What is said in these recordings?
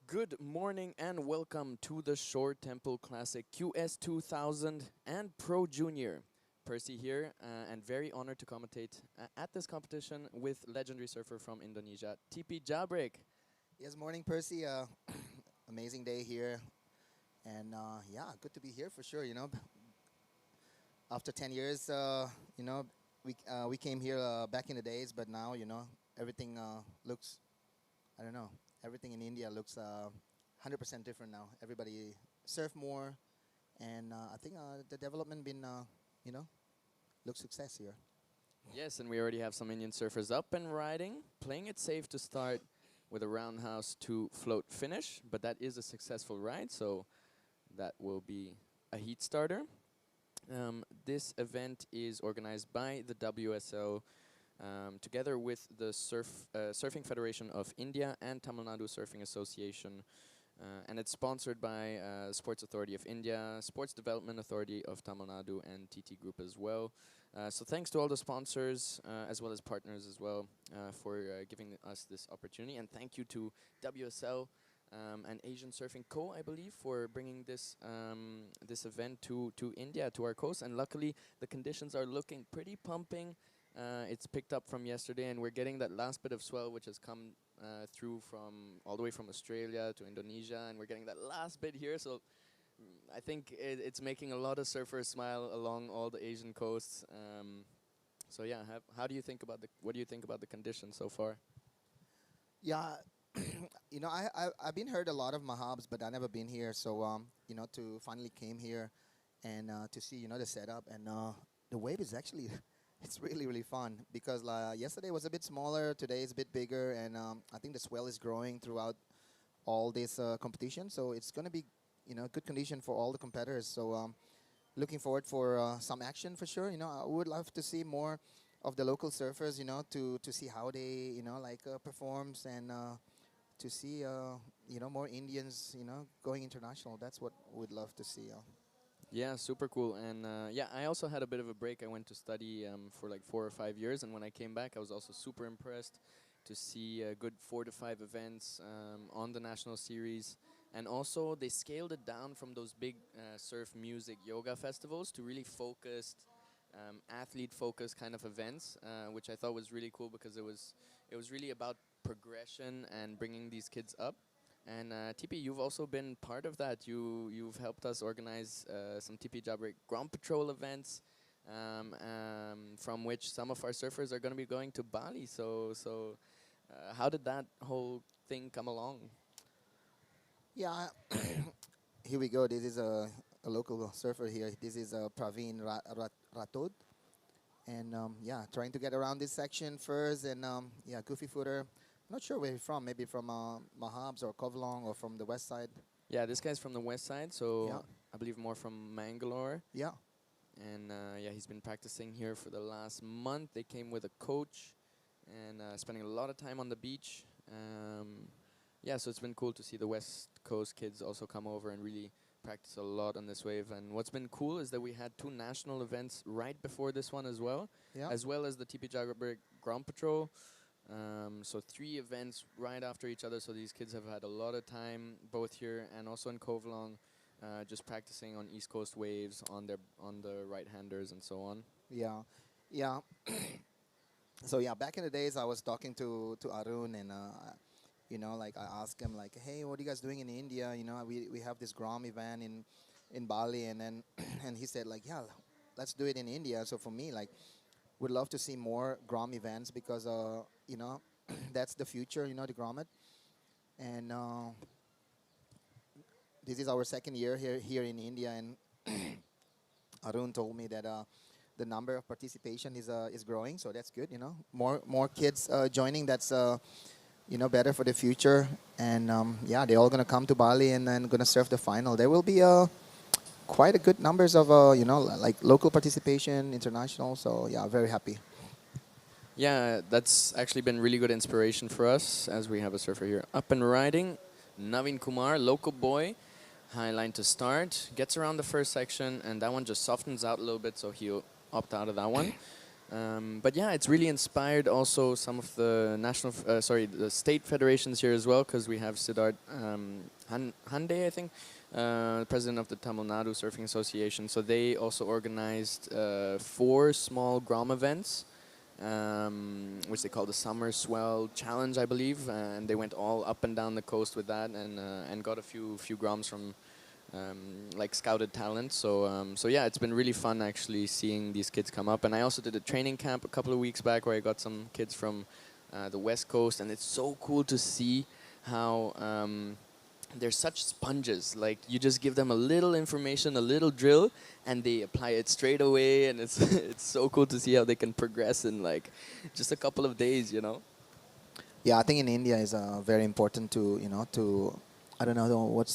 Good morning and welcome to the Shore Temple Classic QS 2000 and Pro Junior. Percy here and very honored to commentate at this competition with legendary surfer from Indonesia, TP Jabrek. Yes, morning, Percy. Amazing day here, and yeah, good to be here for sure. After 10 years, we came here back in the days, but now everything looks. I don't know. Everything in India looks 100% different now. Everybody surf more, and I think the development been you know looks success here. Yes, and we already have some Indian surfers up and riding, playing it safe to start with a roundhouse to float finish, but that is a successful ride, so that will be a heat starter. This event is organized by the WSL together with the Surfing Federation of India and Tamil Nadu Surfing Association. And it's sponsored by Sports Authority of India, Sports Development Authority of Tamil Nadu, and TT Group as well. So thanks to all the sponsors as well as partners as well for giving us this opportunity. And thank you to WSL and Asian Surfing Co., I believe, for bringing this this event to India, to our coast. And luckily, the conditions are looking pretty pumping. It's picked up from yesterday, and we're getting that last bit of swell, which has come through from all the way from Australia to Indonesia, and we're getting that last bit here. So I think it's making a lot of surfers smile along all the Asian coasts. So yeah, how do you think about what do you think about the conditions so far? Yeah, I've been heard a lot of Mahabs, but I never been here. So to finally came here and to see the setup and the wave is actually it's really fun because yesterday was a bit smaller, today is a bit bigger, and I think the swell is growing throughout all this competition. So it's gonna be good condition for all the competitors. So looking forward for some action for sure. I would love to see more of the local surfers. To see how they performs and to see more Indians going international. That's what we'd love to see. Yeah, super cool. And yeah, I also had a bit of a break. I went to study for like 4 or 5 years, and when I came back, I was also super impressed to see a good 4 to 5 events on the national series. And also, they scaled it down from those big surf music yoga festivals to really focused, athlete-focused kind of events, which I thought was really cool because it was really about progression and bringing these kids up. And TP, you've also been part of that. You've helped us organize some TP Jabrek Ground Patrol events, from which some of our surfers are going to be going to Bali. So how did that whole thing come along? Yeah, here we go. This is a local surfer here. This is Praveen Ratod. And yeah, trying to get around this section first. And yeah, Goofy Footer. Not sure where he's from. Maybe from Mahabs or Kovlong or from the west side. Yeah, this guy's from the west side, so Yeah. I believe more from Mangalore. Yeah. And yeah, he's been practicing here for the last month. They came with a coach and spending a lot of time on the beach. Yeah, so it's been cool to see the West Coast kids also come over and really practice a lot on this wave. And what's been cool is that we had 2 national events right before this one Yeah. as well as the TP Jagrabrik Ground Patrol. So 3 events right after each other. So these kids have had a lot of time both here and also in Kovlong, just practicing on East Coast waves on the right-handers and so on. Yeah. Yeah. So yeah, back in the days, I was talking to Arun, and like I asked him like, hey, what are you guys doing in India? We have this Grom event in Bali, and then and he said like, yeah, let's do it in India. So for me, like, would love to see more Grom events because that's the future, the Grommet, and this is our second year here in India, and Arun told me that the number of participation is growing, so that's good. More kids joining. That's better for the future. And yeah, they're all gonna come to Bali and then gonna surf the final. There will be quite a good numbers of like local participation, international. So yeah, very happy. Yeah, that's actually been really good inspiration for us as we have a surfer here up and riding. Naveen Kumar, local boy, high line to start, gets around the first section, and that one just softens out a little bit, so he'll opt out of that one. But yeah, it's really inspired also some of the the state federations here as well, because we have Siddharth Hande, I think, president of the Tamil Nadu Surfing Association. So they also organized 4 small Grom events, which they call the Summer Swell Challenge, I believe, and they went all up and down the coast with that, and got a few Groms from like scouted talent. So yeah, it's been really fun actually seeing these kids come up. And I also did a training camp a couple of weeks back where I got some kids from the West Coast, and it's so cool to see how they're such sponges. Like, you just give them a little information, a little drill, and they apply it straight away. And it's it's so cool to see how they can progress in like just a couple of days, you know. Yeah, I think in India is very important to I don't know what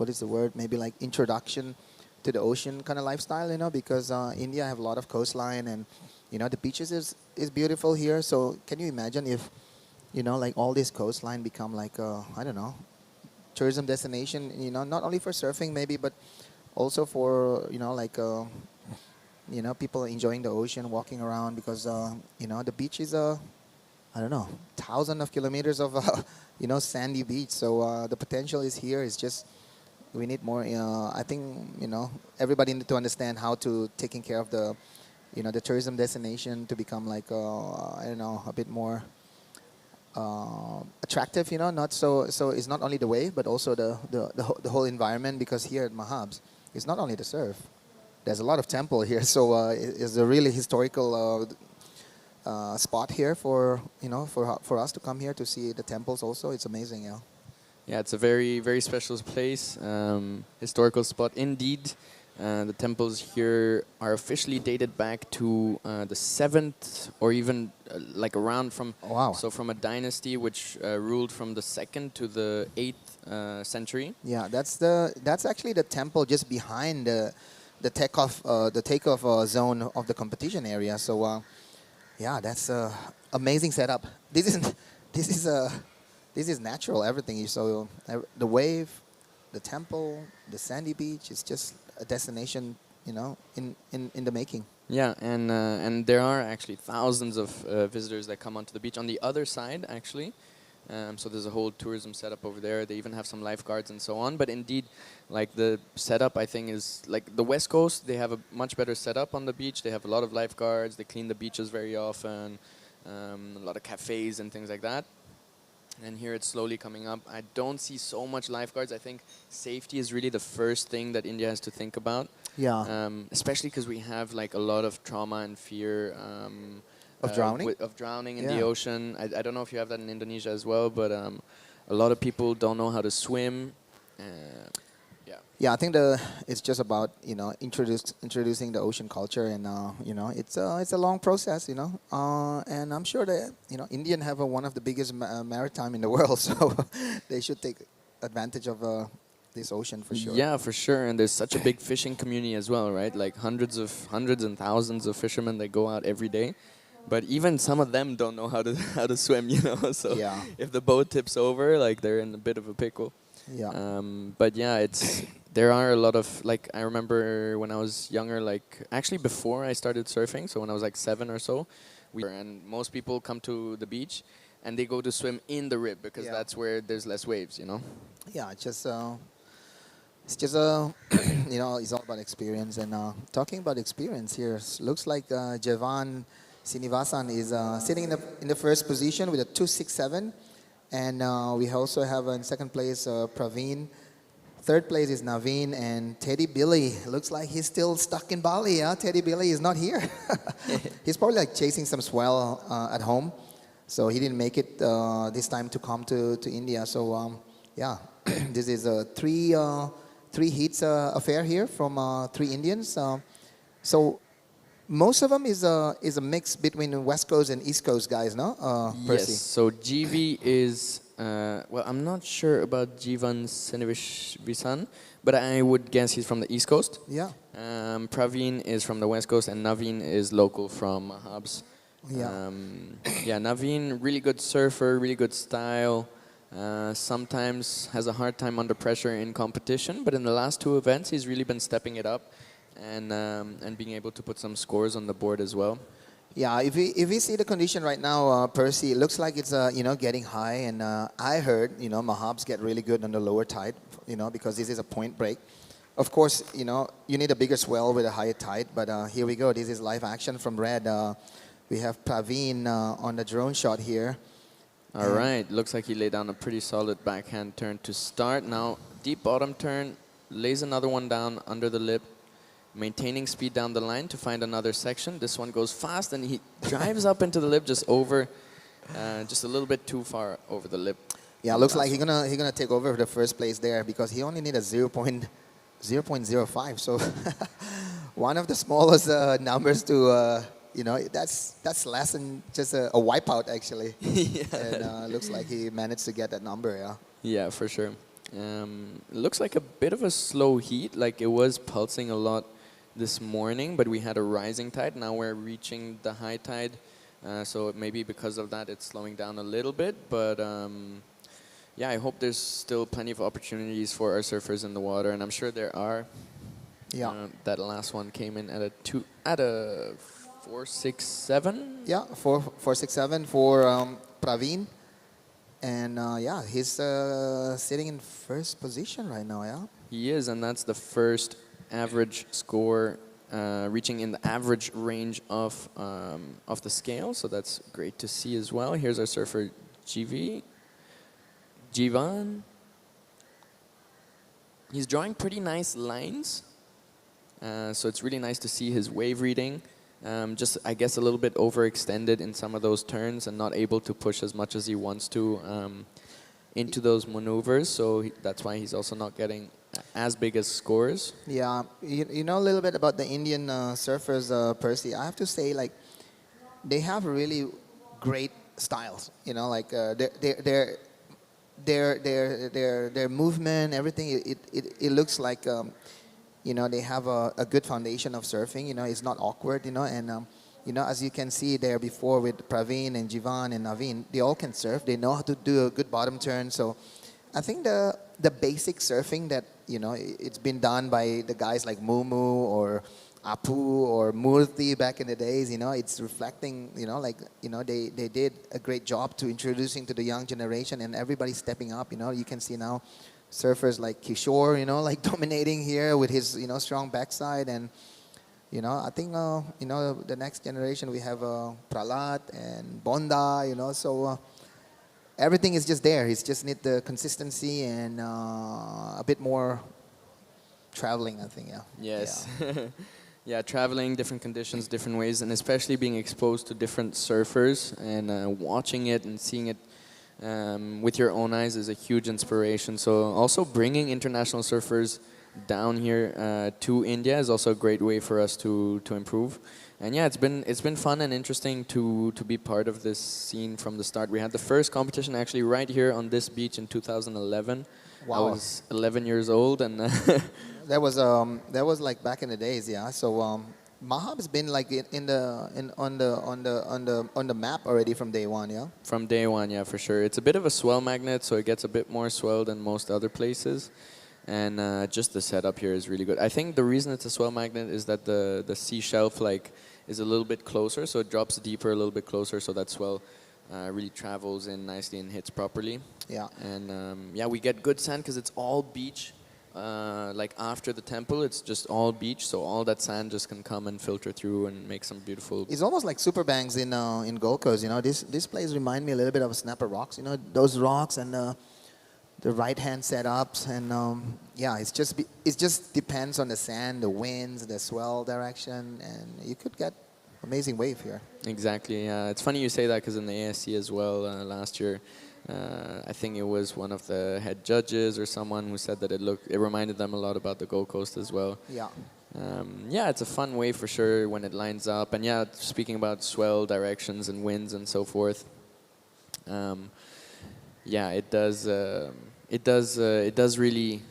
is the word, maybe like introduction to the ocean kind of lifestyle, because India have a lot of coastline, and the beaches is beautiful here. So can you imagine if like all this coastline become like I don't know, tourism destination, not only for surfing maybe, but also for like people enjoying the ocean, walking around, because the beach is I don't know, thousands of kilometers of sandy beach. So the potential is here. It's just we need more. I think everybody need to understand how to taking care of the the tourism destination to become like I don't know, a bit more attractive. Not so it's not only the wave, but also the whole environment. Because here at Mahabs, it's not only the surf. There's a lot of temple here, so it's a really historical spot here for for us to come here to see the temples. Also, it's amazing. Yeah. Yeah, it's a very, very special place, historical spot indeed. The temples here are officially dated back to the 7th, or even like around from. Oh, wow. So from a dynasty which ruled from the 2nd to the 8th century. Yeah, that's actually the temple just behind the takeoff zone of the competition area. So yeah, that's a amazing setup. This is natural. Everything. So the wave, the temple, the sandy beach. It's just a destination, in the making. Yeah, and there are actually thousands of visitors that come onto the beach on the other side, actually. So there's a whole tourism setup over there. They even have some lifeguards and so on. But indeed, like the setup, I think, is like the West Coast. They have a much better setup on the beach. They have a lot of lifeguards. They clean the beaches very often. A lot of cafes and things like that. And here it's slowly coming up. I don't see so much lifeguards. I think safety is really the first thing that India has to think about. Yeah. Especially because we have like a lot of trauma and fear. Of drowning? Of drowning in Yeah. the ocean. I don't know if you have that in Indonesia as well, but a lot of people don't know how to swim. Yeah. Yeah, I think it's just about introducing the ocean culture, and it's a long process, and I'm sure that Indian have one of the biggest maritime in the world, so they should take advantage of this ocean for sure. Yeah, for sure. And there's such a big fishing community as well, right? Like hundreds and thousands of fishermen that go out every day. But even some of them don't know how to how to swim, So Yeah. if the boat tips over, like they're in a bit of a pickle. Yeah. But yeah, there are a lot of, like, I remember when I was younger, like actually before I started surfing, so when I was like 7 or so, and most people come to the beach and they go to swim in the rib because Yeah. that's where there's less waves, Yeah, it's just it's all about experience. And talking about experience here, looks like Javan Sinivasan is sitting in the first position with a 267, and we also have in second place Praveen. Third place is Naveen, and Teddy Billy. Looks like he's still stuck in Bali. Yeah, Teddy Billy is not here. He's probably like chasing some swell at home, so he didn't make it this time to come to India. So yeah, this is a three heats affair here from 3 Indians. So most of them is a mix between the West Coast and East Coast guys, no? Percy? Yes. So GV is well, I'm not sure about Jivan Senivisan, but I would guess he's from the East Coast. Yeah. Praveen is from the West Coast, and Naveen is local from Mahabs. Yeah. Yeah, Naveen, really good surfer, really good style. Sometimes has a hard time under pressure in competition, but in the last 2 events, he's really been stepping it up and being able to put some scores on the board as well. Yeah, if we see the condition right now, Percy, it looks like it's getting high, and I heard Mahabs get really good on the lower tide, because this is a point break. Of course, you need a bigger swell with a higher tide, but here we go. This is live action from Red. We have Praveen on the drone shot here. All right, looks like he laid down a pretty solid backhand turn to start. Now, deep bottom turn, lays another one down under the lip, maintaining speed down the line to find another section. This one goes fast, and he drives up into the lip just over, just a little bit too far over the lip. Yeah, looks like he's gonna take over the first place there because he only need a 0.05. So one of the smallest numbers to that's less than just a wipeout actually. Yeah. And looks like he managed to get that number. Yeah. Yeah, for sure. Looks like a bit of a slow heat, like it was pulsing a lot this morning, but we had a rising tide. Now we're reaching the high tide, so maybe because of that it's slowing down a little bit. But yeah, I hope there's still plenty of opportunities for our surfers in the water, and I'm sure there are. Yeah. That last one came in at a 4.67. Yeah, 4.67 for Praveen. And yeah, he's sitting in first position right now, yeah? He is, and that's the first average score reaching in the average range of the scale, so that's great to see as well. Here's our surfer, Jivan. He's drawing pretty nice lines, so it's really nice to see his wave reading. Just, I guess, a little bit overextended in some of those turns and not able to push as much as he wants to into those maneuvers. So that's why he's also not getting as big as scores. Yeah, you know a little bit about the Indian surfers, Percy. I have to say, like, they have really great styles. Like their movement, everything. It looks like. They have a good foundation of surfing. It's not awkward. And as you can see there before with Praveen and Jivan and Naveen, they all can surf. They know how to do a good bottom turn. So I think the basic surfing that it's been done by the guys like Mumu or Apu or Murthy back in the days. It's reflecting. They did a great job to introducing to the young generation, and everybody's stepping up. You can see now surfers like Kishore, like dominating here with his, strong backside. And, I think, the next generation we have Pralat and Bonda, so everything is just there. It's just need the consistency and a bit more traveling, I think, yeah. Yes. Yeah. Yeah, traveling, different conditions, different ways, and especially being exposed to different surfers and watching it and seeing it with your own eyes is a huge inspiration. So also bringing international surfers down here to India is also a great way for us to improve. And yeah, it's been fun and interesting to be part of this scene from the start. We had the first competition actually right here on this beach in 2011. Wow. I was 11 years old, and that was like back in the days, yeah. So Mahab's been like on the map already from day one, yeah. From day one, yeah, for sure. It's a bit of a swell magnet, so it gets a bit more swell than most other places, and just the setup here is really good. I think the reason it's a swell magnet is that the sea shelf is a little bit closer, so it drops deeper a little bit closer, so that swell really travels in nicely and hits properly. Yeah. And yeah, we get good sand because it's all beach. Like after the temple, it's just all beach, so all that sand just can come and filter through and make some beautiful. It's almost like super banks in Gold Coast. This place remind me a little bit of Snapper Rocks. Those rocks and the right hand setups, and yeah, it just depends on the sand, the winds, the swell direction, and you could get amazing wave here. Exactly. Yeah, it's funny you say that because in the ASC as well last year. I think it was one of the head judges or someone who said that it reminded them a lot about the Gold Coast as well. Yeah. Yeah, it's a fun wave for sure when it lines up. And yeah, speaking about swell directions and winds and so forth, yeah, it does really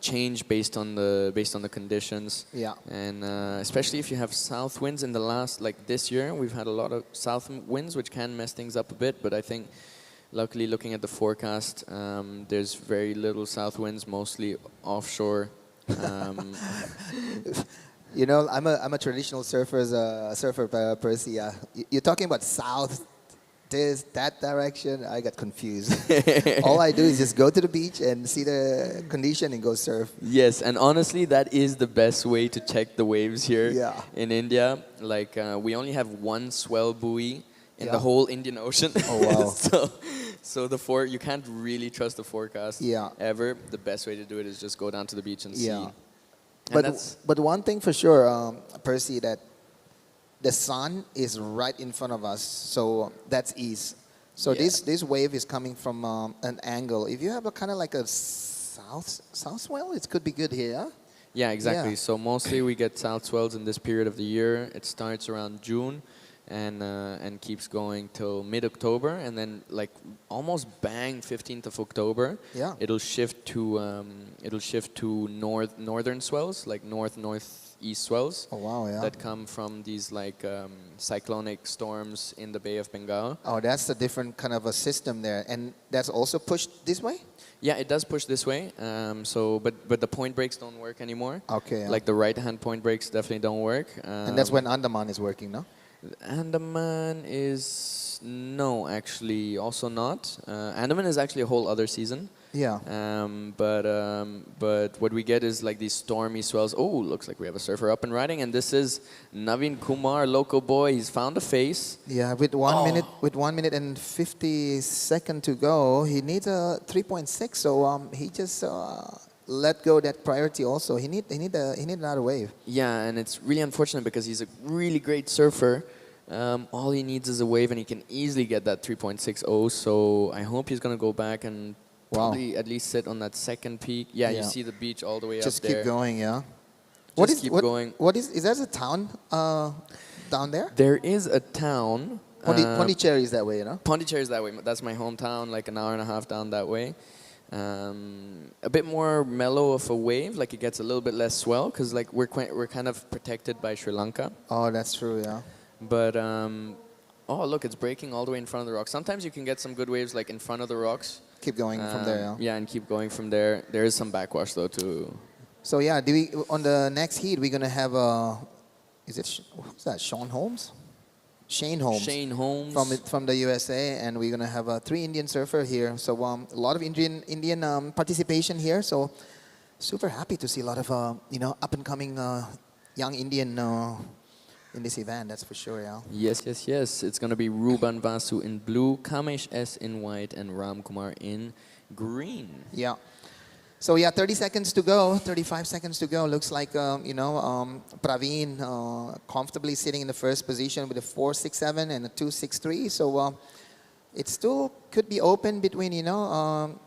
change based on the conditions. Yeah. And especially if you have south winds in the last, like this year, we've had a lot of south winds which can mess things up a bit, but I think luckily, looking at the forecast, there's very little south winds, mostly offshore. You know, I'm a traditional surfer, Percy. You're talking about south, this, that direction. I got confused. All I do is just go to the beach and see the condition and go surf. Yes, and honestly, that is the best way to check the waves here Yeah. in India. Like, we only have one swell buoy in the Yeah. whole Indian Ocean. Oh, wow. So you can't really trust the forecast Yeah. ever. The best way to do it is just go down to the beach and see. Yeah. And But that's but one thing for sure, Percy, that the sun is right in front of us, so that's east. So Yeah. this wave is coming from an angle. If you have a kind of like a south swell, it could be good here. Huh? yeah, exactly. Yeah. So mostly we get south swells in this period of the year. It starts around June, and keeps going till mid-October, and then like almost bang 15th of October, Yeah. it'll shift to northern swells, like northeast swells Oh wow, yeah. that come from these like cyclonic storms in the Bay of Bengal. Oh, that's a different kind of a system there, and that's also pushed this way. Yeah, it does push this way. But the point breaks don't work anymore. Okay. Yeah. Like the right hand point breaks definitely don't work. and that's when Andaman is working, no? Andaman is no, actually, also not. Andaman is actually a whole other season. Yeah. But what we get is like these stormy swells. Oh, looks like we have a surfer up and riding, and this is Naveen Kumar, local boy. He's found a face. Yeah, with 1 minute and 50 seconds to go, he needs a 3.6. So he just let go that priority. Also, he need another wave. Yeah, and it's really unfortunate because he's a really great surfer. All he needs is a wave, and he can easily get that 3.60. So I hope he's gonna go back and probably at least sit on that second peak. Yeah, you Yeah. see the beach all the way Just up there. keep going, yeah. Just keep going. What is that a town down there? There is a town. Pondicherry is that way, you know? Pondicherry is that way. That's my hometown, like an hour and a half down that way. A bit more mellow of a wave, like it gets a little bit less swell because like we're kind of protected by Sri Lanka. Oh, that's true, yeah. But oh look, it's breaking all the way in front of the rocks. Sometimes you can get some good waves like in front of the rocks. Keep going from there, yeah. Yeah, and keep going from there. There is some backwash though too. So yeah, on the next heat we're gonna have who's that? Shane Holmes Shane Holmes from the USA, and we're gonna have 3 Indian surfer here. So a lot of Indian participation here. So super happy to see a lot of up and coming young Indian in this event. That's for sure, yeah. Yes. It's gonna be Ruban Vasu in blue, Kamesh S in white, and Ram Kumar in green. Yeah. So yeah, 30 seconds to go, 35 seconds to go. Looks like Praveen comfortably sitting in the first position with a 4.67 and a 2.63. So it still could be open between Naveen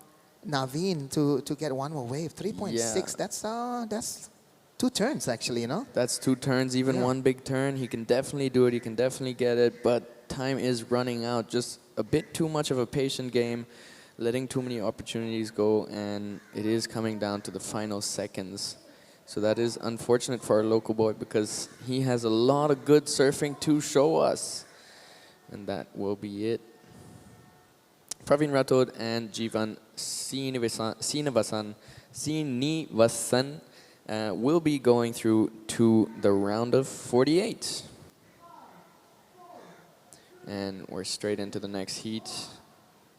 to get one more wave. 3.6. Yeah. That's 2 turns actually, you know. That's 2 turns, even Yeah. one big turn. He can definitely do it. He can definitely get it. But time is running out. Just a bit too much of a patient game, letting too many opportunities go, and it is coming down to the final seconds. So that is unfortunate for our local boy because he has a lot of good surfing to show us. And that will be it. Praveen Rathod and Jivan Srinivasan will be going through to the round of 48. And we're straight into the next heat.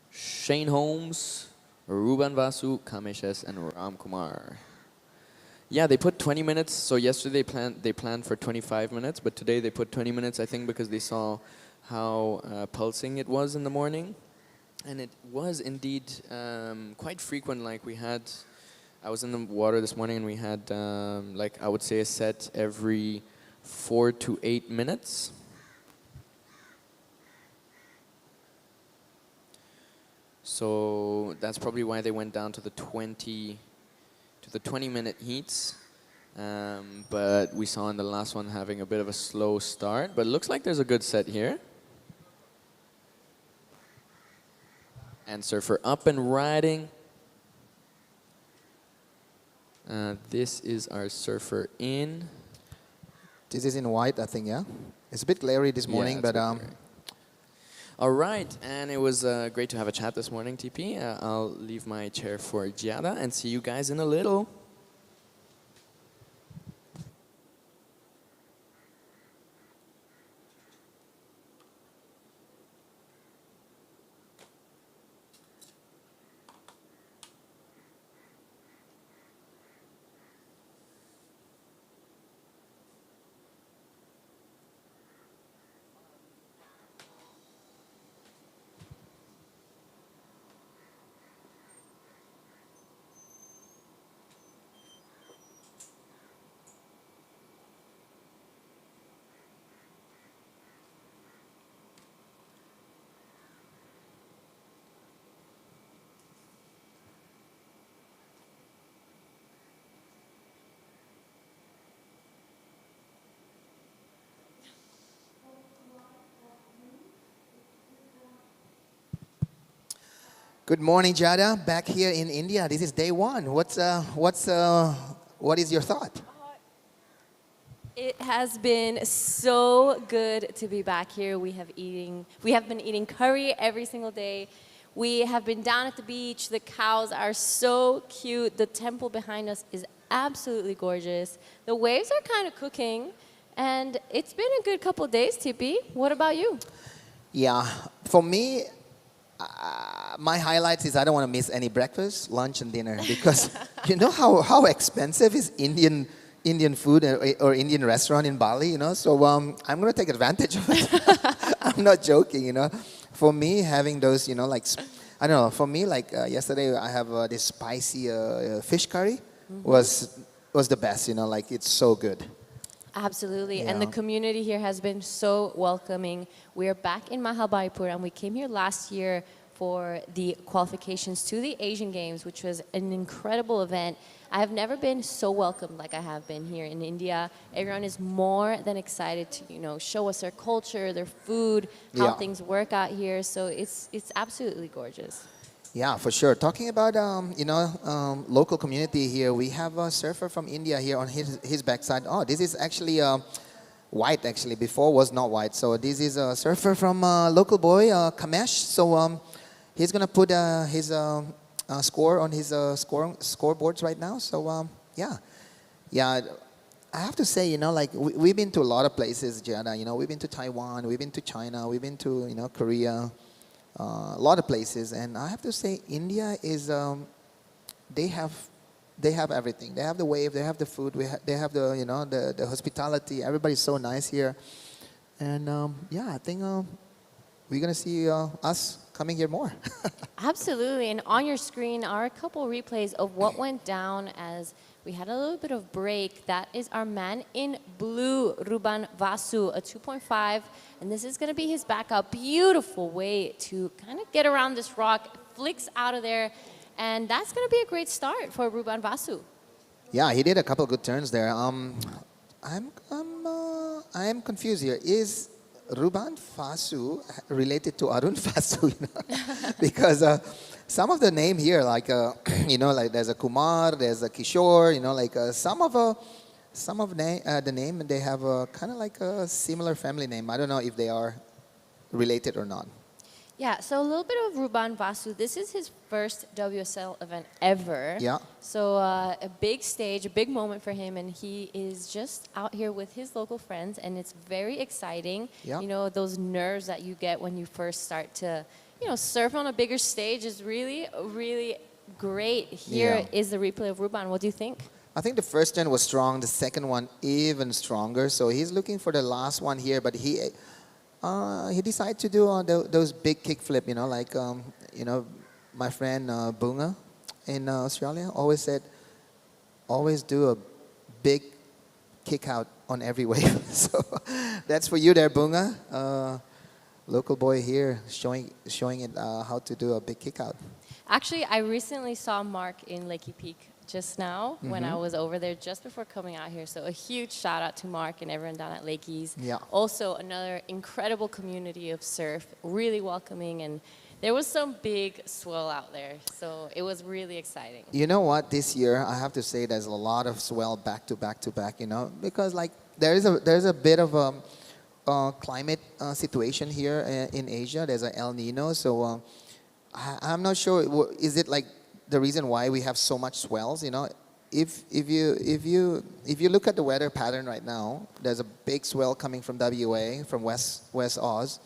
Shane Holmes, Ruban Vasu, Kamesh S, and Ram Kumar. Yeah, they put 20 minutes. So yesterday they planned for 25 minutes, but today they put 20 minutes, I think, because they saw how pulsing it was in the morning. And it was indeed quite frequent. Like I was in the water this morning and we had, I would say a set every 4 to 8 minutes. So that's probably why they went down to the 20-minute heats. But we saw in the last one having a bit of a slow start. But it looks like there's a good set here. And surfer up and riding. This is our surfer in. This is in white, I think, yeah? It's a bit glary this morning, but... All right, and it was great to have a chat this morning, TP. I'll leave my chair for Giada and see you guys in a little. Good morning, Jada. Back here in India. This is day one. What is your thought? It has been so good to be back here. We have been eating curry every single day. We have been down at the beach. The cows are so cute. The temple behind us is absolutely gorgeous. The waves are kind of cooking. And it's been a good couple days, Tippy. What about you? Yeah, for me, my highlights is I don't want to miss any breakfast, lunch, and dinner because you know how expensive is Indian food or Indian restaurant in Bali, you know. So I'm gonna take advantage of it. I'm not joking, you know. For me, having those, you know, like I don't know. For me, like yesterday, I have this spicy fish curry was the best, you know. Like it's so good. Absolutely. Yeah. And the community here has been so welcoming. We are back in Mahabalipuram. We came here last year for the qualifications to the Asian Games, which was an incredible event. I have never been so welcomed like I have been here in India. Everyone is more than excited to, you know, show us their culture, their food, how Yeah. things work out here. So it's absolutely gorgeous. Yeah, for sure. Talking about local community here, we have a surfer from India here on his backside. Oh, this is actually white. Actually, before was not white. So this is a surfer from local boy Kamesh. So he's gonna put his score on his scoreboards right now. So yeah. I have to say, you know, like we've been to a lot of places, Gianna. You know, we've been to Taiwan, we've been to China, we've been to Korea. A lot of places, and I have to say, India is they have everything. They have the wave, they have the food, they have the hospitality. Everybody's so nice here, and I think we're gonna see us coming here more. Absolutely. And on your screen are a couple replays of what went down as we had a little bit of break. That is our man in blue, Ruban Vasu, a 2.5. And this is going to be his backup. Beautiful way to kind of get around this rock, flicks out of there. And that's going to be a great start for Ruban Vasu. Yeah, he did a couple good turns there. I'm confused here. Is Ruban Fasu related to Arun Fasu? You know? Because some of the name here, like like there's a Kumar, there's a Kishore. You know, like some of the name they have kind of like a similar family name. I don't know if they are related or not. Yeah, so a little bit of Ruban Vasu. This is his first WSL event ever. Yeah. So a big stage, a big moment for him, and he is just out here with his local friends, and it's very exciting. Yeah. You know, those nerves that you get when you first start to, surf on a bigger stage is really, really great. Here is the replay of Ruban. What do you think? I think the first turn was strong. The second one even stronger. So he's looking for the last one here, but he decided to do those big kickflip. You know, like my friend Bunga in Australia always said, always do a big kick out on every wave. So that's for you there, Bunga. Local boy here showing it how to do a big kick out. Actually, I recently saw Mark in Lakey Peak just now when I was over there just before coming out here. So a huge shout out to Mark and everyone down at Lakey's. Yeah. Also another incredible community of surf, really welcoming, and there was some big swell out there. So it was really exciting. You know what? This year, I have to say there's a lot of swell back to back to back, because like there's a bit of a climate situation here in Asia. There's an El Nino. So I'm not sure, is it like the reason why we have so much swells? If you look at the weather pattern right now, there's a big swell coming from WA, from West Oz,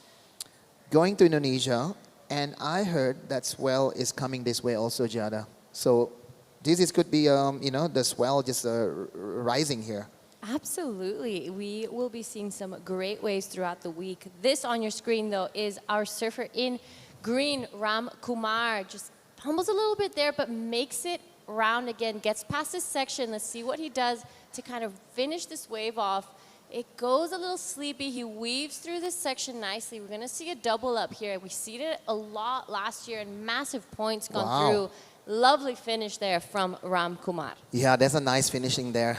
going to Indonesia, and I heard that swell is coming this way also, Jada. So could be the swell just rising here. Absolutely. We will be seeing some great waves throughout the week. This on your screen, though, is our surfer in green, Ram Kumar. Just humbles a little bit there, but makes it round again, gets past this section. Let's see what he does to kind of finish this wave off. It goes a little sleepy. He weaves through this section nicely. We're going to see a double up here. We seen it a lot last year, and massive points gone through. Lovely finish there from Ram Kumar. Yeah, there's a nice finishing there.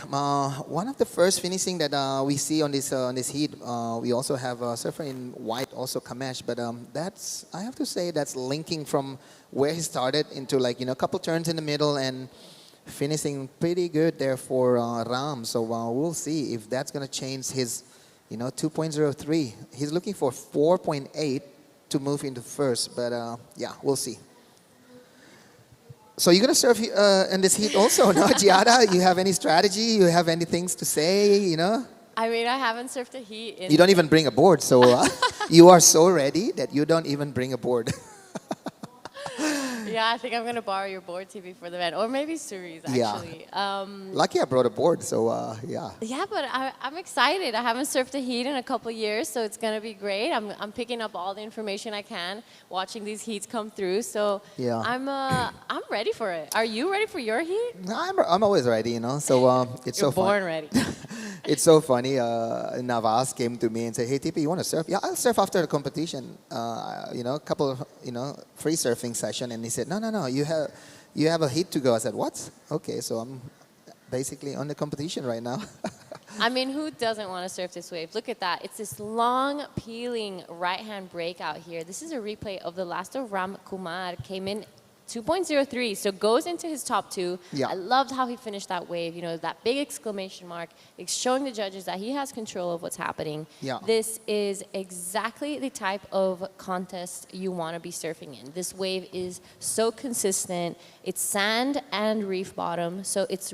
One of the first finishing that we see on this heat, we also have a surfer in white, also Kamesh. But that's, I have to say, that's linking from where he started into like, a couple turns in the middle and finishing pretty good there for Ram. So we'll see if that's going to change his, 2.03. He's looking for 4.8 to move into first. But yeah, we'll see. So you're going to surf in this heat also, no, Giada? You have any strategy? You have any things to say, I mean, I haven't surfed a heat in... You don't even bring a board, so you are so ready that you don't even bring a board. Yeah, I think I'm going to borrow your board TV for the event. Or maybe Suri's, actually. Yeah. Lucky I brought a board, so yeah. Yeah, but I'm excited. I haven't surfed a heat in a couple years, so it's going to be great. I'm picking up all the information I can, watching these heats come through. So yeah. I'm ready for it. Are you ready for your heat? I'm always ready, So it's You're so fun. born ready. It's so funny. Navas came to me and said, "Hey, Tipi, you want to surf?" Yeah, I'll surf after the competition. A couple of free surfing session, and he said, "No, you have a heat to go." I said, "What?" Okay, so I'm basically on the competition right now. I mean, who doesn't want to surf this wave? Look at that. It's this long, peeling right-hand breakout here. This is a replay of the last of Ram Kumar. Came in 2.03, so goes into his top two. Yeah. I loved how he finished that wave, that big exclamation mark. It's showing the judges that he has control of what's happening. Yeah. This is exactly the type of contest you want to be surfing in. This wave is so consistent. It's sand and reef bottom, so it's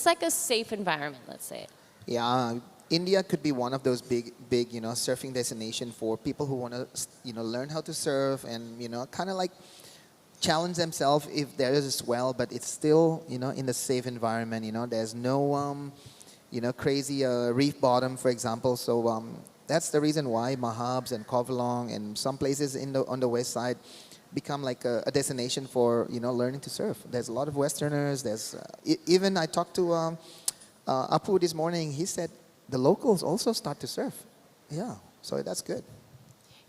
like a safe environment, let's say. Yeah, India could be one of those big, surfing destination for people who want to, learn how to surf and, kind of like challenge themselves if there is a swell, but it's still, in a safe environment. There's no, crazy reef bottom, for example. So that's the reason why Mahabs and Kovalong and some places on the west side become like a destination for, learning to surf. There's a lot of Westerners. There's even I talked to Apu this morning. He said the locals also start to surf. Yeah, so that's good.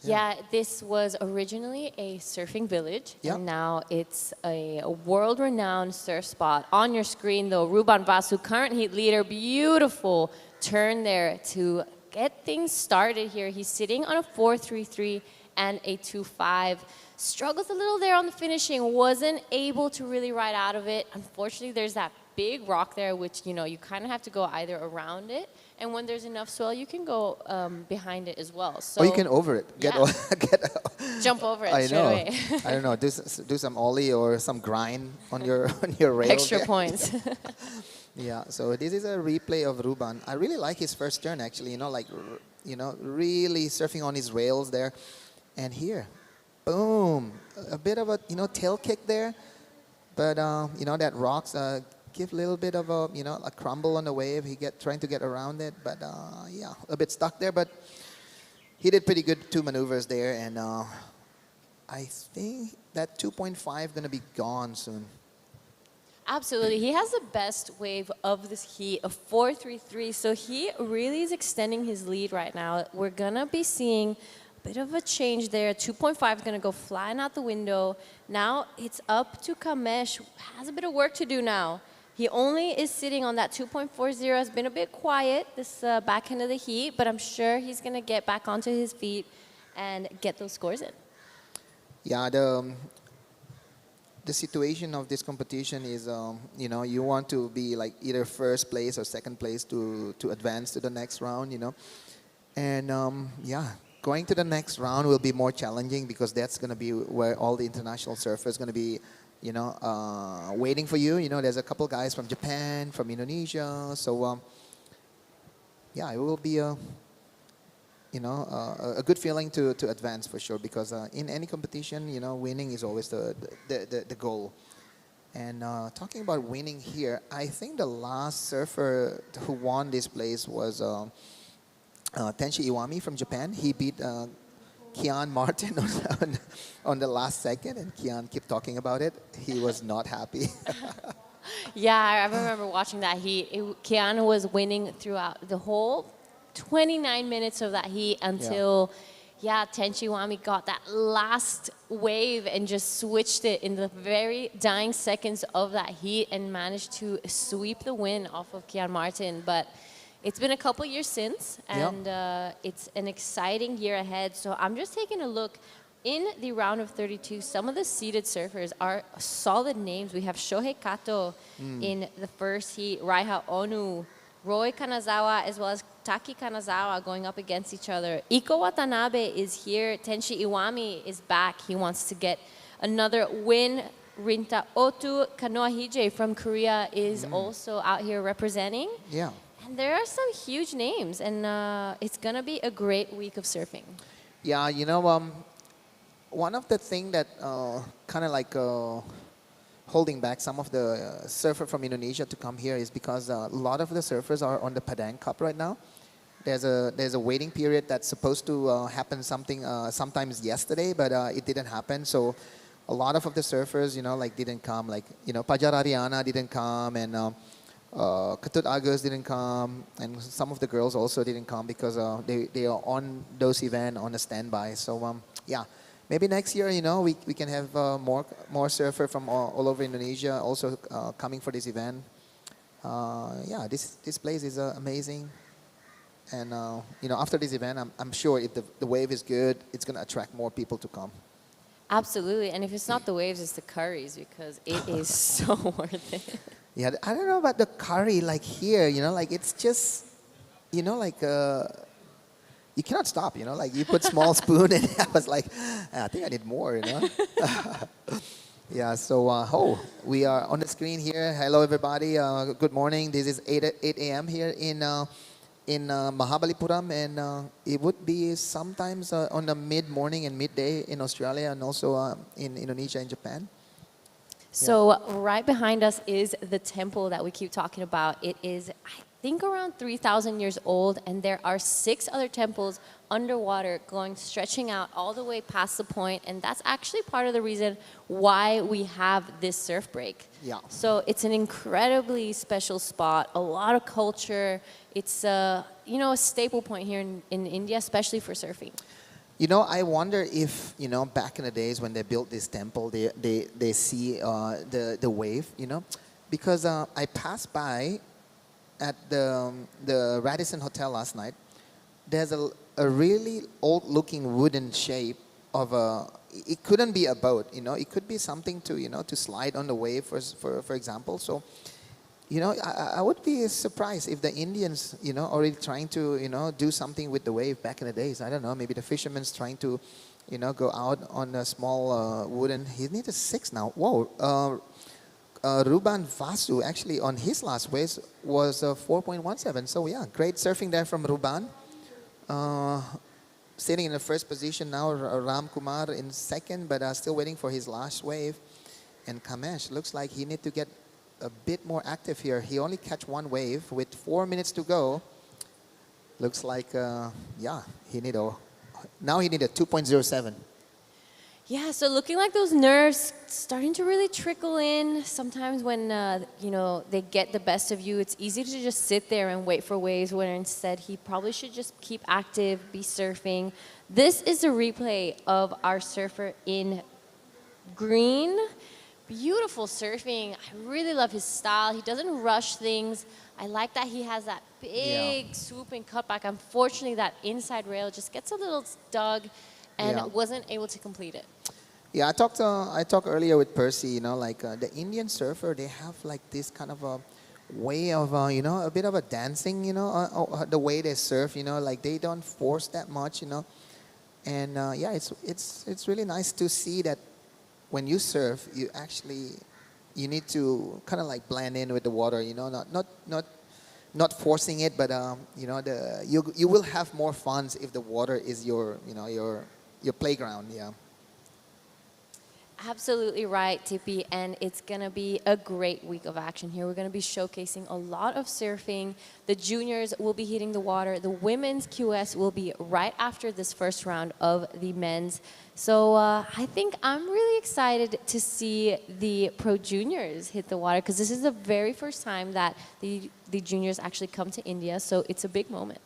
Yeah, this was originally a surfing village, and now it's a world-renowned surf spot. On your screen, though, Ruban Vasu, current heat leader, beautiful turn there to get things started here. He's sitting on a 4.33 and a 2.5. Struggles a little there on the finishing, wasn't able to really ride out of it. Unfortunately, there's that big rock there, which, you kind of have to go either around it, and when there's enough swell, you can go behind it as well. So or you can over it. Jump over it straight away. I don't know. Do some ollie or some grind on your rail. Extra points. Yeah. So this is a replay of Ruban. I really like his first turn actually. Really surfing on his rails there, and here, boom, a bit of a tail kick there, but that rocks. Give a little bit of a crumble on the wave. Trying to get around it, but yeah, a bit stuck there. But he did pretty good 2 maneuvers there, and I think that 2.5 gonna be gone soon. Absolutely, he has the best wave of this heat, a 4.33. So he really is extending his lead right now. We're gonna be seeing a bit of a change there. 2.5 is gonna go flying out the window. Now it's up to Kamesh. Has a bit of work to do now. He only is sitting on that 2.40. Has been a bit quiet this back end of the heat, but I'm sure he's going to get back onto his feet and get those scores in. Yeah, the situation of this competition is, you want to be like either first place or second place to advance to the next round, And yeah, going to the next round will be more challenging because that's going to be where all the international surfers going to be waiting for you. There's a couple guys from Japan, from Indonesia. So, yeah, it will be a good feeling to advance for sure because in any competition, winning is always the goal. And talking about winning here, I think the last surfer who won this place was Tenshi Iwami from Japan. He beat Kian Martin on the last second, and Kian kept talking about it. He was not happy. Yeah, I remember watching that heat. Kian was winning throughout the whole 29 minutes of that heat until Yeah, Tenchi Iwami got that last wave and just switched it in the very dying seconds of that heat and managed to sweep the win off of Kian Martin. But it's been a couple years since, and it's an exciting year ahead. So I'm just taking a look. In the round of 32, some of the seeded surfers are solid names. We have Shohei Kato in the first heat, Raiha Onu, Roy Kanazawa, as well as Taki Kanazawa going up against each other. Iko Watanabe is here. Tenshi Iwami is back. He wants to get another win. Rinta Otu Kanoa-hije from Korea is also out here representing. Yeah. And there are some huge names, and it's going to be a great week of surfing. Yeah, one of the things that kind of like holding back some of the surfer from Indonesia to come here is because a lot of the surfers are on the Padang Cup right now. There's a waiting period that's supposed to happen sometimes yesterday, but it didn't happen. So a lot of the surfers, like didn't come. Like Pajar Ariana didn't come, and Ketut Agus didn't come, and some of the girls also didn't come because they are on those events on a standby. So yeah. Maybe next year, we can have more surfer from all over Indonesia also coming for this event. Yeah, this place is amazing. And, after this event, I'm sure if the wave is good, it's going to attract more people to come. Absolutely. And if it's not the waves, it's the curries, because it is so worth it. Yeah, I don't know about the curry, like here, like it's just, like... you cannot stop, like you put small spoon and I was like, I think I need more, Yeah, so we are on the screen here. Hello, everybody. Good morning. This is 8 a.m. here in Mahabalipuram, and it would be sometimes on the mid-morning and midday in Australia, and also in Indonesia and Japan. So right behind us is the temple that we keep talking about. It is, I think, around 3,000 years old, and there are 6 other temples underwater stretching out all the way past the point, and that's actually part of the reason why we have this surf break. Yeah. So it's an incredibly special spot, a lot of culture. It's a staple point here in India, especially for surfing. I wonder if, back in the days when they built this temple, they see the wave, because I passed by at the Radisson Hotel last night. There's a really old-looking wooden shape of it couldn't be a boat, it could be something to slide on the wave, for example. So, I would be surprised if the Indians, already trying to, do something with the wave back in the days. I don't know, maybe the fishermen's trying to, go out on a small wooden, he needs a 6 now. Whoa. Ruban Vasu, actually, on his last wave was 4.17. So, yeah, great surfing there from Ruban. Sitting in the first position now, Ram Kumar in second, but still waiting for his last wave. And Kamesh looks like he needs to get a bit more active here. He only catch 1 wave with 4 minutes to go. Looks like, he need now he need a 2.07. Yeah, so looking like those nerves starting to really trickle in. Sometimes when, they get the best of you, it's easy to just sit there and wait for waves, when instead he probably should just keep active, be surfing. This is a replay of our surfer in green. Beautiful surfing. I really love his style. He doesn't rush things. I like that he has that big swooping cutback. Unfortunately, that inside rail just gets a little dug and wasn't able to complete it. Yeah, I talked earlier with Percy, like the Indian surfer, they have like this kind of a way of, a bit of a dancing, the way they surf, like they don't force that much, And it's really nice to see that when you surf, you need to kind of like blend in with the water, not forcing it, but you will have more fun if the water is your playground. Yeah. Absolutely right, Tippy, and it's going to be a great week of action here. We're going to be showcasing a lot of surfing. The juniors will be hitting the water. The women's QS will be right after this first round of the men's. So I think I'm really excited to see the pro juniors hit the water, because this is the very first time that the juniors actually come to India, so it's a big moment.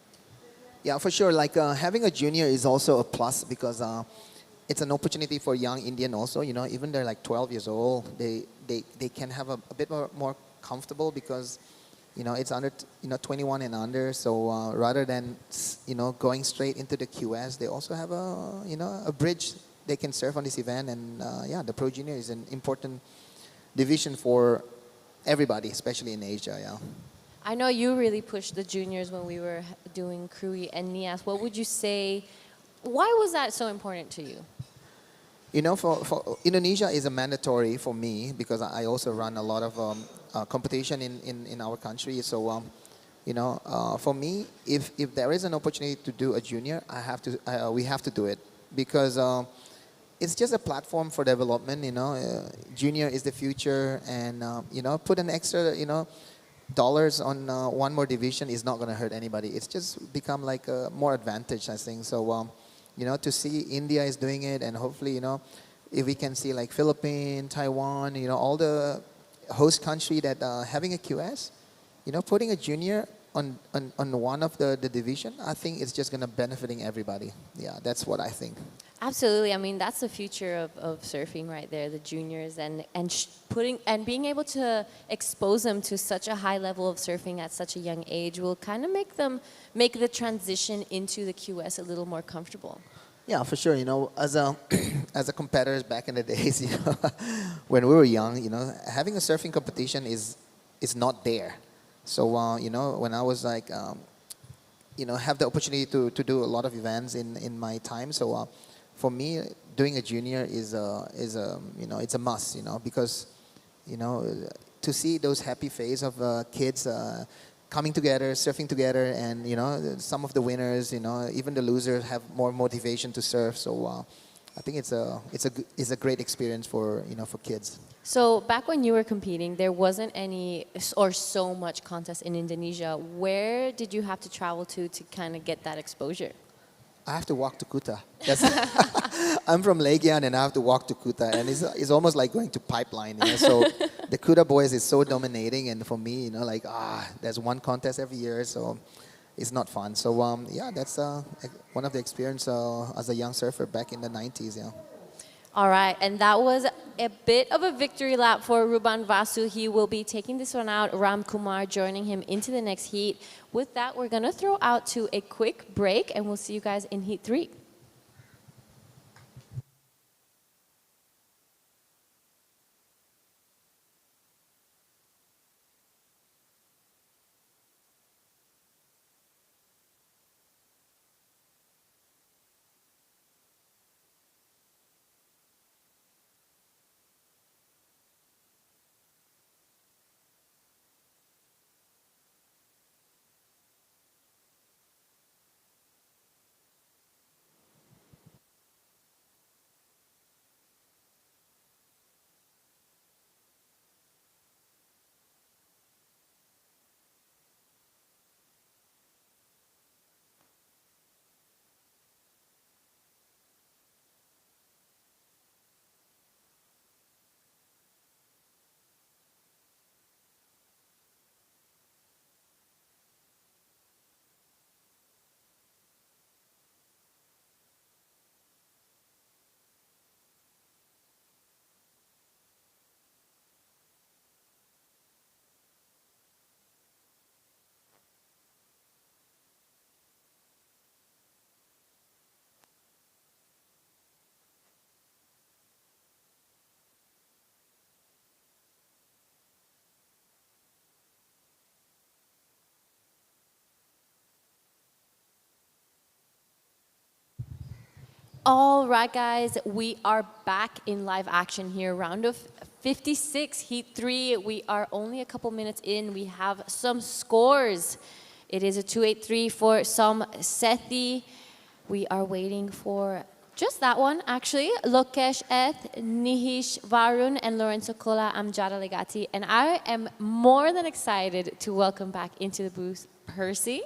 Yeah, for sure. Like having a junior is also a plus because it's an opportunity for young Indian also. You know, even they're like 12 years old, they can have a bit more comfortable because you know it's under 21 and under. So rather than going straight into the QS, they also have a bridge they can surf on this event. And yeah, the Pro Junior is an important division for everybody, especially in Asia. Yeah. I know you really pushed the juniors when we were doing Krui and Nias. What would you say? Why was that so important to you? You know, for Indonesia is a mandatory for me because I also run a lot of competition in our country. So, for me, if there is an opportunity to do a junior, we have to do it because it's just a platform for development. Junior is the future, and put an extra dollars on one more division is not going to hurt anybody. It's just become like a more advantage, I think. So, to see India is doing it, and hopefully, if we can see like Philippines, Taiwan, all the host country that having a QS, putting a junior on one of the division, I think it's just going to benefiting everybody. Yeah, that's what I think. Absolutely. I mean, that's the future of surfing right there, the juniors, and being able to expose them to such a high level of surfing at such a young age will kind of make the transition into the QS a little more comfortable. Yeah, for sure. As a as a competitors back in the days, when we were young, having a surfing competition is not there. So when I was like have the opportunity to do a lot of events in my time. So for me, doing a junior is it's a must. Because to see those happy face of kids coming together, surfing together, and some of the winners, even the losers have more motivation to surf. So I think it's a great experience for for kids. So back when you were competing, there wasn't any or so much contest in Indonesia. Where did you have to travel to kind of get that exposure? I have to walk to Kuta. I'm from Legian and I have to walk to Kuta, and it's almost like going to Pipeline. So the Kuta boys is so dominating, and for me, there's one contest every year, so it's not fun. So yeah, that's one of the experience as a young surfer back in the 90s. Yeah. All right, and that was a bit of a victory lap for Ruban Vasu. He will be taking this one out. Ram Kumar joining him into the next heat. With that, we're going to throw out to a quick break, and we'll see you guys in Heat 3. All right, guys, we are back in live action here. Round of 56, Heat 3. We are only a couple minutes in. We have some scores. It is a 2-8-3 for Som Sethi. We are waiting for just that one, actually. Lokesh Eth, Nihish Varun, and Lorenzo Kola Amjada Legati. And I am more than excited to welcome back into the booth Percy.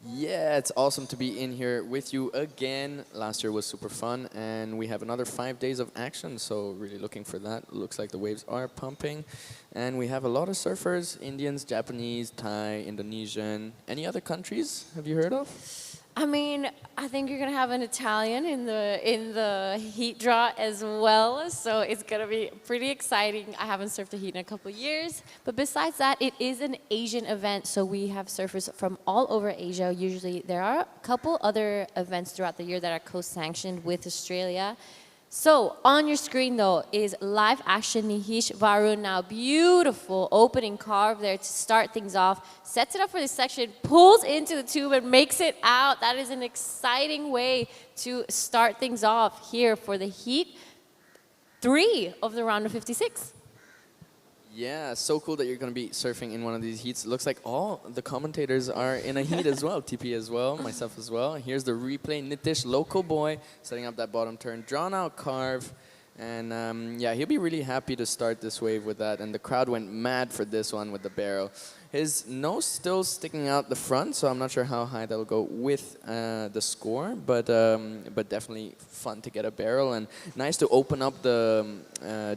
Yeah, it's awesome to be in here with you again. Last year was super fun, and we have another 5 days of action, so really looking for that. Looks like the waves are pumping, and we have a lot of surfers, Indians, Japanese, Thai, Indonesian. Any other countries have you heard of? I mean, I think you're gonna have an Italian in the heat draw as well, so it's gonna be pretty exciting. I haven't surfed the heat in a couple of years, but besides that, it is an Asian event, so we have surfers from all over Asia. Usually, there are a couple other events throughout the year that are co-sanctioned with Australia. So on your screen though is live action Nihish Varun now. Beautiful opening carve there to start things off. Sets it up for this section, pulls into the tube and makes it out. That is an exciting way to start things off here for the heat 3 of the round of 56. Yeah, so cool that you're going to be surfing in one of these heats. It looks like all the commentators are in a heat as well. TP as well, myself as well. Here's the replay. Nitish, local boy, setting up that bottom turn. Drawn out carve. And yeah, he'll be really happy to start this wave with that. And the crowd went mad for this one with the barrel. His nose still sticking out the front, so I'm not sure how high that'll go with the score, but definitely fun to get a barrel and nice to open up the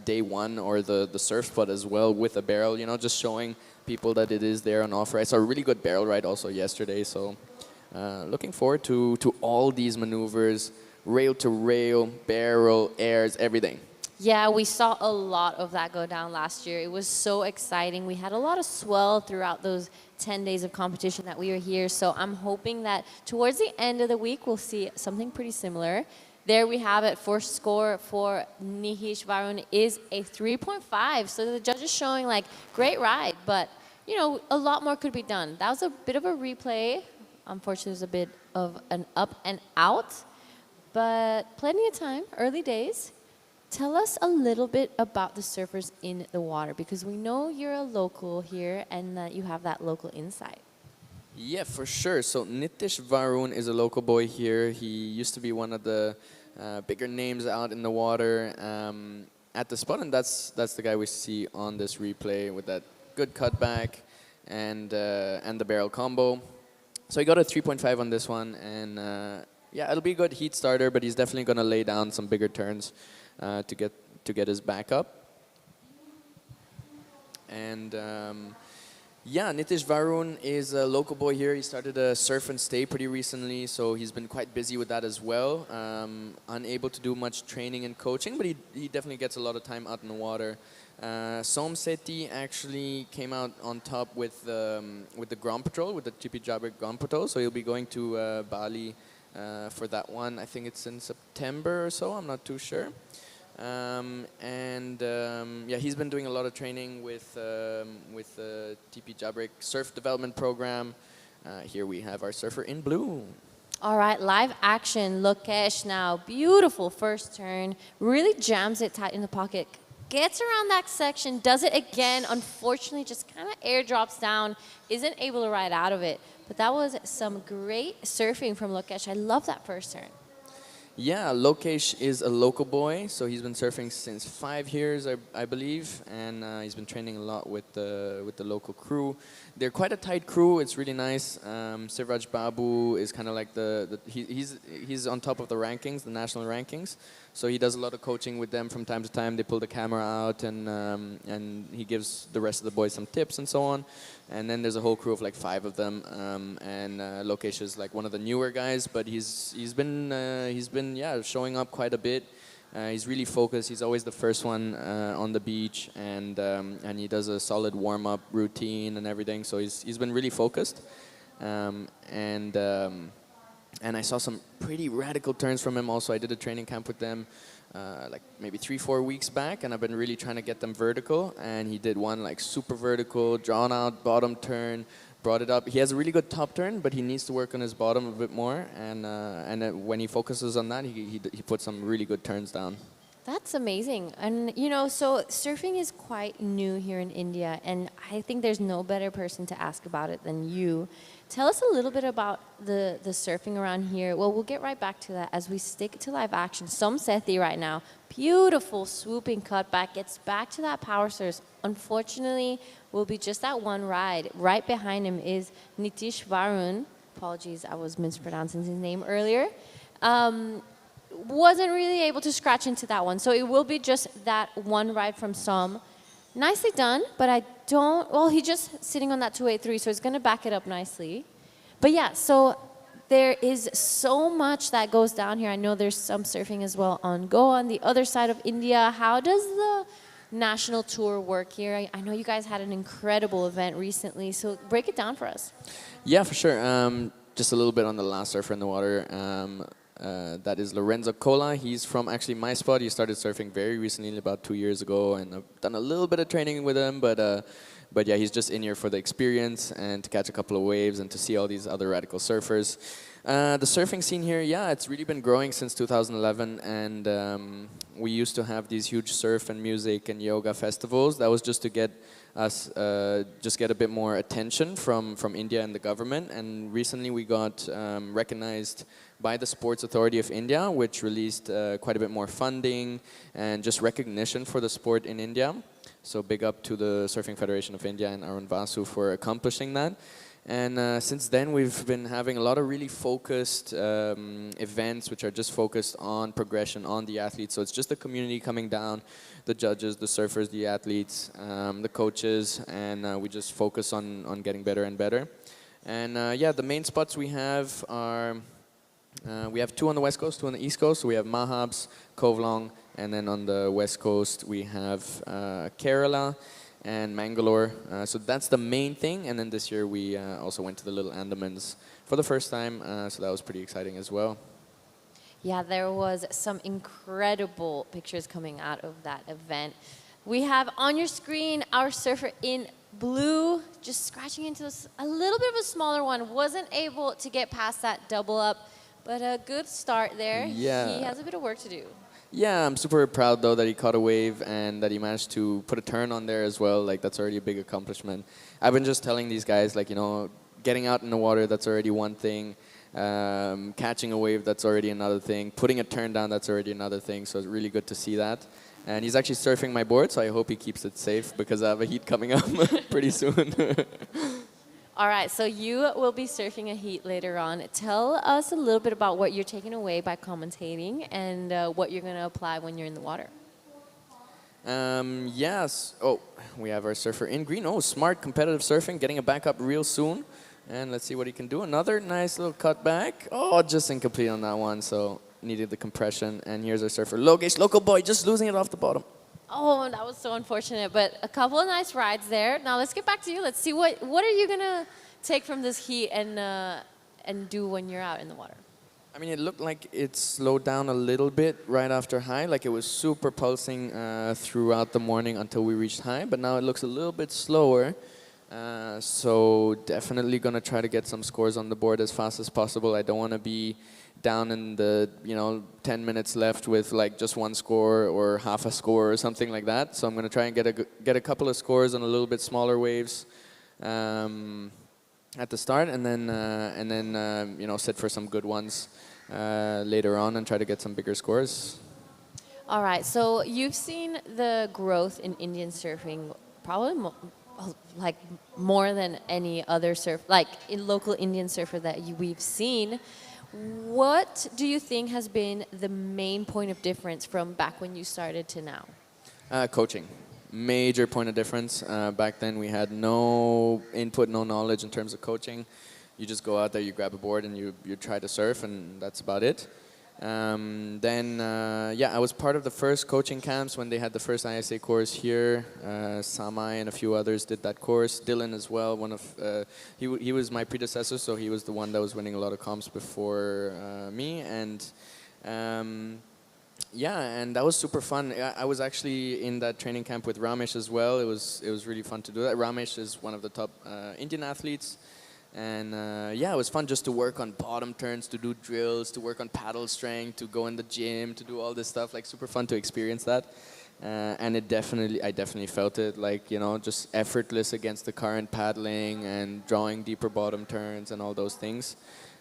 day one or the surf spot as well with a barrel. You know, just showing people that it is there on offer. I saw a really good barrel ride also yesterday, so looking forward to all these maneuvers, rail to rail, barrel, airs, everything. Yeah, we saw a lot of that go down last year. It was so exciting. We had a lot of swell throughout those 10 days of competition that we were here. So I'm hoping that towards the end of the week, we'll see something pretty similar. There we have it. First score for Nihish Varun is a 3.5. So the judges showing like great ride, but you know, a lot more could be done. That was a bit of a replay. Unfortunately, it was a bit of an up and out, but plenty of time, early days. Tell us a little bit about the surfers in the water, because we know you're a local here and that you have that local insight. Yeah, for sure. So Nitish Varun is a local boy here. He used to be one of the bigger names out in the water at the spot, and that's the guy we see on this replay with that good cutback and the barrel combo. So he got a 3.5 on this one, and yeah, it'll be a good heat starter, but he's definitely going to lay down some bigger turns to get his back up. And yeah, Nitish Varun is a local boy here. He started a surf and stay pretty recently, so he's been quite busy with that as well. Unable to do much training and coaching, but he definitely gets a lot of time out in the water. Som Sethi actually came out on top with the Grand Patrol, with the TP Jabrik Grand Patrol, so he'll be going to Bali for that one. I think it's in September or so, I'm not too sure. Yeah, he's been doing a lot of training with the TP Jabrik Surf Development Program. Here we have our surfer in blue. All right, live action. Lokesh now. Beautiful first turn. Really jams it tight in the pocket. Gets around that section, does it again. Unfortunately, just kind of airdrops down. Isn't able to ride out of it. But that was some great surfing from Lokesh. I love that first turn. Yeah, Lokesh is a local boy, so he's been surfing since 5 years, I believe, and he's been training a lot with the local crew. They're quite a tight crew. It's really nice. Sivraj Babu is kind of like he's on top of the rankings, the national rankings. So he does a lot of coaching with them from time to time. They pull the camera out, and he gives the rest of the boys some tips and so on. And then there's a whole crew of like 5 of them, and Lokesh is like one of the newer guys, but he's been yeah, showing up quite a bit. He's really focused. He's always the first one on the beach, and he does a solid warm-up routine and everything. So he's been really focused, and I saw some pretty radical turns from him. Also, I did a training camp with them like maybe 3-4 weeks back, and I've been really trying to get them vertical. And he did one like super vertical, drawn out bottom turn, brought it up. He has a really good top turn, but he needs to work on his bottom a bit more. And when he focuses on that, he puts some really good turns down. That's amazing. And, you know, so surfing is quite new here in India, and I think there's no better person to ask about it than you. Tell us a little bit about the surfing around here. Well, we'll get right back to that as we stick to live action. Som Sethi right now. Beautiful swooping cutback. Gets back to that power surf. Unfortunately, will be just that one ride. Right behind him is Nitish Varun. Apologies, I was mispronouncing his name earlier. Wasn't really able to scratch into that one. So it will be just that one ride from Som. Nicely done, but I don't, well, he's just sitting on that 283, so he's going to back it up nicely. But yeah, so there is so much that goes down here. I know there's some surfing as well on Goa, on the other side of India. How does the national tour work here? I know you guys had an incredible event recently, so break it down for us. Yeah, for sure. Just a little bit on the last surfer in the water. That is Lorenzo Cola. He's from actually my spot. He started surfing very recently, about 2 years ago, and I've done a little bit of training with him, but yeah, he's just in here for the experience and to catch a couple of waves and to see all these other radical surfers. The surfing scene here, yeah, it's really been growing since 2011, and we used to have these huge surf and music and yoga festivals. That was just to get us get a bit more attention from India and the government. And recently we got recognized by the Sports Authority of India, which released quite a bit more funding and just recognition for the sport in India. So big up to the Surfing Federation of India and Arun Vasu for accomplishing that. And since then, we've been having a lot of really focused events, which are just focused on progression, on the athletes. So it's just the community coming down, the judges, the surfers, the athletes, the coaches, and we just focus on getting better and better. And yeah, the main spots we have are, we have 2 on the west coast, 2 on the east coast. So we have Mahabs, Kovalong, and then on the west coast we have Kerala and Mangalore. So that's the main thing. And then this year we also went to the Little Andamans for the first time. So that was pretty exciting as well. Yeah, there was some incredible pictures coming out of that event. We have on your screen our surfer in blue, just scratching into a little bit of a smaller one. Wasn't able to get past that double up, but a good start there. Yeah. He has a bit of work to do. Yeah, I'm super proud though that he caught a wave and that he managed to put a turn on there as well. Like, that's already a big accomplishment. I've been just telling these guys, like, you know, getting out in the water, that's already one thing. Catching a wave, that's already another thing. Putting a turn down, that's already another thing. So it's really good to see that. And he's actually surfing my board, so I hope he keeps it safe because I have a heat coming up pretty soon. All right, so you will be surfing a heat later on. Tell us a little bit about what you're taking away by commentating and what you're going to apply when you're in the water. Yes. Oh, we have our surfer in green. Oh, smart competitive surfing, getting it back up real soon. And let's see what he can do. Another nice little cut back. Oh, just incomplete on that one, so needed the compression. And here's our surfer, Logesh, local boy, just losing it off the bottom. Oh, that was so unfortunate, but a couple of nice rides there. Now let's get back to you. Let's see what are you gonna take from this heat and do when you're out in the water. I mean, it looked like it slowed down a little bit right after high. Like, it was super pulsing throughout the morning until we reached high, but now it looks a little bit slower. So definitely gonna try to get some scores on the board as fast as possible. I don't want to be down in the 10 minutes left with like just one score or half a score or something like that. So I'm gonna try and get a couple of scores on a little bit smaller waves at the start, and then sit for some good ones later on and try to get some bigger scores. All right, so you've seen the growth in Indian surfing probably like more than any other local Indian surfer that we've seen. What do you think has been the main point of difference from back when you started to now? Coaching. Major point of difference. Back then we had no input, no knowledge in terms of coaching. You just go out there, you grab a board, and you try to surf, and that's about it. I was part of the first coaching camps when they had the first ISA course here. Samai and a few others did that course. Dylan as well. He was my predecessor, so he was the one that was winning a lot of comps before me. And and that was super fun. I was actually in that training camp with Ramesh as well. It was really fun to do that. Ramesh is one of the top Indian athletes. And it was fun just to work on bottom turns, to do drills, to work on paddle strength, to go in the gym, to do all this stuff. Like, super fun to experience that. And I definitely felt it, like, just effortless against the current paddling and drawing deeper bottom turns and all those things.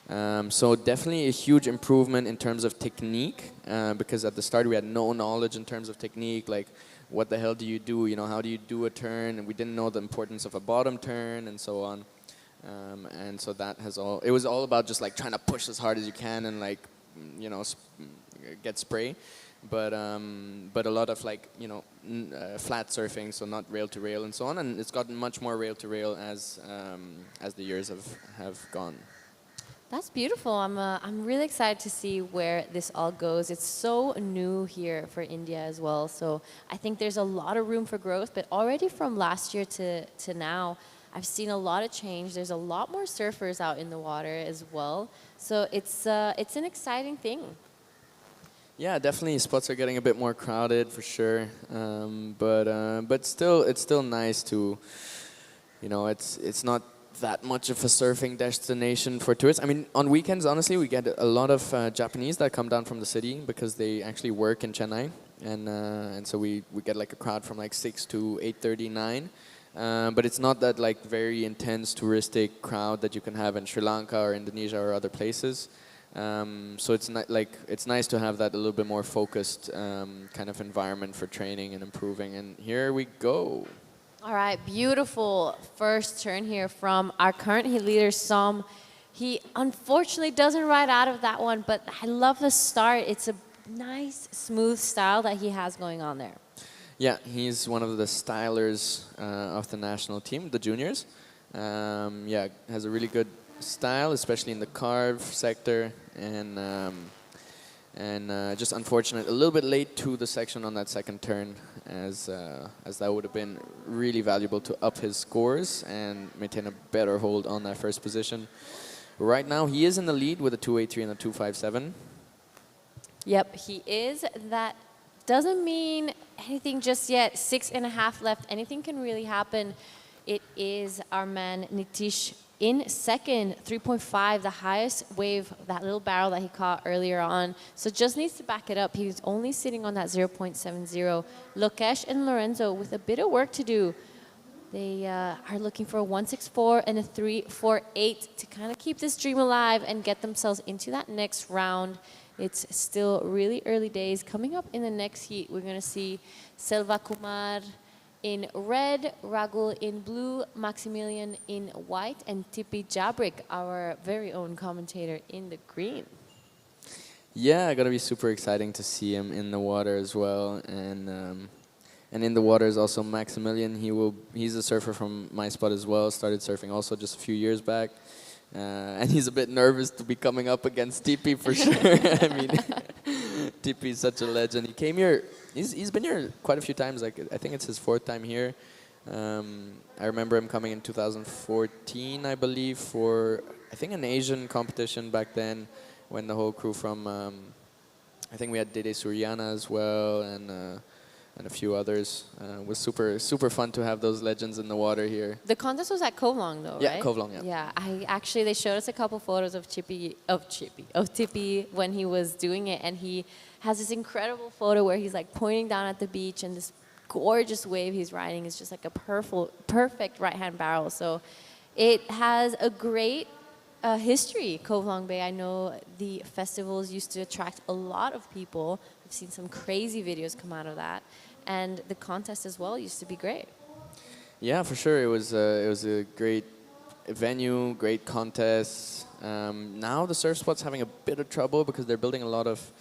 So definitely a huge improvement in terms of technique, because at the start we had no knowledge in terms of technique, like what the hell do you do, how do you do a turn, and we didn't know the importance of a bottom turn and so on. And so it was all about just like trying to push as hard as you can and like, get spray. But a lot of like, flat surfing, so not rail to rail and so on. And it's gotten much more rail to rail as the years have gone. That's beautiful. I'm really excited to see where this all goes. It's so new here for India as well. So I think there's a lot of room for growth. But already from last year to now, I've seen a lot of change. There's a lot more surfers out in the water as well. So it's an exciting thing. Yeah, definitely. Spots are getting a bit more crowded for sure, but still, it's still nice to, it's not that much of a surfing destination for tourists. I mean, on weekends, honestly, we get a lot of Japanese that come down from the city because they actually work in Chennai, and so we get like a crowd from like 6 to 8:30, 9. But it's not that like very intense touristic crowd that you can have in Sri Lanka or Indonesia or other places. So it's not like it's nice to have that a little bit more focused kind of environment for training and improving. And here we go. All right, beautiful first turn here from our current heat leader, Som. He unfortunately doesn't ride out of that one, but I love the start. It's a nice, smooth style that he has going on there. Yeah, he's one of the stylers of the national team, the juniors. Yeah, has a really good style, especially in the carve sector, and just unfortunate, a little bit late to the section on that second turn, as that would have been really valuable to up his scores and maintain a better hold on that first position. Right now, he is in the lead with a 283 and a 257. Yep, he is. That doesn't mean anything just yet. 6.5 left. Anything can really happen. It is our man Nitish in second, 3.5, the highest wave, that little barrel that he caught earlier on. So just needs to back it up. He's only sitting on that 0.70. Lokesh and Lorenzo with a bit of work to do. They are looking for a 164 and a 348 to kind of keep this dream alive and get themselves into that next round. It's still really early days. Coming up in the next heat, we're going to see Selva Kumar in red, Ragul in blue, Maximilian in white, and Tipi Jabrik, our very own commentator, in the green. Yeah, gonna be super exciting to see him in the water as well, and in the water is also Maximilian. He's a surfer from my spot as well. Started surfing also just a few years back, and he's a bit nervous to be coming up against Tipi for sure. I mean, Tipi is such a legend. He came here. He's been here quite a few times. Like I think it's his 4th time here. I remember him coming in 2014, I believe, for I think an Asian competition back then, when the whole crew from I think we had Dede Suryana as well, and a few others. It was super fun to have those legends in the water here. The contest was at Kovlong though, yeah, right? Yeah, Kovlong, yeah. Yeah, they showed us a couple photos of Tipi when he was doing it, and he has this incredible photo where he's like pointing down at the beach, and this gorgeous wave he's riding is just like a perfect right-hand barrel. So it has a great history, Kovlong Bay. I know the festivals used to attract a lot of people. I've seen some crazy videos come out of that. And the contest as well used to be great. Yeah, for sure. It was a great venue, great contest. Now the surf spot's having a bit of trouble because they're building a lot of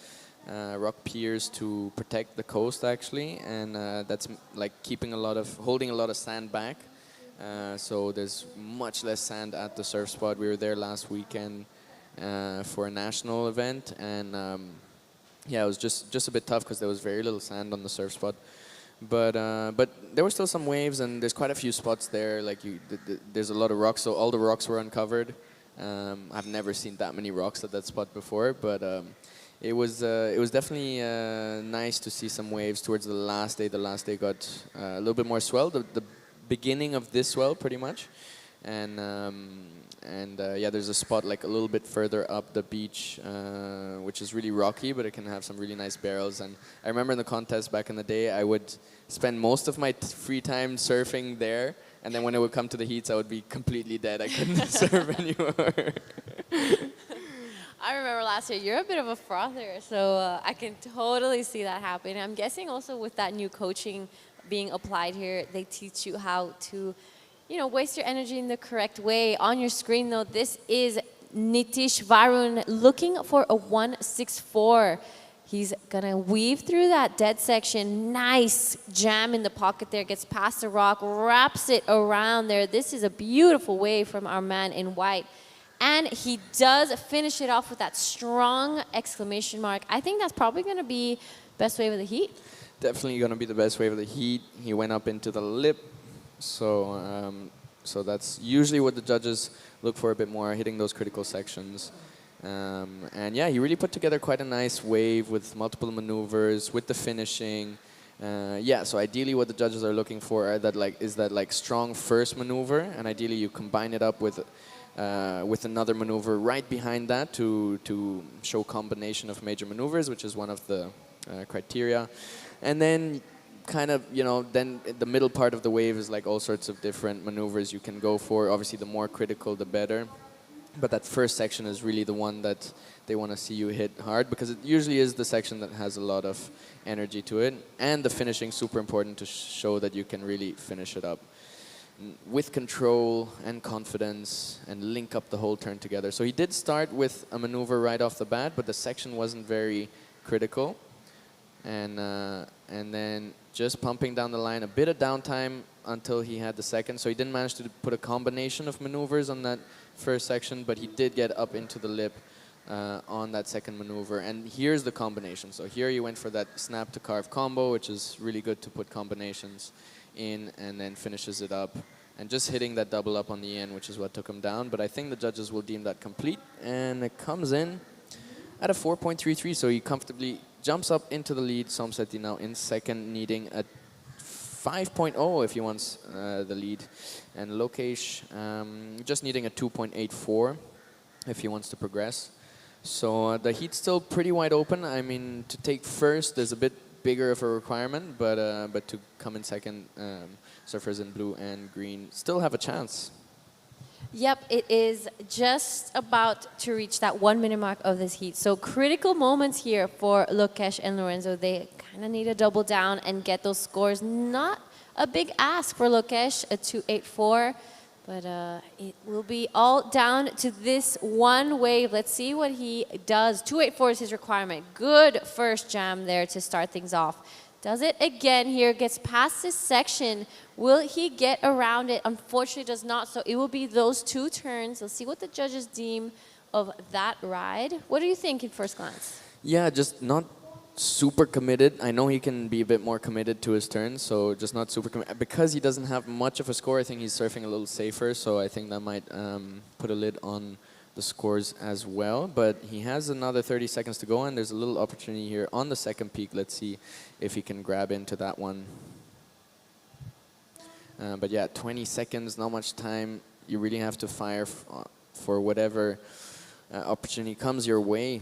rock piers to protect the coast actually, and that's like holding a lot of sand back. So there's much less sand at the surf spot. We were there last weekend for a national event, and yeah, it was just a bit tough because there was very little sand on the surf spot. But there were still some waves, and there's quite a few spots there. Like there's a lot of rocks, so all the rocks were uncovered. I've never seen that many rocks at that spot before, but it was definitely nice to see some waves towards the last day. The last day got a little bit more swell. The beginning of this swell, pretty much, and yeah, there's a spot like a little bit further up the beach, which is really rocky, but it can have some really nice barrels. And I remember in the contest back in the day, I would spend most of my free time surfing there, and then when it would come to the heats, I would be completely dead. I couldn't surf anymore. I remember last year, you're a bit of a frother, so I can totally see that happening. I'm guessing also with that new coaching being applied here, they teach you how to, waste your energy in the correct way. On your screen, though, this is Nitish Varun looking for a 164. He's gonna weave through that dead section. Nice jam in the pocket there, gets past the rock, wraps it around there. This is a beautiful wave from our man in white. And he does finish it off with that strong exclamation mark. I think that's probably going to be best wave of the heat. Definitely going to be the best wave of the heat. He went up into the lip. So that's usually what the judges look for a bit more, hitting those critical sections. And yeah, he really put together quite a nice wave with multiple maneuvers, with the finishing. Yeah, so ideally what the judges are looking for are is that strong first maneuver, and ideally you combine it up with another maneuver right behind that to show combination of major maneuvers, which is one of the criteria. And then kind of, then the middle part of the wave is like all sorts of different maneuvers you can go for. Obviously, the more critical, the better. But that first section is really the one that they want to see you hit hard, because it usually is the section that has a lot of energy to it. And the finishing, super important to show that you can really finish it up with control and confidence and link up the whole turn together. So he did start with a maneuver right off the bat, but the section wasn't very critical. And then just pumping down the line, a bit of downtime until he had the second. So he didn't manage to put a combination of maneuvers on that first section, but he did get up into the lip on that second maneuver. And here's the combination. So here he went for that snap to carve combo, which is really good to put combinations in, and then finishes it up. And just hitting that double up on the end, which is what took him down. But I think the judges will deem that complete. And it comes in at a 4.33, so he comfortably jumps up into the lead. Somseti now in second, needing a 5.0 if he wants the lead. And Lokesh just needing a 2.84 if he wants to progress. So the heat's still pretty wide open. I mean, to take first is a bit bigger of a requirement, but to come in second, surfers in blue and green still have a chance. Yep, it is just about to reach that 1 minute mark of this heat. So critical moments here for Lokesh and Lorenzo. They kind of need to double down and get those scores. Not a big ask for Lokesh, a 2.84, but it will be all down to this one wave. Let's see what he does. 2.84 is his requirement. Good first jam there to start things off. Does it again here, gets past this section. Will he get around it? Unfortunately does not, so it will be those two turns. Let's see what the judges deem of that ride. What do you think in first glance? Yeah, just not super committed. I know he can be a bit more committed to his turns, so just not super committed. Because he doesn't have much of a score, I think he's surfing a little safer, so I think that might put a lid on the scores as well. But he has another 30 seconds to go, and there's a little opportunity here on the second peak. Let's see if he can grab into that one. But yeah, 20 seconds, not much time. You really have to fire for whatever opportunity comes your way.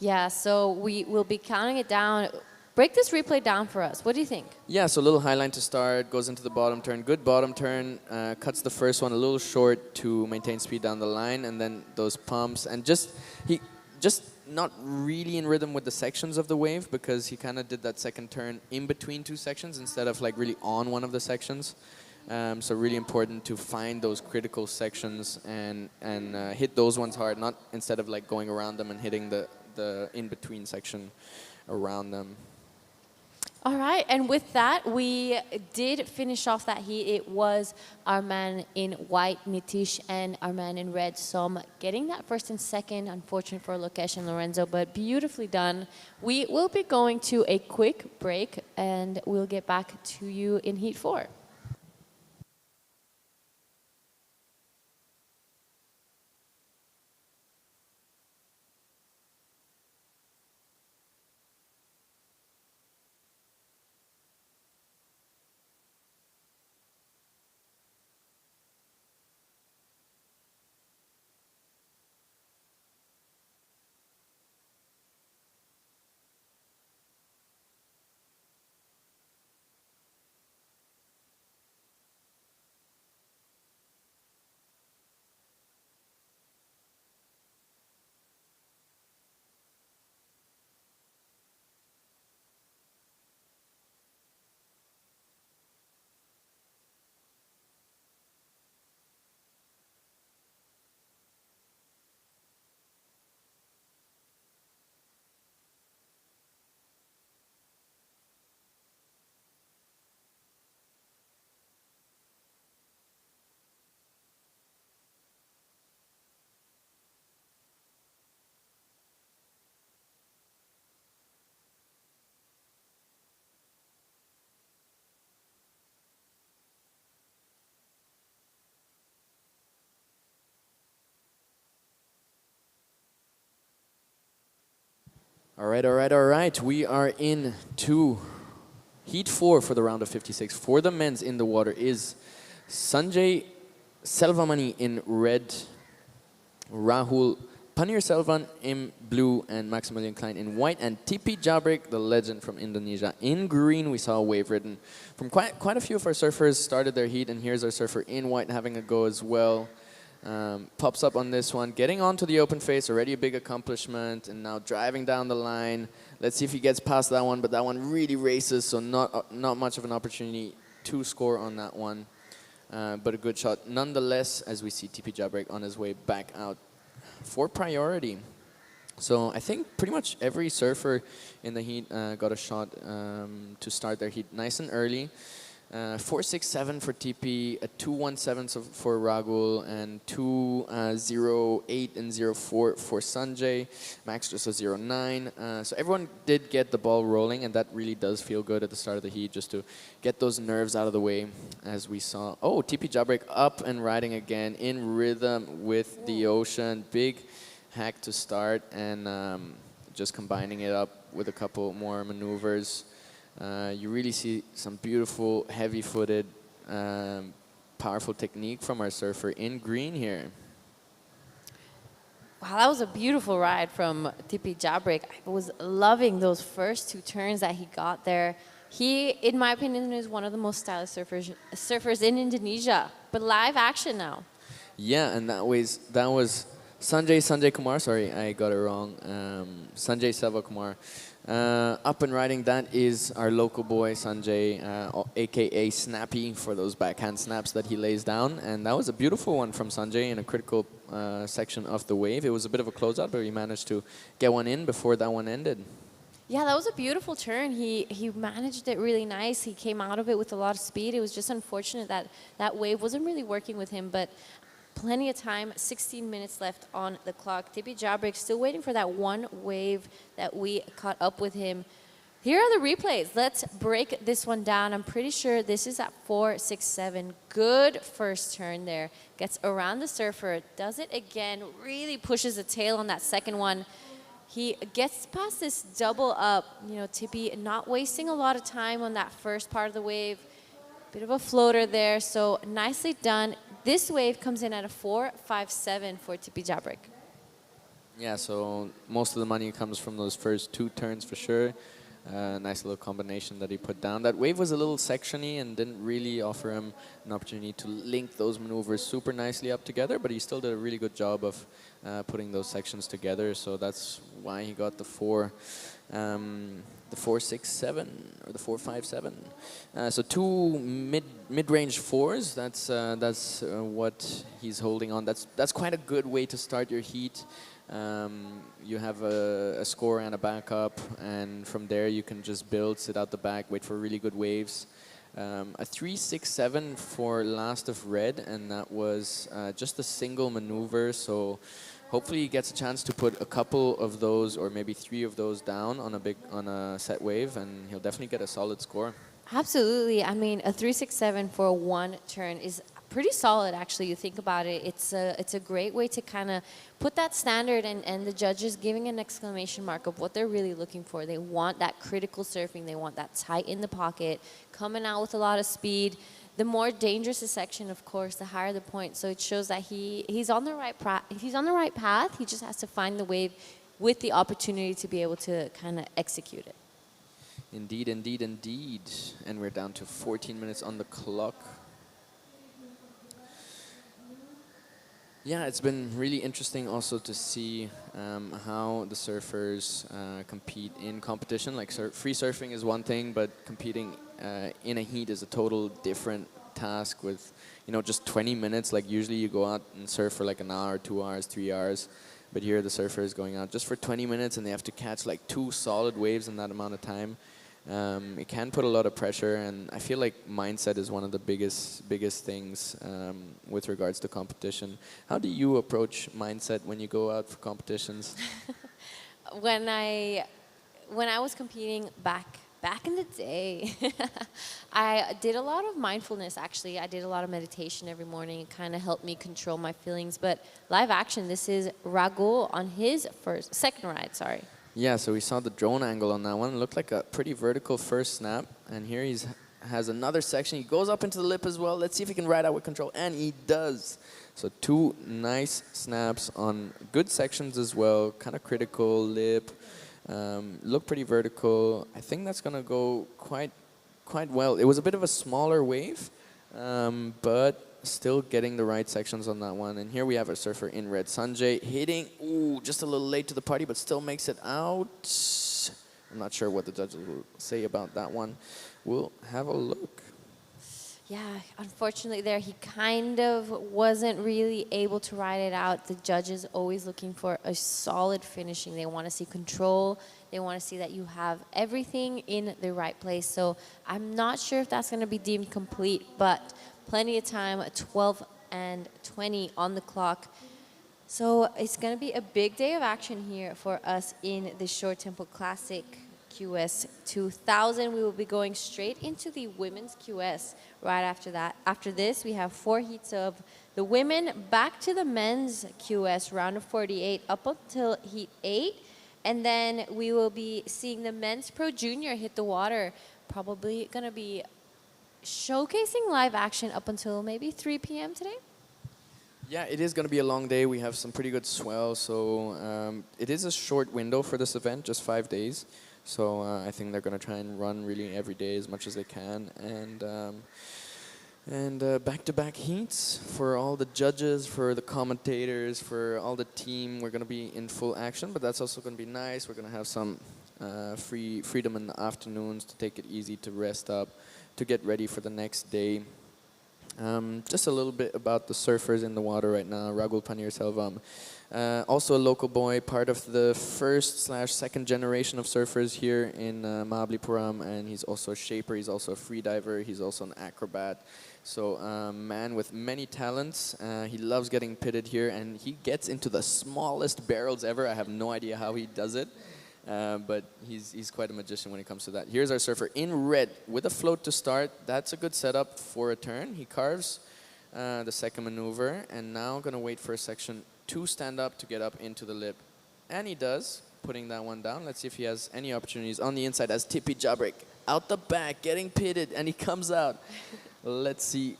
Yeah, so we will be counting it down. Break this replay down for us. What do you think? Yeah, so a little high line to start, goes into the bottom turn. Good bottom turn, cuts the first one a little short to maintain speed down the line, and then those pumps. And he just not really in rhythm with the sections of the wave, because he kind of did that second turn in between two sections instead of like really on one of the sections. So really important to find those critical sections and hit those ones hard, not instead of like going around them and hitting the in-between section around them. All right, and with that, we did finish off that heat. It was our man in white, Nitish, and our man in red, Som, getting that first and second. Unfortunate for Lokesh and Lorenzo, but beautifully done. We will be going to a quick break, and we'll get back to you in heat 4. All right, all right, all right. We are in to Heat 4 for the round of 56. For the men's in the water is Sanjay Selvamani in red, Rahul Panirselvan in blue, and Maximilian Klein in white, and Tipi Jabrik, the legend from Indonesia, in green. We saw a wave ridden from quite a few of our surfers started their heat, and here's our surfer in white having a go as well. Pops up on this one, getting onto the open face, already a big accomplishment, and now driving down the line. Let's see if he gets past that one, but that one really races, so not much of an opportunity to score on that one. But a good shot nonetheless, as we see TP Jabrik on his way back out for priority. So I think pretty much every surfer in the heat got a shot to start their heat nice and early. 4.67 for TP, a 2.17 for Ragul, and 2.08 and 0.4 for Sanjay. Max just a 0.9. So everyone did get the ball rolling, and that really does feel good at the start of the heat, just to get those nerves out of the way, as we saw. Oh, TP Jabrik up and riding again, in rhythm with the ocean. Big hack to start, and just combining it up with a couple more maneuvers. You really see some beautiful, heavy-footed, powerful technique from our surfer in green here. Wow, that was a beautiful ride from Tipi Jabrik. I was loving those first 2 turns that he got there. He, in my opinion, is one of the most stylish surfers in Indonesia. But live action now. Yeah, and that was Sanjay Kumar. Sorry, I got it wrong. Sanjay Selva Kumar. Up and riding, that is our local boy, Sanjay, a.k.a. Snappy, for those backhand snaps that he lays down. And that was a beautiful one from Sanjay in a critical section of the wave. It was a bit of a closeout, but he managed to get one in before that one ended. Yeah, that was a beautiful turn. He managed it really nice. He came out of it with a lot of speed. It was just unfortunate that that wave wasn't really working with him, but plenty of time, 16 minutes left on the clock. Tipi Jabrik still waiting for that one wave that we caught up with him. Here are the replays. Let's break this one down. I'm pretty sure this is at 4.67. Good first turn there. Gets around the surfer, does it again, really pushes the tail on that second one. He gets past this double up, Tipi not wasting a lot of time on that first part of the wave. Bit of a floater there, so nicely done. This wave comes in at a 4.57 for Tipi Jabrik. Yeah, so most of the money comes from those first 2 turns for sure. Nice little combination that he put down. That wave was a little sectiony and didn't really offer him an opportunity to link those maneuvers super nicely up together, but he still did a really good job of putting those sections together. So that's why he got the 4.67 or the 4.57. So 2 mid-range 4s. That's what he's holding on. That's quite a good way to start your heat. You have a score and a backup, and from there you can just build, sit out the back, wait for really good waves. A 3.67 for last of red, and that was just a single maneuver. So hopefully he gets a chance to put a couple of those, or maybe 3 of those down on a set wave, and he'll definitely get a solid score. Absolutely. I mean, a 3.67 for a 1 turn is pretty solid, actually. You think about it. It's a great way to kind of put that standard, and the judges giving an exclamation mark of what they're really looking for. They want that critical surfing. They want that tight in the pocket, coming out with a lot of speed. The more dangerous the section, of course, the higher the point. So it shows that he's on the right path. He just has to find the wave with the opportunity to be able to kind of execute it. Indeed, indeed, indeed. And we're down to 14 minutes on the clock. Yeah, it's been really interesting also to see how the surfers compete in competition. Like free surfing is one thing, but competing in a heat is a total different task with, just 20 minutes. Like usually you go out and surf for like an hour, 2 hours, 3 hours. But here the surfer is going out just for 20 minutes, and they have to catch like 2 solid waves in that amount of time. It can put a lot of pressure, and I feel like mindset is one of the biggest things with regards to competition. How do you approach mindset when you go out for competitions? When I was competing back in the day, I did a lot of mindfulness, actually. I did a lot of meditation every morning. It kind of helped me control my feelings. But live action, this is Ragul on his second ride, sorry. Yeah, so we saw the drone angle on that one. It looked like a pretty vertical first snap. And here he's has another section. He goes up into the lip as well. Let's see if he can ride out with control. And he does. So 2 nice snaps on good sections as well. Kind of critical lip. Look pretty vertical. I think that's going to go quite well. It was a bit of a smaller wave, but still getting the right sections on that one. And here we have our surfer in red, Sanjay, hitting, ooh, just a little late to the party, but still makes it out. I'm not sure what the judges will say about that one. We'll have a look. Yeah, unfortunately there he kind of wasn't really able to ride it out. The judges always looking for a solid finishing. They want to see control. They want to see that you have everything in the right place. So I'm not sure if that's going to be deemed complete, but plenty of time, 12 and 20 on the clock. So it's going to be a big day of action here for us in the Short Tempo Classic QS 2000. We will be going straight into the women's QS right after that. After this, we have 4 heats of the women, back to the men's QS, round of 48, up until heat 8. And then we will be seeing the men's Pro Junior hit the water. Probably going to be showcasing live action up until maybe 3 p.m. today. Yeah, it is going to be a long day. We have some pretty good swell, so it is a short window for this event, just 5 days. So I think they're going to try and run really every day as much as they can. And back-to-back heats for all the judges, for the commentators, for all the team. We're going to be in full action, but that's also going to be nice. We're going to have some freedom in the afternoons to take it easy, to rest up, to get ready for the next day. Just a little bit about the surfers in the water right now. Ragul Panir-Selvam, also a local boy, part of the first/second generation of surfers here in Mahabalipuram, and he's also a shaper, he's also a free diver, he's also an acrobat. So man with many talents. He loves getting pitted here, and he gets into the smallest barrels ever. I have no idea how he does it. But he's quite a magician when it comes to that. Here's our surfer in red with a float to start. That's a good setup for a turn. He carves the second maneuver, and now going to wait for a section to stand up to get up into the lip. And he does, putting that one down. Let's see if he has any opportunities on the inside as Tipi Jabrik out the back, getting pitted, and he comes out. Let's see.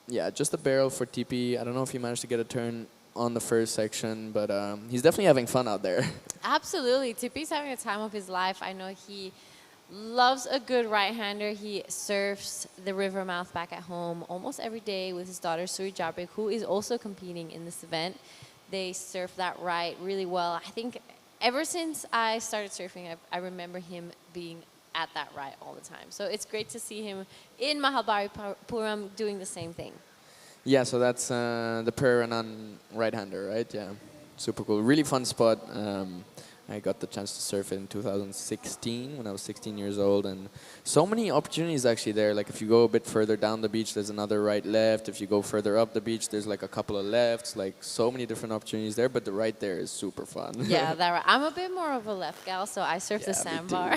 Yeah, just a barrel for Tipi. I don't know if he managed to get a turn on the first section, but he's definitely having fun out there. Absolutely. Tipi's having a time of his life. I know he loves a good right-hander. He surfs the river mouth back at home almost every day with his daughter, Suri Jabrik, who is also competing in this event. They surf that right really well. I think ever since I started surfing, I remember him being at that right all the time. So it's great to see him in Mahabalipuram doing the same thing. Yeah, so that's the Peranan right-hander, right? Yeah, super cool. Really fun spot. I got the chance to surf it in 2016 when I was 16 years old, and so many opportunities actually there. Like if you go a bit further down the beach, there's another right-left. If you go further up the beach, there's like a couple of lefts. Like so many different opportunities there, but the right there is super fun. Yeah, that right. I'm a bit more of a left gal, so I surf the sandbar.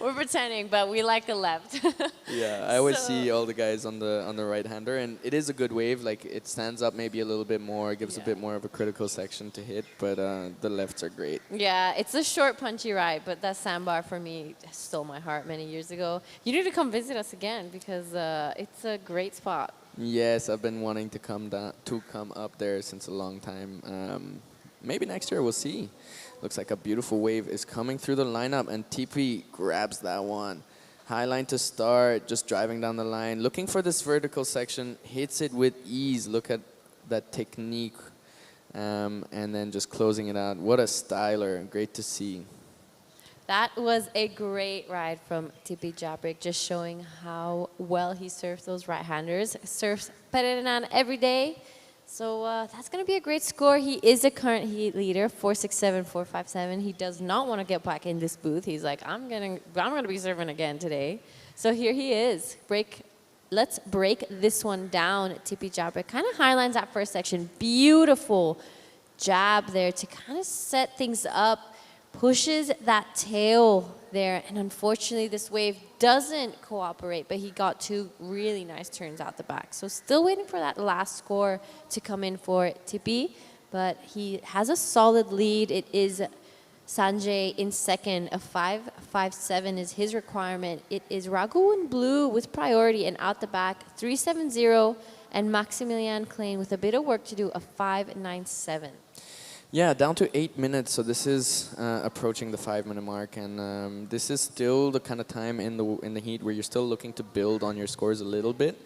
We're pretending, but we like the left. Yeah, I always see all the guys on the right-hander, and it is a good wave. Like it stands up maybe a little bit more, gives a bit more of a critical section to hit, but the lefts are great. Yeah, it's a short, punchy ride, but that sandbar for me stole my heart many years ago. You need to come visit us again because it's a great spot. Yes, I've been wanting to come up there since a long time. Maybe next year, we'll see. Looks like a beautiful wave is coming through the lineup, and TP grabs that one. High line to start, just driving down the line. Looking for this vertical section, hits it with ease. Look at that technique. And then just closing it out. What a styler, great to see. That was a great ride from Tipi Jabrik, just showing how well he surfs those right-handers. Surfs Peranan every day. So that's going to be a great score. He is a current heat leader, 467, 457. He does not want to get back in this booth. He's like, I'm gonna be surfing again today. So here he is. Let's break this one down. Tipi Jabrik kind of highlines that first section. Beautiful jab there to kind of set things up. Pushes that tail there, and unfortunately this wave doesn't cooperate, but he got 2 really nice turns out the back. So still waiting for that last score to come in for Tipi, but he has a solid lead. It is Sanjay in second. A 5.57 is his requirement. It is Raghu in blue with priority, and out the back 3.70, and Maximilian Klein with a bit of work to do, a 5.97. Yeah, down to 8 minutes. So this is approaching the 5-minute mark, and this is still the kind of time in the heat where you're still looking to build on your scores a little bit.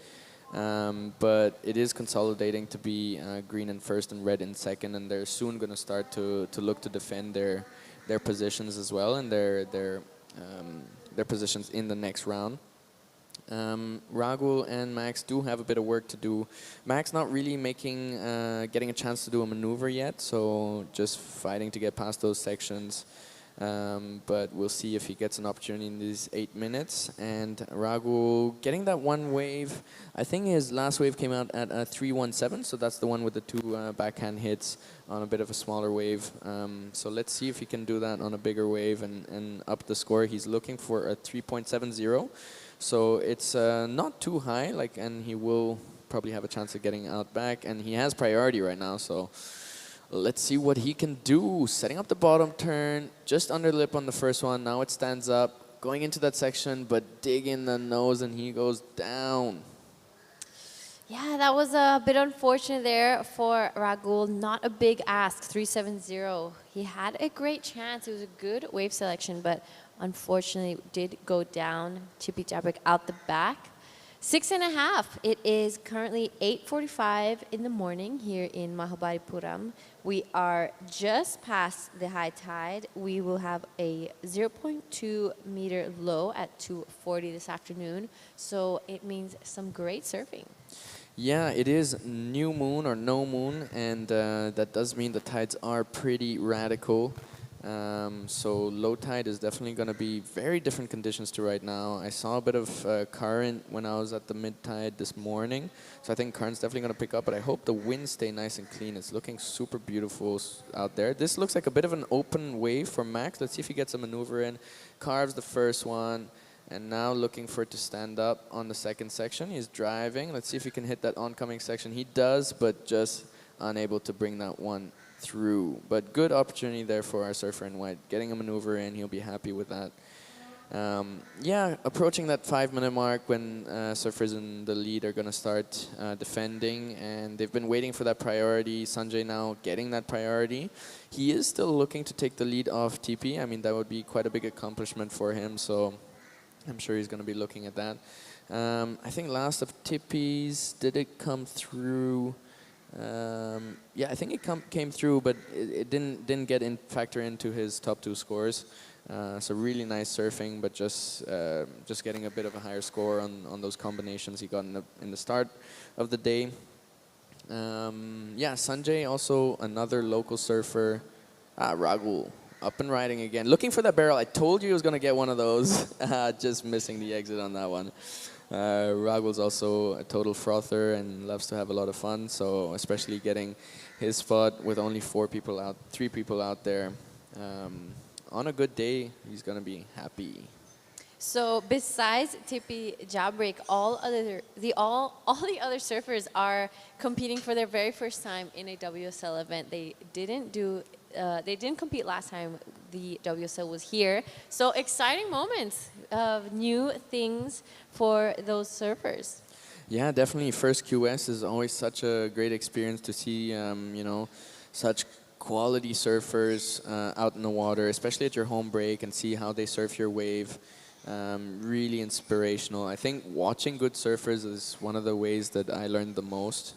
But it is consolidating to be green in first and red in second, and they're soon going to start to look to defend their positions as well, and their positions in the next round. Ragul and Max do have a bit of work to do. Max not really getting a chance to do a maneuver yet, so just fighting to get past those sections. But we'll see if he gets an opportunity in these 8 minutes. And Ragul getting that one wave. I think his last wave came out at 3.17, so that's the one with the two backhand hits on a bit of a smaller wave. So let's see if he can do that on a bigger wave and up the score. He's looking for a 3.70. So it's not too high, and he will probably have a chance of getting out back. And he has priority right now, so let's see what he can do. Setting up the bottom turn, just under lip on the first one. Now it stands up, going into that section, but dig in the nose, and he goes down. Yeah, that was a bit unfortunate there for Ragul. Not a big ask, 3.70. He had a great chance. It was a good wave selection, but unfortunately did go down. Chippy Jabrick out the back. 6.5. It is currently 8:45 in the morning here in Mahabalipuram. We are just past the high tide. We will have a 0.2 meter low at 2:40 this afternoon. So it means some great surfing. Yeah, it is new moon or no moon, and that does mean the tides are pretty radical. So low tide is definitely going to be very different conditions to right now. I saw a bit of current when I was at the mid tide this morning, so I think current's definitely going to pick up, but I hope the winds stay nice and clean. It's looking super beautiful out there. This looks like a bit of an open wave for Max. Let's see if he gets a maneuver in. Carves the first one, and now looking for it to stand up on the second section. He's driving. Let's see if he can hit that oncoming section. He does, but just unable to bring that one through. But good opportunity there for our surfer in white. Getting a maneuver in, he'll be happy with that. Yeah, approaching that 5-minute mark when surfers in the lead are going to start defending, and they've been waiting for that priority. Sanjay now getting that priority. He is still looking to take the lead off TP. I mean, that would be quite a big accomplishment for him, so I'm sure he's going to be looking at that. I think last of Tippy's, did it come through? Yeah, I think it came through, but it didn't factor into his top 2 scores. So really nice surfing, but just getting a bit of a higher score on those combinations he got in the start of the day. Yeah, Sanjay also another local surfer. Ragul up and riding again, looking for that barrel. I told you he was gonna get one of those. Just missing the exit on that one. Ragul's also a total frother and loves to have a lot of fun, so especially getting his spot with only 3 people out there. On a good day, he's going to be happy. So besides Tippy Jabrick, all the other surfers are competing for their very first time in a WSL event. They didn't compete last time the WSL was here. So exciting moments of new things for those surfers. Yeah, definitely. First QS is always such a great experience to see, such quality surfers out in the water, especially at your home break, and see how they surf your wave. Really inspirational. I think watching good surfers is one of the ways that I learned the most.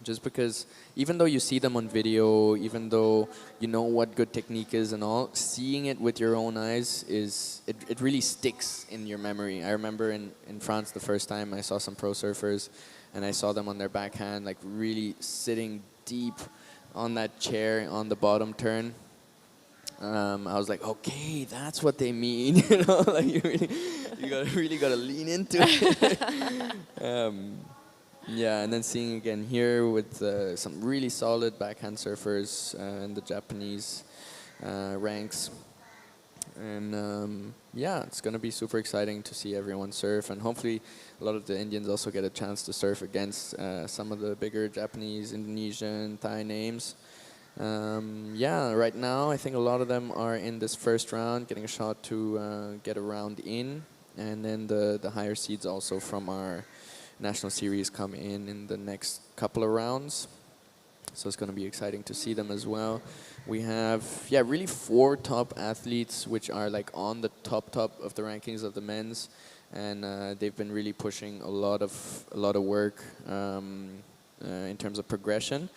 Just because even though you see them on video, even though you know what good technique is and all, seeing it with your own eyes it really sticks in your memory. I remember in France the first time I saw some pro surfers and I saw them on their backhand, like really sitting deep on that chair on the bottom turn. I was like, okay, that's what they mean. You know, like you really gotta lean into it. Yeah, and then seeing again here with some really solid backhand surfers in the Japanese ranks. And yeah, it's going to be super exciting to see everyone surf, and hopefully a lot of the Indians also get a chance to surf against some of the bigger Japanese, Indonesian, Thai names. Yeah, right now I think a lot of them are in this first round, getting a shot to get a round in, and then the higher seeds also from our national series come in the next couple of rounds. So it's going to be exciting to see them as well. We have, yeah, really 4 top athletes which are like on the top of the rankings of the men's, and they've been really pushing a lot of work in terms of progression.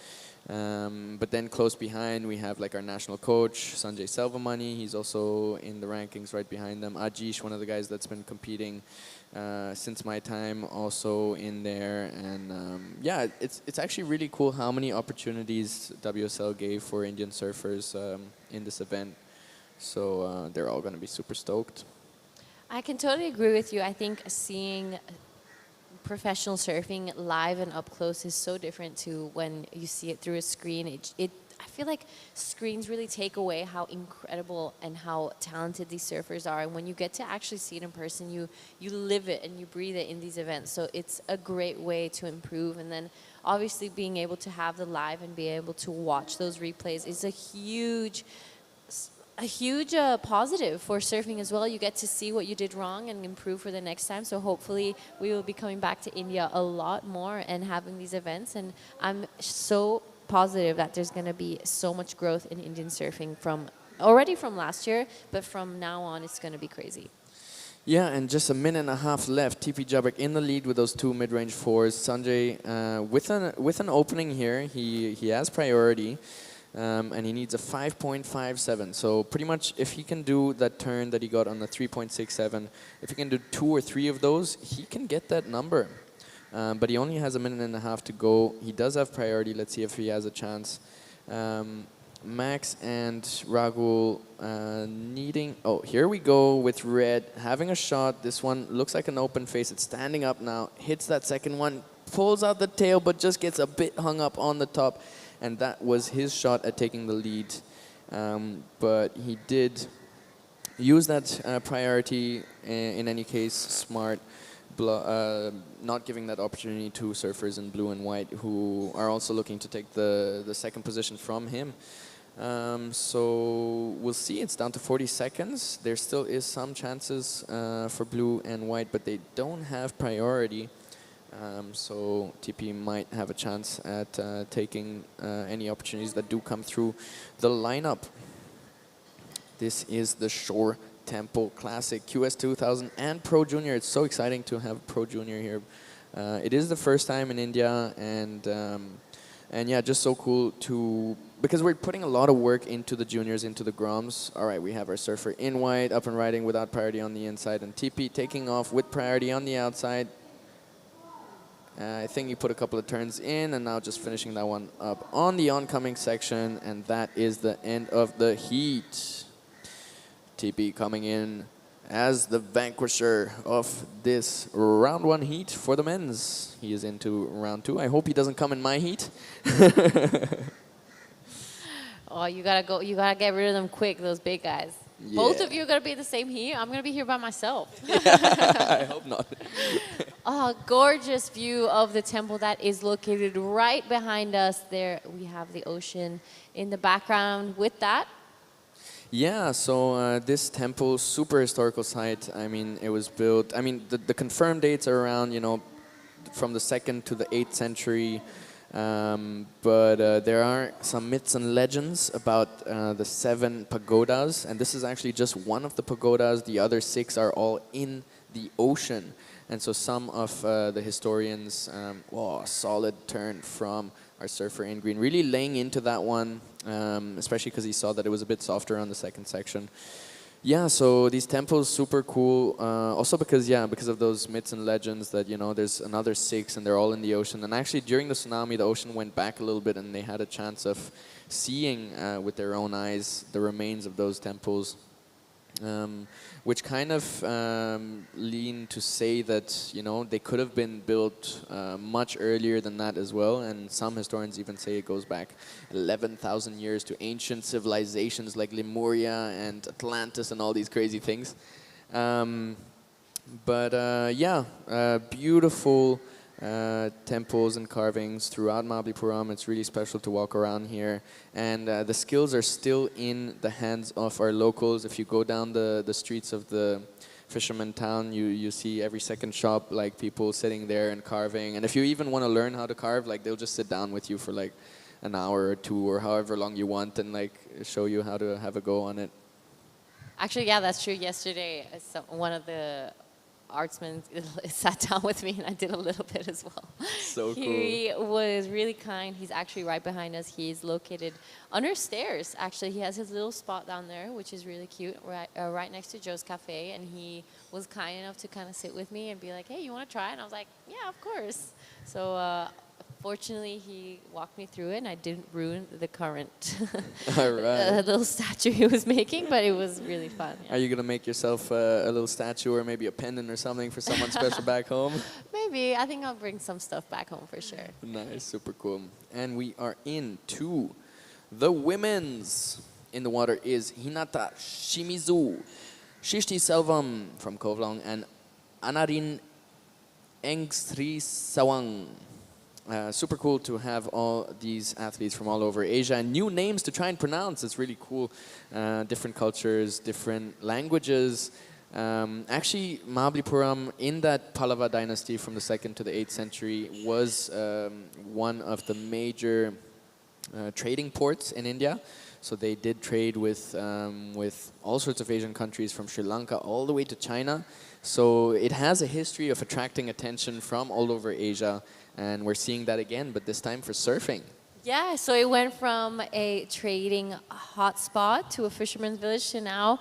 But then close behind we have like our national coach Sanjay Selvamani. He's also in the rankings right behind them. Ajish, one of the guys that's been competing since my time, also in there. And yeah, it's actually really cool how many opportunities WSL gave for Indian surfers in this event. So they're all going to be super stoked. I can totally agree with you. I think seeing professional surfing live and up close is so different to when you see it through a screen. I feel like screens really take away how incredible and how talented these surfers are. And when you get to actually see it in person, you live it and you breathe it in these events. So it's a great way to improve. And then obviously being able to have the live and be able to watch those replays is a huge positive for surfing as well. You get to see what you did wrong and improve for the next time. So hopefully we will be coming back to India a lot more and having these events. And I'm so positive that there's going to be so much growth in Indian surfing from last year, but from now on it's going to be crazy. Yeah, and just a minute and a half left. TP Jabek in the lead with those 2 mid-range 4s. Sanjay with an opening here. He has priority. And he needs a 5.57. So pretty much if he can do that turn that he got on the 3.67, if he can do 2 or 3 of those, he can get that number. But he only has a minute and a half to go. He does have priority. Let's see if he has a chance. Max and Ragul needing... Oh, here we go with red. Having a shot. This one looks like an open face. It's standing up now. Hits that second one. Pulls out the tail, but just gets a bit hung up on the top. And that was his shot at taking the lead. But he did use that priority in any case. Smart. Not giving that opportunity to surfers in blue and white who are also looking to take the second position from him. So we'll see. It's down to 40 seconds. There still is some chances for blue and white, but they don't have priority. So TP might have a chance at taking any opportunities that do come through the lineup. This is the Shore Temple Classic, QS 2000 and Pro Junior. It's so exciting to have Pro Junior here. It is the first time in India, and yeah, just so cool to, because we're putting a lot of work into the juniors, into the Groms. All right, we have our surfer in white, up and riding without priority on the inside, and TP taking off with priority on the outside. I think he put a couple of turns in, and now just finishing that one up on the oncoming section, and that is the end of the heat. TP coming in as the vanquisher of this round 1 heat for the men's. He is into round 2. I hope he doesn't come in my heat. Oh, you gotta get rid of them quick, those big guys. Yeah. Both of you are gonna be in the same heat. I'm gonna be here by myself. I hope not. Oh, gorgeous view of the temple that is located right behind us. There we have the ocean in the background with that. Yeah, so this temple, super historical site. I mean, it was built, I mean, the confirmed dates are around, you know, from the 2nd to the 8th century. But there are some myths and legends about the 7 pagodas, and this is actually just one of the pagodas. The other 6 are all in the ocean. And so some of the historians, a solid turn from our surfer in green, really laying into that one, especially because he saw that it was a bit softer on the 2nd section. Yeah, so these temples, super cool. Also because of those myths and legends that, you know, there's another 6 and they're all in the ocean. And actually during the tsunami, the ocean went back a little bit and they had a chance of seeing with their own eyes the remains of those temples. which kind of lean to say that, you know, they could have been built much earlier than that as well. And some historians even say it goes back 11,000 years to ancient civilizations like Lemuria and Atlantis and all these crazy things. Beautiful temples and carvings throughout Mahabalipuram. It's really special to walk around here. And the skills are still in the hands of our locals. If you go down the streets of the fisherman town, you see every second shop, like people sitting there and carving. And if you even want to learn how to carve, like they'll just sit down with you for like an hour or two or however long you want and like show you how to have a go on it. Actually, yeah, that's true. Yesterday, one of the artsmen sat down with me and I did a little bit as well. So cool. He was really kind. He's actually right behind us. He's located under stairs. Actually, he has his little spot down there, which is really cute, right next to Joe's Cafe. And he was kind enough to kind of sit with me and be like, hey, you want to try? And I was like, yeah, of course. So fortunately, he walked me through it, and I didn't ruin the current little statue he was making, but it was really fun. Yeah. Are you going to make yourself a little statue or maybe a pendant or something for someone special back home? Maybe. I think I'll bring some stuff back home for sure. Nice, super cool. And we are into the women's. In the water is Hinata Shimizu, Shishti Selvam from Kovlong, and Anarin Engstri-Sawang. Super cool to have all these athletes from all over Asia and new names to try and pronounce. It's really cool. Different cultures, different languages. Actually, Mahabalipuram in that Pallava dynasty from the 2nd to the 8th century was one of the major trading ports in India. So they did trade with all sorts of Asian countries from Sri Lanka all the way to China. So it has a history of attracting attention from all over Asia. And we're seeing that again, but this time for surfing. Yeah, so it went from a trading hotspot to a fisherman's village to now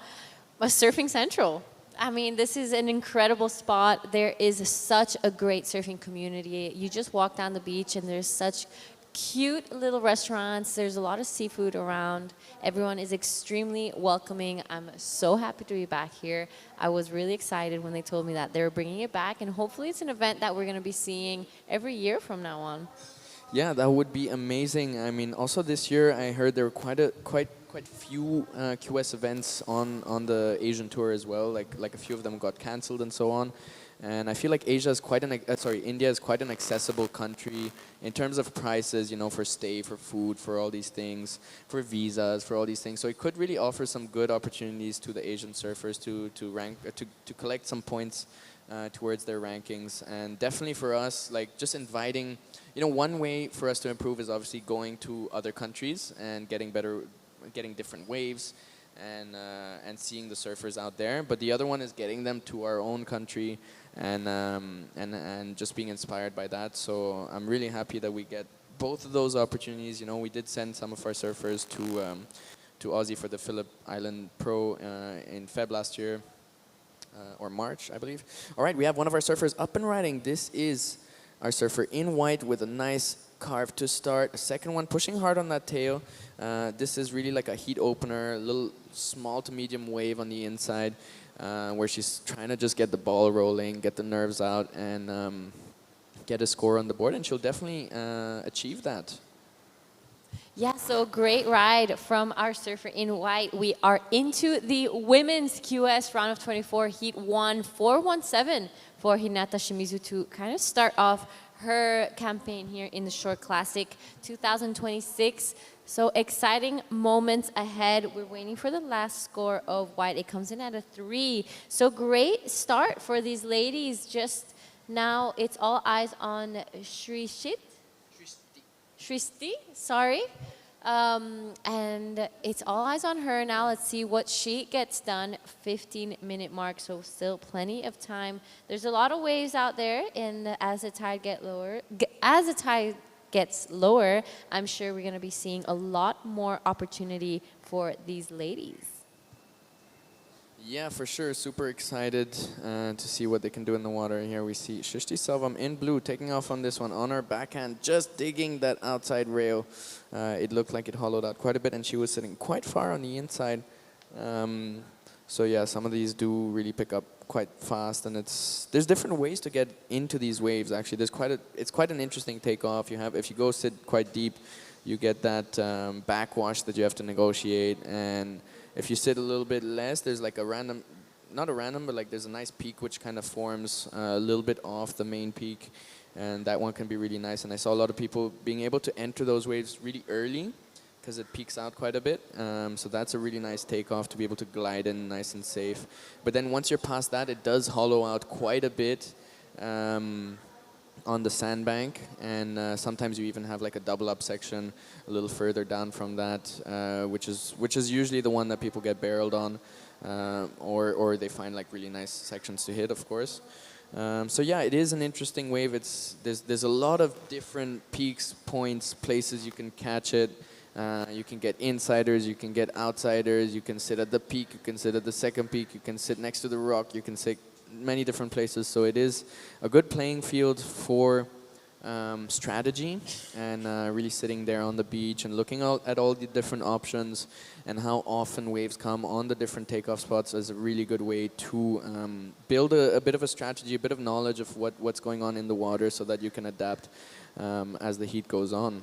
a surfing central. I mean, this is an incredible spot. There is such a great surfing community. You just walk down the beach and there's such cute little restaurants. There's a lot of seafood around. Everyone is extremely welcoming. I'm so happy to be back here. I was really excited when they told me that they were bringing it back, and hopefully it's an event that we're going to be seeing every year from now on. Yeah, that would be amazing. I mean, also this year I heard there were quite few QS events on the Asian tour as well. Like a few of them got cancelled and so on. And I feel like India is quite an accessible country in terms of prices, you know, for stay, for food, for all these things, for visas, for all these things. So it could really offer some good opportunities to the Asian surfers to collect some points towards their rankings. And definitely for us, like just inviting, you know, one way for us to improve is obviously going to other countries and getting different waves and seeing the surfers out there. But the other one is getting them to our own country and just being inspired by that. So I'm really happy that we get both of those opportunities. You know, we did send some of our surfers to Aussie for the Phillip Island Pro in Feb last year, or March, I believe. All right, we have one of our surfers up and riding. This is our surfer in white with a nice carve to start. A second one pushing hard on that tail. This is really like a heat opener, a little small to medium wave on the inside. Where she's trying to just get the ball rolling, get the nerves out, and get a score on the board, and she'll definitely achieve that. Yeah, so great ride from our surfer in white. We are into the women's QS round of 24, heat 1, 417 for Hinata Shimizu to kind of start off her campaign here in the Short Classic 2026. So exciting moments ahead. We're waiting for the last score of white. It comes in at a 3. So great start for these ladies. Just now, it's all eyes on Shristi, sorry. And it's all eyes on her now. Let's see what she gets done. 15-minute mark, so still plenty of time. There's a lot of waves out there, and as the tide gets lower, I'm sure we're going to be seeing a lot more opportunity for these ladies. Yeah, for sure. Super excited to see what they can do in the water. Here we see Shishti Selvam in blue taking off on this one on her backhand, just digging that outside rail. It looked like it hollowed out quite a bit, and she was sitting quite far on the inside. So yeah, some of these do really pick up quite fast, and there's different ways to get into these waves. Actually, it's quite an interesting takeoff. If you go sit quite deep, you get that backwash that you have to negotiate, and if you sit a little bit less, there's like a random, not a random, but like there's a nice peak which kind of forms a little bit off the main peak, and that one can be really nice. And I saw a lot of people being able to enter those waves really early because it peaks out quite a bit. So that's a really nice takeoff to be able to glide in nice and safe. But then once you're past that, it does hollow out quite a bit on the sandbank, and sometimes you even have like a double up section a little further down from that, which is usually the one that people get barreled on, or they find like really nice sections to hit, of course. So yeah, it is an interesting wave. There's a lot of different peaks, points, places you can catch it. You can get insiders, you can get outsiders, you can sit at the peak, you can sit at the second peak, you can sit next to the rock, you can sit many different places. So it is a good playing field for strategy, and really sitting there on the beach and looking at all the different options and how often waves come on the different takeoff spots is a really good way to build a bit of a strategy, a bit of knowledge of what's going on in the water so that you can adapt as the heat goes on.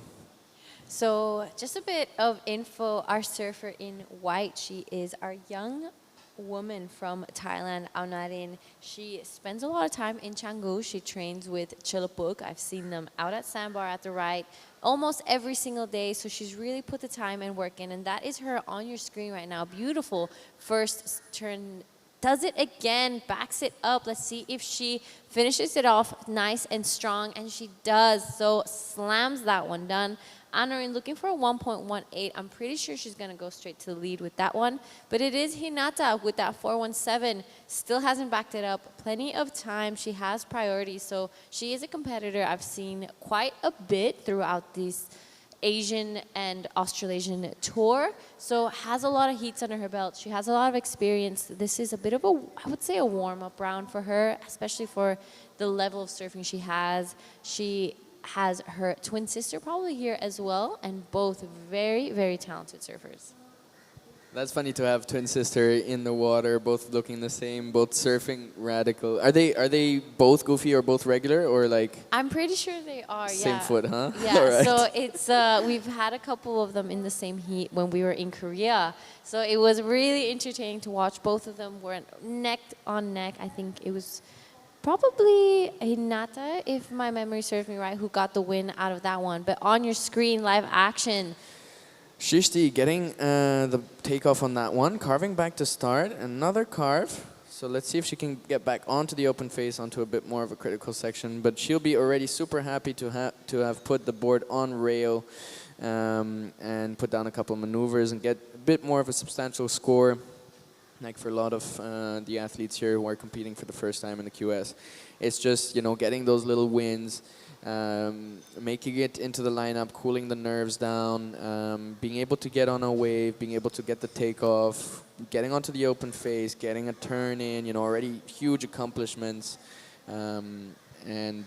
So just a bit of info. Our surfer in white, she is our young woman from Thailand, Aunarin. She spends a lot of time in Canggu. She trains with Chilapuk. I've seen them out at Sandbar at the right almost every single day. So she's really put the time and work in. And that is her on your screen right now. Beautiful first turn. Does it again, backs it up. Let's see if she finishes it off nice and strong. And she does. So slams that one done. Aunarin looking for a 1.18. I'm pretty sure she's going to go straight to the lead with that one. But it is Hinata with that 417. Still hasn't backed it up. Plenty of time. She has priority. So she is a competitor I've seen quite a bit throughout this Asian and Australasian tour. So has a lot of heats under her belt. She has a lot of experience. This is a bit of a, I would say, a warm-up round for her, especially for the level of surfing she has. She has her twin sister probably here as well, and both very, very talented surfers. That's funny to have twin sister in the water, both looking the same, both surfing radical. Are they both goofy or both regular, or like? I'm pretty sure they are. Same yeah. foot, huh? Yeah. Right. So it's we've had a couple of them in the same heat when we were in Korea. So it was really entertaining to watch. Both of them were neck on neck. I think it was probably Hinata, if my memory serves me right, who got the win out of that one. But on your screen, live action. Shishti getting the takeoff on that one, carving back to start, another carve. So let's see if she can get back onto the open face, onto a bit more of a critical section. But she'll be already super happy to have put the board on rail and put down a couple of maneuvers and get a bit more of a substantial score. Like for a lot of the athletes here who are competing for the first time in the QS, it's just, getting those little wins, making it into the lineup, cooling the nerves down, being able to get on a wave, being able to get the takeoff, getting onto the open face, getting a turn in, already huge accomplishments, and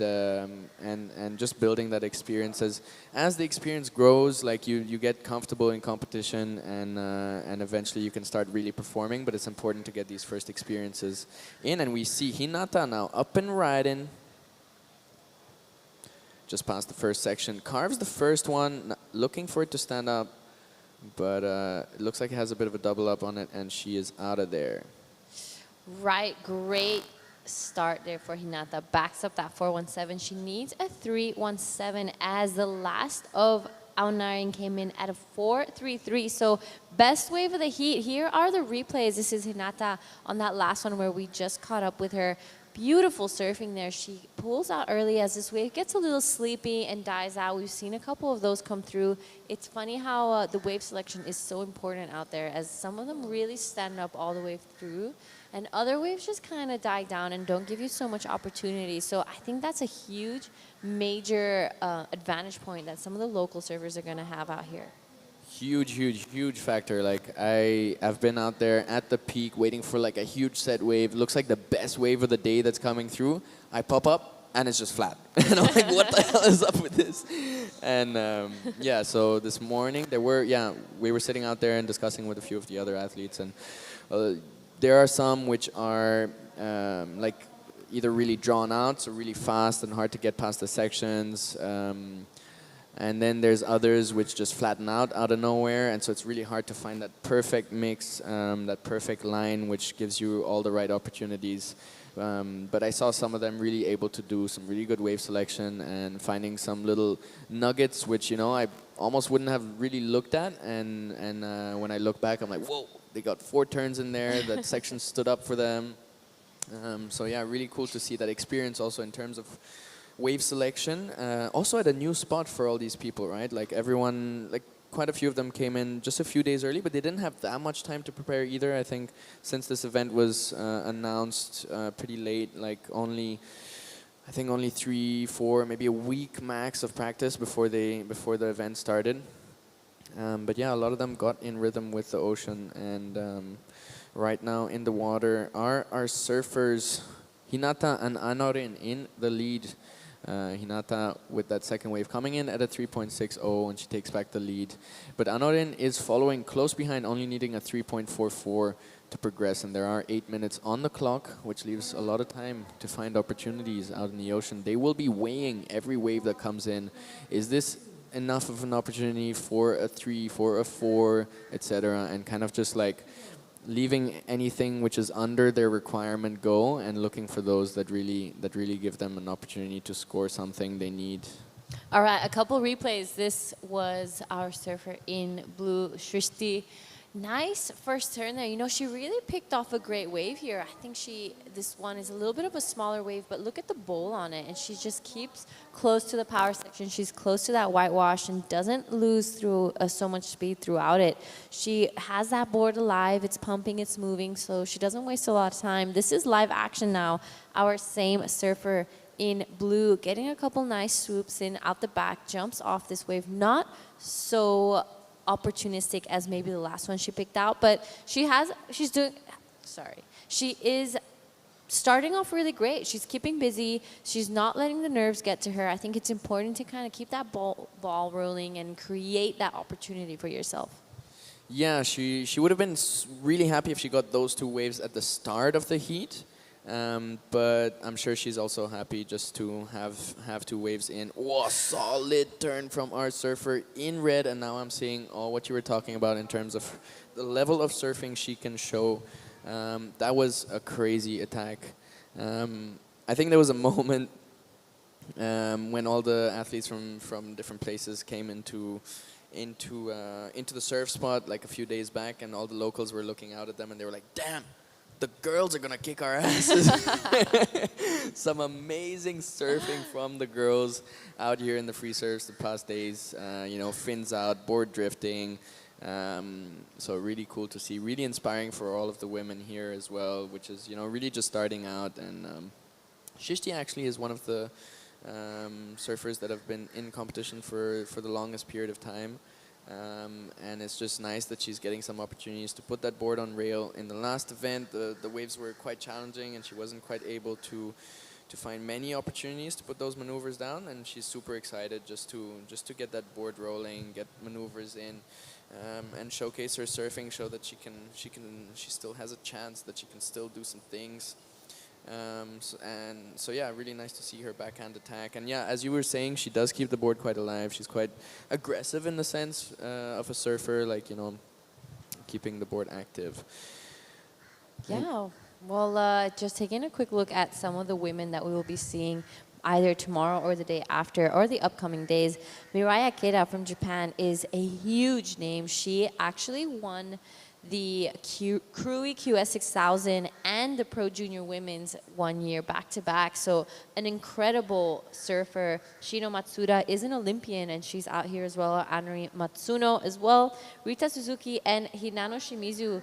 just building that experience. As the experience grows, like you get comfortable in competition, and eventually you can start really performing. But it's important to get these first experiences in. And we see Hinata now up and riding, just past the first section, carves the first one, looking for it to stand up, but it looks like it has a bit of a double up on it, and she is out of there. Right, great start there for Hinata. Backs up that 417. She needs a 317 as the last of Aunarin came in at a 433. So best wave of the heat. Here are the replays. This is Hinata on that last one where we just caught up with her. Beautiful surfing there. She pulls out early as this wave gets a little sleepy and dies out. We've seen a couple of those come through. It's funny how the wave selection is so important out there, as some of them really stand up all the way through, and other waves just kind of die down and don't give you so much opportunity. So I think that's a huge, major advantage point that some of the local surfers are going to have out here. Huge factor. Like I've been out there at the peak waiting for like a huge set wave. It looks like the best wave of the day that's coming through. I pop up and it's just flat. And I'm like, what the hell is up with this? And yeah, so this morning we were sitting out there and discussing with a few of the other athletes, and there are some which are like either really drawn out, so really fast and hard to get past the sections. And then there's others which just flatten out of nowhere, and so it's really hard to find that perfect mix, that perfect line which gives you all the right opportunities. But I saw some of them really able to do some really good wave selection and finding some little nuggets which, you know, I almost wouldn't have really looked at, and when I look back I'm like, whoa, they got 4 turns in there, that section stood up for them. So yeah, really cool to see that experience also in terms of wave selection, also at a new spot for all these people, right? Like everyone, like quite a few of them came in just a few days early, but they didn't have that much time to prepare either. I think since this event was announced pretty late, like only 3, 4, maybe a week max of practice before the event started. But yeah, a lot of them got in rhythm with the ocean, and right now in the water are our surfers Hinata and Anorin in the lead. Hinata with that second wave coming in at a 3.60, and she takes back the lead. But Anorin is following close behind, only needing a 3.44 to progress, and there are 8 minutes on the clock, which leaves a lot of time to find opportunities out in the ocean. They will be weighing every wave that comes in. Is this enough of an opportunity for a 3, for a 4, etc., and kind of just like leaving anything which is under their requirement go, and looking for those that really give them an opportunity to score something they need. All right, a couple replays. This was our surfer in blue, Shrishti. Nice first turn there. You know, she really picked off a great wave here. I think this one is a little bit of a smaller wave, but look at the bowl on it, and she just keeps close to the power section. She's close to that whitewash and doesn't lose through so much speed throughout it. She has that board alive. It's pumping, it's moving, so she doesn't waste a lot of time. This is live action now. Our same surfer in blue getting a couple nice swoops in out the back, jumps off this wave. Not so opportunistic as maybe the last one she picked out, but she is starting off really great. She's keeping busy. She's not letting the nerves get to her. I think it's important to kind of keep that ball rolling and create that opportunity for yourself. Yeah, she would have been really happy if she got those 2 waves at the start of the heat. But I'm sure she's also happy just to have 2 waves in. Oh, solid turn from our surfer in red, and now I'm seeing what you were talking about in terms of the level of surfing she can show. That was a crazy attack. I think there was a moment when all the athletes from different places came into the surf spot like a few days back, and all the locals were looking out at them, and they were like, damn, the girls are gonna kick our asses. Some amazing surfing from the girls out here in the free surfs the past days. You know, fins out, board drifting. So really cool to see. Really inspiring for all of the women here as well, which is, you know, really just starting out. And Shishti actually is one of the surfers that have been in competition for the longest period of time. And it's just nice that she's getting some opportunities to put that board on rail. In the last event, the waves were quite challenging, and she wasn't quite able to find many opportunities to put those maneuvers down. And she's super excited just to get that board rolling, get maneuvers in, and showcase her surfing, show that she still has a chance, that she can still do some things. So yeah, really nice to see her backhand attack. And yeah, as you were saying, she does keep the board quite alive. She's quite aggressive in the sense of a surfer, like, you know, keeping the board active. Yeah, well, just taking a quick look at some of the women that we will be seeing either tomorrow or the day after or the upcoming days. Mirai Akeda from Japan is a huge name. She actually won the Crewy QS 6000 and the Pro Junior Women's 1 year back-to-back. So an incredible surfer. Shino Matsuda is an Olympian, and she's out here as well. Anori Matsuno as well. Rita Suzuki and Hinano Shimizu,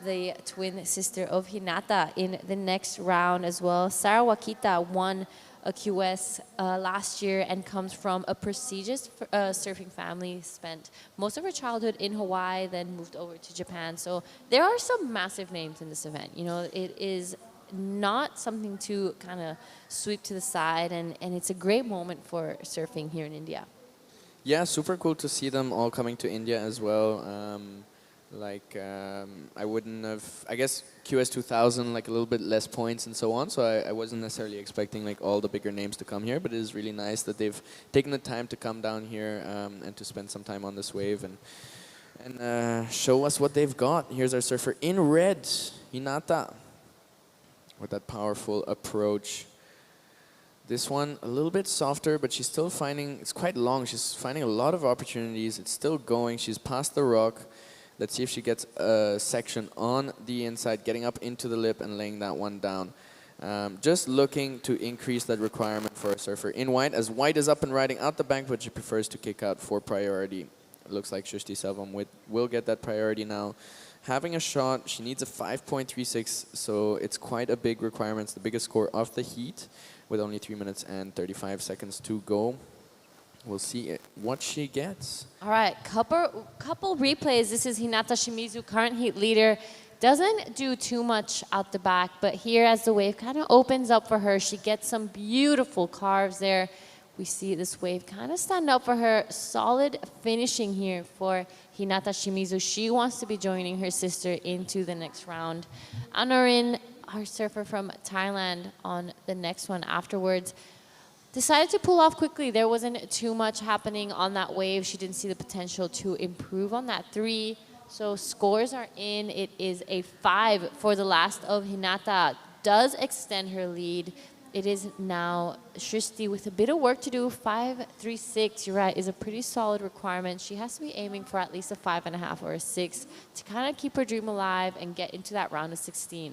the twin sister of Hinata, in the next round as well. Sarah Wakita won a QS last year and comes from a prestigious surfing family, spent most of her childhood in Hawaii, then moved over to Japan. So there are some massive names in this event. You know, it is not something to kind of sweep to the side, and it's a great moment for surfing here in India. Yeah, super cool to see them all coming to India as well. Like I wouldn't have. I guess QS 2000 like a little bit less points and so on. So I wasn't necessarily expecting like all the bigger names to come here. But it is really nice that they've taken the time to come down here and to spend some time on this wave and show us what they've got. Here's our surfer in red, Hinata, with that powerful approach. This one a little bit softer, but she's still finding. It's quite long. She's finding a lot of opportunities. It's still going. She's past the rock. Let's see if she gets a section on the inside, getting up into the lip and laying that one down. Just looking to increase that requirement for a surfer in white, as white is up and riding out the bank, but she prefers to kick out for priority. It looks like Shrishti Selvam will get that priority now. Having a shot, she needs a 5.36, so it's quite a big requirement. It's the biggest score of the heat, with only 3 minutes and 35 seconds to go. We'll see what she gets. All right, couple replays. This is Hinata Shimizu, current heat leader. Doesn't do too much out the back, but here as the wave kind of opens up for her, she gets some beautiful carves there. We see this wave kind of stand up for her. Solid finishing here for Hinata Shimizu. She wants to be joining her sister into the next round. Anorin, our surfer from Thailand, on the next one afterwards, decided to pull off quickly. There wasn't too much happening on that wave. She didn't see the potential to improve on that 3. So scores are in. It is a 5 for the last of Hinata. Does extend her lead. It is now Shrishti with a bit of work to do. 5.36, you're right, is a pretty solid requirement. She has to be aiming for at least a 5.5 or a 6 to kind of keep her dream alive and get into that round of 16.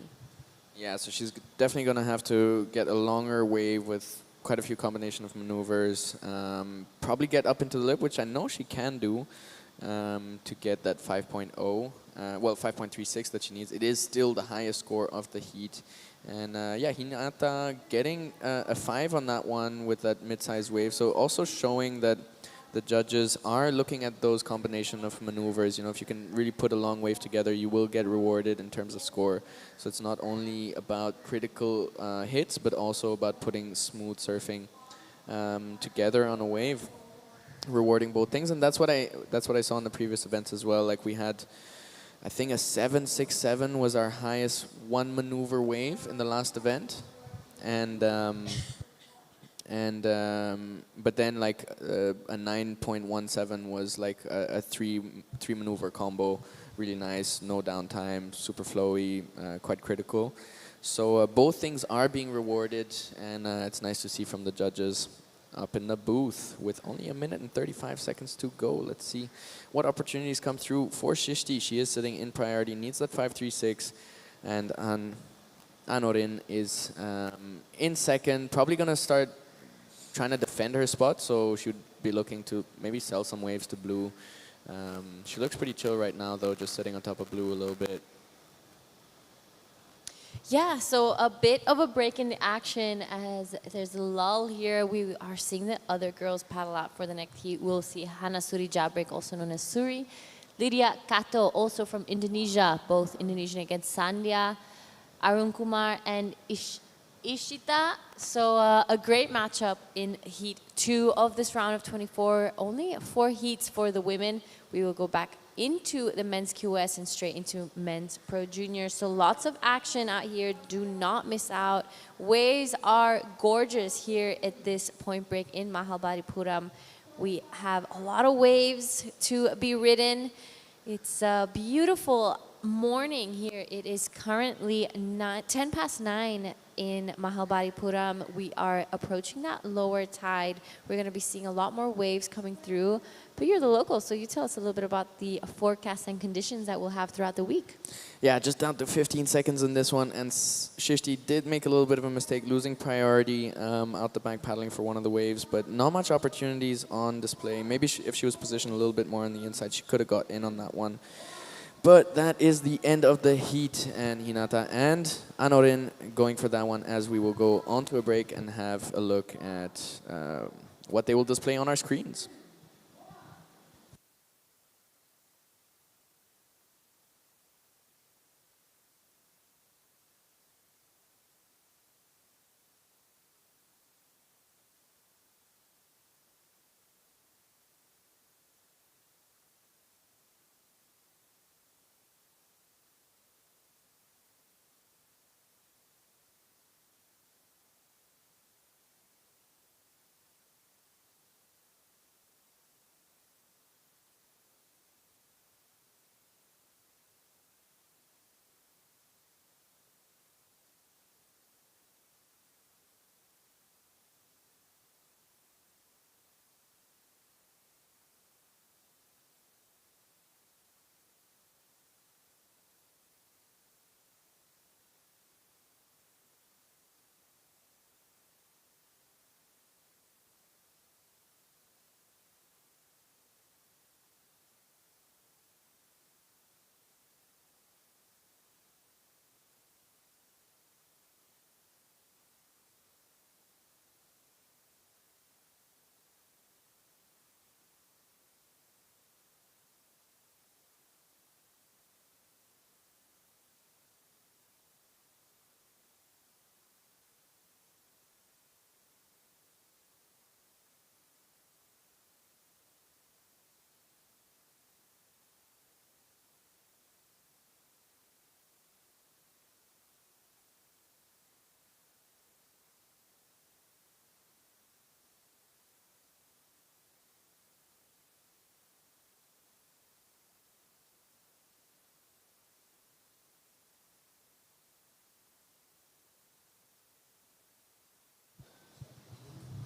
Yeah, so she's definitely going to have to get a longer wave with quite a few combination of maneuvers. Probably get up into the lip, which I know she can do, to get that 5.0. Well, 5.36 that she needs. It is still the highest score of the heat. And yeah, Hinata getting a 5 on that one with that mid-size wave. So also showing that the judges are looking at those combination of maneuvers. You know, if you can really put a long wave together, you will get rewarded in terms of score. So it's not only about critical hits, but also about putting smooth surfing together on a wave, rewarding both things. And that's what I saw in the previous events as well. Like we had, I think a 7.67 was our highest one maneuver wave in the last event, and but then like a 9.17 was like a three maneuver combo, really nice, no downtime, super flowy, quite critical. So both things are being rewarded, and it's nice to see from the judges up in the booth with only 1 minute and 35 seconds to go. Let's see what opportunities come through for Shrishti. She is sitting in priority, needs that 5.36, and Anorin is in second, probably going to start trying to defend her spot, so she would be looking to maybe sell some waves to blue. She looks pretty chill right now, though, just sitting on top of blue a little bit. Yeah, so a bit of a break in the action as there's a lull here. We are seeing the other girls paddle out for the next heat. We'll see Hana Suri Jabrek, also known as Suri. Lydia Kato, also from Indonesia, both Indonesian against Sandhya. Arun Kumar and Ishita. So a great matchup in Heat 2 of this round of 24. Only 4 heats for the women. We will go back into the men's QS and straight into men's Pro Junior. So lots of action out here. Do not miss out. Waves are gorgeous here at this point break in Mahabalipuram. We have a lot of waves to be ridden. It's a beautiful morning here. It is currently 10 past 9 in Mahabalipuram. We are approaching that lower tide. We're going to be seeing a lot more waves coming through. But you're the local, so you tell us a little bit about the forecast and conditions that we'll have throughout the week. Yeah, just down to 15 seconds in this one, and Shrishti did make a little bit of a mistake, losing priority out the back paddling for one of the waves, but not much opportunities on display. Maybe if she was positioned a little bit more on the inside, she could have got in on that one. But that is the end of the heat, and Hinata and Anorin going for that one, as we will go on to a break and have a look at what they will display on our screens.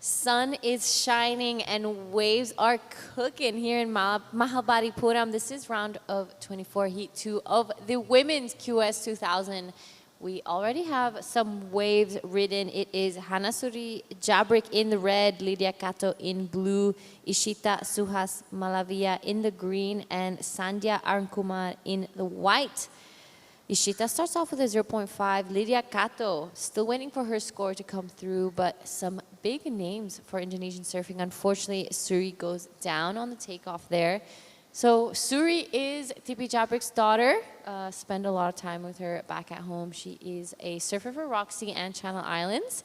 Sun is shining and waves are cooking here in Mahabalipuram. This is round of 24, heat 2 of the women's QS 2000. We already have some waves ridden. It is Hanasuri Jabrik in the red, Lydia Kato in blue, Ishita Suhas Malavia in the green, and Sandhya Arunkumar in the white. Ishita starts off with a 0.5. Lydia Kato still waiting for her score to come through, but some big names for Indonesian surfing. Unfortunately, Suri goes down on the takeoff there. So Suri is Tipi Jabrik's daughter. Spend a lot of time with her back at home. She is a surfer for Roxy and Channel Islands.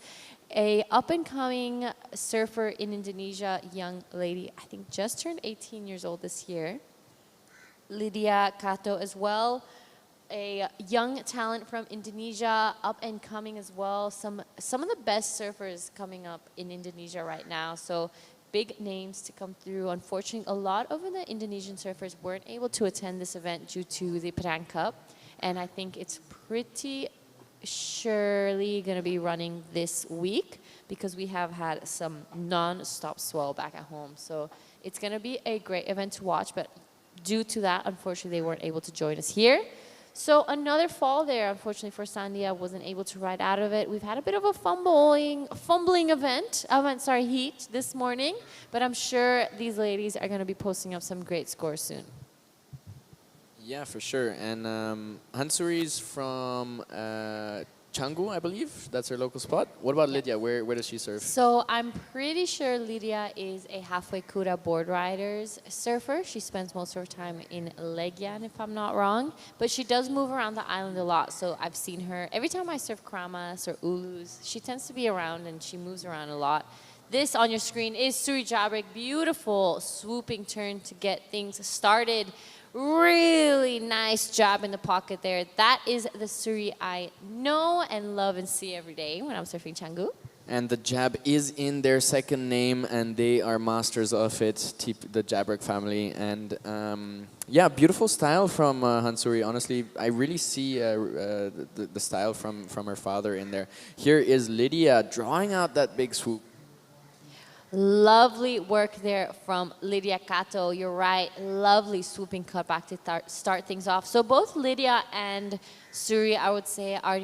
A up-and-coming surfer in Indonesia, young lady, I think just turned 18 years old this year. Lydia Kato as well. A young talent from Indonesia, up and coming as well. Some of the best surfers coming up in Indonesia right now. So big names to come through. Unfortunately, a lot of the Indonesian surfers weren't able to attend this event due to the Padang Cup. And I think it's pretty surely going to be running this week because we have had some non-stop swell back at home. So it's going to be a great event to watch. But due to that, unfortunately, they weren't able to join us here. So another fall there, unfortunately for Sandhya, wasn't able to ride out of it. We've had a bit of a fumbling heat this morning, but I'm sure these ladies are going to be posting up some great scores soon. Yeah, for sure. And Hansuri's from Canggu, I believe. That's her local spot. What about Lydia? Where does she surf? So I'm pretty sure Lydia is a halfway Kura board riders surfer. She spends most of her time in Legian, if I'm not wrong. But she does move around the island a lot. So I've seen her. Every time I surf Kramas or Ulus, she tends to be around and she moves around a lot. This on your screen is Suri Jabrik. Beautiful swooping turn to get things started. Really nice job in the pocket there. That is the Suri I know and love and see every day when I'm surfing Canggu. And the jab is in their second name, and they are masters of it, the Jabrik family. And yeah, beautiful style from Hansuri. Honestly, I really see the style from her father in there. Here is Lydia drawing out that big swoop. Lovely work there from Lydia Kato. You're right. Lovely swooping cutback to start things off. So both Lydia and Suri, I would say, are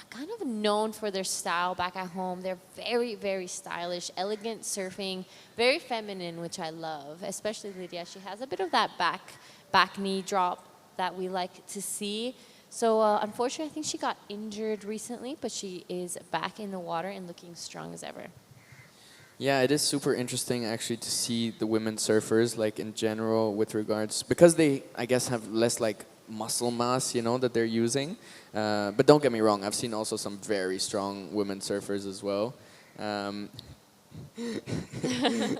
kind of known for their style back at home. They're very, very stylish, elegant surfing, very feminine, which I love. Especially Lydia. She has a bit of that back knee drop that we like to see. So unfortunately, I think she got injured recently, but she is back in the water and looking strong as ever. Yeah, it is super interesting actually to see the women surfers like in general with regards, because they I guess have less like muscle mass, you know, that they're using. But don't get me wrong, I've seen also some very strong women surfers as well.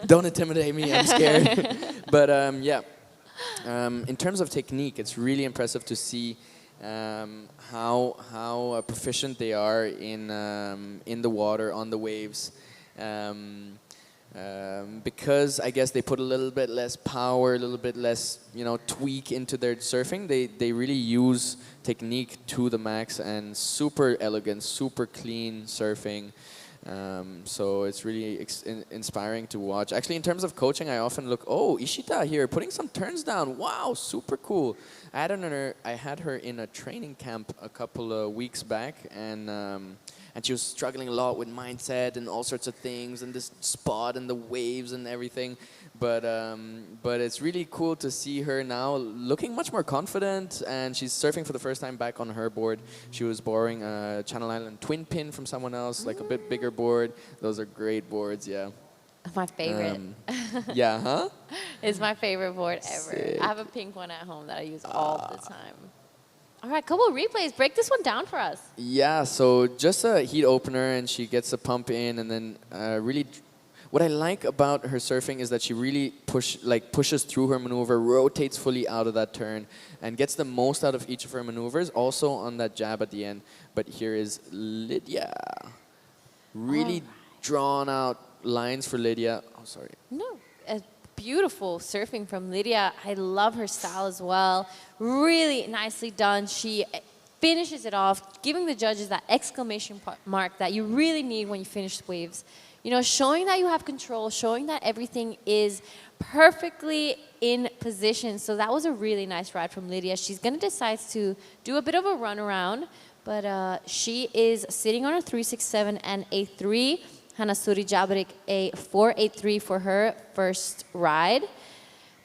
Don't intimidate me, I'm scared. But yeah, in terms of technique, it's really impressive to see how proficient they are in the water, on the waves. Because I guess they put a little bit less power, a little bit less, you know, tweak into their surfing. They really use technique to the max and super elegant, super clean surfing. So it's really inspiring to watch. Actually, in terms of coaching, I often look, oh, Ishita here, putting some turns down. Wow, super cool. I had her in a training camp a couple of weeks back, and she was struggling a lot with mindset and all sorts of things and this spot and the waves and everything. But it's really cool to see her now looking much more confident, and she's surfing for the first time back on her board. She was borrowing a Channel Island twin pin from someone else, like a bit bigger board. Those are great boards, yeah. My favorite. Yeah, huh? It's my favorite board ever. Sick. I have a pink one at home that I use all the time. All right, couple of replays. Break this one down for us. Yeah, so just a heat opener, and she gets a pump in, and then really, what I like about her surfing is that she really pushes through her maneuver, rotates fully out of that turn, and gets the most out of each of her maneuvers, also on that jab at the end. But here is Lydia. Really drawn out lines for Lydia. Oh, sorry. No, beautiful surfing from Lydia. I love her style as well. Really nicely done. She finishes it off, giving the judges that exclamation mark that you really need when you finish waves. showing that you have control, showing that everything is perfectly in position. So that was a really nice ride from Lydia. She's going to decide to do a bit of a run around, but she is sitting on a 367 and a 3. Hanasuri Jabrik a 483 for her first ride.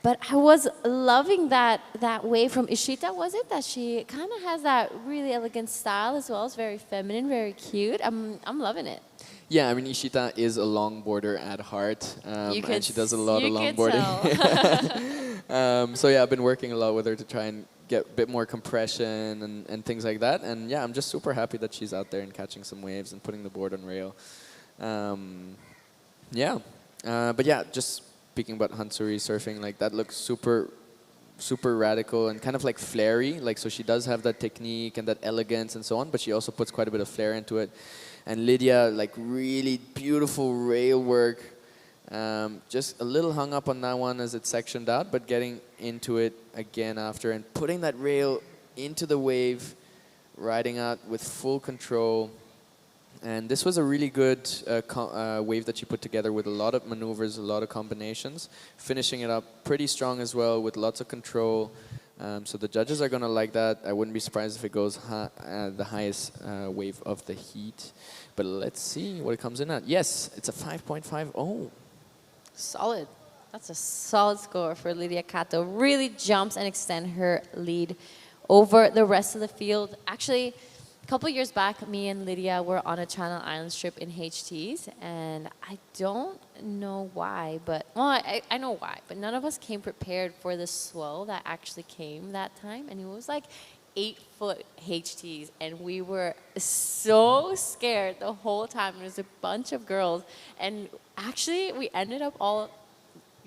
But I was loving that wave from Ishita, was it? That she kind of has that really elegant style as well. It's very feminine, very cute. I'm loving it. Yeah, I mean, Ishita is a longboarder at heart, and she does a lot of you could longboarding. So yeah, I've been working a lot with her to try and get a bit more compression and things like that. And yeah, I'm just super happy that she's out there and catching some waves and putting the board on rail. Yeah, but yeah, just speaking about Hansuri surfing, like that looks super radical and kind of like flary. Like, so she does have that technique and that elegance and so on, but she also puts quite a bit of flair into it. And Lydia, like really beautiful rail work. Just a little hung up on that one as it sectioned out, but getting into it again after and putting that rail into the wave, riding out with full control. And this was a really good wave that she put together with a lot of maneuvers, a lot of combinations, finishing it up pretty strong as well with lots of control. So the judges are going to like that. I wouldn't be surprised if it goes the highest wave of the heat. But let's see what it comes in at. Yes, it's a 5.50. Solid. That's a solid score for Lydia Cato. Really jumps and extends her lead over the rest of the field. Actually, a couple years back, me and Lydia were on a Channel Islands trip in HTs, and I don't know why, but, well, I know why, but none of us came prepared for the swell that actually came that time, and it was like 8-foot HTs, and we were so scared the whole time. There was a bunch of girls, and actually, we ended up all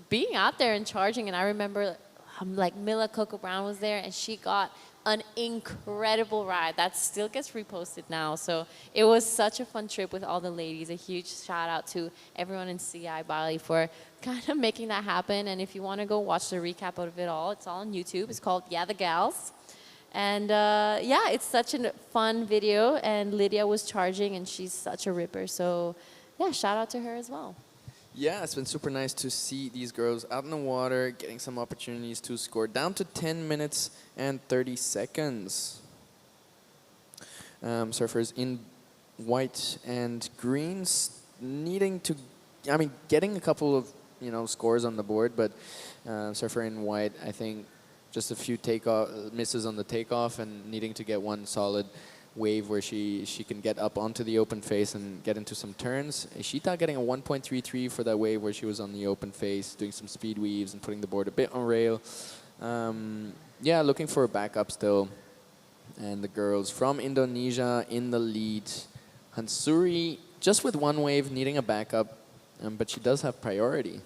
being out there and charging, and I remember, like, Mila Coco Brown was there, and she got an incredible ride that still gets reposted now. So it was such a fun trip with all the ladies. A huge shout out to everyone in CI Bali for kind of making that happen. And if you want to go watch the recap of it all, it's all on YouTube. It's called Yeah the Gals. And yeah, it's such a fun video. And Lydia was charging, and she's such a ripper. So yeah, shout out to her as well. Yeah, it's been super nice to see these girls out in the water, getting some opportunities to score. Down to 10 minutes and 30 seconds. Surfers in white and greens needing to, I mean, getting a couple of, scores on the board, but surfer in white, I think just a few misses on the takeoff and needing to get one solid wave where she can get up onto the open face and get into some turns. Ishita getting a 1.33 for that wave where she was on the open face, doing some speed weaves and putting the board a bit on rail. Yeah, looking for a backup still. And the girls from Indonesia in the lead. Hansuri just with one wave needing a backup, but she does have priority.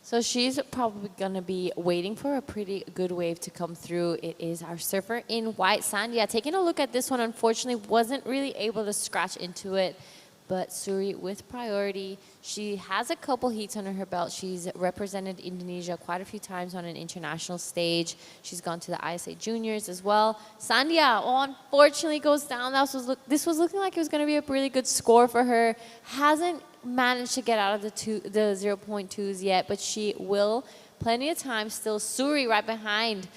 So she's probably going to be waiting for a pretty good wave to come through. It is our surfer in white, Sandhya. Taking a look at this one, unfortunately, wasn't really able to scratch into it. But Suri with priority. She has a couple heats under her belt. She's represented Indonesia quite a few times on an international stage. She's gone to the ISA Juniors as well. Sandhya, unfortunately, goes down. This was looking like it was going to be a really good score for her. Hasn't managed to get out of the 0.2s yet, but she will. Plenty of time still. Suri right behind.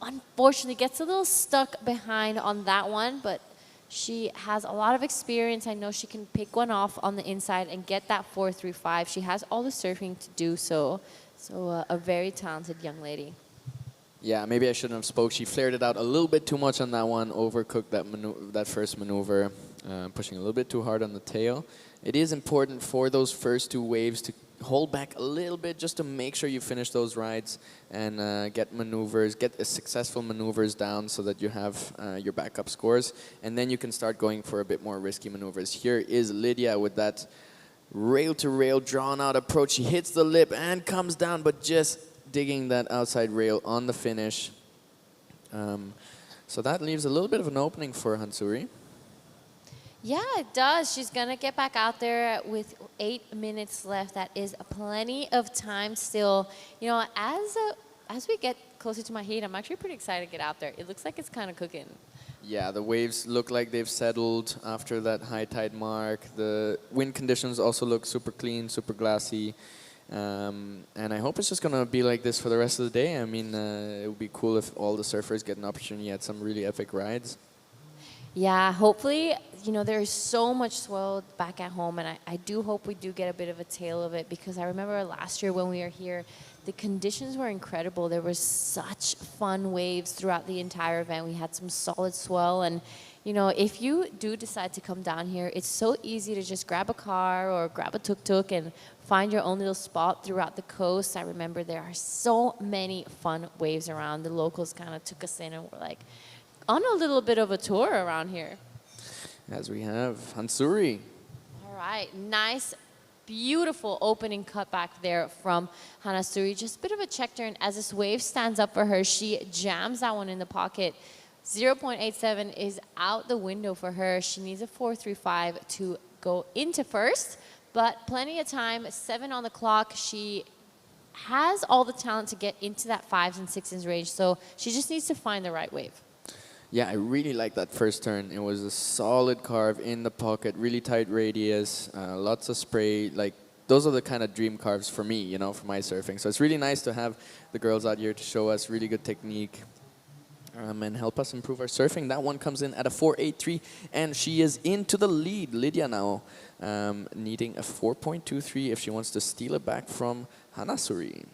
Unfortunately, gets a little stuck behind on that one, but she has a lot of experience. I know she can pick one off on the inside and get that 4.35. She has all the surfing to do so. So a very talented young lady. Yeah, maybe I shouldn't have spoke. She flared it out a little bit too much on that one, overcooked that first maneuver, pushing a little bit too hard on the tail. It is important for those first two waves to hold back a little bit just to make sure you finish those rides and get successful maneuvers down so that you have your backup scores. And then you can start going for a bit more risky maneuvers. Here is Lydia with that rail-to-rail drawn-out approach. She hits the lip and comes down, but just digging that outside rail on the finish. So that leaves a little bit of an opening for Hansuri. Yeah, it does. She's going to get back out there with 8 minutes left. That is plenty of time still. As we get closer to my heat, I'm actually pretty excited to get out there. It looks like it's kind of cooking. Yeah, the waves look like they've settled after that high tide mark. The wind conditions also look super clean, super glassy. And I hope it's just going to be like this for the rest of the day. I mean, it would be cool if all the surfers get an opportunity at some really epic rides. Yeah, hopefully, there's so much swell back at home, and I do hope we do get a bit of a tail of it, because I remember last year when we were here, the conditions were incredible. There was such fun waves throughout the entire event. We had some solid swell, and if you do decide to come down here, it's so easy to just grab a car or grab a tuk-tuk and find your own little spot throughout the coast. I remember there are so many fun waves around. The locals kind of took us in and were like, on a little bit of a tour around here. As we have Hansuri. All right, nice, beautiful opening cutback there from Hanasuri. Just a bit of a check turn as this wave stands up for her. She jams that one in the pocket. 0.87 is out the window for her. She needs a 4.35 to go into first, but plenty of time, 7 on the clock. She has all the talent to get into that 5s and 6s range, so she just needs to find the right wave. Yeah, I really like that first turn. It was a solid carve in the pocket, really tight radius, lots of spray. Like, those are the kind of dream carves for me, for my surfing. So it's really nice to have the girls out here to show us really good technique and help us improve our surfing. That one comes in at a 4.83, and she is into the lead. Lydia now needing a 4.23 if she wants to steal it back from Hanasuri.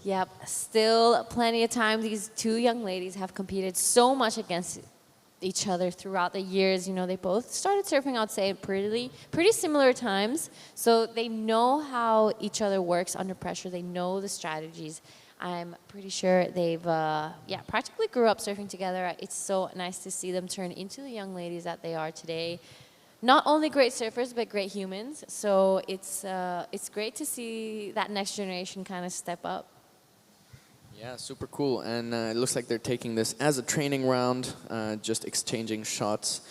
Yep, still plenty of time. These two young ladies have competed so much against each other throughout the years. They both started surfing, I'd say, at pretty similar times. So they know how each other works under pressure. They know the strategies. I'm pretty sure they've, practically grew up surfing together. It's so nice to see them turn into the young ladies that they are today. Not only great surfers, but great humans. So it's great to see that next generation kind of step up. Yeah, super cool. And it looks like they're taking this as a training round, just exchanging shots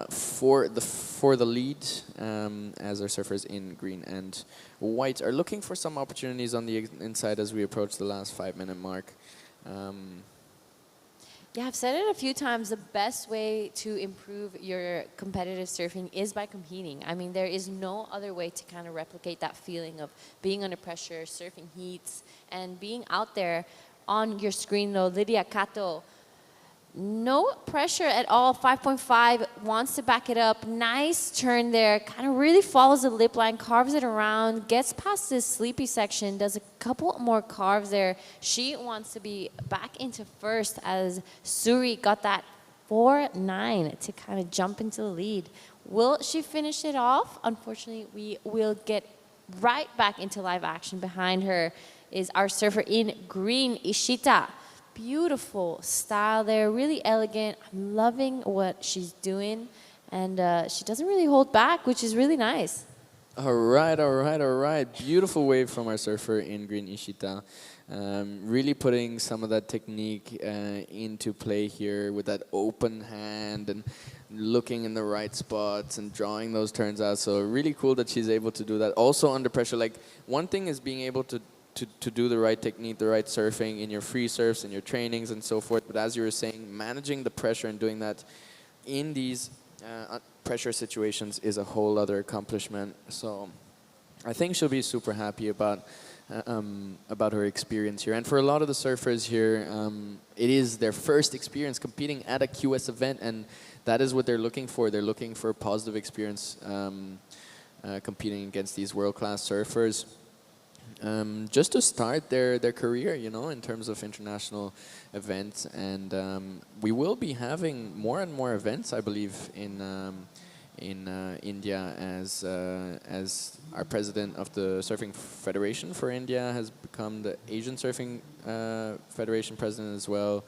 for the lead, as our surfers in green and white are looking for some opportunities on the inside as we approach the last 5-minute mark. Yeah, I've said it a few times. The best way to improve your competitive surfing is by competing. I mean, there is no other way to kind of replicate that feeling of being under pressure, surfing heats, and being out there. On your screen, though, Lydia Cato, no pressure at all. 5.5, wants to back it up. Nice turn there. Kind of really follows the lip line, carves it around, gets past this sleepy section, does a couple more carves there. She wants to be back into first as Suri got that 4.9 to kind of jump into the lead. Will she finish it off? Unfortunately, we will get right back into live action. Behind her is our surfer in green, Ishita. Beautiful style there, really elegant. I'm loving what she's doing, and she doesn't really hold back, which is really nice. All right. Beautiful wave from our surfer in green, Ishita. Really putting some of that technique into play here with that open hand and looking in the right spots and drawing those turns out. So really cool that she's able to do that. Also under pressure, like one thing is being able to do the right technique, the right surfing in your free surfs, in your trainings and so forth. But as you were saying, managing the pressure and doing that in these pressure situations is a whole other accomplishment. So I think she'll be super happy about her experience here. And for a lot of the surfers here, it is their first experience competing at a QS event, and that is what they're looking for. They're looking for a positive experience competing against these world-class surfers. Just to start their career, in terms of international events. And we will be having more and more events, I believe, in India as our president of the Surfing Federation for India has become the Asian Surfing Federation president as well.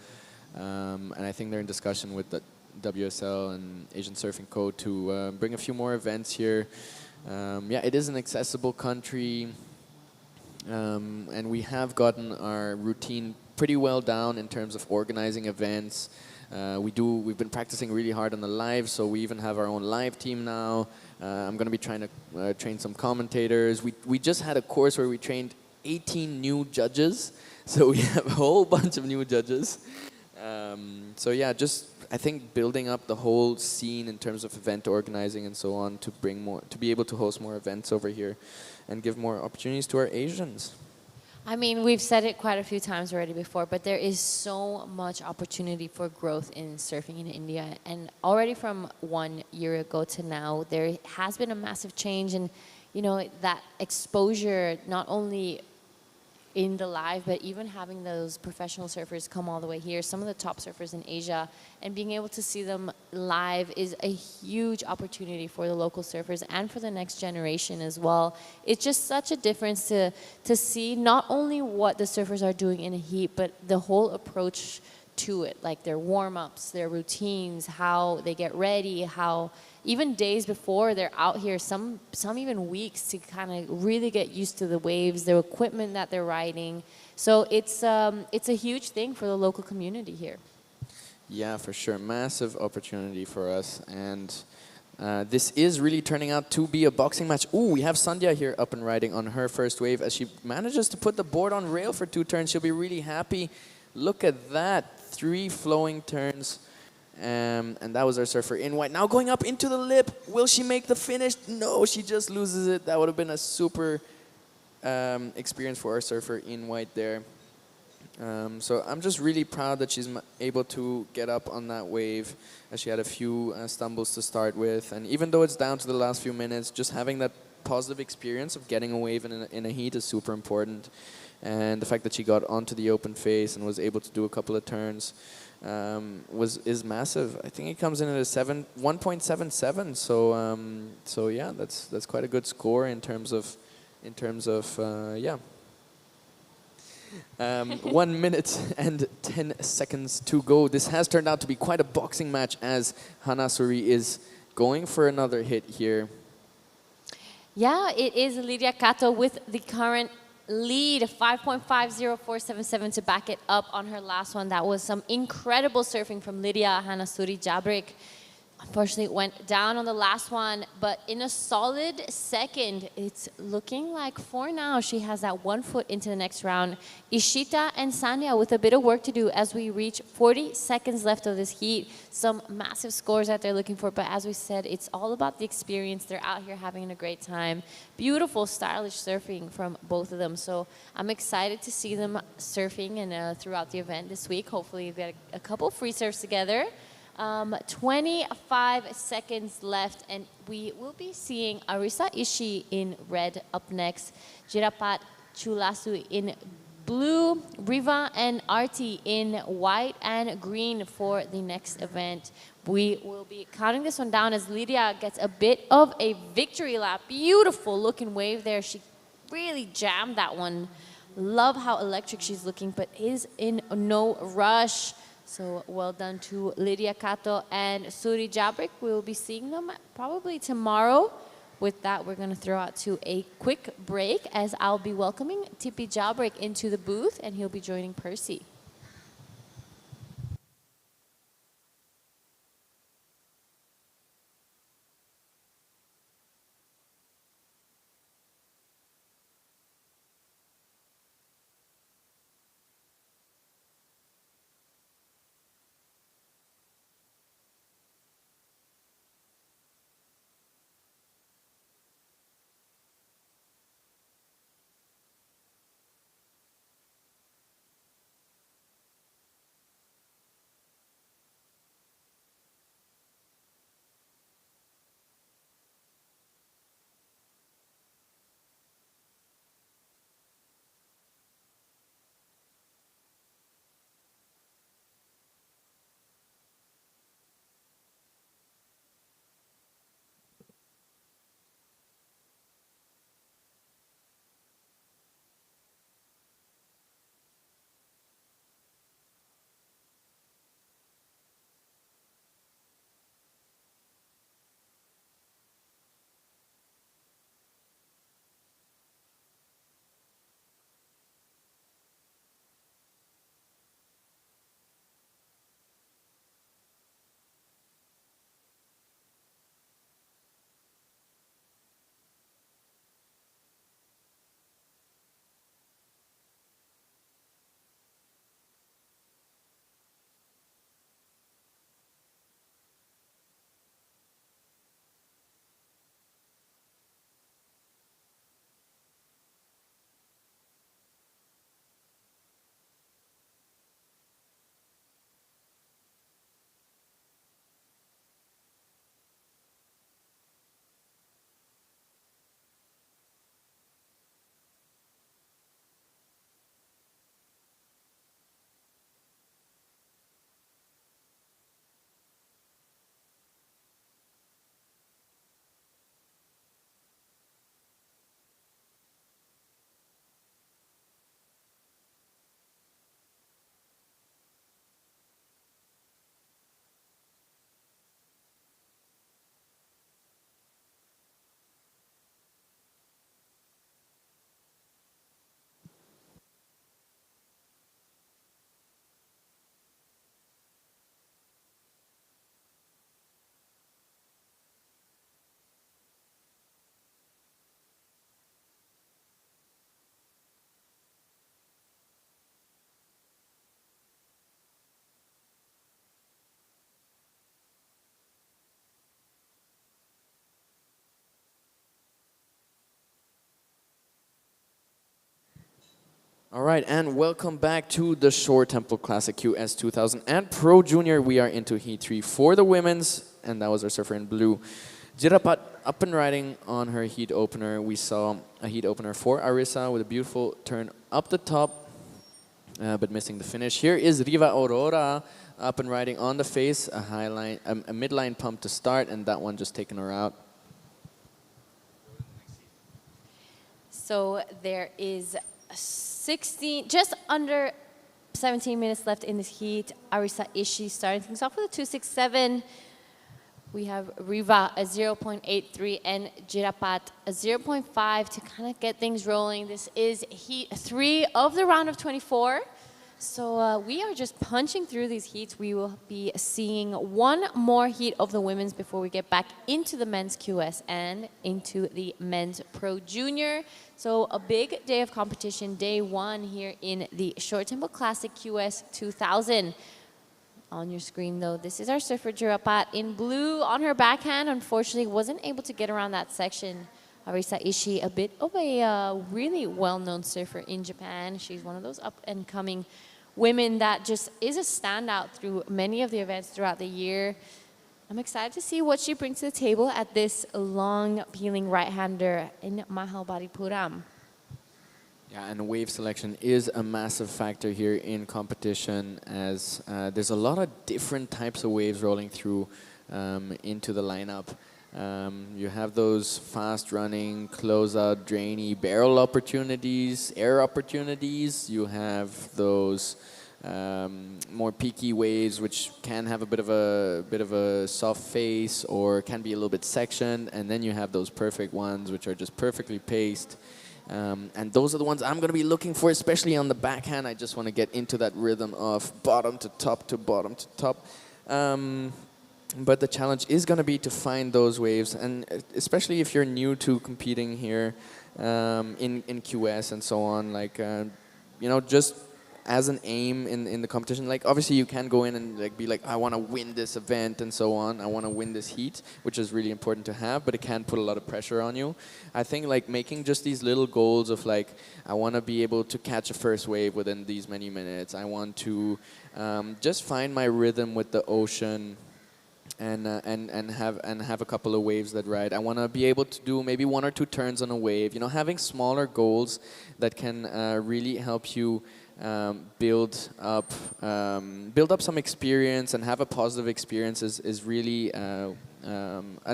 And I think they're in discussion with the WSL and Asian Surfing Code to bring a few more events here. It is an accessible country. And we have gotten our routine pretty well down in terms of organizing events. We've been practicing really hard on the live, so we even have our own live team now. I'm going to be trying to train some commentators. We just had a course where we trained 18 new judges. So we have a whole bunch of new judges. So yeah, just I think building up the whole scene in terms of event organizing and so on to bring more, to be able to host more events over here, and give more opportunities to our Asians. I mean, we've said it quite a few times already before, but there is so much opportunity for growth in surfing in India. And already from 1 year ago to now, there has been a massive change. And, you know, that exposure, not only in the live, but even having those professional surfers come all the way here, some of the top surfers in Asia, and being able to see them live is a huge opportunity for the local surfers and for the next generation as well. It's just such a difference to see not only what the surfers are doing in a heat, but the whole approach to it, like their warm-ups, their routines, how they get ready, how even days before they're out here, some even weeks to kind of really get used to the waves, the equipment that they're riding. So it's a huge thing for the local community here. Yeah, for sure. Massive opportunity for us. And this is really turning out to be a boxing match. Ooh, we have Sandhya here up and riding on her first wave. As she manages to put the board on rail for 2 turns, she'll be really happy. Look at that. 3 flowing turns. And that was our surfer in white. Now going up into the lip. Will she make the finish? No, she just loses it. That would have been a super experience for our surfer in white there. So I'm just really proud that she's able to get up on that wave, as she had a few stumbles to start with. And even though it's down to the last few minutes, just having that positive experience of getting a wave in a heat is super important. And the fact that she got onto the open face and was able to do a couple of turns is massive. I think it comes in at a 1.77. So yeah, that's quite a good score in terms of yeah. 1 minute and 10 seconds to go. This has turned out to be quite a boxing match, as Hanasuri is going for another hit here. Yeah, it is Lydia Kato with the current lead, 5.50477 to back it up on her last one. That was some incredible surfing from Lydia Hanasuri Jabrik. Unfortunately, it went down on the last one, but in a solid second. It's looking like for now she has that 1 foot into the next round. Ishita and Sandhya with a bit of work to do as we reach 40 seconds left of this heat. Some massive scores that they're looking for, but as we said, it's all about the experience. They're out here having a great time. Beautiful, stylish surfing from both of them. So I'm excited to see them surfing and throughout the event this week. Hopefully we get a couple free surfs together. 25 seconds left, and we will be seeing Arisa Ishii in red up next, Jirapat Chulasu in blue, Riva and Arti in white and green for the next event. We will be counting this one down as Lydia gets a bit of a victory lap. Beautiful looking wave there. She really jammed that one. Love how electric she's looking, but is in no rush. So well done to Lydia Kato and Suri Jabrik. We will be seeing them probably tomorrow. With that, we're going to throw out to a quick break, as I'll be welcoming Tipi Jabrik into the booth, and he'll be joining Percy. All right, and welcome back to the Shore Temple Classic QS 2000 and Pro Junior. We are into Heat 3 for the women's, and that was our surfer in blue. Jirapat up and riding on her heat opener. We saw a heat opener for Arisa with a beautiful turn up the top, but missing the finish. Here is Riva Aurora up and riding on the face, a high line, a midline pump to start, and that one just taking her out. So there is 16, just under 17 minutes left in this heat. Arisa Ishii starting things off with a 2.67. We have Riva a 0.83 and Jirapat a 0.5 to kind of get things rolling. This is heat 3 of the round of 24. So we are just punching through these heats. We will be seeing one more heat of the women's before we get back into the men's QS and into the men's Pro Junior. So a big day of competition, day one here in the Shore Temple Classic QS 2000. On your screen though, this is our surfer Jirapat in blue on her backhand. Unfortunately, wasn't able to get around that section. Arisa Ishii, a bit of a really well-known surfer in Japan. She's one of those up-and-coming women that just is a standout through many of the events throughout the year. I'm excited to see what she brings to the table at this long peeling right-hander in Mahabalipuram. Yeah, and wave selection is a massive factor here in competition, as there's a lot of different types of waves rolling through into the lineup. You have those fast-running, close-out, drainy barrel opportunities, air opportunities. You have those more peaky waves, which can have a bit of a soft face or can be a little bit sectioned. And then you have those perfect ones, which are just perfectly paced. And those are the ones I'm going to be looking for, especially on the backhand. I just want to get into that rhythm of bottom to top to bottom to top. But the challenge is going to be to find those waves, and especially if you're new to competing here in QS and so on, like, you know, just as an aim in the competition, like, obviously you can go in and like be like, I want to win this event and so on. I want to win this heat, which is really important to have, but it can put a lot of pressure on you. I think like making just these little goals of like, I want to be able to catch a first wave within these many minutes. I want to just find my rhythm with the ocean. And have a couple of waves that ride. I want to be able to do maybe 1 or 2 turns on a wave. You know, having smaller goals that can really help you build up some experience and have a positive experience is really a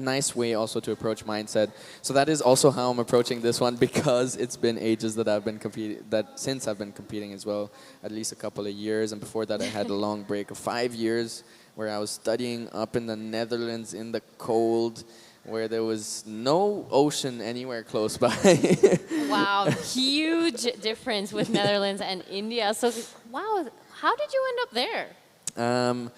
nice way also to approach mindset. So that is also how I'm approaching this one, because it's been ages that I've been since I've been competing as well, at least a couple of years. And before that, I had a long break of 5 years where I was studying up in the Netherlands in the cold, where there was no ocean anywhere close by. Wow, huge difference with Netherlands and India. So, wow, how did you end up there?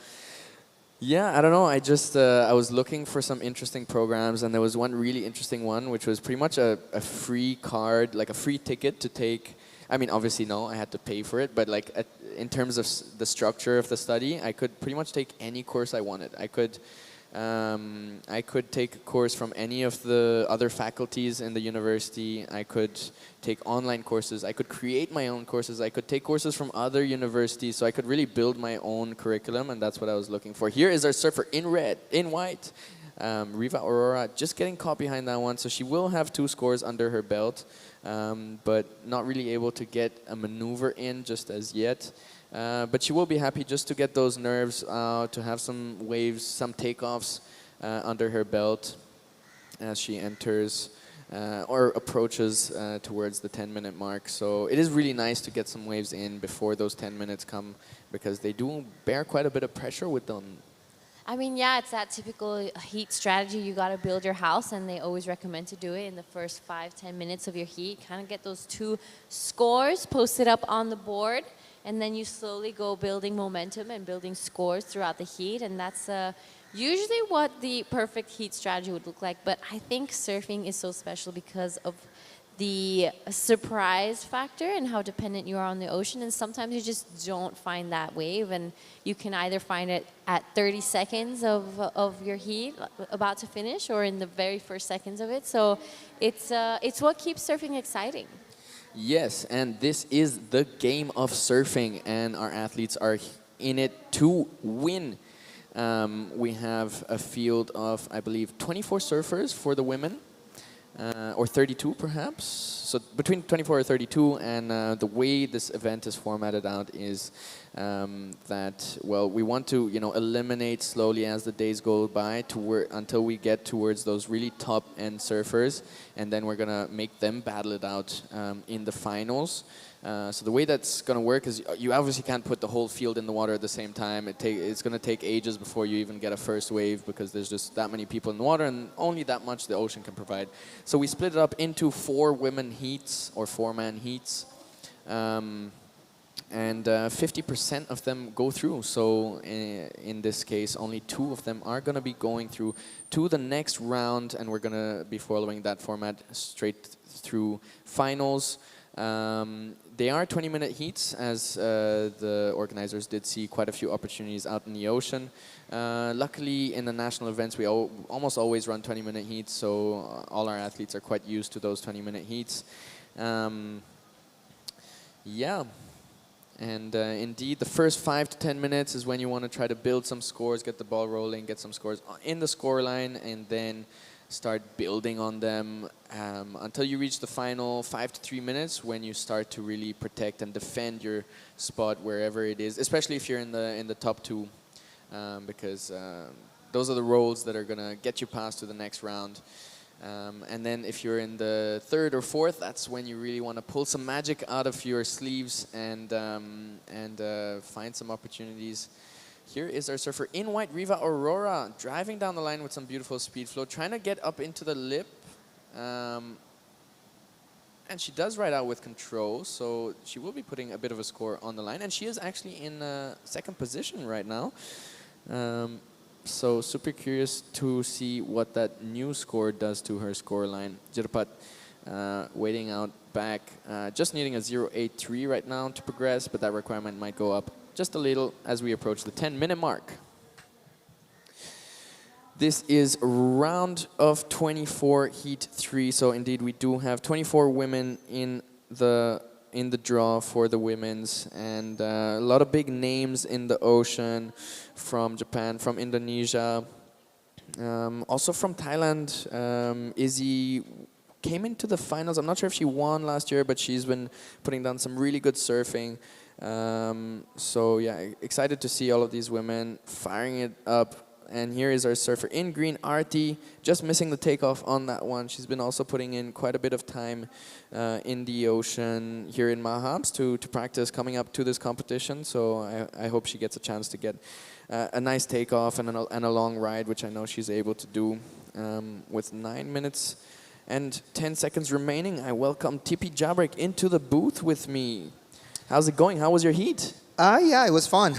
Yeah, I don't know. I just I was looking for some interesting programs, and there was one really interesting one, which was pretty much a free card, like a free ticket to take. I mean, obviously, no, I had to pay for it, but like in terms of the structure of the study, I could pretty much take any course I wanted. I could take a course from any of the other faculties in the university. I could take online courses. I could create my own courses. I could take courses from other universities. So I could really build my own curriculum, and that's what I was looking for. Here is our surfer in white. Riva Aurora just getting caught behind that one. So she will have 2 scores under her belt, but not really able to get a maneuver in just as yet. But she will be happy just to get those nerves out, to have some waves, some takeoffs under her belt as she enters or approaches towards the 10-minute mark. So it is really nice to get some waves in before those 10 minutes come, because they do bear quite a bit of pressure with them. I mean, yeah, it's that typical heat strategy. You got to build your house, and they always recommend to do it in the first 5-10 minutes of your heat. Kind of get those 2 scores posted up on the board, and then you slowly go building momentum and building scores throughout the heat, and that's usually what the perfect heat strategy would look like. But I think surfing is so special because of the surprise factor and how dependent you are on the ocean, and sometimes you just don't find that wave, and you can either find it at 30 seconds of your heat about to finish, or in the very first seconds of it. So it's what keeps surfing exciting. Yes, and this is the game of surfing, and our athletes are in it to win. We have a field of, I believe, 24 surfers for the women, or 32 perhaps. So between 24 or 32, and the way this event is formatted out is that, well, we want to, eliminate slowly as the days go by until we get towards those really top end surfers, and then we're gonna make them battle it out in the finals. So the way that's going to work is you obviously can't put the whole field in the water at the same time. It's going to take ages before you even get a first wave, because there's just that many people in the water and only that much the ocean can provide. So we split it up into 4 women heats or 4-man heats. And 50% of them go through. So in this case, only 2 of them are going to be going through to the next round, and we're going to be following that format straight through finals. They are 20-minute heats, as the organizers did see quite a few opportunities out in the ocean. Luckily, in the national events, we almost always run 20-minute heats, so all our athletes are quite used to those 20-minute heats. Yeah. And indeed, the first 5 to 10 minutes is when you want to try to build some scores, get the ball rolling, get some scores in the score line, and then start building on them until you reach the final 5 to 3 minutes, when you start to really protect and defend your spot wherever it is, especially if you're in the top 2, because those are the roles that are going to get you past to the next round. And then if you're in the 3rd or 4th, that's when you really want to pull some magic out of your sleeves and find some opportunities. Here is our surfer in white, Riva Aurora, driving down the line with some beautiful speed flow, trying to get up into the lip. And she does ride out with control, so she will be putting a bit of a score on the line. And she is actually in 2nd position right now. So super curious to see what that new score does to her score line. Jirpat waiting out back, just needing a 0.83 right now to progress, but that requirement might go up just a little as we approach the 10-minute mark. This is round of 24, heat 3. So indeed, we do have 24 women in the draw for the women's, and a lot of big names in the ocean, from Japan, from Indonesia, also from Thailand. Izzy came into the finals. I'm not sure if she won last year, but she's been putting down some really good surfing. So yeah, excited to see all of these women firing it up. And here is our surfer in green, Arti, just missing the takeoff on that one. She's been also putting in quite a bit of time in the ocean here in Mahabs to practice coming up to this competition. So I hope she gets a chance to get a nice takeoff and a long ride, which I know she's able to do. With 9 minutes and 10 seconds remaining, I welcome Tipi Jabrek into the booth with me. How's it going? How was your heat? Yeah, it was fun.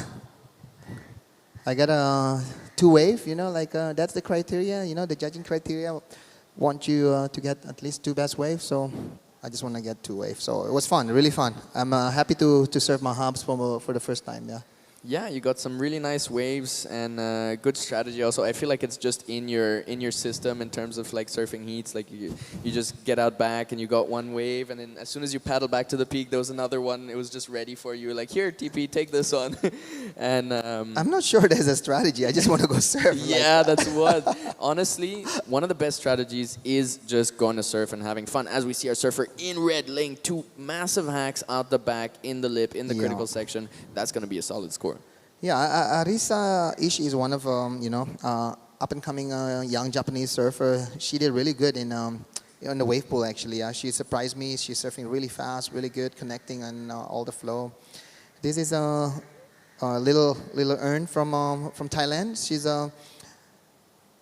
I got a 2 wave, that's the criteria, the judging criteria want you to get at least 2 best waves, so I just want to get 2 waves. So it was fun, really fun. I'm happy to surf Mahabs for the first time, yeah. Yeah, you got some really nice waves and good strategy also. I feel like it's just in your system in terms of like surfing heats. Like you just get out back and you got 1 wave, and then as soon as you paddle back to the peak, there was another one. It was just ready for you. Like, here, TP, take this one. And I'm not sure there's a strategy. I just want to go surf. Yeah, that's what. Honestly, one of the best strategies is just going to surf and having fun. As we see our surfer in red laying 2 massive hacks out the back in the lip in the critical section. That's going to be a solid score. Yeah, Arisa Ishii is one of up-and-coming young Japanese surfer. She did really good in the wave pool, actually. She surprised me. She's surfing really fast, really good, connecting on all the flow. This is a little Earn from Thailand.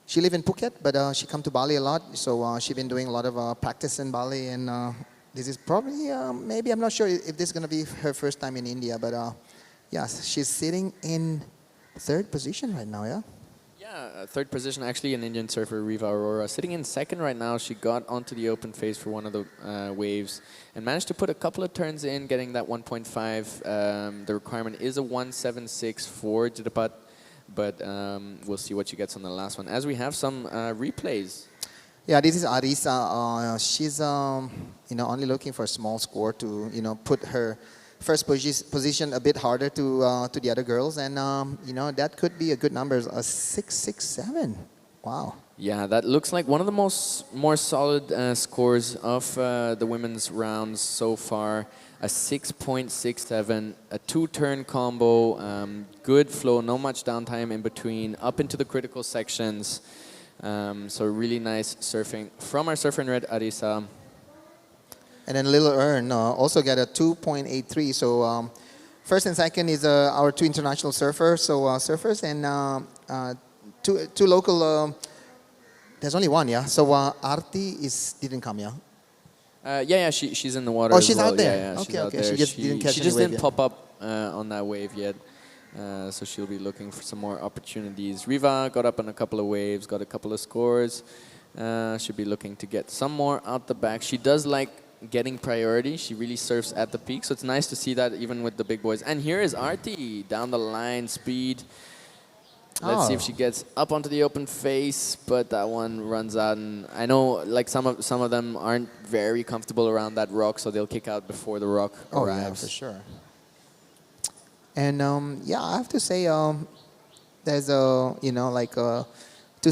She lives in Phuket, but she come to Bali a lot. So she's been doing a lot of practice in Bali, and this is probably maybe, I'm not sure if this is going to be her first time in India, but yes, she's sitting in 3rd position right now, yeah? Yeah, 3rd position, actually, an Indian surfer, Riva Aurora. Sitting in 2nd right now. She got onto the open phase for one of the waves and managed to put a couple of turns in, getting that 1.5. The requirement is a 1.76 for Jitapat, but we'll see what she gets on the last one, as we have some replays. Yeah, this is Arisa. She's only looking for a small score to put her first position a bit harder to the other girls, and that could be a good number. A 667. Wow. Yeah, that looks like one of the more solid scores of the women's rounds so far. A 6.67, a two-turn combo, good flow, no much downtime in between, up into the critical sections. So really nice surfing from our surfer in red, Arisa. And then Little Earn also got a 2.83. So first and second is our two international surfers. So surfers and two local. There's only one, yeah. So Arti didn't come, yeah. Yeah, she's in the water. Oh, as she's well. out there. Yeah, Okay, she's out okay. there. She just didn't catch She any just wave didn't yet. pop up on that wave yet. So she'll be looking for some more opportunities. Riva got up on a couple of waves, got a couple of scores. Should be looking to get some more out the back. She does like getting priority. She really surfs at the peak, so it's nice to see that even with the big boys. And here is Arti down the line, speed. Let's see if she gets up onto the open face, but that one runs out. And I know, like some of them aren't very comfortable around that rock, so they'll kick out before the rock arrives. Yeah, for sure. And I have to say, there's to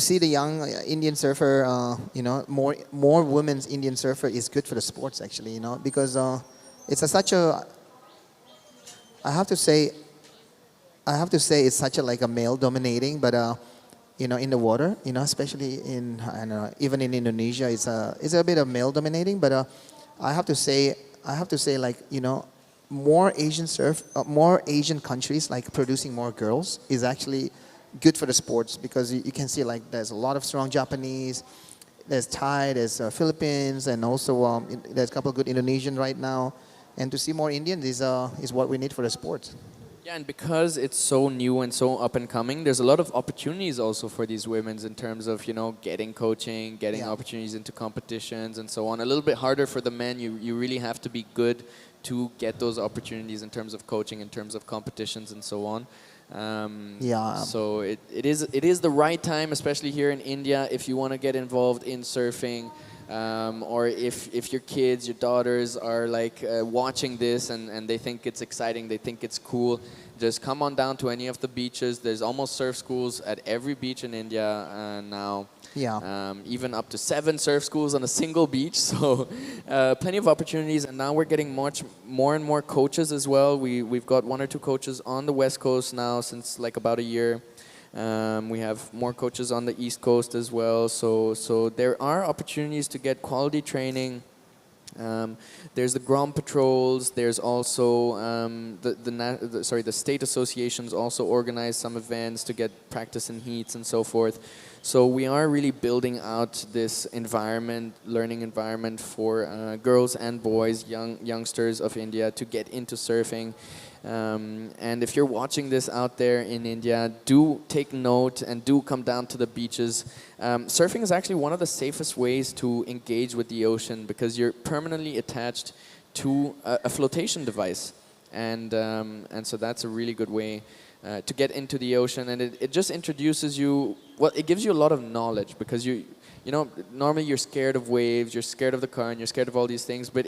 see the young Indian surfer, more women's Indian surfer is good for the sports actually, because it's such a. I have to say it's such a like a male dominating, but in the water, especially in even in Indonesia, it's a bit of male dominating, but I have to say like more Asian countries like producing more girls is actually good for the sports, because you can see like there's a lot of strong Japanese, there's Thai, there's Philippines, and also there's a couple of good Indonesian right now, and to see more Indians is what we need for the sport. Yeah, and because it's so new and so up and coming, there's a lot of opportunities also for these women in terms of, getting coaching, getting opportunities into competitions and so on. A little bit harder for the men. You really have to be good to get those opportunities in terms of coaching, in terms of competitions and so on. So it is the right time, especially here in India, if you want to get involved in surfing. Or if your kids, your daughters are like watching this and they think it's exciting, they think it's cool, just come on down to any of the beaches. There's almost surf schools at every beach in India now. Yeah. Even up to 7 surf schools on a single beach. So plenty of opportunities. And now we're getting more and more coaches as well. We've got 1 or 2 coaches on the West Coast now since like about a year. We have more coaches on the East Coast as well. So there are opportunities to get quality training. There's the ground patrols. There's also the state associations also organize some events to get practice in heats and so forth. So we are really building out this learning environment for girls and boys, youngsters of India to get into surfing. And if you're watching this out there in India, do take note and do come down to the beaches. Surfing is actually one of the safest ways to engage with the ocean, because you're permanently attached to a flotation device. And so that's a really good way to get into the ocean. And it just introduces you, it gives you a lot of knowledge, because normally you're scared of waves, you're scared of the current, you're scared of all these things. But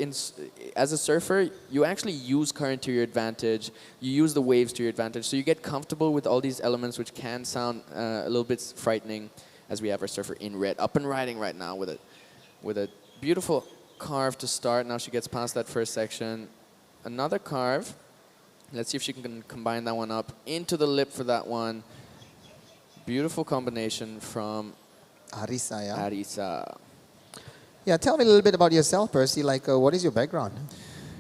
as a surfer, you actually use current to your advantage. You use the waves to your advantage. So you get comfortable with all these elements, which can sound a little bit frightening, as we have our surfer in red up and riding right now with a beautiful carve to start. Now she gets past that first section. Another carve. Let's see if she can combine that one up into the lip for that one. Beautiful combination from Arisa, yeah. Arisa. Yeah, tell me a little bit about yourself, Percy. Like, what is your background?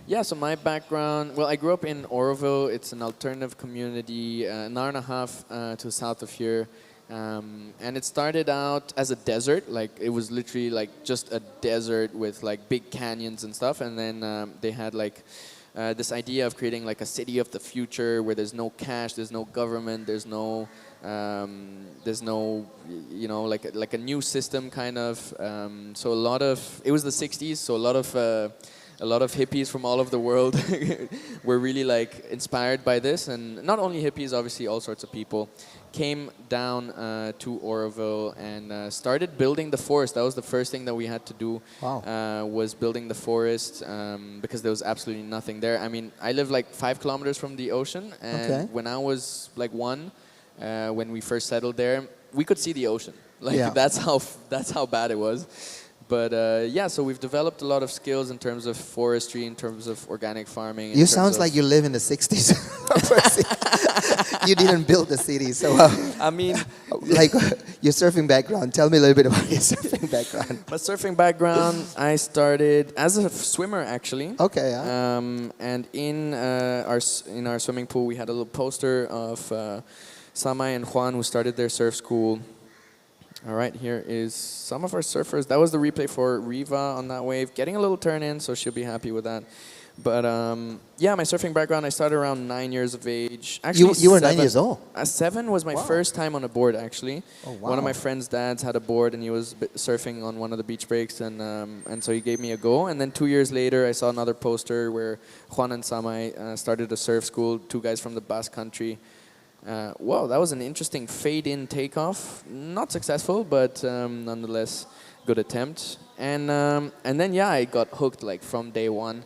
Yeah, so my background, well, I grew up in Oroville. It's an alternative community, an hour and a half to the south of here. And it started out as a desert. Like, it was literally like just a desert with like big canyons and stuff. And then they had like this idea of creating like a city of the future where there's no cash, there's no government, there's no like a new system kind of. So it was the 60s, so a lot of a lot of hippies from all over the world were really like inspired by this, and not only hippies, obviously all sorts of people came down to Oroville and started building the forest. That was the first thing that we had to do. Wow. Was building the forest because there was absolutely nothing there. I mean, I live like 5 kilometers from the ocean, and Okay. when I was like 1, when we first settled there, we could see the ocean. Like Yeah. that's how bad it was. But yeah, so we've developed a lot of skills in terms of forestry, in terms of organic farming. You sounds like you live in the 60s. You didn't build the city, so I mean, like your surfing background. Tell me a little bit about your surfing background. my surfing background, I started as a swimmer actually. Okay, yeah. And in our swimming pool, we had a little poster of Samai and Juan, who started their surf school. All right, here is some of our surfers. That was the replay for Riva on that wave, getting a little turn in, so she'll be happy with that. But yeah, my surfing background, I started around 9 years of age. Actually, You were 9 7. years old. 7 was my Wow. first time on a board, actually. Oh, One of wow. my friend's dads had a board, and he was surfing on one of the beach breaks, and so he gave me a go. And then 2 years later, I saw another poster where Juan and Samai started a surf school, 2 guys from the Basque Country. Wow, that was an interesting fade-in takeoff. Not successful, but nonetheless, good attempt. And then yeah, I got hooked like from day one.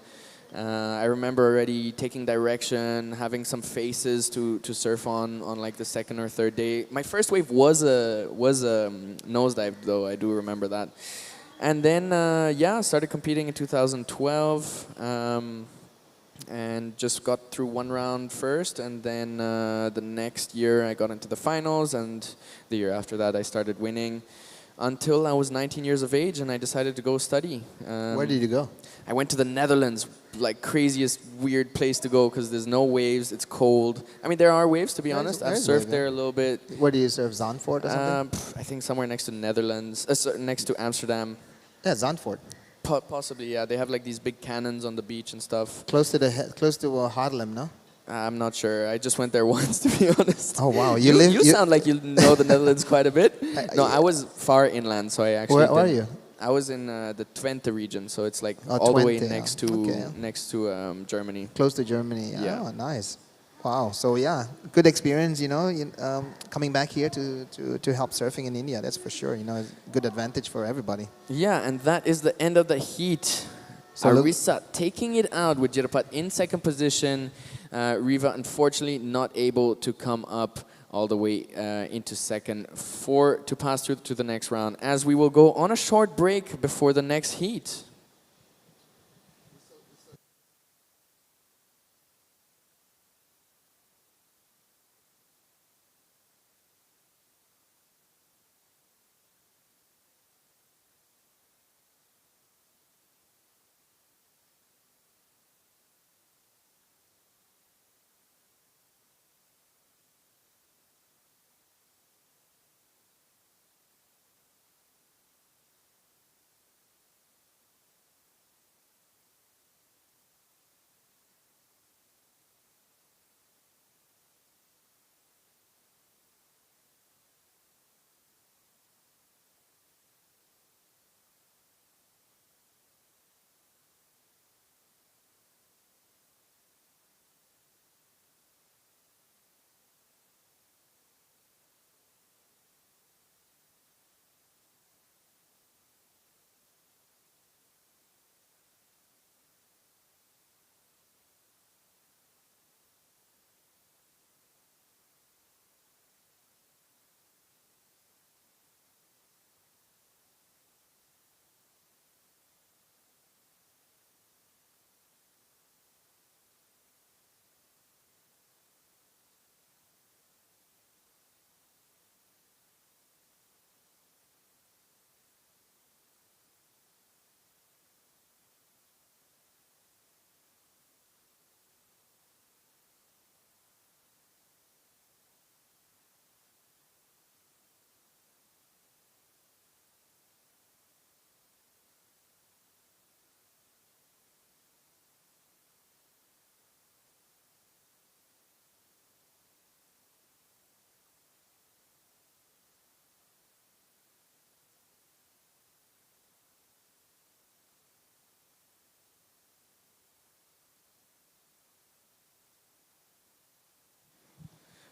I remember already taking direction, having some faces to surf on like the second or third day. My first wave was a nosedive though. I do remember that. And then yeah, started competing in 2012. And just got through one round first, and then the next year I got into the finals, and the year after that I started winning until I was 19 years of age, and I decided to go study. Where did you go? I went to the Netherlands, like craziest weird place to go because there's no waves, it's cold. I mean, there are waves, to be honest. I've there's surfed wave, there a little bit. Where do you surf? Zandvoort or something? I think somewhere next to Netherlands, next to Amsterdam. Yeah, Zandvoort. Possibly, yeah. They have like these big cannons on the beach and stuff. Close to Haarlem, no? I'm not sure. I just went there once, to be honest. Oh wow, You sound like you know the Netherlands quite a bit. No, I- I was far inland, so I actually. Where are didn't- you? I was in the Twente region, so it's like Oh, all the way Twente, yeah. next to Okay. Germany. Close to Germany. Yeah. Oh, nice. Wow. So yeah, good experience. Coming back here to help surfing in India. That's for sure. It's a good advantage for everybody. Yeah, and that is the end of the heat. So look- Arisa taking it out with Jirapat in second position. Riva unfortunately not able to come up all the way into second to pass through to the next round, as we will go on a short break before the next heat.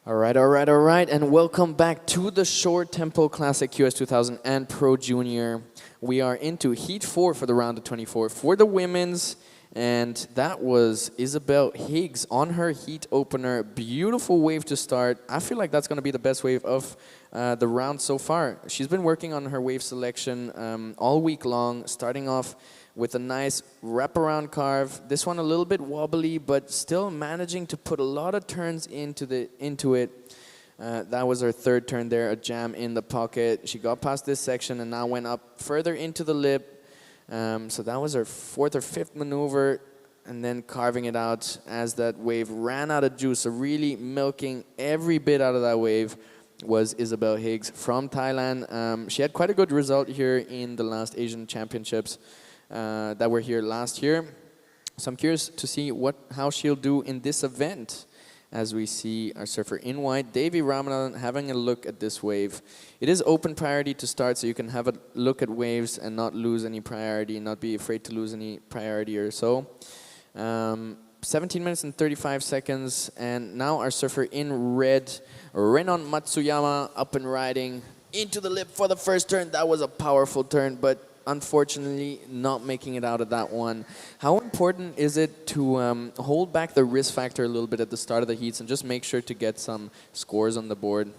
All right, all right, all right, and welcome back to the Short Tempo Classic QS 2000 and Pro Junior. We are into Heat 4 for the round of 24 for the women's, and that was Isabel Higgs on her heat opener. Beautiful wave to start. I feel like that's going to be the best wave of the round so far. She's been working on her wave selection all week long, starting off with a nice wraparound carve. This one a little bit wobbly, but still managing to put a lot of turns into it. That was her third turn there, a jam in the pocket. She got past this section and now went up further into the lip. So that was her fourth or fifth maneuver, and then carving it out as that wave ran out of juice. So really milking every bit out of that wave was Isabel Higgs from Thailand. She had quite a good result here in the last Asian Championships that were here last year. So I'm curious to see how she'll do in this event, as we see our surfer in white, Devi Ramanathan, having a look at this wave. It is open priority to start, so you can have a look at waves and not lose any priority, not be afraid to lose any priority or so. 17 minutes and 35 seconds, and now our surfer in red, Renon Matsuyama, up and riding into the lip for the first turn. That was a powerful turn, but unfortunately not making it out of that one. How important is it to hold back the risk factor a little bit at the start of the heats and just make sure to get some scores on the board?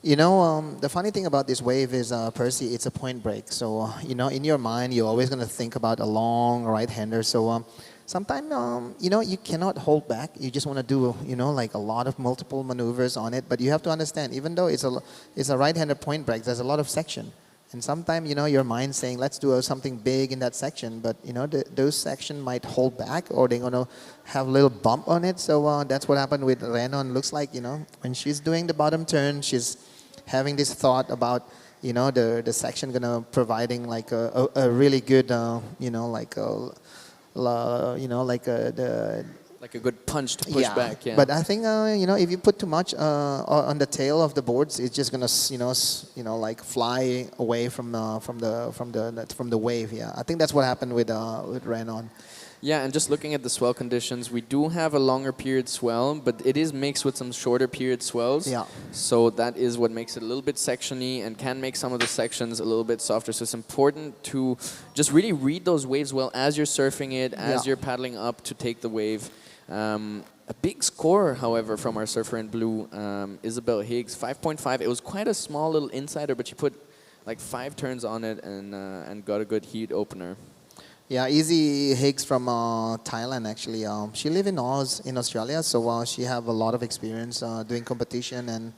You know, the funny thing about this wave is, Percy, it's a point break. So, you know, in your mind, you're always going to think about a long right-hander. So, sometimes, you know, you cannot hold back. You just want to do, you know, like a lot of multiple maneuvers on it. But you have to understand, even though it's a right-hander point break, there's a lot of section. And sometimes, you know, your mind's saying, let's do something big in that section. But, you know, those sections might hold back, or they're going to have a little bump on it. So that's what happened with Renon. Looks like, you know, when she's doing the bottom turn, she's having this thought about, you know, the section going to providing like a really good, you know, like you know, like like a good punch to push back, yeah. But I think, you know, if you put too much on the tail of the boards, it's just gonna, you know, like fly away from the wave. Yeah, I think that's what happened with Renon. Yeah, and just looking at the swell conditions, we do have a longer period swell, but it is mixed with some shorter period swells. Yeah. So that is what makes it a little bit sectiony and can make some of the sections a little bit softer. So it's important to just really read those waves well as you're surfing it, as you're paddling up to take the wave. A big score, however, from our surfer in blue, Isabel Higgs, 5.5. It was quite a small little insider, but she put like 5 turns on it and got a good heat opener. Yeah, Easy Higgs from Thailand, actually. She live in Oz, in Australia, so she have a lot of experience doing competition. And,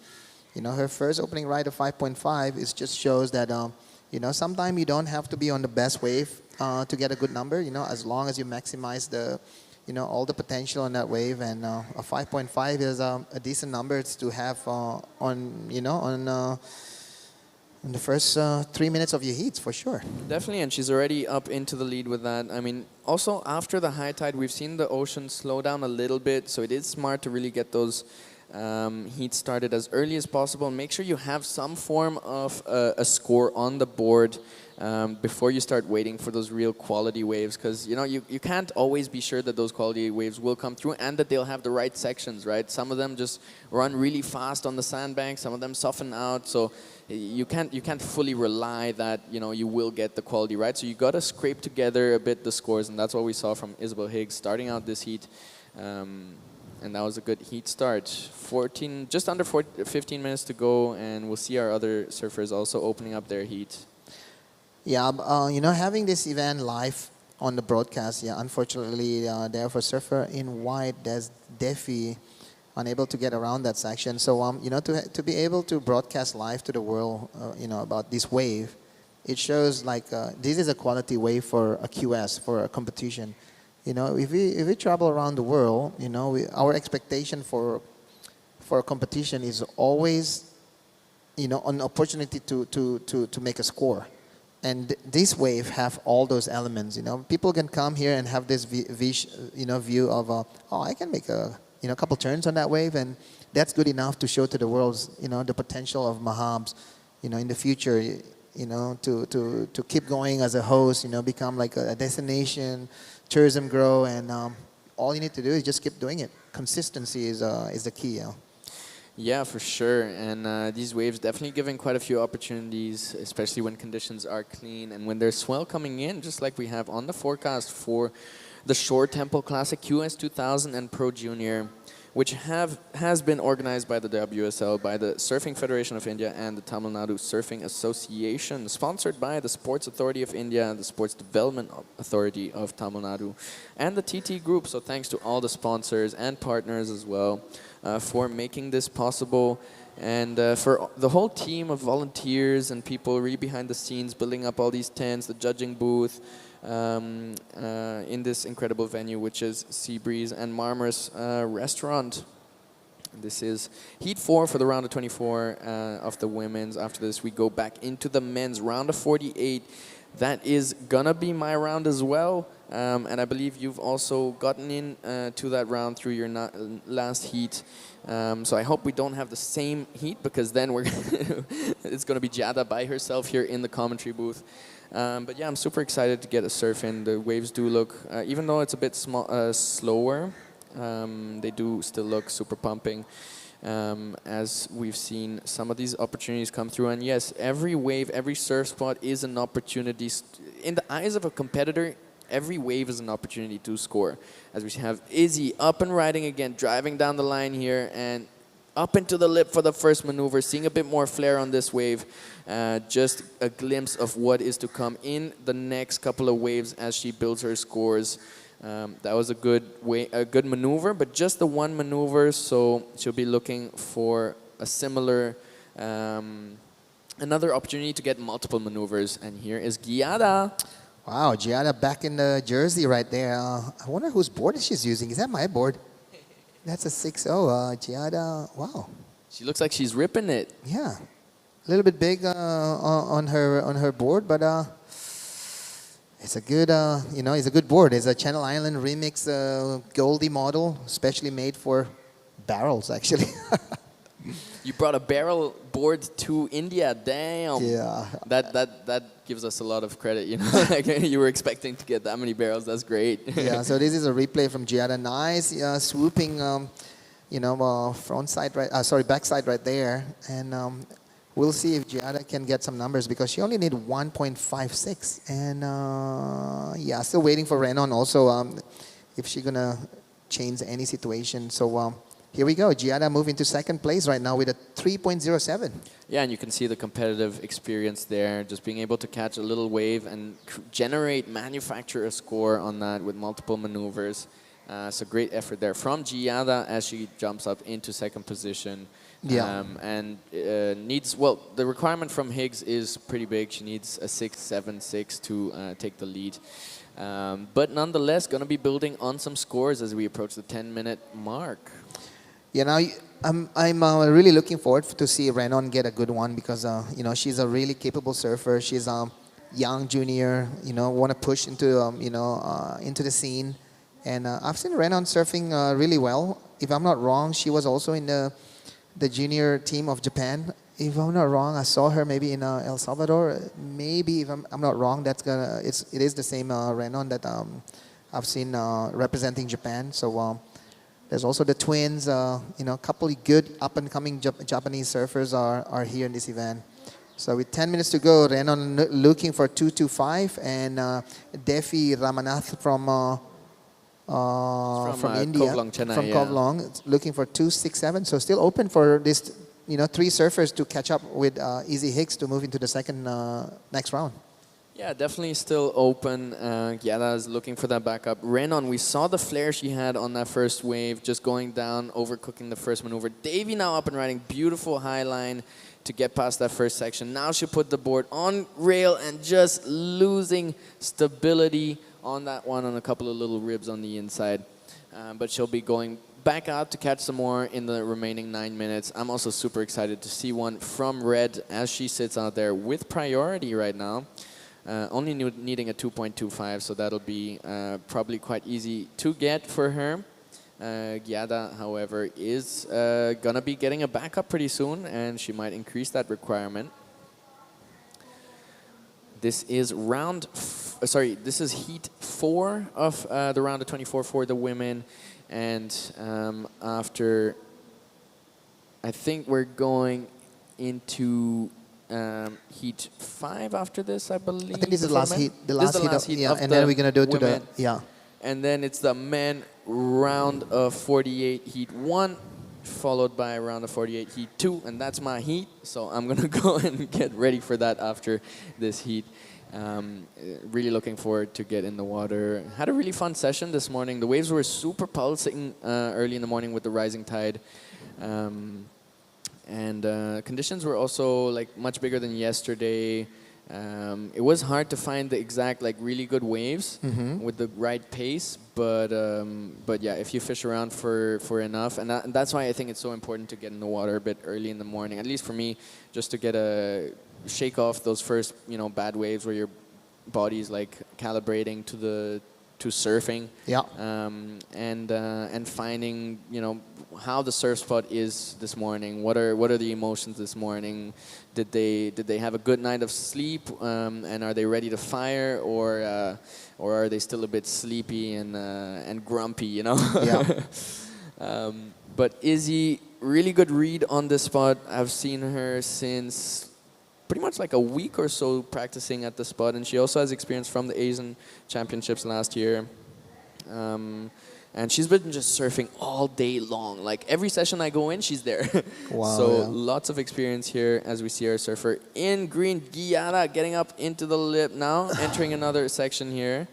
you know, her first opening ride of 5.5 is just shows that, you know, sometimes you don't have to be on the best wave to get a good number, you know, as long as you maximize the, you know, all the potential on that wave. And a 5.5 is a decent number to have on, you know, on in the first 3 minutes of your heats, for sure. Definitely, and she's already up into the lead with that. I mean, also after the high tide, we've seen the ocean slow down a little bit, so it is smart to really get those heats started as early as possible. And make sure you have some form of a score on the board before you start waiting for those real quality waves, because you know you can't always be sure that those quality waves will come through and that they'll have the right sections, right? Some of them just run really fast on the sandbank, some of them soften out, so you can't fully rely that, you know, you will get the quality right. So you got to scrape together a bit the scores, and that's what we saw from Isabel Higgs starting out this heat. And that was a good heat start. Just under 15 minutes to go, and we'll see our other surfers also opening up their heat. Yeah, you know, having this event live on the broadcast, yeah, unfortunately, there for surfer in white, there's Defi unable to get around that section. So, you know, to be able to broadcast live to the world, you know, about this wave, it shows like this is a quality wave for a QS, for a competition. You know, if we travel around the world, you know, our expectation for a competition is always, you know, an opportunity to make a score. And this wave have all those elements. You know, people can come here and have this view of, oh, I can make a couple turns on that wave, and that's good enough to show to the world, you know, the potential of Mahabs, you know, in the future, you know, to keep going as a host, you know, become like a destination, tourism grow, and all you need to do is just keep doing it. consistency is the key. Yeah. Yeah, for sure. And these waves definitely giving quite a few opportunities, especially when conditions are clean and when there's swell coming in, just like we have on the forecast for the Short Tempo Classic QS 2000 and Pro Junior, which has been organized by the WSL, by the Surfing Federation of India and the Tamil Nadu Surfing Association, sponsored by the Sports Authority of India, the Sports Development Authority of Tamil Nadu, and the TT Group. So thanks to all the sponsors and partners as well for making this possible. And for the whole team of volunteers and people really behind the scenes, building up all these tents, the judging booth, in this incredible venue, which is Seabreeze and Marmar's restaurant. This is Heat 4 for the round of 24 of the women's. After this, we go back into the men's round of 48. That is gonna be my round as well. And I believe you've also gotten in to that round through your last heat. So I hope we don't have the same heat, because then we're it's gonna be Jada by herself here in the commentary booth. But yeah, I'm super excited to get a surf in. The waves do look, even though it's a bit slower, they do still look super pumping, as we've seen some of these opportunities come through. And yes, every wave, every surf spot is an opportunity. In the eyes of a competitor, every wave is an opportunity to score. As we have Izzy up and riding again, driving down the line here, and up into the lip for the first maneuver, seeing a bit more flair on this wave. Just a glimpse of what is to come in the next couple of waves as she builds her scores. That was a good maneuver, but just the one maneuver, so she'll be looking for a similar, another opportunity to get multiple maneuvers. And here is Giada. Wow, Giada back in the jersey right there. I wonder whose board she's using. Is that my board? That's a 6-0. Giada, wow. She looks like she's ripping it. Yeah, a little bit big on her board, but it's a good it's a good board. It's a Channel Island Remix Goldie model, specially made for barrels actually. You brought a barrel board to India, damn. Yeah. That gives us a lot of credit, you know. Like, you were expecting to get that many barrels. That's great. Yeah. So this is a replay from Giada. Nice swooping, front side back side right there, and we'll see if Giada can get some numbers, because she only need 1.56, and yeah, still waiting for Renon also, if she's gonna change any situation. So here we go. Giada moving to second place right now with a 3.07. Yeah, and you can see the competitive experience there, just being able to catch a little wave and manufacture a score on that with multiple maneuvers. So great effort there from Giada as she jumps up into second position. Yeah. And the requirement from Higgs is pretty big. She needs a 6.76 to take the lead. But nonetheless, going to be building on some scores as we approach the 10-minute mark. You know, I'm really looking forward to see Renon get a good one, because she's a really capable surfer. She's a young junior, want to push into into the scene, and I've seen Renon surfing really well. If I'm not wrong, she was also in the junior team of Japan. If I'm not wrong, I saw her maybe in El Salvador. Maybe if I'm not wrong, it is the same Renon that I've seen representing Japan. So. There's also the twins, a couple of good up-and-coming Japanese surfers are here in this event. So with 10 minutes to go, Renon looking for 2.25, and Defi Ramanath from India, Kohlong, Chennai, from Kohlong, looking for 2.67. So still open for this, three surfers to catch up with Easy Hicks to move into the second next round. Yeah, definitely still open. Giada is looking for that backup. Renon, we saw the flare she had on that first wave, just going down, overcooking the first maneuver. Davy now up and riding, beautiful high line to get past that first section. Now she put the board on rail and just losing stability on that one, on a couple of little ribs on the inside. But she'll be going back out to catch some more in the remaining 9 minutes. I'm also super excited to see one from Red as she sits out there with priority right now. Only needing a 2.25, so that'll be probably quite easy to get for her. Giada, however, is going to be getting a backup pretty soon, and she might increase that requirement. This is this is heat 4 of the round of 24 for the women. And after, I think we're going into heat 5 after this, I believe. I think this is for the last men. heat. The This is last heat, yeah, of and the then we're gonna do it to the women. yeah. And then it's the men round of 48 heat 1, followed by a round of 48 heat 2, and that's my heat. So I'm gonna go and get ready for that after this heat. Really looking forward to get in the water. Had a really fun session this morning. The waves were super pulsing early in the morning with the rising tide. And conditions were also like much bigger than yesterday. It was hard to find the exact like really good waves with the right pace, but yeah, if you fish around for enough, and that's why I think it's so important to get in the water a bit early in the morning, at least for me, just to get a shake off those first bad waves where your body's like calibrating to surfing. Yeah. And finding how the surf spot is this morning. What are the emotions this morning? Did they have a good night of sleep? And are they ready to fire, or are they still a bit sleepy and grumpy? Yeah. But Izzy, really good read on this spot. I've seen her since pretty much like a week or so practicing at the spot, and she also has experience from the Asian Championships last year. And she's been just surfing all day long. Like every session I go in, she's there. Wow, So yeah. lots of experience here as we see our surfer in green. Giada getting up into the lip now, entering another section here.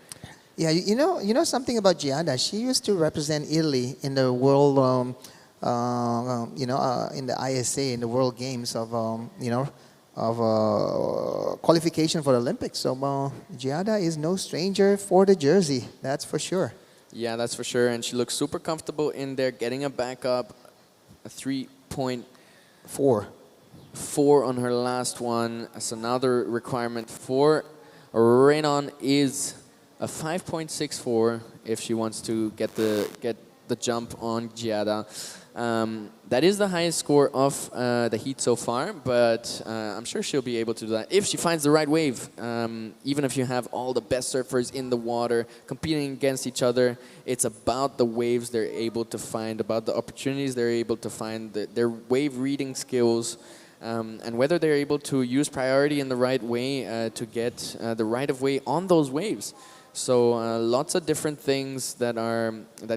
Yeah, you know something about Giada. She used to represent Italy in the world, in the ISA, in the World Games of, qualification for the Olympics. So Giada is no stranger for the jersey. That's for sure. Yeah, that's for sure. And she looks super comfortable in there, getting a back up, a 3.4 on her last one. So now the requirement for Renan is a 5.64 if she wants to get the jump on Giada. That is the highest score of the heat so far, but I'm sure she'll be able to do that if she finds the right wave. Even if you have all the best surfers in the water competing against each other, it's about the waves they're able to find, about the opportunities they're able to find, their wave reading skills, and whether they're able to use priority in the right way to get the right of way on those waves. So lots of different things that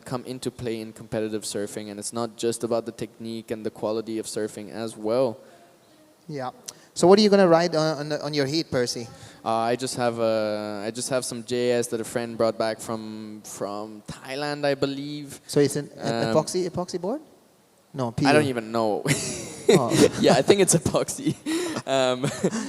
come into play in competitive surfing, and it's not just about the technique and the quality of surfing as well. Yeah. So what are you gonna ride on your heat, Percy? I just have some JS that a friend brought back from Thailand, I believe. So it's an epoxy board? No, PU. I don't even know. Oh. Yeah, I think it's epoxy.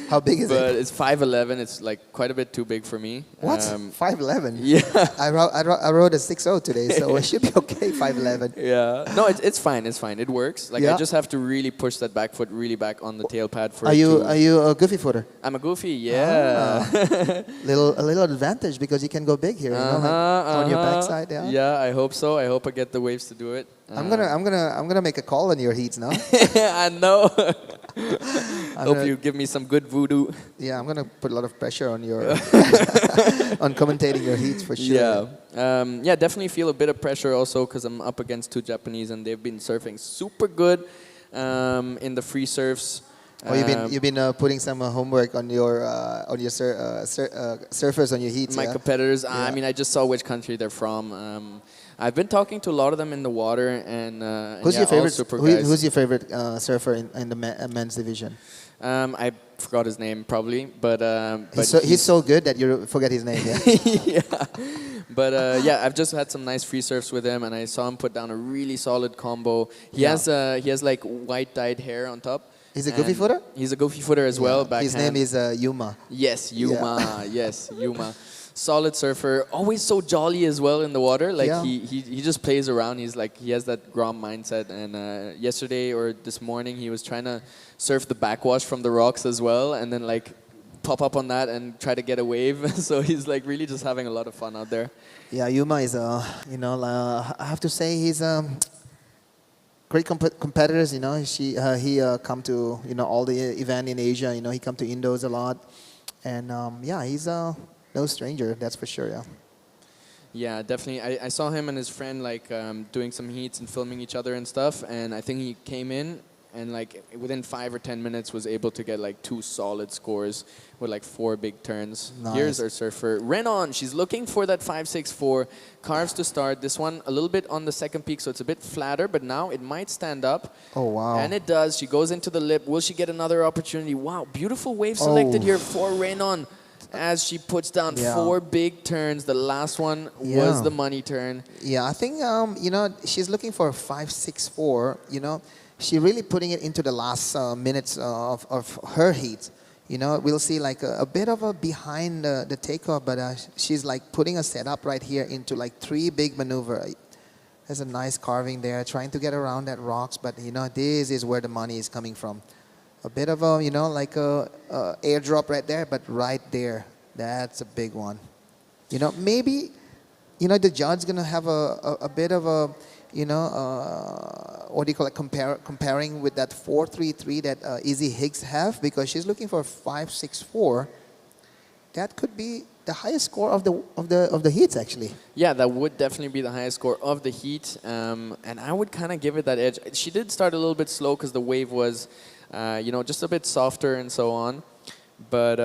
How big is but it? it's 5'11". It's like quite a bit too big for me. What? 5'11"? Yeah. I rode a 6.0 today, so it should be okay. 5'11". Yeah. No, it's fine. It's fine. It works. Like Yeah. I just have to really push that back foot really back on the tail pad for. Are you a goofy footer? I'm a goofy. Yeah. A little advantage because you can go big here. On your backside. Yeah. Yeah. I hope so. I hope I get the waves to do it. I'm gonna make a call on your heats now. I know. Hope gonna- you give me some good voodoo. Yeah, I'm gonna put a lot of pressure on your on commentating your heats for sure. Yeah, yeah, definitely feel a bit of pressure also because I'm up against 2 Japanese and they've been surfing super good in the free surfs. Oh, you've been putting some homework on your surfers on your heats. My Yeah? competitors. Yeah. I mean, I just saw which country they're from. I've been talking to a lot of them in the water, and Who's yeah, your favorite? all super guys. Who's your favorite surfer in the men's division? I forgot his name probably, but He's so good that you forget his name. Yeah. yeah. But yeah, I've just had some nice free surfs with him, and I saw him put down a really solid combo. He has like white dyed hair on top. He's a goofy footer? He's a goofy footer as well. His name is Yuma. Yes, Yuma. Yes, Yuma. Solid surfer, always so jolly as well in the water. Like Yeah. he just plays around. He has that Grom mindset. And yesterday or this morning, he was trying to surf the backwash from the rocks as well, and then like pop up on that and try to get a wave. So he's like really just having a lot of fun out there. Yeah, Yuma is I have to say he's great competitors. He come to all the event in Asia. He come to Indos a lot, and yeah, he's no stranger, that's for sure. Yeah. Yeah, definitely. I saw him and his friend like doing some heats and filming each other and stuff. And I think he came in and like within 5 or 10 minutes was able to get like 2 solid scores with like 4 big turns. Here's Nice. our surfer Renon. She's looking for that 5-6-4 carves to start. This one a little bit on the second peak, so it's a bit flatter. But now it might stand up. Oh, wow. And it does. She goes into the lip. Will she get another opportunity? Wow, beautiful wave selected Oh. here for Renon. As she puts down Yeah. 4 big turns. The last one Yeah. was the money turn. Yeah, I think you know, she's looking for a 5-6-4. You know, she really putting it into the last minutes of her heat. You know, we'll see like a bit of a behind the takeoff, but she's like putting a setup right here into like 3 big maneuver. There's a nice carving there, trying to get around that rocks, but you know, this is where the money is coming from. A bit of a, you know, like a airdrop right there, but right there, that's a big one. You know, maybe, you know, the judge's gonna have a bit of a, you know, what do you call it, comparing with that 4-3-3 that Izzy Higgs have, because she's looking for 5-6-4. That could be the highest score of the heats actually. Yeah, that would definitely be the highest score of the heat. And I would kind of give it that edge. She did start a little bit slow because the wave was, you know, just a bit softer and so on. But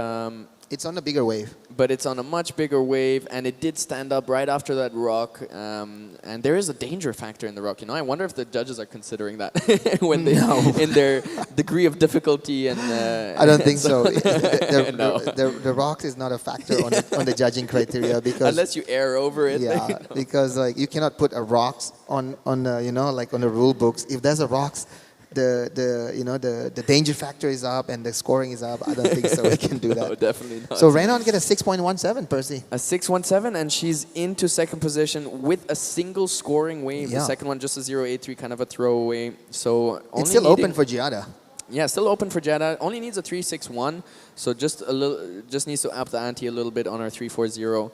it's on a bigger wave. But it's on a much bigger wave, and it did stand up right after that rock. And there is a danger factor in the rock. You know, I wonder if the judges are considering that when they in their degree of difficulty. And I don't think so. No. The rock is not a factor on the judging criteria, because unless you air over it. yeah, You know. because like you cannot put a rocks on the, you know, like on the rule books. If there's a rocks, the you know, the danger factor is up and the scoring is up. I don't think so. We can do that. No, definitely not. So Renon get a 6.17, Percy. A 6-1-7, and she's into second position with a single scoring wave. Yeah. The second one just a 0-8-3, kind of a throwaway. So only It's still needing- open for Giada. Yeah, still open for Jada. Only needs a 3-6-1, so just a little, just needs to up the ante a little bit on our 3-4-0.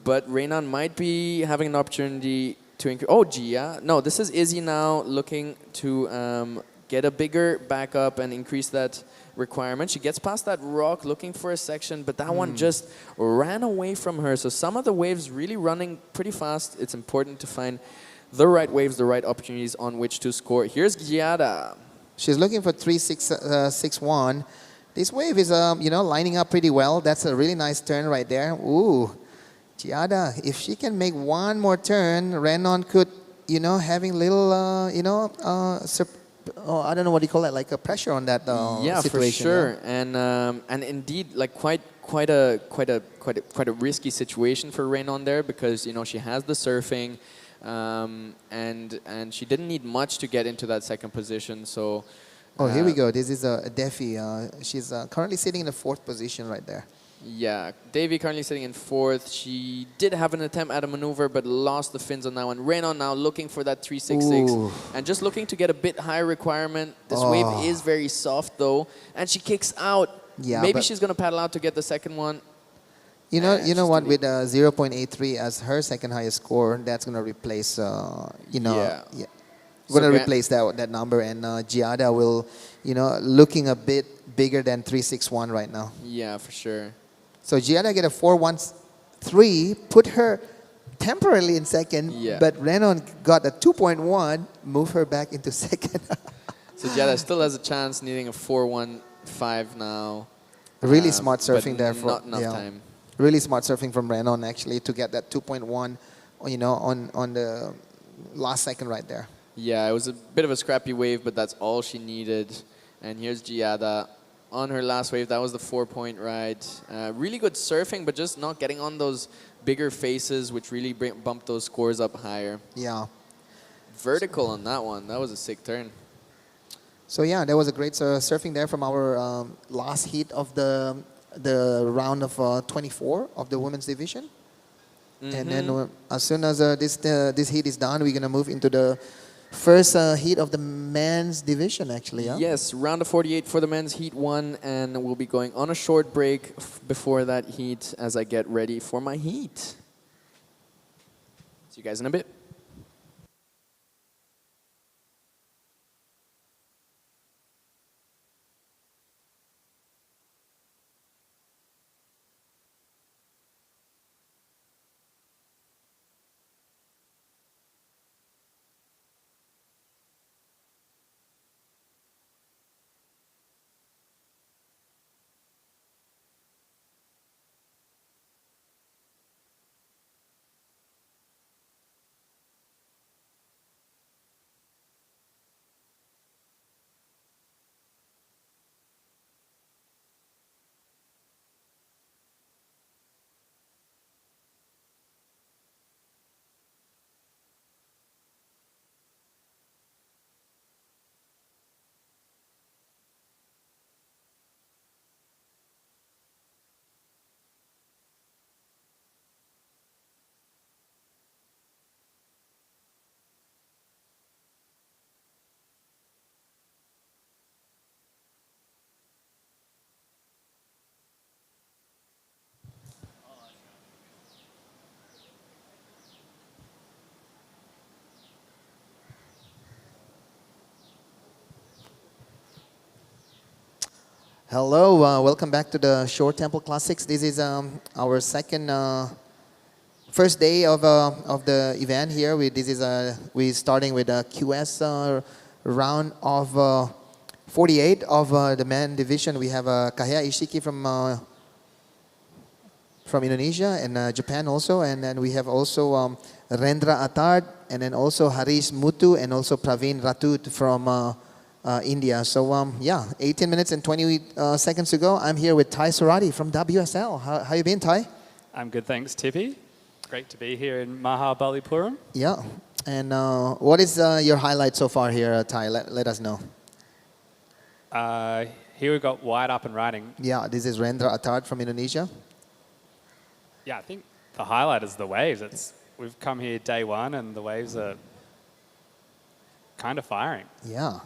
But Renan might be having an opportunity to increase. Oh, Gia. No, this is Izzy now looking to get a bigger backup and increase that requirement. She gets past that rock looking for a section, but that one just ran away from her. So some of the waves really running pretty fast. It's important to find the right waves, the right opportunities on which to score. Here's Giada. She's looking for 3-6-1. This wave is, you know, lining up pretty well. That's a really nice turn right there. Ooh, Giada, if she can make one more turn, Renon could, you know, having little, you know, I don't know what you call it, like a pressure on that Yeah, situation. for sure. And indeed, like quite a risky situation for Renon there, because you know she has the surfing. And she didn't need much to get into that second position. So, Oh, here we go. This is a Defi. She's currently sitting in the 4th position right there. yeah, Davy currently sitting in 4th. She did have an attempt at a maneuver, but lost the fins on that one. Renon now looking for that 3-6-6 Ooh. and just looking to get a bit higher requirement. This Oh. wave is very soft though, and she kicks out. Yeah, Maybe but- she's gonna paddle out to get the second one. You know just what? to With 0.83 as her second highest score, that's gonna replace, you know, Yeah. We're gonna So replace that number, and Giada will, you know, looking a bit bigger than 3-6-1 right now. Yeah, for sure. So Giada get a 4-1-3, put her temporarily in second, Yeah. but Renon got a 2.1, move her back into second. So Jada still has a chance, needing a 4-1-5 now. Really smart but surfing there for not enough time. Really smart surfing from Renon actually to get that 2.1, you know, on the last second right there. Yeah, it was a bit of a scrappy wave, but that's all she needed. And here's Giada on her last wave. That was the 4-point ride. Really good surfing, but just not getting on those bigger faces, which really bumped those scores up higher. Yeah. Vertical on that one. That was a sick turn. So yeah, there was a great surfing there from our last heat of the round of 24 of the women's division. And then as soon as this heat is done, we're gonna move into the first heat of the men's division, actually. Yeah? Yes, round of 48 for the men's heat 1, and we'll be going on a short break before that heat as I get ready for my heat. See you guys in a bit. Hello, welcome back to the Shore Temple Classics. This is our first day of the event here. We starting with a QS round of 48 of the men division. We have Kahea Ishiki from Indonesia and Japan also, and then we have also Rendra Attard, and then also Harish Mutu, and also Praveen Ratut from India. So yeah, 18 minutes and 20 seconds ago, I'm here with Ty Surati from WSL. How you been, Ty? I'm good, thanks, Tippy. Great to be here in Mahabalipuram. Yeah, and what is your highlight so far here, Ty? Let us know. Here we've got wide up and riding. Yeah, this is Rendra Attard from Indonesia. Yeah, I think the highlight is the waves. We've come here day one and the waves are kind of firing. Yeah.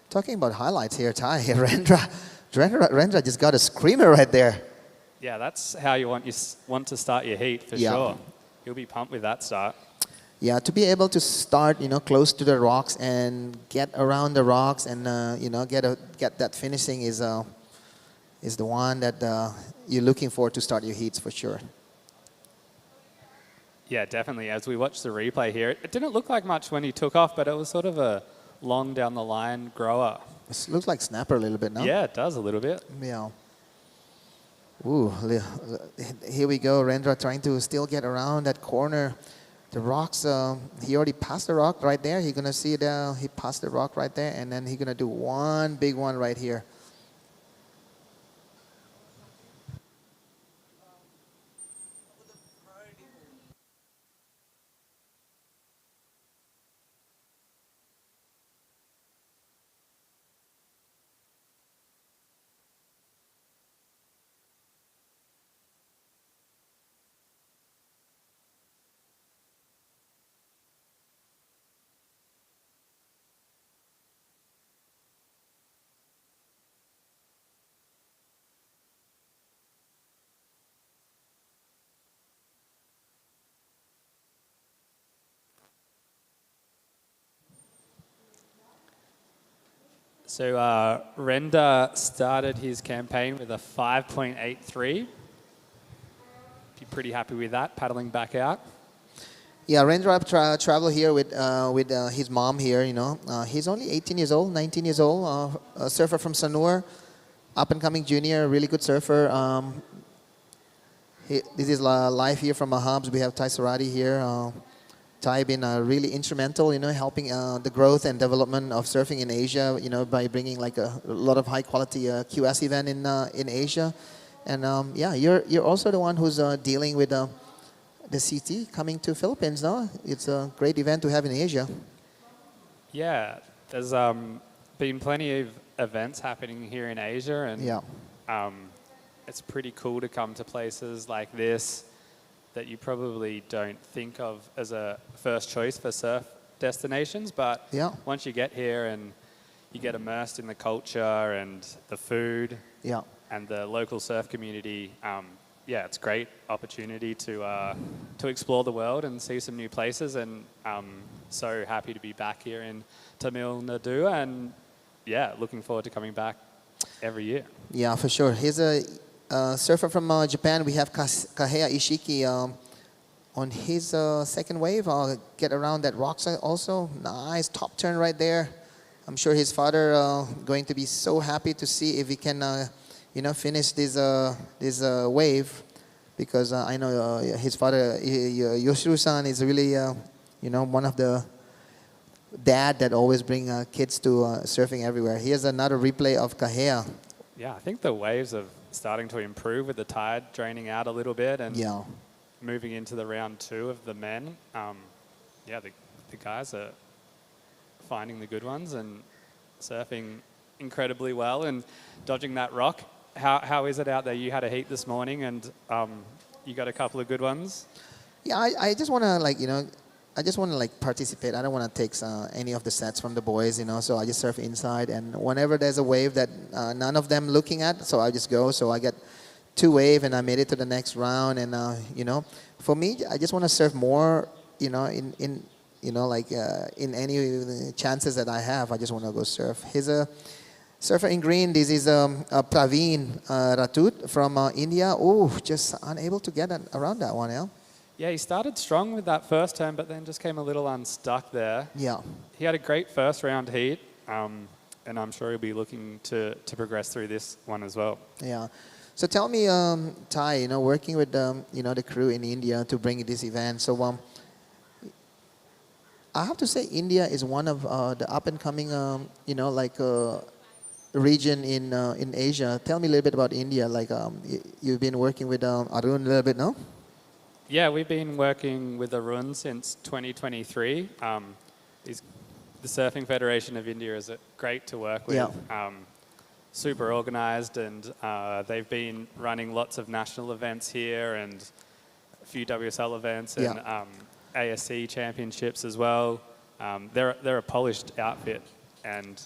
Talking about highlights here, Ty, Rendra just got a screamer right there. Yeah, that's how you want to start your heat for sure. You'll be pumped with that start. Yeah, to be able to start, close to the rocks and get around the rocks and get that finishing is the one that you're looking for to start your heats for sure. Yeah, definitely. As we watched the replay here, it didn't look like much when he took off, but it was sort of a long down the line grower. It looks like snapper a little bit, no? Yeah, it does a little bit. Yeah. Ooh, here we go. Rendra trying to still get around that corner. The rocks, he already passed the rock right there. He's going to see he passed the rock right there, and then he's going to do one big one right here. So Renda started his campaign with a 5.83. Be pretty happy with that, paddling back out. Yeah, Rendra travel here with his mom here, he's only 18 years old, 19 years old, a surfer from Sanur, up-and-coming junior, really good surfer. This is live here from Mahabs. We have Ty Surati here. Ty been really instrumental, helping the growth and development of surfing in Asia, by bringing like a lot of high-quality QS event in Asia. And yeah, you're also the one who's dealing with the CT coming to Philippines, no? It's a great event to have in Asia. Yeah, there's been plenty of events happening here in Asia, and yeah. It's pretty cool to come to places like this that you probably don't think of as a first choice for surf destinations, but yeah. Once you get here and you get immersed in the culture and the food yeah. and the local surf community, yeah, it's a great opportunity to explore the world and see some new places, and so happy to be back here in Tamil Nadu, and yeah, looking forward to coming back every year. Yeah, for sure. Here's a surfer from Japan. We have Kahea Ishiki on his second wave. I'll get around that rock side also. Nice top turn right there. I'm sure his father going to be so happy to see if he can, finish this wave, because I know his father Yoshiro-san is really, one of the dad that always bring kids to surfing everywhere. Here's another replay of Kahea. Yeah, I think the waves are starting to improve with the tide draining out a little bit, and yeah. Moving into the round two of the men. Yeah, the guys are finding the good ones and surfing incredibly well and dodging that rock. How is it out there? You had a heat this morning, and you got a couple of good ones. Yeah, I just want to I just want to participate. I don't want to take any of the sets from the boys, so I just surf inside, and whenever there's a wave that none of them looking at, so I just go. So I get 2 wave and I made it to the next round, and for me, I just want to surf more, in any chances that I have. I just want to go surf. Here's Surfer in green, this is Praveen Ratut from India. Oh, just unable to get around that one, yeah? Yeah, he started strong with that first turn, but then just came a little unstuck there. Yeah. He had a great first round heat, and I'm sure he'll be looking to progress through this one as well. Yeah. So tell me, Ty, you know, working with, you know, the crew in India to bring this event. So I have to say India is one of the up-and-coming, you know, like region in Asia. Tell me a little bit about India. Like you've been working with Arun a little bit, no? Yeah, we've been working with Arun since 2023. The Surfing Federation of India is great to work with. Yeah. Super organized, and they've been running lots of national events here and a few WSL events and ASC championships as well. They're a polished outfit, and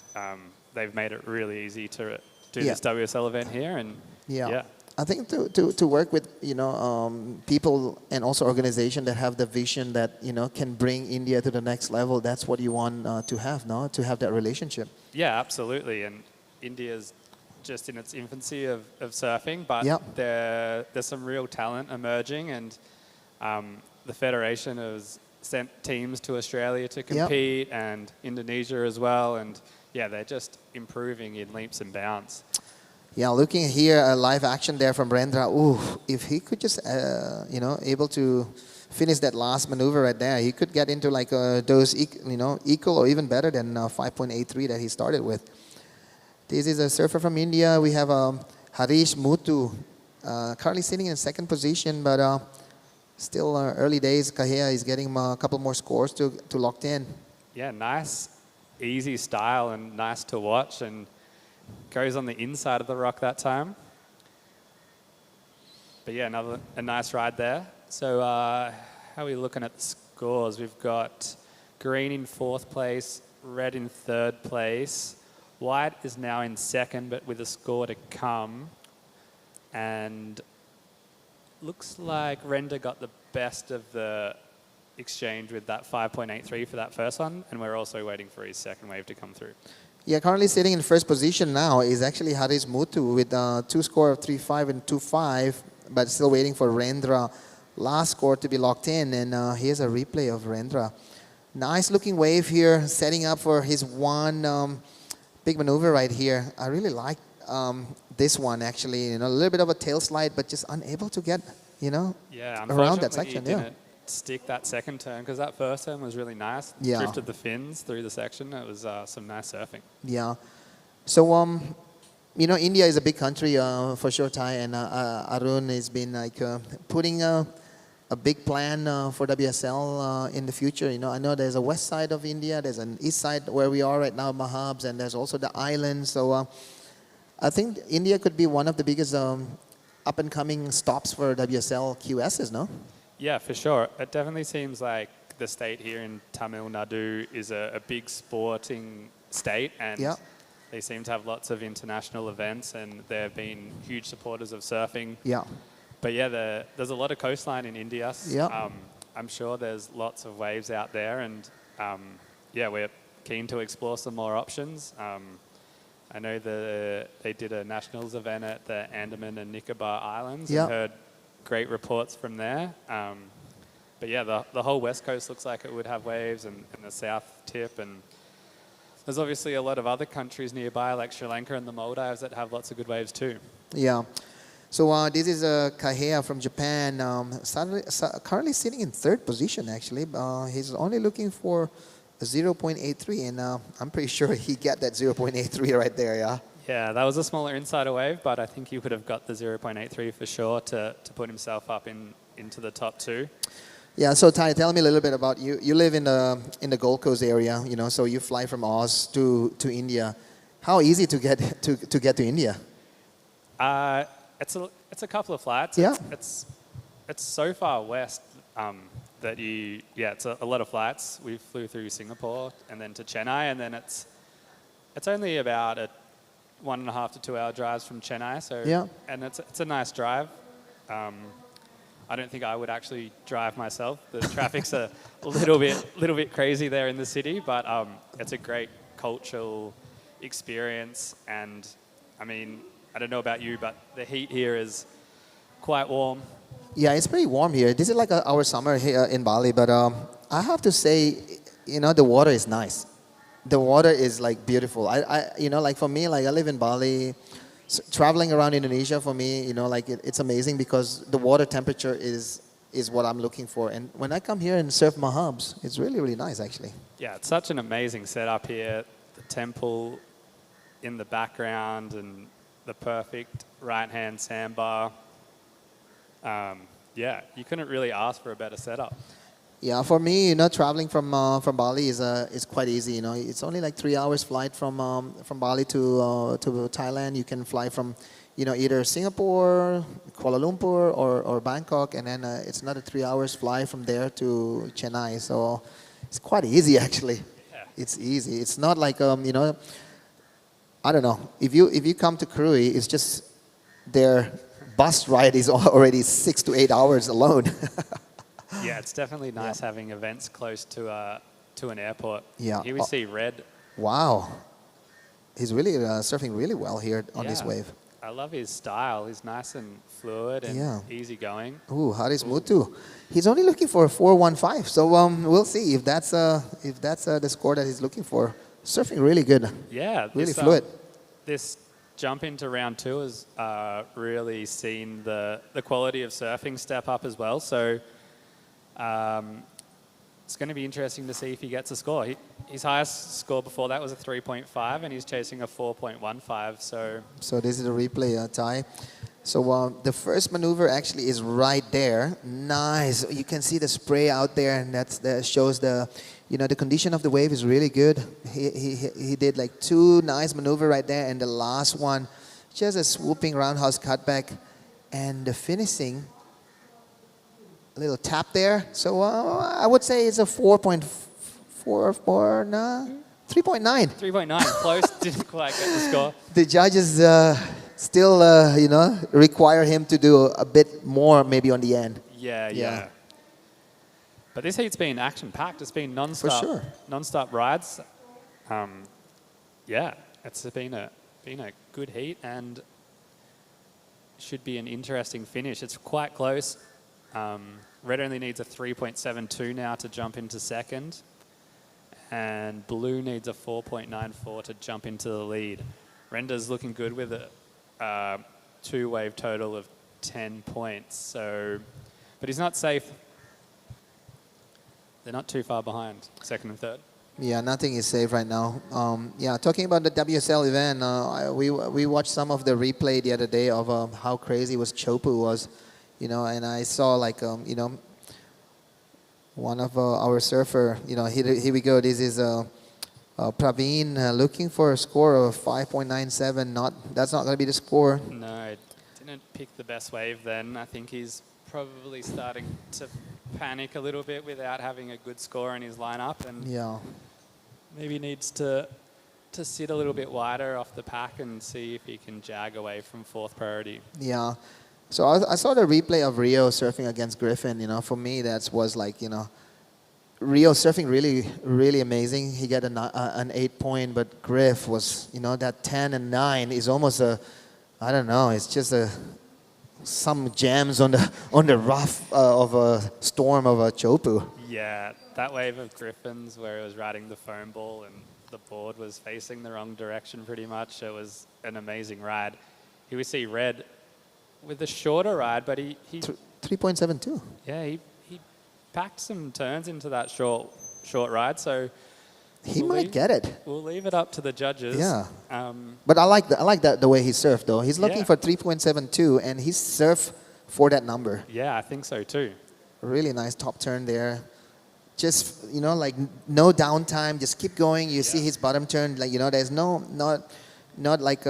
they've made it really easy to do this WSL event here. And yeah. I think to work with, you know, people and also organizations that have the vision that, you know, can bring India to the next level, that's what you want to have, no? To have that relationship. Yeah, absolutely. And India's just in its infancy of surfing, but there's some real talent emerging, and the Federation has sent teams to Australia to compete and Indonesia as well. And yeah, they're just improving in leaps and bounds. Yeah, looking here, a live action there from Rendra. Ooh, if he could just, you know, able to finish that last maneuver right there, he could get into like those, you know, equal or even better than 5.83 that he started with. This is a surfer from India. We have Harish Muthu, currently sitting in second position, but still early days. Kahea is getting a couple more scores to locked in. Yeah, nice, easy style and nice to watch, and goes on the inside of the rock that time. But yeah, a nice ride there. So how are we looking at the scores? We've got green in fourth place, red in third place. White is now in second, but with a score to come. And looks like Render got the best of the exchange with that 5.83 for that first one. And we're also waiting for his second wave to come through. Yeah, currently sitting in first position now is actually Harish Muthu with two score of 3.5 and 2.5, but still waiting for Rendra last score to be locked in. And here's a replay of Rendra. Nice looking wave here, setting up for his one big maneuver right here. I really like this one actually. You know, a little bit of a tail slide, but just unable to get, you know, around that section. Yeah, stick that second turn, because that first turn was really nice. Yeah. Drifted the fins through the section. It was some nice surfing. Yeah. So, you know, India is a big country for sure, Ty, and Arun has been like putting a big plan for WSL in the future. You know, I know there's a west side of India, there's an east side where we are right now, Mahabs, and there's also the islands. So I think India could be one of the biggest up-and-coming stops for WSL QSs, no? Yeah, for sure. It definitely seems like the state here in Tamil Nadu is a big sporting state, and they seem to have lots of international events, and they've been huge supporters of surfing. Yeah. But yeah, there's a lot of coastline in India. Yeah. I'm sure there's lots of waves out there, and yeah, we're keen to explore some more options. I know they did a nationals event at the Andaman and Nicobar Islands, and heard great reports from there. But yeah, the whole west coast looks like it would have waves, and the south tip, and there's obviously a lot of other countries nearby like Sri Lanka and the Maldives that have lots of good waves too. Yeah. So this is Kahea from Japan, currently sitting in third position actually. He's only looking for a 0.83, and I'm pretty sure he got that 0.83 right there, yeah? Yeah, that was a smaller insider wave, but I think he would have got the 0.83 for sure to put himself up into the top two. Yeah, so Ty, tell me a little bit about you. You live in the Gold Coast area, you know, so you fly from Oz to India. How easy to get to India? It's a couple of flights. Yeah. It's so far west that it's a lot of flights. We flew through Singapore and then to Chennai, and then it's only about a 1.5 to 2 hour drives from Chennai. So and it's a nice drive. I don't think I would actually drive myself. The traffic's a little bit crazy there in the city, but it's a great cultural experience. And I mean, I don't know about you, but the heat here is quite warm. Yeah, it's pretty warm here. This is like our summer here in Bali, but I have to say, the water is nice. The water is like beautiful. Like for me, like I live in Bali. Traveling around Indonesia for me, like it's amazing because the water temperature is what I'm looking for. And when I come here and surf Mahabs, it's really, really nice actually. Yeah, it's such an amazing setup here. The temple in the background and the perfect right-hand sandbar. Yeah, you couldn't really ask for a better setup. Yeah, for me, traveling from Bali is quite easy. It's only like 3 hours flight from Bali to Thailand. You can fly from, either Singapore, Kuala Lumpur, or Bangkok, and then it's another 3 hours fly from there to Chennai. So it's quite easy actually. Yeah. It's easy. It's not like I don't know. If you come to Krui, it's just their bus ride is already 6 to 8 hours alone. Yeah, it's definitely nice having events close to an airport. Yeah. Here we see Red. Wow. He's really surfing really well here on this Yeah. wave. I love his style. He's nice and fluid and easygoing. Ooh, Haris Mutu. He's only looking for a 4.15. So we'll see if that's the score that he's looking for. Surfing really good. Yeah. Really fluid. This jump into round 2 has really seen the quality of surfing step up as well. So it's going to be interesting to see if he gets a score. His highest score before that was a 3.5, and he's chasing a 4.15. So this is a replay, Ty. So the first maneuver actually is right there. Nice. You can see the spray out there, and that shows the condition of the wave is really good. He did like 2 nice maneuver right there, and the last one, just a swooping roundhouse cutback, and the finishing. A little tap there. So I would say it's a 4.44, no, 3.9. 3.9, close, didn't quite get the score. The judges still, require him to do a bit more maybe on the end. Yeah. But this heat's been action-packed. It's been non-stop, For sure. non-stop rides. Yeah, it's been a good heat and should be an interesting finish. It's quite close. Red only needs a 3.72 now to jump into second, and Blue needs a 4.94 to jump into the lead. Render's looking good with a 2-wave total of 10 points. So, but he's not safe. They're not too far behind, second and third. Yeah, nothing is safe right now. Talking about the WSL event, we watched some of the replay the other day of how crazy Chopu was. And I saw like, one of our surfer, here we go. This is Praveen looking for a score of 5.97. That's not going to be the score. No, didn't pick the best wave then. I think he's probably starting to panic a little bit without having a good score in his lineup, and maybe needs to sit a little bit wider off the pack and see if he can jag away from 4th priority. Yeah. So I saw the replay of Rio surfing against Griffin. For me, that was like, Rio surfing really, really amazing. He got an 8 point, but Griff was, that 10 and 9 is almost I don't know. It's just some jams on the rough of a storm of a Chopu. Yeah, that wave of Griffin's where it was riding the foam ball and the board was facing the wrong direction pretty much. It was an amazing ride. Here we see Red with a shorter ride, but he 3.72. Yeah, he packed some turns into that short ride, so he might get it. We'll leave it up to the judges. Yeah. But I like the way he surfed though. He's looking for 3.72, and he surfed for that number. Yeah, I think so too. Really nice top turn there. Just like no downtime. Just keep going. You see his bottom turn. Like there's not like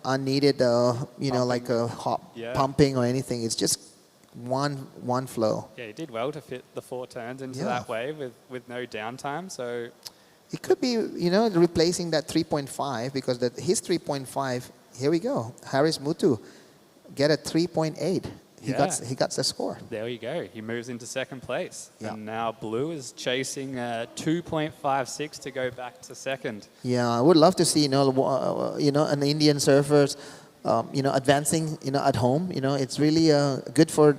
unneeded like a hop pumping or anything. It's just one flow. Yeah, he did well to fit the 4 turns into that wave with no downtime. So it could be replacing that 3.5 because his 3.5. Here we go. Haris Mutu get a 3.8. he got the score. There you go. He moves into second place. Yeah. And now Blue is chasing 2.56 to go back to second. Yeah, I would love to see an Indian surfers, advancing at home. It's really good for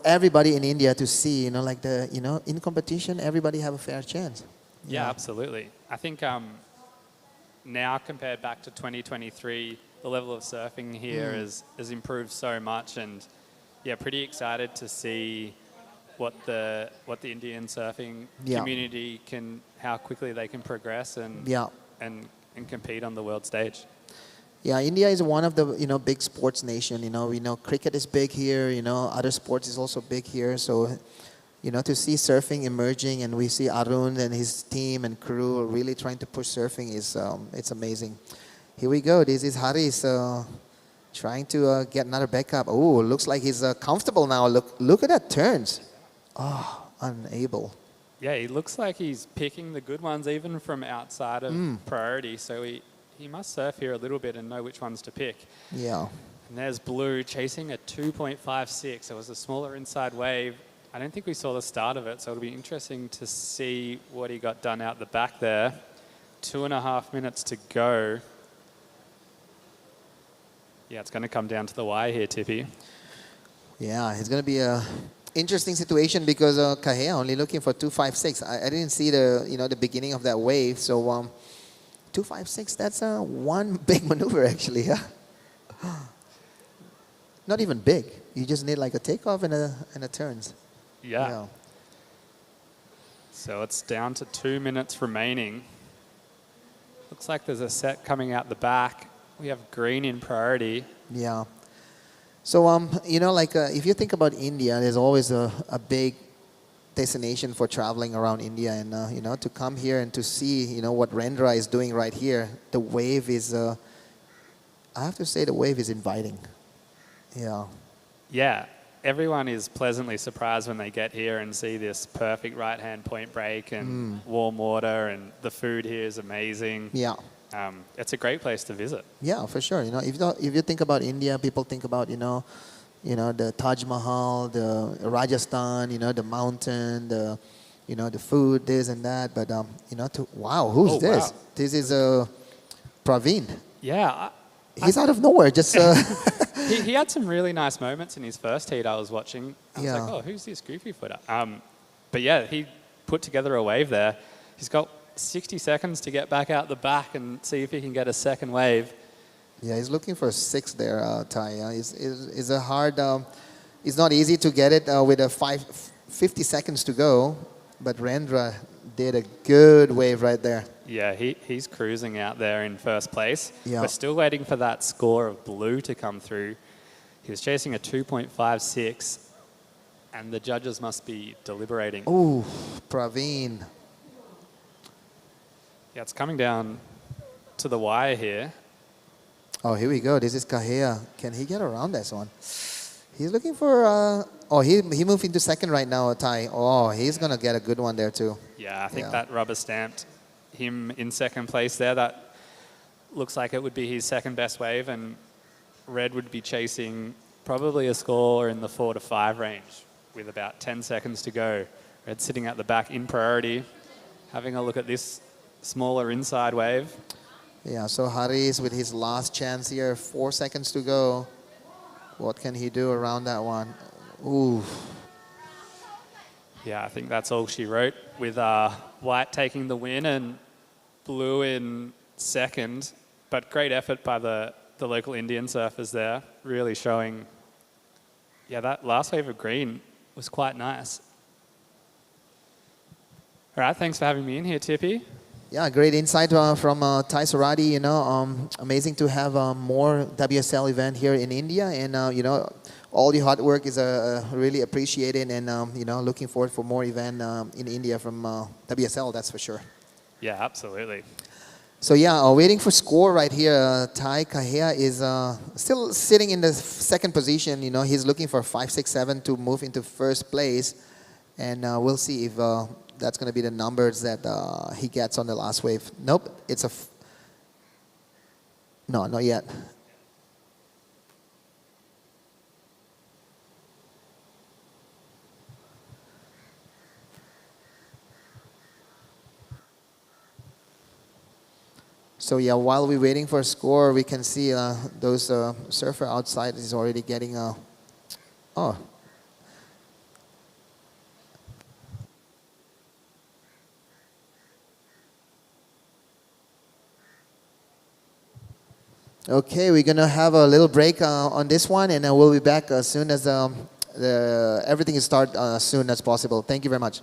everybody in India to see. In competition, everybody have a fair chance. Yeah, absolutely. I think now compared back to 2023, the level of surfing here has improved so much, and yeah, pretty excited to see what the Indian surfing community how quickly they can progress and compete on the world stage. Yeah, India is one of the big sports nation. We know cricket is big here. Other sports is also big here. So to see surfing emerging, and we see Arun and his team and crew really trying to push surfing is it's amazing. Here we go. This is Haris trying to get another backup. Oh, looks like he's comfortable now. Look at that turns. Oh, unable. Yeah, he looks like he's picking the good ones even from outside of priority. So he must surf here a little bit and know which ones to pick. Yeah. And there's Blue chasing a 2.56. It was a smaller inside wave. I don't think we saw the start of it, so it'll be interesting to see what he got done out the back there. 2.5 minutes to go. Yeah, it's going to come down to the wire here, Tippy. Yeah, it's going to be a interesting situation because Kahea only looking for 2.56. I didn't see the beginning of that wave, so 2.56. That's one big maneuver actually. Yeah. Not even big. You just need like a takeoff and a turns. Yeah. So it's down to 2 minutes remaining. Looks like there's a set coming out the back. We have green in priority. Yeah. So, if you think about India, there's always a big destination for traveling around India. And, to come here and to see, what Rendra is doing right here, the wave is, I have to say the wave is inviting. Yeah. Yeah. Everyone is pleasantly surprised when they get here and see this perfect right-hand point break and warm water, and the food here is amazing. Yeah. It's a great place to visit. Yeah, for sure. If you think about India, people think about the Taj Mahal, the Rajasthan, the mountain, the food, this and that. But wow, who's this? Wow. This is Praveen. Yeah, he's out of nowhere. Just he had some really nice moments in his first heat. I was watching. I was like, oh, who's this goofy footer? But yeah, he put together a wave there. He's got 60 seconds to get back out the back and see if he can get a second wave. Yeah, he's looking for a 6 there, Ty. It's a hard, it's not easy to get it with 50 seconds to go, but Rendra did a good wave right there. Yeah, he's cruising out there in first place. Yeah. We're still waiting for that score of Blue to come through. He was chasing a 2.56, and the judges must be deliberating. Oh, Praveen. Yeah, it's coming down to the wire here. Oh, here we go. This is Kahea. Can he get around this one? He's looking for... he moved into second right now, Ty. Oh, he's going to get a good one there too. Yeah, I think that rubber stamped him in second place there. That looks like it would be his second best wave, and Red would be chasing probably a score in the 4 to 5 range with about 10 seconds to go. Red sitting at the back in priority, having a look at this smaller inside wave. Yeah, so Haris with his last chance here, 4 seconds to go. What can he do around that one? Ooh. Yeah, I think that's all she wrote, with White taking the win and Blue in second. But great effort by the local Indian surfers there, really showing. Yeah, that last wave of green was quite nice. All right, thanks for having me in here, Tippy. Yeah, great insight from Ty Sarati. Amazing to have more WSL event here in India, and all the hard work is really appreciated, and looking forward for more event in India from WSL. That's for sure. Yeah, absolutely. So yeah, waiting for score right here. Ty Kahea is still sitting in the second position. He's looking for 5, 6, 7 to move into first place, and we'll see if. That's going to be the numbers that he gets on the last wave. Nope, it's no, not yet. So yeah, while we're waiting for a score, we can see those surfer outside is already getting oh. Okay, we're gonna have a little break on this one, and we'll be back as soon as everything is start as soon as possible. Thank you very much.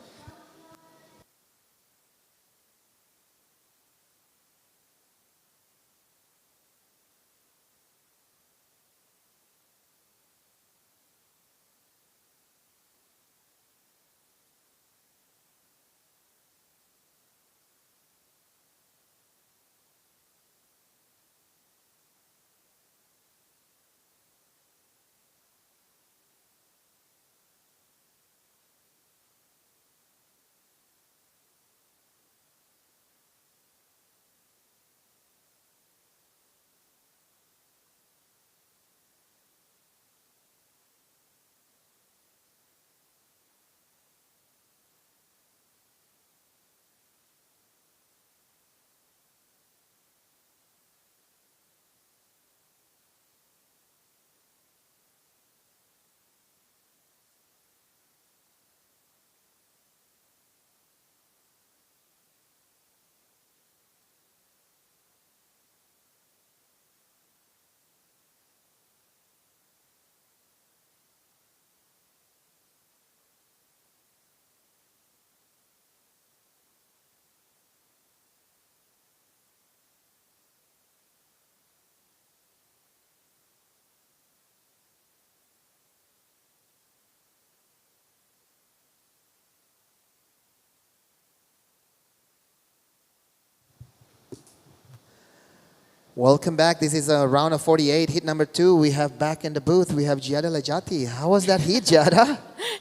Welcome back. This is a round of 48, hit number 2. We have back in the booth, we have Giada Lajati. How was that hit, Giada?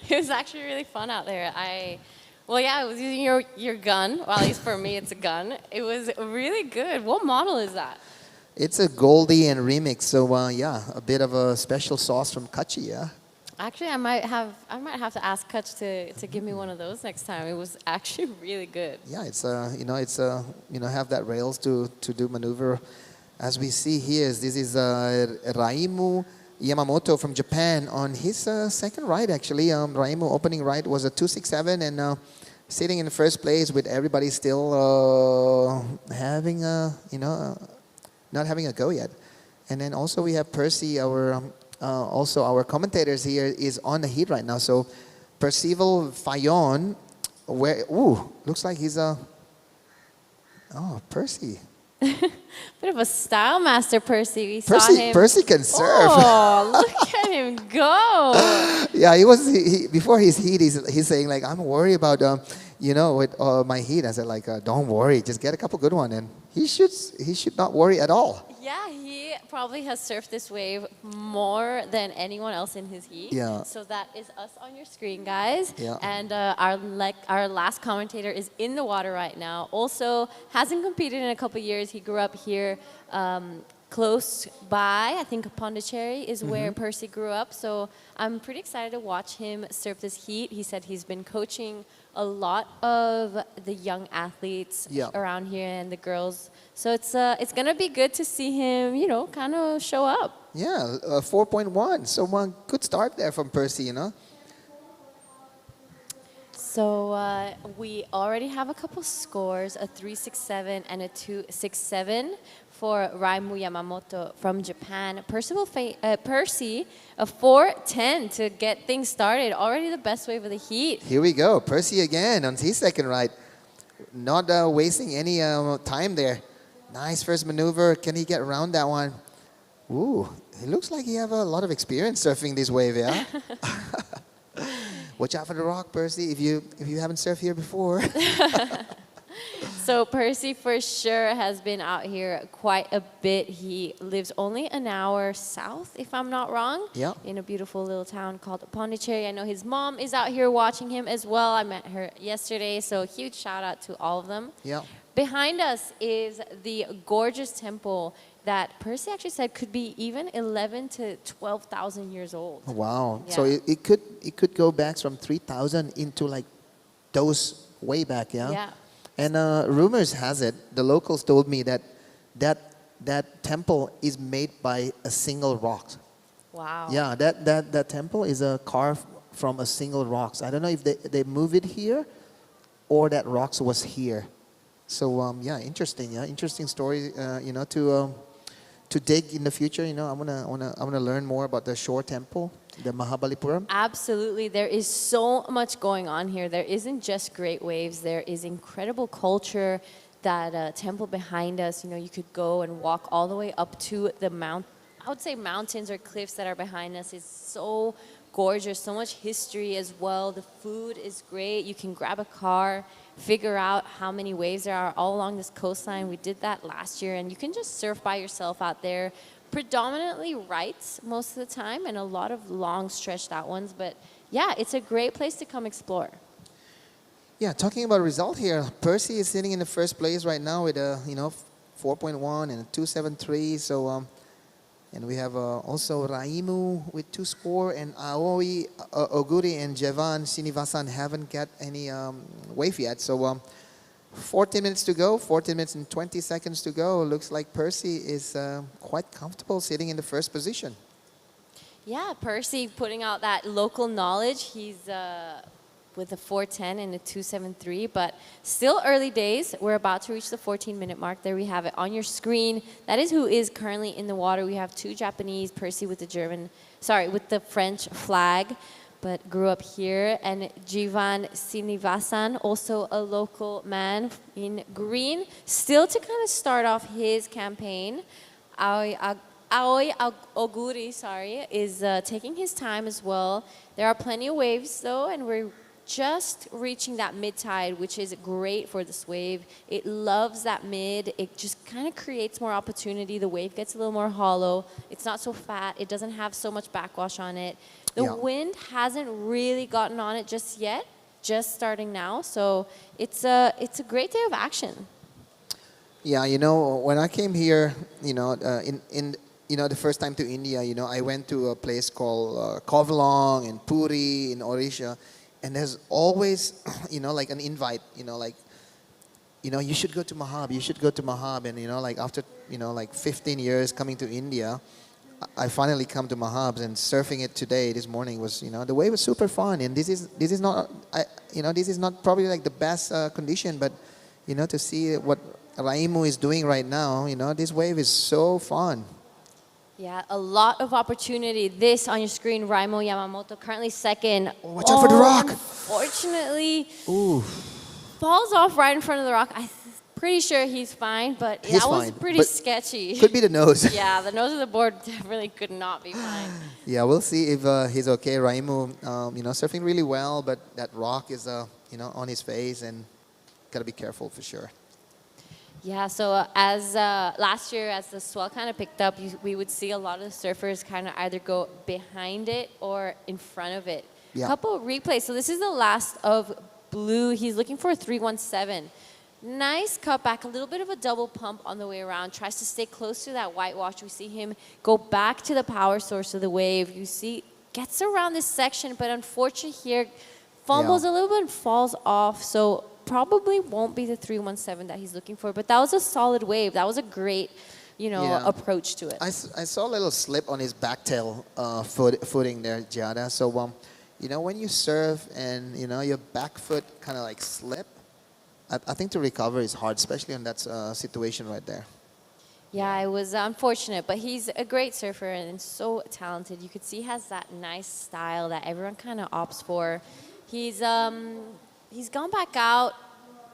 It was actually really fun out there. Well, yeah, I was using your gun. Well, at least for me, it's a gun. It was really good. What model is that? It's a Goldie and remix, so yeah, a bit of a special sauce from Kachi, yeah? Actually, I might have to ask Kutch to give me one of those next time. It was actually really good. Yeah, it's have that rails to do maneuver. As we see here, this is Raimu Yamamoto from Japan on his second ride, actually. Raimu opening ride was a 267, and sitting in first place with everybody still having not having a go yet. And then also we have Percy, our commentators here is on the heat right now. So Percival Fayon, looks like he's Percy. Bit of a style master, Percy. We saw him. Percy can surf. Oh, look at him go! Yeah, before his heat. He's saying like, I'm worried about with my heat. I said like, don't worry, just get a couple good one, and he should not worry at all. Yeah, he probably has surfed this wave more than anyone else in his heat. Yeah. So that is us on your screen, guys. Yeah. And our last commentator is in the water right now. Also hasn't competed in a couple years. He grew up here close by. I think Pondicherry is where Percy grew up. So I'm pretty excited to watch him surf this heat. He said he's been coaching a lot of the young athletes around here and the girls. So it's gonna be good to see him, kind of show up. Yeah, 4.1. So one good start there from Percy, So we already have a couple scores, a 367 and a 267 for Raimu Yamamoto from Japan. Percy, a 410 to get things started. Already the best wave of the heat. Here we go, Percy again on his second ride. Not wasting any time there. Nice first maneuver. Can he get around that one? Ooh, it looks like he have a lot of experience surfing this wave, yeah? Watch out for the rock, Percy, if you haven't surfed here before. So Percy for sure has been out here quite a bit. He lives only an hour south, if I'm not wrong, in a beautiful little town called Pondicherry. I know his mom is out here watching him as well. I met her yesterday, so huge shout out to all of them. Yeah. Behind us is the gorgeous temple that Percy actually said could be even 11 to 12,000 years old. Wow. Yeah. So it could go back from 3,000 into like those way back, yeah? Yeah. And rumors has it, the locals told me that that temple is made by a single rock. Wow. Yeah, that temple is carved from a single rocks. I don't know if they move it here or that rocks was here. So yeah, interesting. Yeah, interesting story. To dig in the future. I wanna learn more about the shore temple, the Mahabalipuram. Absolutely. There is so much going on here. There isn't just great waves. There is incredible culture. That temple behind us, you could go and walk all the way up to the I would say mountains or cliffs that are behind us. It's so gorgeous, so much history as well. The food is great. You can grab a car, figure out how many waves there are all along this coastline. We did that last year, and you can just surf by yourself out there. Predominantly rights most of the time, and a lot of long stretched out ones. But yeah, it's a great place to come explore. Yeah, talking about result here, Percy is sitting in the first place right now with a 4.1 and a 2.73. So and we have also Raimu with 2 score, and Aoi Oguri and Jevan Sinivasan haven't got any wave yet. So 14 minutes to go, 14 minutes and 20 seconds to go. Looks like Percy is quite comfortable sitting in the first position. Yeah, Percy putting out that local knowledge. He's with a 4.10 and a 2.73, but still early days. We're about to reach the 14-minute mark. There we have it on your screen. That is who is currently in the water. We have 2 Japanese, Percy with the French flag, but grew up here, and Jivan Sinivasan, also a local man in green, still to kind of start off his campaign. Aoi Oguri, is taking his time as well. There are plenty of waves though, and we're just reaching that mid-tide, which is great for this wave. It loves that mid. It just kind of creates more opportunity. The wave gets a little more hollow. It's not so fat. It doesn't have so much backwash on it. The wind hasn't really gotten on it just yet, just starting now. So it's a great day of action. Yeah, when I came here, the first time to India, I went to a place called Kovalong and Puri in Odisha. And there's always, like an invite, you should go to Mahab, you should go to Mahab. And, after, 15 years coming to India, I finally come to Mahabs, and surfing it today, this morning was, the wave was super fun. And this is not, this is not probably like the best condition, but, to see what Raimu is doing right now, this wave is so fun. Yeah, a lot of opportunity. This on your screen, Raimo Yamamoto, currently second. Oh, watch out for the rock. Unfortunately, falls off right in front of the rock. I'm pretty sure he's fine, but that was pretty sketchy. Could be the nose. Yeah, the nose of the board definitely could not be fine. Yeah, we'll see if he's okay. Raimu, surfing really well, but that rock is, on his face, and got to be careful for sure. Yeah, so as last year, as the swell kind of picked up, we would see a lot of the surfers kind of either go behind it or in front of it. Yeah. Couple replays. So this is the last of Blue. He's looking for a 3.17. Nice cutback, a little bit of a double pump on the way around. Tries to stay close to that whitewash. We see him go back to the power source of the wave. You see, gets around this section, but unfortunately here, fumbles a little bit and falls off. So probably won't be the 3.17 that he's looking for, but that was a solid wave. That was a great, approach to it. I saw a little slip on his back tail footing there, Giada. So, when you surf and, your back foot kind of like slip, I think to recover is hard, especially in that situation right there. Yeah, it was unfortunate, but he's a great surfer and so talented. You could see he has that nice style that everyone kind of opts for. He's gone back out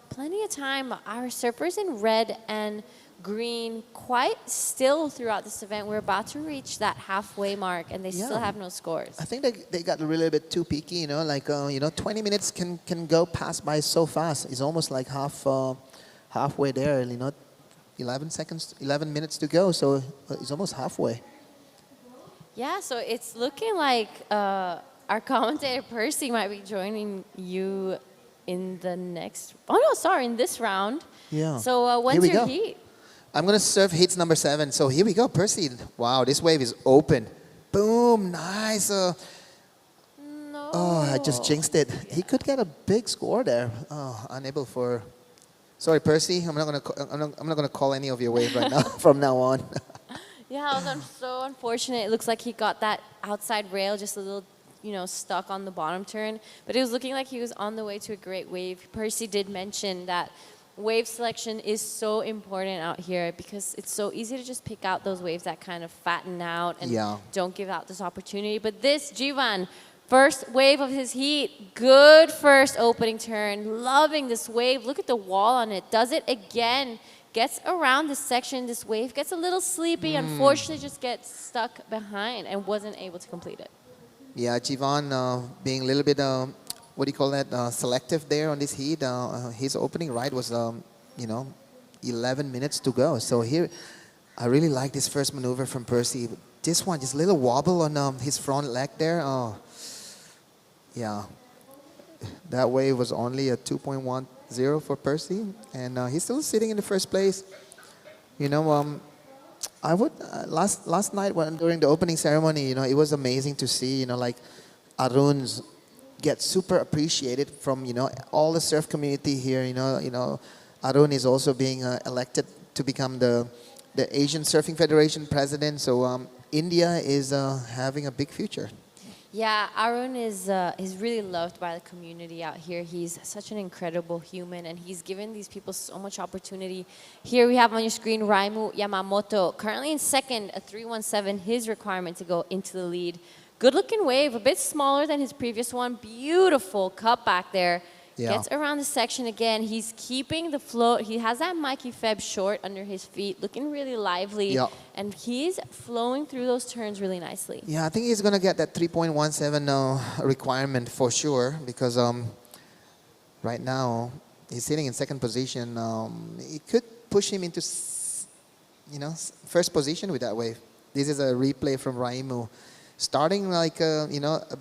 plenty of time. Our surfers in red and green quite still throughout this event. We're about to reach that halfway mark, and they still have no scores. I think they got a little bit too peaky, 20 minutes can go past by so fast. It's almost like halfway there, 11 minutes to go, so it's almost halfway. Yeah, so it's looking like our commentator Percy might be joining you in the next, in this round. Yeah. So when's your heat? I'm going to surf heats number 7. So here we go, Percy. Wow, this wave is open. Boom, nice. No. Oh, I just jinxed it. He could get a big score there. Oh, unable for Sorry, Percy. I'm not gonna call any of your wave right now from now on. Yeah, it was so unfortunate. It looks like he got that outside rail just a little, stuck on the bottom turn. But it was looking like he was on the way to a great wave. Percy did mention that wave selection is so important out here because it's so easy to just pick out those waves that kind of fatten out and Yeah. don't give out this opportunity. But this, Jivan, first wave of his heat, good first opening turn. Loving this wave. Look at the wall on it. Does it again. Gets around this section. This wave gets a little sleepy. Unfortunately, just gets stuck behind and wasn't able to complete it. Yeah, Jivan being a little bit, what do you call that, selective there on this heat. His opening ride was, 11 minutes to go. So here, I really like this first maneuver from Percy. This one, just a little wobble on his front leg there. Oh, yeah. That wave was only a 2.10 for Percy, and he's still sitting in the first place. I would last night during the opening ceremony, it was amazing to see, like Arun's get super appreciated from all the surf community here. Arun is also being elected to become the Asian Surfing Federation president. So India is having a big future. Yeah, Arun is really loved by the community out here. He's such an incredible human, and he's given these people so much opportunity. Here we have on your screen Raimu Yamamoto, currently in second, a 317, his requirement to go into the lead. Good-looking wave, a bit smaller than his previous one. Beautiful cut back there. Yeah. Gets around the section again. He's keeping the float. He has that Mikey Feb short under his feet, looking really lively. Yeah. And he's flowing through those turns really nicely. Yeah, I think he's going to get that 3.17 requirement for sure because right now he's sitting in second position. It could push him into, first position with that wave. This is a replay from Raimu. Starting like, a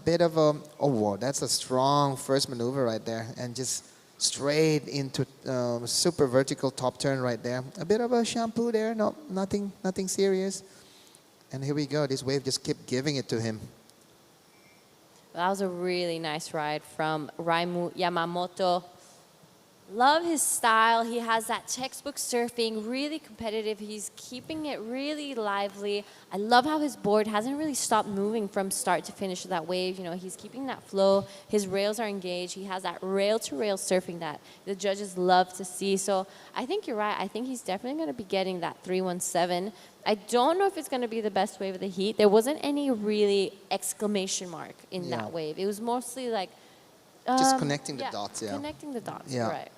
bit of a, oh, wow, that's a strong first maneuver right there. And just straight into super vertical top turn right there. A bit of a shampoo there, nothing serious. And here we go, this wave just kept giving it to him. That was a really nice ride from Raimu Yamamoto. Love his style. He has that textbook surfing, really competitive. He's keeping it really lively. I love how his board hasn't really stopped moving from start to finish of that wave. He's keeping that flow. His rails are engaged. He has that rail-to-rail surfing that the judges love to see. So I think you're right. I think he's definitely going to be getting that 317. I don't know if it's going to be the best wave of the heat. There wasn't any really exclamation mark in that wave. It was mostly like... just connecting the dots, yeah. Connecting the dots, Yeah. right.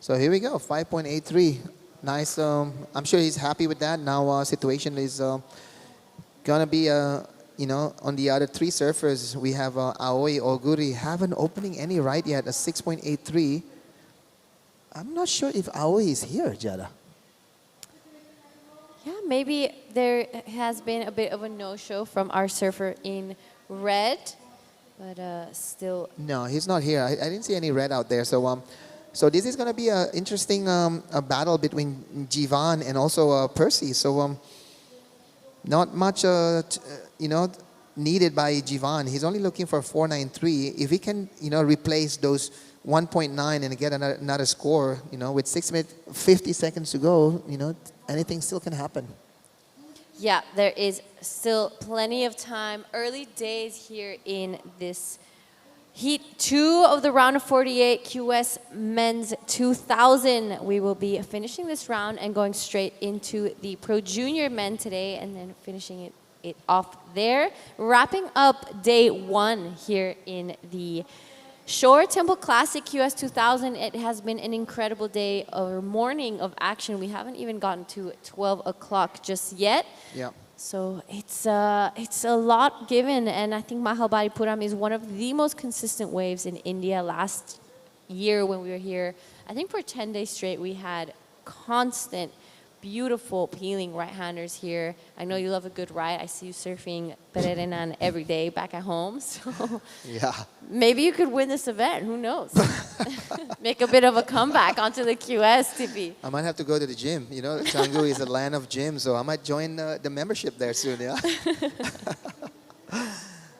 So here we go, 5.83. Nice. I'm sure he's happy with that. Now situation is going to be, on the other three surfers, we have Aoi Oguri. Haven't opening any right yet, a 6.83. I'm not sure if Aoi is here, Jada. Yeah, maybe there has been a bit of a no-show from our surfer in red, but still... No, he's not here. I didn't see any red out there. So this is going to be an interesting a battle between Jivan and also Percy. So not much, needed by Jivan. He's only looking for 493. If he can, replace those 1.9 and get another score, with 6 minutes, 50 seconds to go, anything still can happen. Yeah, there is still plenty of time. Early days here in this Heat 2 of the round of 48 QS Men's 2000. We will be finishing this round and going straight into the Pro Junior Men today and then finishing it off there. Wrapping up day 1 here in the Shore Temple Classic QS 2000. It has been an incredible day or morning of action. We haven't even gotten to 12 o'clock just yet. Yeah. So it's a lot given, and I think Mahabalipuram is one of the most consistent waves in India. Last year when we were here, I think for 10 days straight, we had constant, beautiful peeling right-handers here. I know you love a good ride. I see you surfing Pererenan every day back at home. So Yeah. maybe you could win this event. Who knows? Make a bit of a comeback onto the QS TV. I might have to go to the gym. Canggu is a land of gyms, so I might join the membership there soon, yeah?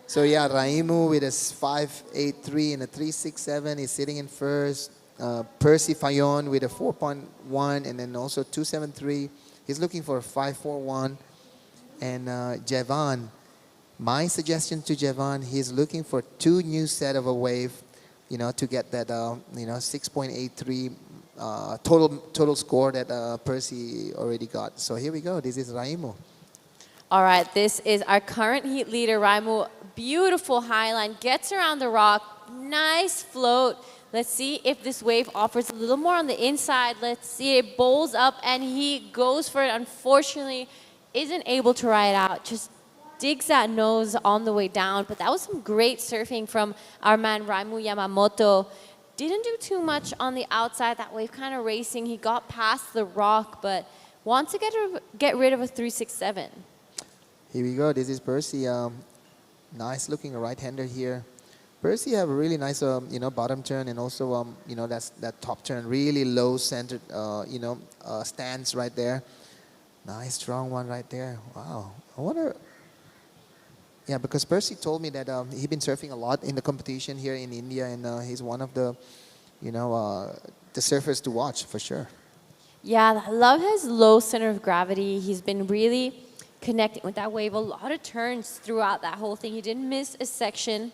So, yeah, Raimu with a 5.83 and a 3.67 is sitting in first. Percy Fayon with a 4.1, and then also 273. He's looking for a 541. And Jevan, my suggestion to Jevan, he's looking for 2 new set of a wave, to get that 6.83 total score that Percy already got. So here we go. This is Raimu. All right, this is our current heat leader, Raimu. Beautiful highline, gets around the rock, nice float. Let's see if this wave offers a little more on the inside. Let's see, it bowls up and he goes for it. Unfortunately, isn't able to ride out, just digs that nose on the way down. But that was some great surfing from our man Raimu Yamamoto. Didn't do too much on the outside, that wave kind of racing. He got past the rock, but wants to get rid of a 367. Here we go. This is Percy. Nice looking right-hander here. Percy have a really nice, bottom turn, and also, that top turn, really low centered, stance right there. Nice strong one right there. Wow. I wonder. Yeah, because Percy told me that he's been surfing a lot in the competition here in India, and he's one of the, the surfers to watch for sure. Yeah, I love his low center of gravity. He's been really connecting with that wave. A lot of turns throughout that whole thing. He didn't miss a section,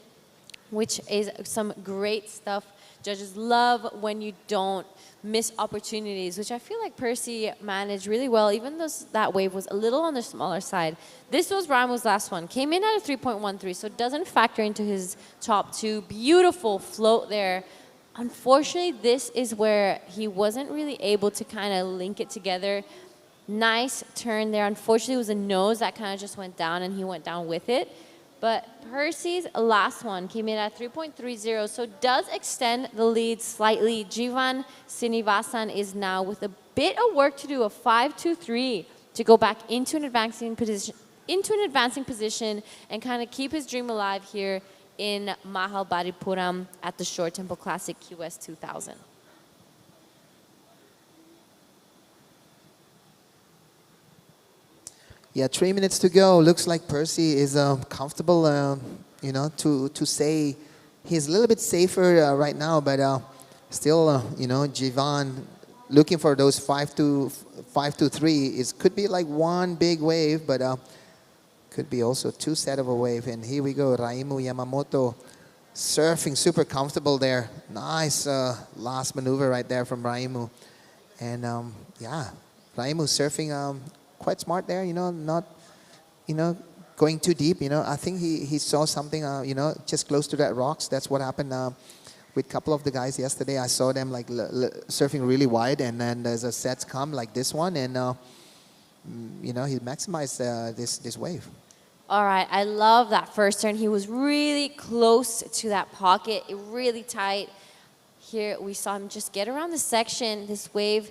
which is some great stuff. Judges love when you don't miss opportunities, which I feel like Percy managed really well, even though that wave was a little on the smaller side. This was Raimu's last one. Came in at a 3.13, so it doesn't factor into his top 2. Beautiful float there. Unfortunately, this is where he wasn't really able to kind of link it together. Nice turn there. Unfortunately, it was a nose that kind of just went down, and he went down with it. But Percy's last one came in at 3.30, so does extend the lead slightly. Jivan Srinivasan is now with a bit of work to do, a 5.23 to go back into an advancing position and kind of keep his dream alive here in Mahabalipuram at the Shore Temple Classic QS 2000. Yeah, 3 minutes to go. Looks like Percy is comfortable, to say he's a little bit safer right now, but still, Jivan looking for those 5-2-3. It could be like one big wave, but could be also 2 set of a wave. And here we go, Raimu Yamamoto surfing super comfortable there. Nice last maneuver right there from Raimu. And yeah, Raimu surfing quite smart there, not, going too deep, I think he saw something, just close to that rocks. That's what happened with a couple of the guys yesterday. I saw them like surfing really wide, and then there's a sets come like this one, and, he maximized this wave. All right, I love that first turn. He was really close to that pocket, really tight. Here we saw him just get around the section, this wave.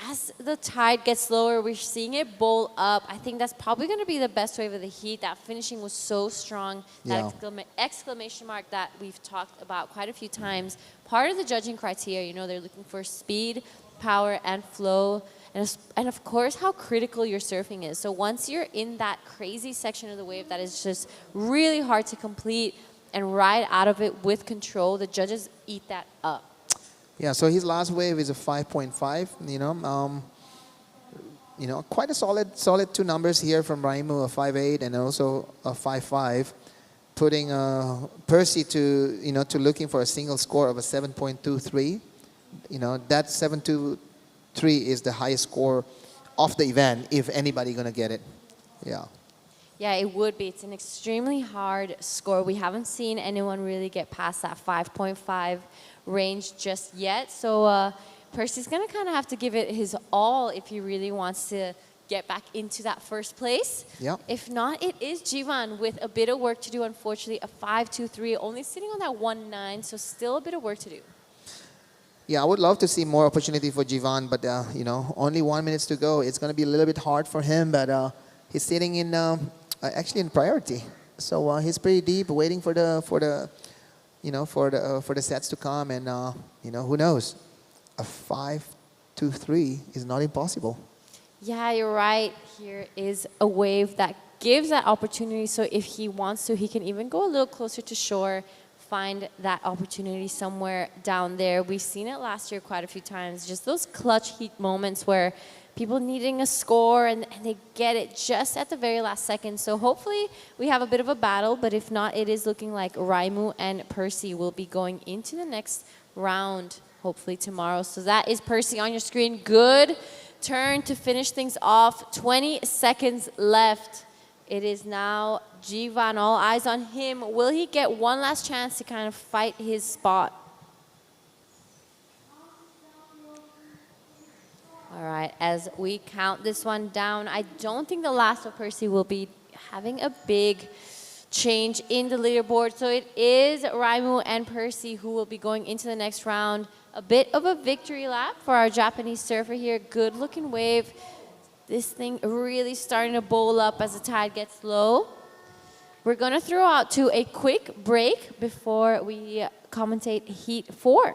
As the tide gets lower, we're seeing it bowl up. I think that's probably going to be the best wave of the heat. That finishing was so strong. That exclamation mark that we've talked about quite a few times. Part of the judging criteria, they're looking for speed, power, and flow. And of course, how critical your surfing is. So once you're in that crazy section of the wave that is just really hard to complete and ride out of it with control, the judges eat that up. Yeah, so his last wave is a 5.5, quite a solid 2 numbers here from Raimu, a 5.8 and also a 5.5, putting Percy to looking for a single score of a 7.23. That 7.23 is the highest score of the event, if anybody gonna get it. Yeah. Yeah, it would be. It's an extremely hard score. We haven't seen anyone really get past that 5.5 range just yet. So Percy's going to kind of have to give it his all if he really wants to get back into that first place. Yep. If not, it is Jivan with a bit of work to do, unfortunately, a 5.23, only sitting on that 1.9, so still a bit of work to do. Yeah, I would love to see more opportunity for Jivan, but, only 1 minute to go. It's going to be a little bit hard for him, but he's sitting in, actually in priority. So he's pretty deep, waiting for the sets to come, and who knows, a 5.23 is not impossible. Yeah, you're right. Here is a wave that gives that opportunity. So if he wants to, he can even go a little closer to shore, find that opportunity somewhere down there. We've seen it last year quite a few times, just those clutch heat moments where people needing a score and they get it just at the very last second. So hopefully we have a bit of a battle, but if not, it is looking like Raimu and Percy will be going into the next round, hopefully tomorrow. So that is Percy on your screen. Good turn to finish things off. 20 seconds left. It is now Jivan, all eyes on him. Will he get one last chance to kind of fight his spot? All right, as we count this one down, I don't think the last of Percy will be having a big change in the leaderboard. So it is Raimu and Percy who will be going into the next round. A bit of a victory lap for our Japanese surfer here. Good looking wave. This thing really starting to bowl up as the tide gets low. We're going to throw out to a quick break before we commentate Heat 4.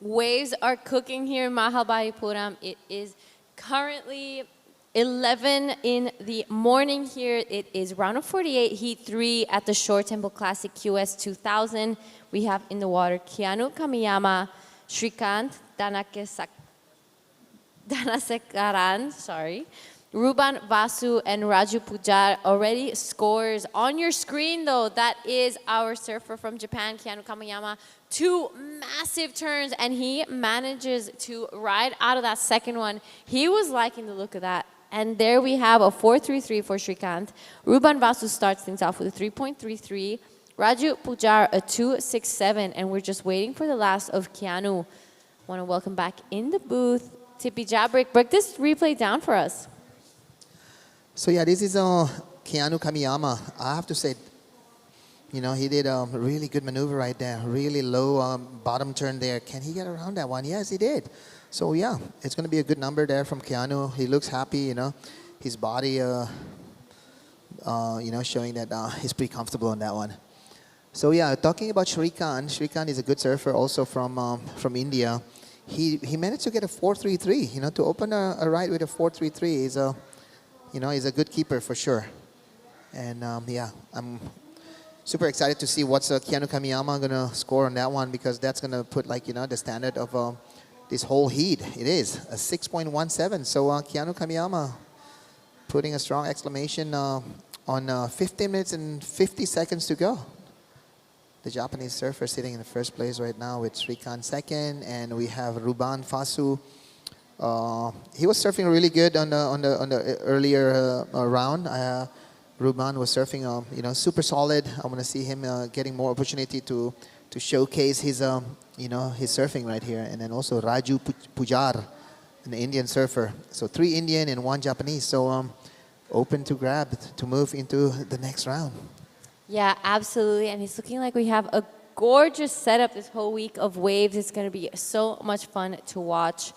Waves are cooking here in Mahabalipuram. It is currently 11 in the morning here. It is round of 48, heat 3 at the Shore Temple Classic QS 2000. We have in the water Keanu Kamiyama, Shrikant Danasekaran, Ruban Vasu and Raju Pujar. Already scores on your screen though. That is our surfer from Japan, Keanu Kamiyama. 2 massive turns and he manages to ride out of that second one. He was liking the look of that. And there we have a 4.33 for Shrikant. Ruban Vasu starts things off with a 3.33. Raju Pujar a 2.67, and we're just waiting for the last of Keanu. Want to welcome back in the booth Tippy Jabrick. Break this replay down for us. So yeah, this is Keanu Kamiyama. I have to say, you know, he did a really good maneuver right there. Really low bottom turn there. Can he get around that one? Yes, he did. So yeah, it's going to be a good number there from Keanu. He looks happy, you know. His body, you know, showing that he's pretty comfortable on that one. So yeah, talking about Shrikant. Shrikant is a good surfer also from India. He managed to get a 4.33. You know, to open a ride with a 4.33 is a, you know, is a good keeper for sure. And yeah, I'm super excited to see what's Keanu Kamiyama gonna score on that one, because that's gonna put, like, you know, the standard of this whole heat. It is a 6.17. So Keanu Kamiyama putting a strong exclamation on on 15 minutes and 50 seconds to go. The Japanese surfer sitting in the first place right now with Srikant second, and we have Ruban Fasu. He was surfing really good on the earlier round. Ruban was surfing, super solid. I want to see him getting more opportunity to showcase his his surfing right here. And then also Raju Pujar, an Indian surfer. So 3 Indian and 1 Japanese. So open to grab to move into the next round. Yeah, absolutely. And it's looking like we have a gorgeous setup this whole week of waves. It's going to be so much fun to watch.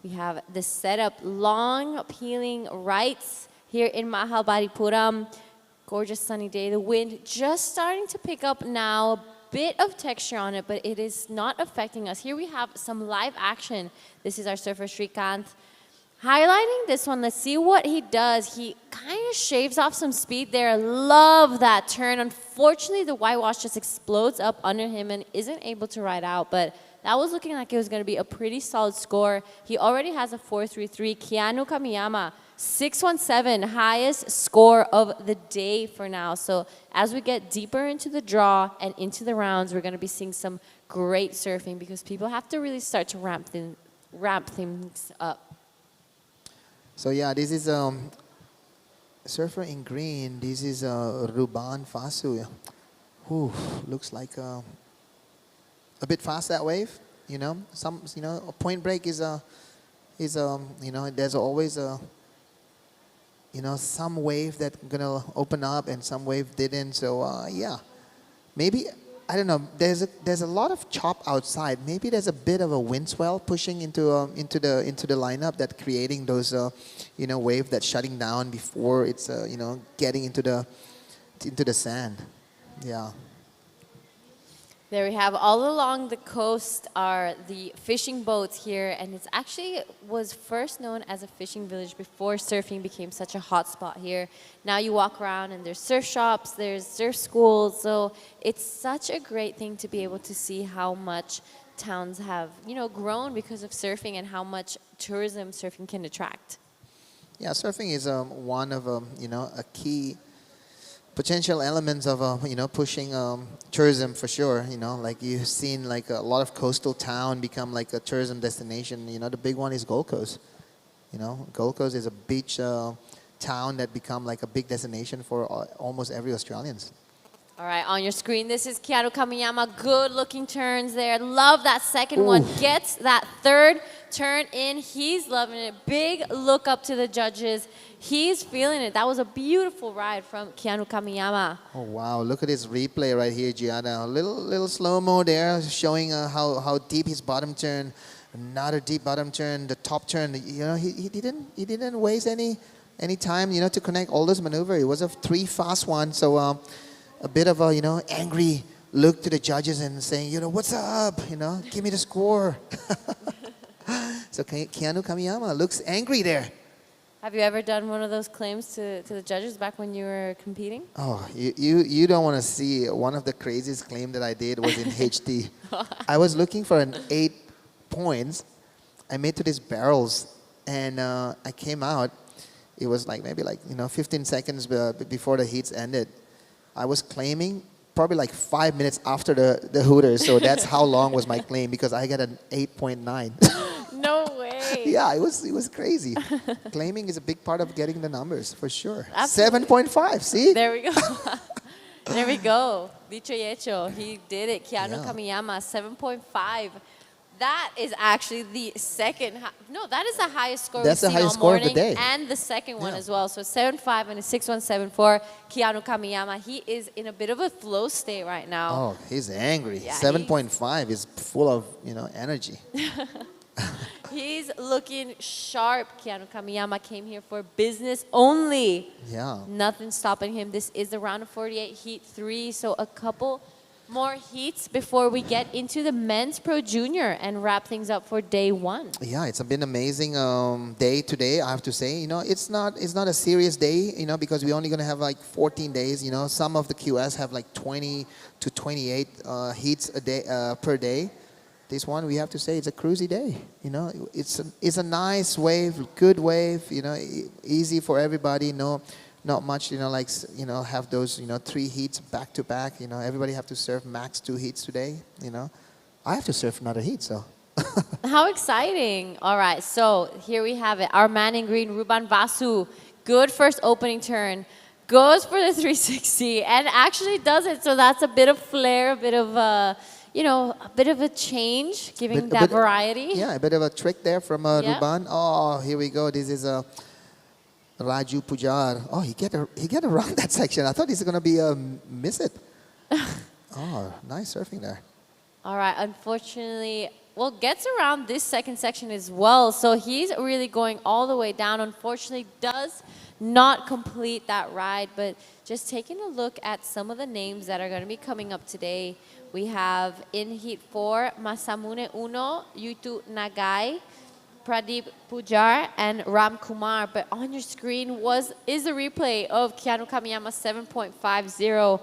We have the setup, long peeling rights here in Mahabalipuram. Gorgeous sunny day. The wind just starting to pick up now. A bit of texture on it, but it is not affecting us. Here we have some live action. This is our surfer Srikant. Highlighting this one, let's see what he does. He kind of shaves off some speed there. Love that turn. Unfortunately, the whitewash just explodes up under him and isn't able to ride out, but that was looking like it was going to be a pretty solid score. He already has a 4.33. Keanu Kamiyama, 6.17, highest score of the day for now. So as we get deeper into the draw and into the rounds, we're going to be seeing some great surfing because people have to really start to ramp things up. So yeah, this is surfer in green. This is Ruban Fasu. Whew, looks like a bit fast that wave. Some a point break is there's always some wave that's gonna open up and some wave didn't. So yeah, maybe. I don't know. There's a lot of chop outside. Maybe there's a bit of a wind swell pushing into the lineup that creating those wave that's shutting down before it's getting into the sand. Yeah. There we have all along the coast are the fishing boats here, and it's actually was first known as a fishing village before surfing became such a hot spot here. Now you walk around and there's surf shops, there's surf schools, so it's such a great thing to be able to see how much towns have grown because of surfing and how much tourism surfing can attract. Yeah, surfing is one of a key potential elements of pushing tourism for sure. Like you've seen like a lot of coastal town become like a tourism destination. The big one is Gold Coast. Gold Coast is a beach town that become like a big destination for almost every Australians. All right, on your screen, this is Keanu Kamiyama. Good looking turns there. Love that second one. Gets that third turn in. He's loving it. Big look up to the judges. He's feeling it. That was a beautiful ride from Keanu Kamiyama. Oh, wow. Look at this replay right here, Gianna. A little slow-mo there showing how deep his bottom turn. Another deep bottom turn. The top turn, he didn't waste any time, to connect all those maneuvers. It was a 3 fast one. So a bit of a, angry look to the judges and saying, what's up? Give me the score. So Keanu Kamiyama looks angry there. Have you ever done one of those claims to the judges back when you were competing? Oh, you don't want to see. One of the craziest claims that I did was in HD. I was looking for an 8 points. I made to these barrels, and I came out. It was like maybe 15 seconds before the heats ended. I was claiming probably like 5 minutes after the Hooters, so that's how long was my claim because I got an 8.9. No way. Yeah, it was crazy. Claiming is a big part of getting the numbers, for sure. Absolutely. 7.5, see? There we go. There we go. Dicho y hecho. He did it. Keanu Kamiyama, 7.5. That is actually the second. No, that is the highest score That's we've the seen highest all score of morning, the day. and the second one as well. So 7.5 and a 6.174. Keanu Kamiyama. He is in a bit of a flow state right now. Oh, he's angry. Yeah, 7.5 is full of energy. He's looking sharp. Keanu Kamiyama came here for business only. Yeah. Nothing stopping him. This is the round of 48, heat 3. So a couple more heats before we get into the men's pro junior and wrap things up for day 1. Yeah, it's been amazing day today, I have to say. It's not a serious day, because we're only going to have like 14 days. Some of the QS have like 20 to 28 heats a day per day. This one, we have to say, it's a cruisy day. It's a nice wave, good wave. Easy for everybody. No not much, like, have those, 3 heats back to back. Everybody have to serve max 2 heats today. I have to serve another heat, so. How exciting. All right, so here we have it. Our man in green, Ruban Vasu, good first opening turn, goes for the 360 and actually does it. So that's a bit of flair, a bit of a bit of a change, giving that variety. Yeah, a bit of a trick there from Yeah. Ruban. Oh, here we go. This is Raju Pujar. Oh, he get around that section. I thought he's going to be miss it. Oh, nice surfing there. All right, unfortunately, well, gets around this second section as well. So he's really going all the way down. Unfortunately, does not complete that ride. But just taking a look at some of the names that are going to be coming up today, we have in Heat 4, Masamune Uno, Yutu Nagai, Pradeep Pujar, and Ram Kumar. But on your screen is a replay of Keanu Kamiyama 7.50.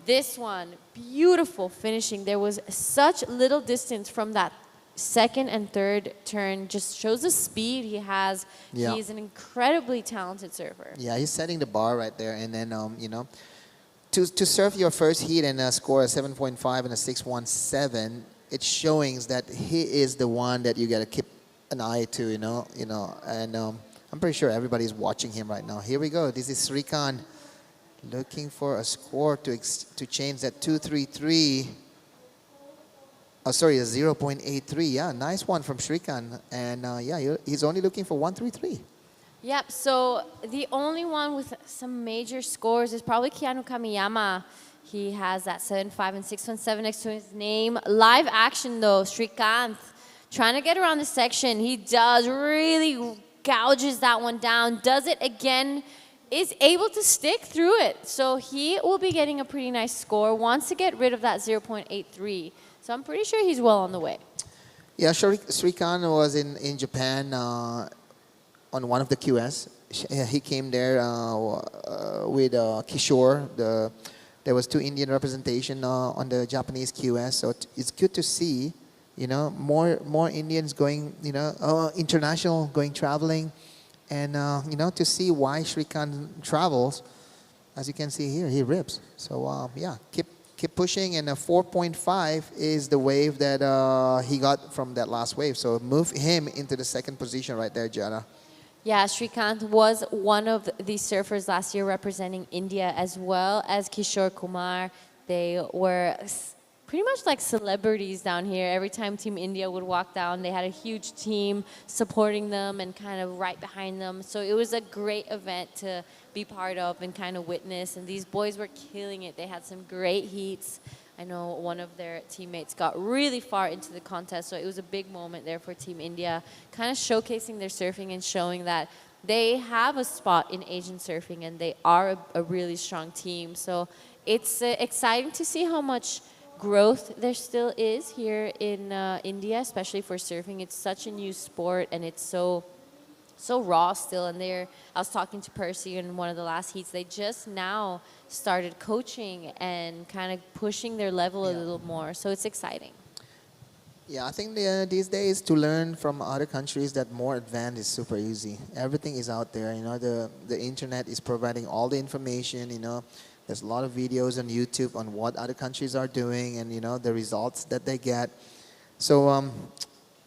This one, beautiful finishing. There was such little distance from that second and third turn. Just shows the speed he has. Yeah. He's an incredibly talented surfer. Yeah, he's setting the bar right there. And then, to surf your first heat and score a 7.5 and a 6.17, it's showing that he is the one that you got to keep an eye to, And I'm pretty sure everybody's watching him right now. Here we go. This is Srikanth looking for a score to change that 233. Oh, sorry, a 0.83. Yeah, nice one from Srikanth. And he's only looking for 133. Yep, so the only one with some major scores is probably Keanu Kamiyama. He has that 7.5 and 6.17 next to his name. Live action though, Srikanth trying to get around the section. He does, really gouges that one down, does it again, is able to stick through it. So he will be getting a pretty nice score, wants to get rid of that 0.83. So I'm pretty sure he's well on the way. Yeah, Srikanth was in Japan on one of the QS. He came there with Kishore. There was 2 Indian representation on the Japanese QS. So it's good to see, more Indians going, international, going traveling. And, to see why Srikanth travels, as you can see here, he rips. So, keep pushing. And a 4.5 is the wave that he got from that last wave. So move him into the second position right there, Jana. Yeah, Srikanth was one of the surfers last year representing India, as well as Kishore Kumar. They were pretty much like celebrities down here. Every time Team India would walk down, they had a huge team supporting them and kind of right behind them. So it was a great event to be part of and kind of witness. And these boys were killing it. They had some great heats. I know one of their teammates got really far into the contest, so it was a big moment there for Team India, kind of showcasing their surfing and showing that they have a spot in Asian surfing and they are a really strong team. So it's exciting to see how much growth there still is here in India, especially for surfing. It's such a new sport and it's so raw still. And I was talking to Percy in one of the last heats. They just now started coaching and kind of pushing their level a little more. So it's exciting. Yeah, I think these days to learn from other countries that more advanced is super easy. Everything is out there. The internet is providing all the information. There's a lot of videos on YouTube on what other countries are doing and the results that they get. So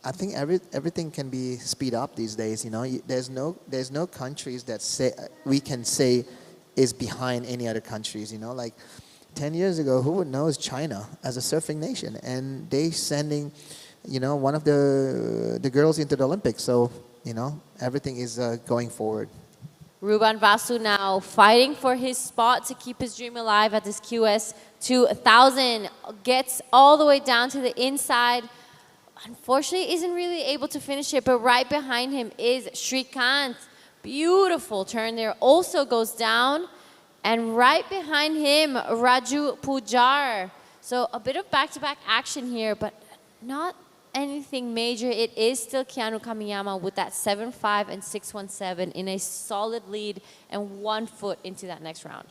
I think everything can be speed up these days. There's no countries that we can say is behind any other countries. Like 10 years ago, who would know is China as a surfing nation, and they sending one of the girls into the Olympics. So everything is going forward. Ruban Vasu now fighting for his spot to keep his dream alive at this QS 2000. Gets all the way down to the inside. Unfortunately, isn't really able to finish it, but right behind him is Srikanth. Beautiful turn there. Also goes down. And right behind him, Raju Pujar. So a bit of back-to-back action here, but not anything major. It is still Keanu Kamiyama with that 7.5 and 6.17 in a solid lead and 1 foot into that next round.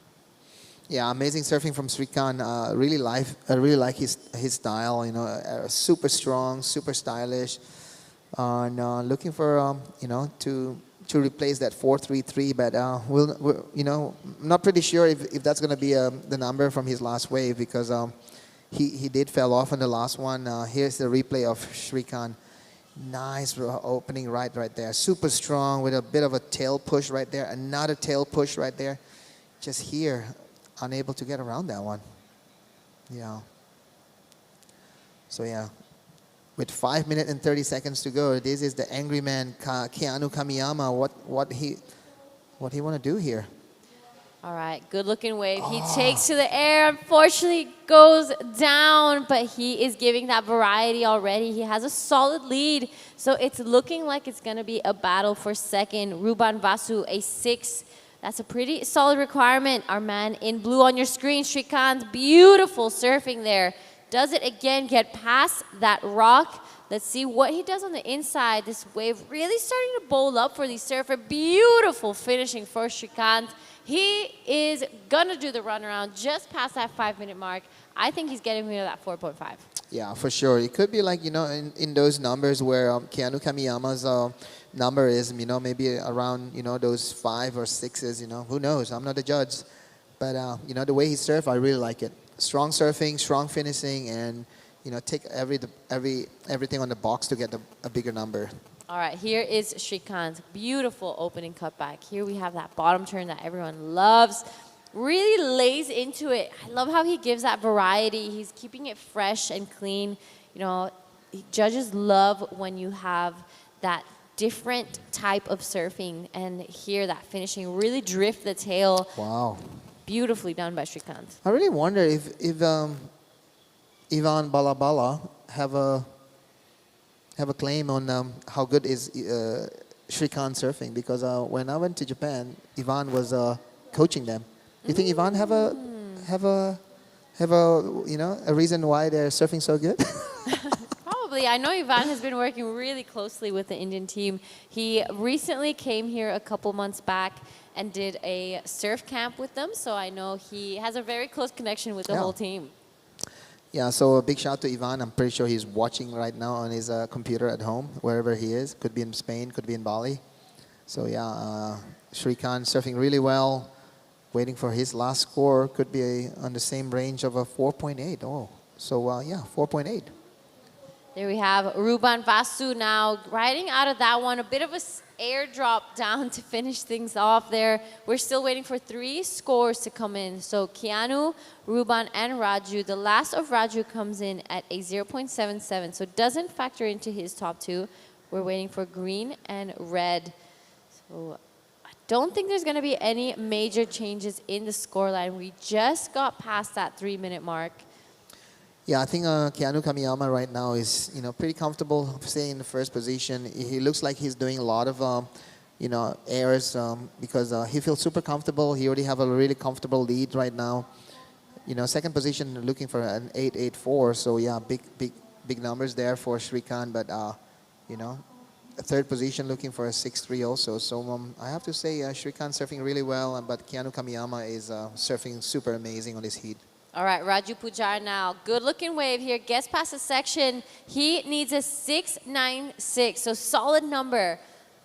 Yeah, amazing surfing from Srikanth. I really like his style. Super strong, super stylish, and looking for to to replace that 4.33, but we'll, you know, not pretty sure if that's going to be the number from his last wave, because he did fell off on the last one. Here's the replay of Shrikant. Nice opening right there. Super strong with a bit of a tail push right there. Another tail push right there. Just here, unable to get around that one. Yeah. So yeah, with 5 minutes and 30 seconds to go, this is the angry man, Keanu Kamiyama. What he want to do here? All right, good looking wave. He takes to the air, unfortunately goes down, but he is giving that variety already. He has a solid lead, so it's looking like it's gonna be a battle for second. Ruban Vasu, a 6. That's a pretty solid requirement. Our man in blue on your screen, Shrikant, beautiful surfing there. Does it again, get past that rock. Let's see what he does on the inside. This wave really starting to bowl up for the surfer. Beautiful finishing for Shrikant. He is gonna do the runaround just past that 5-minute mark. I think he's getting rid of that 4.5. Yeah, for sure. It could be like, you know, in those numbers where Keanu Kamiyama's number is, you know, maybe around, you know, those 5 or 6s, you know. Who knows? I'm not a judge. But, you know, the way he surfs, I really like it. Strong surfing, strong finishing, and, you know, take everything on the box to get a bigger number. All right, here is Shrikant's beautiful opening cutback. Here we have that bottom turn that everyone loves. Really lays into it. I love how he gives that variety. He's keeping it fresh and clean. You know, judges love when you have that different type of surfing, and here that finishing really drift the tail. Wow. Beautifully done by Shrikant. I really wonder if Ivan Balabala have a claim on how good is Shrikant surfing, because when I went to Japan, Ivan was coaching them. Do you think Ivan have a you know, a reason why they're surfing so good? Probably. I know Ivan has been working really closely with the Indian team. He recently came here a couple months back and did a surf camp with them, so I know he has a very close connection with the whole team. Yeah, so a big shout out to Ivan. I'm pretty sure he's watching right now on his computer at home, wherever he is. Could be in Spain, could be in Bali. So yeah, Shrikant surfing really well, waiting for his last score. Could be on the same range of a 4.8. Oh, so yeah, 4.8. There we have Ruban Vasu now riding out of that one. A bit of a airdrop down to finish things off there. We're still waiting for 3 scores to come in. So Keanu, Ruban, and Raju. The last of Raju comes in at a 0.77, so it doesn't factor into his top 2. We're waiting for green and red. So I don't think there's going to be any major changes in the scoreline. We just got past that 3-minute mark. Yeah, I think Keanu Kamiyama right now is, you know, pretty comfortable staying in the first position. He looks like he's doing a lot of, you know, airs because he feels super comfortable. He already have a really comfortable lead right now. You know, second position looking for an 8.84. So yeah, big numbers there for Shrikant. But you know, third position looking for a 6.3 also. So I have to say Shrikant surfing really well, but Keanu Kamiyama is surfing super amazing on this heat. All right, Raju Pujar now. Good looking wave here. Gets past the section. He needs a 6.96, so solid number.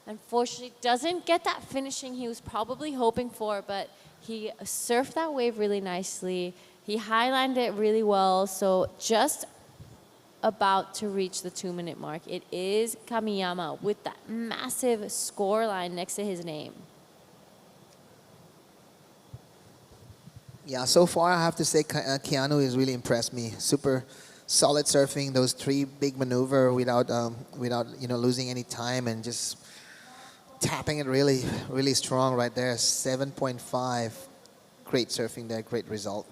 Unfortunately, doesn't get that finishing he was probably hoping for, but he surfed that wave really nicely. He highlined it really well, so just about to reach the 2-minute mark. It is Kamiyama with that massive score line next to his name. Yeah, so far I have to say Keanu has really impressed me. Super solid surfing, those 3 big maneuver without you know, losing any time, and just tapping it really strong right there. 7.5, great surfing there, great result.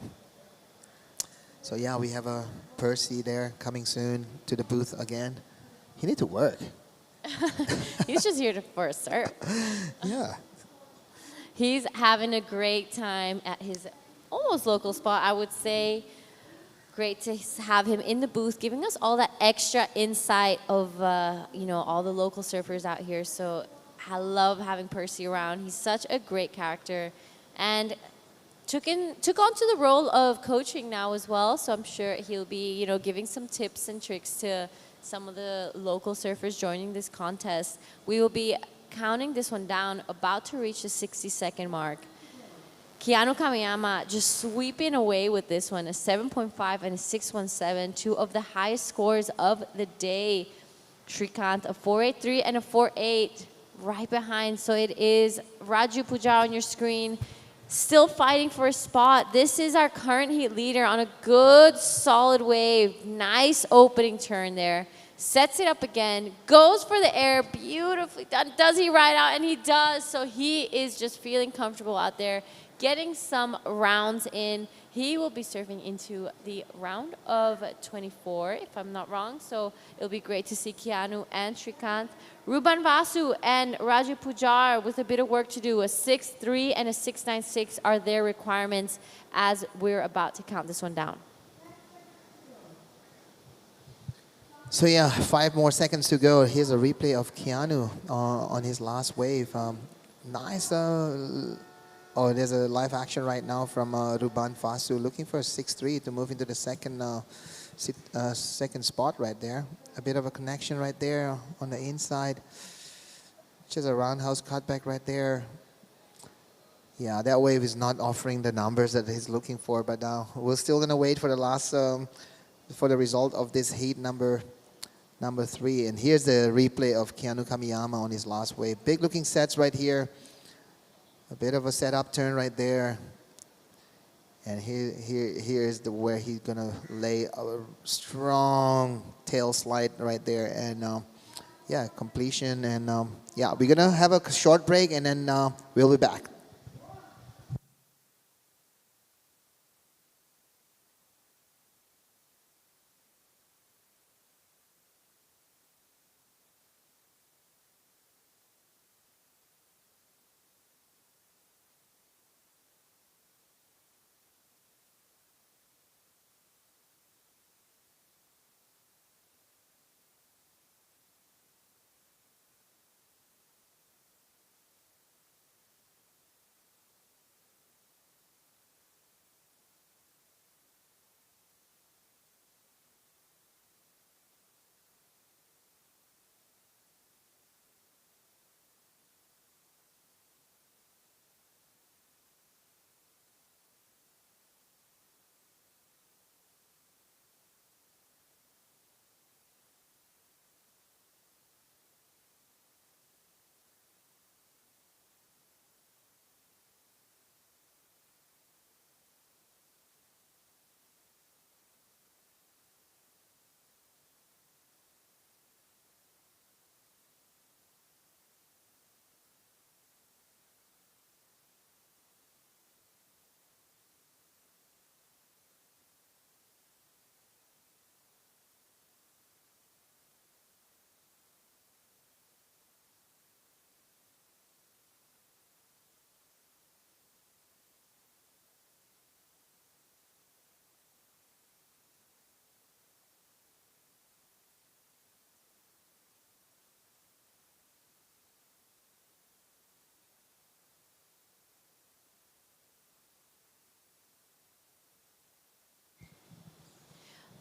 So yeah, we have a Percy there coming soon to the booth again. He need to work. He's just here for a surf. Yeah. He's having a great time at his almost local spot, I would say. Great to have him in the booth, giving us all that extra insight of, you know, all the local surfers out here. So I love having Percy around. He's such a great character, and took on to the role of coaching now as well. So I'm sure he'll be, you know, giving some tips and tricks to some of the local surfers joining this contest. We will be counting this one down, about to reach the 60-second mark. Keanu Kamiyama just sweeping away with this one, a 7.5 and a 6.17, two of the highest scores of the day. Shrikant, a 4.83 and a 4.8 right behind. So it is Raju Pujar on your screen, still fighting for a spot. This is our current heat leader on a good, solid wave. Nice opening turn there. Sets it up again, goes for the air, beautifully done. Does he ride out? And he does. So he is just feeling comfortable out there, getting some rounds in. He will be surfing into the round of 24, if I'm not wrong. So it'll be great to see Keanu and Shrikant. Ruban Vasu and Raju Pujar with a bit of work to do. A 6.3 and a 6.96 are their requirements as we're about to count this one down. So yeah, 5 more seconds to go. Here's a replay of Keanu on his last wave. Nice. Oh, there's a live action right now from Ruban Vasu, looking for a 6.3 to move into the second spot right there. A bit of a connection right there on the inside. Just a roundhouse cutback right there. Yeah, that wave is not offering the numbers that he's looking for, but we're still gonna wait for the last for the result of this heat number 3. And here's the replay of Keanu Kamiyama on his last wave. Big looking sets right here. A bit of a setup turn right there. And here's where he's gonna lay a strong tail slide right there. And yeah, completion. And yeah, we're gonna have a short break and then we'll be back.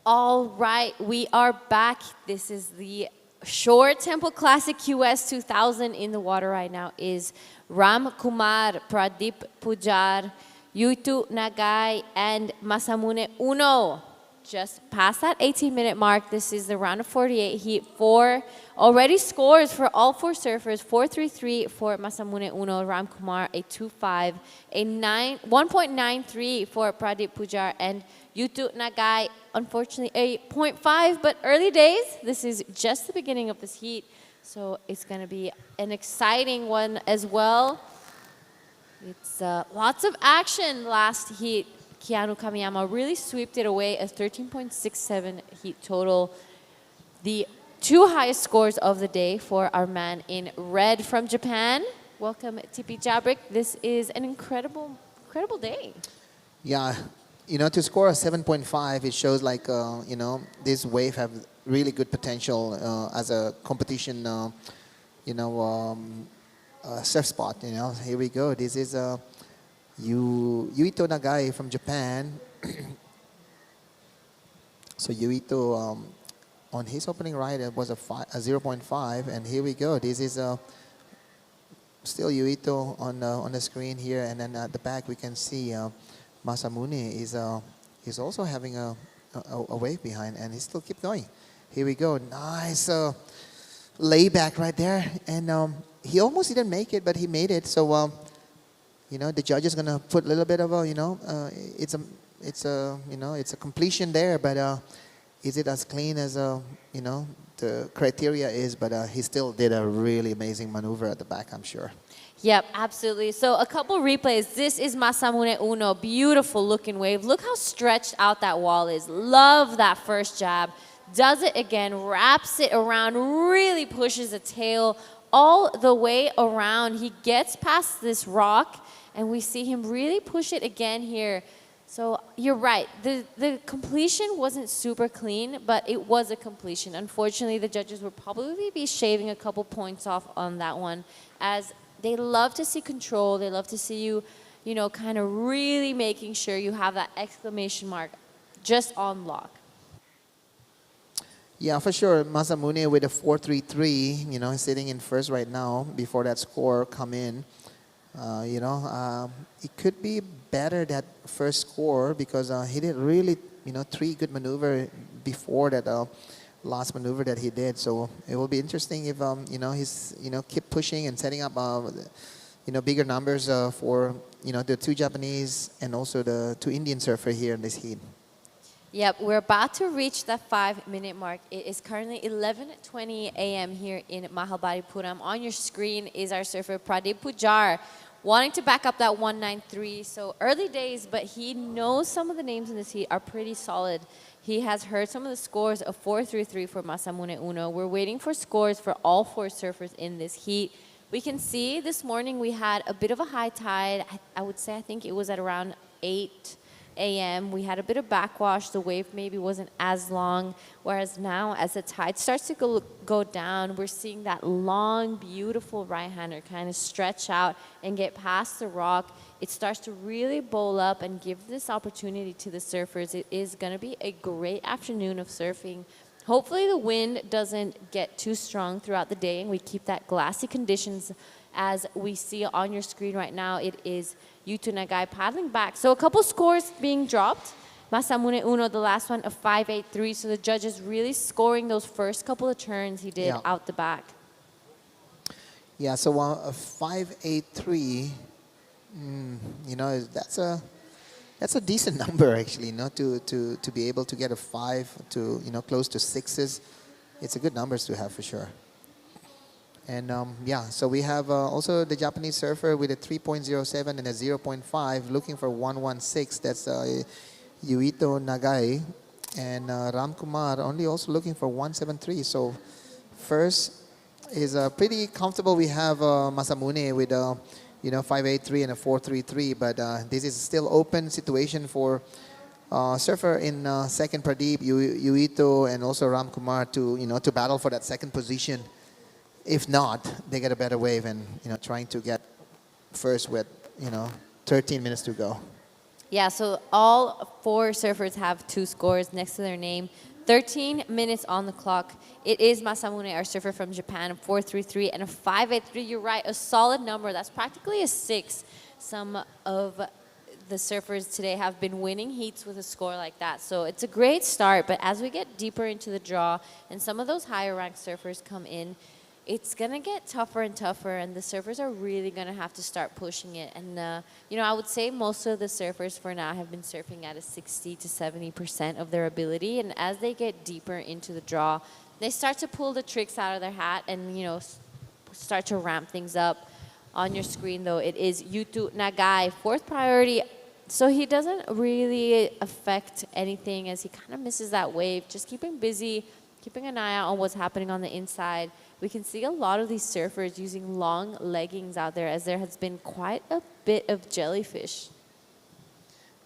All right, we are back. This is the Shore Temple Classic QS 2000. In the water right now is Ram Kumar, Pradeep Pujar, Yutu Nagai, and Masamune Uno. Just past that 18-minute mark. This is the round of 48 heat. 4 already scores for all 4 surfers. 4.33 for Masamune Uno, Ram Kumar, a 2.5, a 1.93 for Pradeep Pujar, and Yutu Nagai, unfortunately, a 0.5, but early days. This is just the beginning of this heat, so it's going to be an exciting one as well. It's lots of action last heat. Keanu Kamiyama really swept it away, a 13.67 heat total. The 2 highest scores of the day for our man in red from Japan. Welcome, Tipi Jabrik. This is an incredible day. Yeah. You know, to score a 7.5, it shows like, you know, this wave have really good potential as a competition, you know, surf spot, you know. Here we go. This is Yuito Nagai from Japan. So Yuito, on his opening ride, it was a 0.5, and here we go. This is still Yuito on the screen here, and then at the back we can see Masamune is also having a wave behind, and he still keep going. Here we go, nice layback right there, and he almost didn't make it, but he made it. So the judge is gonna put a little bit of a it's a completion there, but is it as clean as the criteria is? But he still did a really amazing maneuver at the back, I'm sure. Yep, absolutely. So a couple replays. This is Masamune Uno. Beautiful looking wave. Look how stretched out that wall is. Love that first jab. Does it again, wraps it around, really pushes the tail all the way around. He gets past this rock, and we see him really push it again here. So you're right. The completion wasn't super clean, but it was a completion. Unfortunately, the judges will probably be shaving a couple points off on that one, as they love to see control. They love to see you, kind of really making sure you have that exclamation mark just on lock. Yeah, for sure. Masamune with a 4.33, sitting in first right now before that score come in. It could be better, that first score, because he did really, 3 good maneuver before that last maneuver that he did. So it will be interesting if, he's, keep pushing and setting up, bigger numbers for, the 2 Japanese and also the 2 Indian surfer here in this heat. Yep, we're about to reach the 5-minute mark. It is currently 11:20 a.m. here in Mahabalipuram. On your screen is our surfer Pradeep Pujar, wanting to back up that 193. So early days, but he knows some of the names in this heat are pretty solid. He has heard some of the scores of 4.33 for Masamune Uno. We're waiting for scores for all 4 surfers in this heat. We can see this morning we had a bit of a high tide. I would say I think it was at around 8 a.m. We had a bit of backwash. The wave maybe wasn't as long, whereas now as the tide starts to go down, we're seeing that long, beautiful right-hander kind of stretch out and get past the rock. It starts to really bowl up and give this opportunity to the surfers. It is going to be a great afternoon of surfing. Hopefully the wind doesn't get too strong throughout the day and we keep that glassy conditions. As we see on your screen right now, it is Yuto Nagai paddling back. So a couple scores being dropped. Masamune Uno, the last one, a 5.83. So the judges really scoring those first couple of turns he did out the back. Yeah, so a 5.83, that's a decent number actually, to be able to get a 5 to close to 6s. It's a good numbers to have for sure. And so we have also the Japanese surfer with a 3.07 and a 0.5 looking for 116. That's Yuito Nagai. And Ram Kumar only also looking for 173. So first is pretty comfortable. We have Masamune with 5.83 and a 4.33. But this is still open situation for surfer in second, Pradeep, Yuito, and also Ram Kumar to battle for that second position. If not, they get a better wave and, trying to get first with, 13 minutes to go. Yeah, so all 4 surfers have 2 scores next to their name. 13 minutes on the clock. It is Masamune, our surfer from Japan, 4.33 and a 5.83. You're right, a solid number. That's practically a 6. Some of the surfers today have been winning heats with a score like that. So it's a great start, but as we get deeper into the draw and some of those higher ranked surfers come in, it's going to get tougher and tougher, and the surfers are really going to have to start pushing it. And, I would say most of the surfers for now have been surfing at a 60 to 70% of their ability. And as they get deeper into the draw, they start to pull the tricks out of their hat and, start to ramp things up. On your screen, though, it is Yuto Nagai, 4th priority. So he doesn't really affect anything as he kind of misses that wave. Just keeping busy, keeping an eye out on what's happening on the inside. We can see a lot of these surfers using long leggings out there as there has been quite a bit of jellyfish.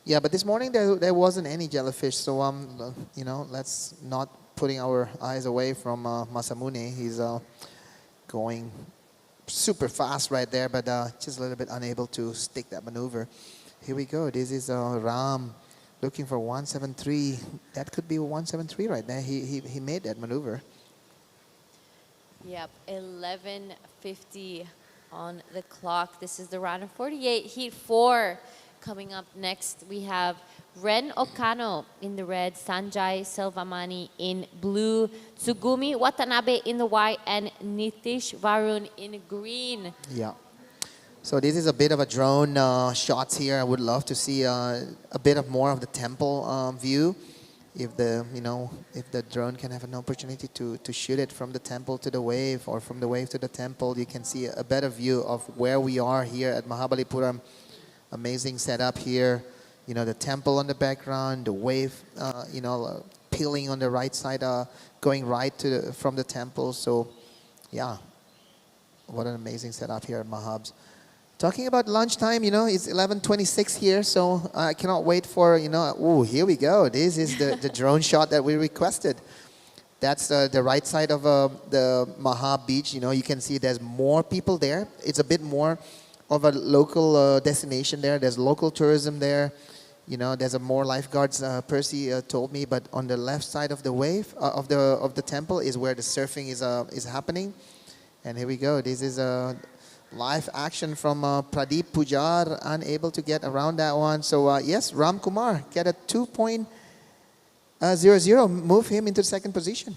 Yeah, but this morning there wasn't any jellyfish, so let's not putting our eyes away from Masamune. He's going super fast right there, but just a little bit unable to stick that maneuver. Here we go. This is Ram looking for 173. That could be 173 right there. He made that maneuver. Yep, 11:50 on the clock. This is the round of 48, heat 4. Coming up next, we have Ren Okano in the red, Sanjay Selvamani in blue, Tsugumi Watanabe in the white, and Nitish Varun in green. Yeah. So this is a bit of a drone shots here. I would love to see a bit of more of the temple view. If the drone can have an opportunity to shoot it from the temple to the wave, or from the wave to the temple, you can see a better view of where we are here at Mahabalipuram. Amazing setup here. The temple on the background, the wave, peeling on the right side, going right from the temple. So, yeah, what an amazing setup here at Mahabs. Talking about lunchtime, it's 11:26 here, so I cannot wait for, oh, here we go. This is the drone shot that we requested. That's the right side of the Mahab Beach. You can see there's more people there. It's a bit more of a local destination there. There's local tourism there. There's a more lifeguards, Percy told me, but on the left side of the wave, of the temple is where the surfing is happening. And here we go. This is a live action from Pradeep Pujar, unable to get around that one. So yes, Ram Kumar get a 2.00, move him into second position.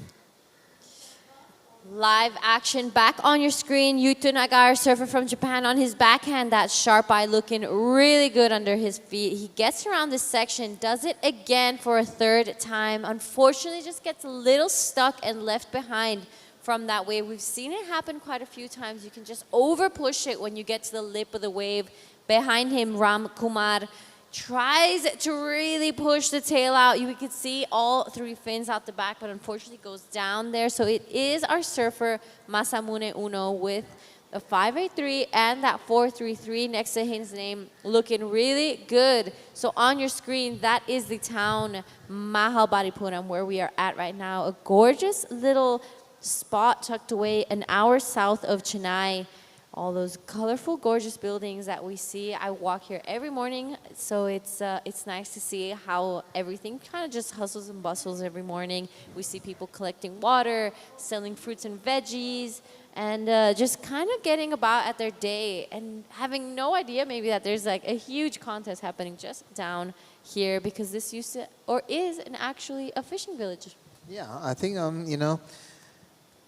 Live action back on your screen. Yuto Nagara, surfer from Japan, on his backhand. That sharp eye looking really good under his feet. He gets around this section, does it again for a third time. Unfortunately, just gets a little stuck and left behind from that wave. We've seen it happen quite a few times. You can just over push it when you get to the lip of the wave. Behind him, Ram Kumar tries to really push the tail out. You could see all 3 fins out the back, but unfortunately goes down there. So it is our surfer, Masamune Uno, with a 5.83 and that 4.33 next to his name, looking really good. So on your screen, that is the town Mahabalipuram, where we are at right now. A gorgeous little spot tucked away an hour south of Chennai. All those colorful, gorgeous buildings that we see. I walk here every morning, so it's nice to see how everything kind of just hustles and bustles every morning. We see people collecting water, selling fruits and veggies, and just kind of getting about at their day and having no idea maybe that there's like a huge contest happening just down here, because this used to, or is, actually a fishing village. Yeah, I think,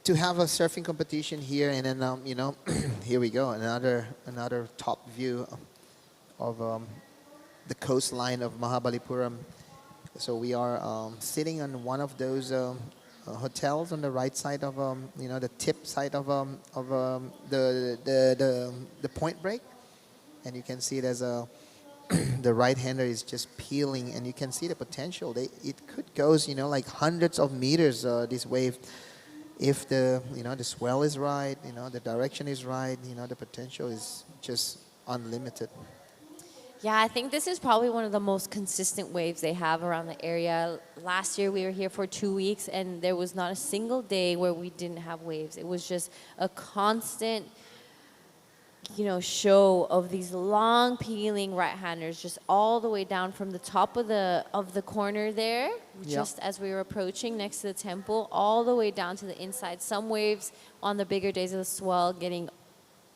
to have a surfing competition here, and then here we go, another top view of the coastline of Mahabalipuram. So we are sitting on one of those hotels on the right side of the tip side of the point break, and you can see there's a the right hander is just peeling, and you can see the potential. It could go like hundreds of meters, this wave. If the the swell is right, the direction is right, the potential is just unlimited. Yeah, I think this is probably one of the most consistent waves they have around the area. Last year we were here for 2 weeks, and there was not a single day where we didn't have waves. It was just a constant show of these long peeling right-handers, just all the way down from the top of the corner there, just as we were approaching next to the temple, all the way down to the inside. Some waves on the bigger days of the swell getting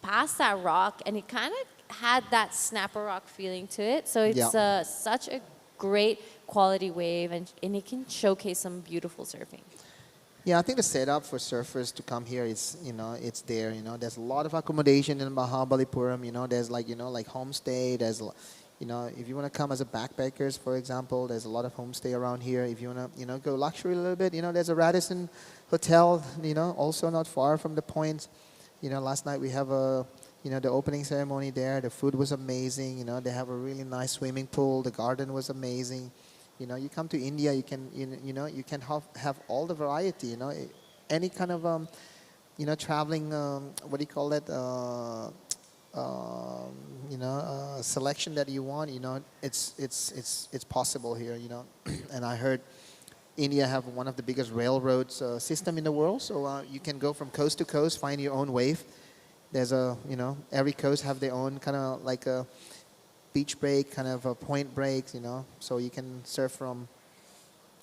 past that rock, and it kind of had that snapper rock feeling to it. So it's such a great quality wave, and it can showcase some beautiful surfing. Yeah, I think the setup for surfers to come here is, it's there. There's a lot of accommodation in Mahabalipuram. There's like homestay. There's, if you want to come as a backpackers, for example, there's a lot of homestay around here. If you want to, go luxury a little bit, there's a Radisson Hotel, also not far from the point. Last night we have the opening ceremony there. The food was amazing. They have a really nice swimming pool. The garden was amazing. You come to India, you can have all the variety. Any kind of traveling. What do you call that? Selection that you want. It's possible here. And I heard India have one of the biggest railroads system in the world. So you can go from coast to coast, find your own wave. There's every coast have their own kind of like a beach break, kind of a point breaks, so you can surf from,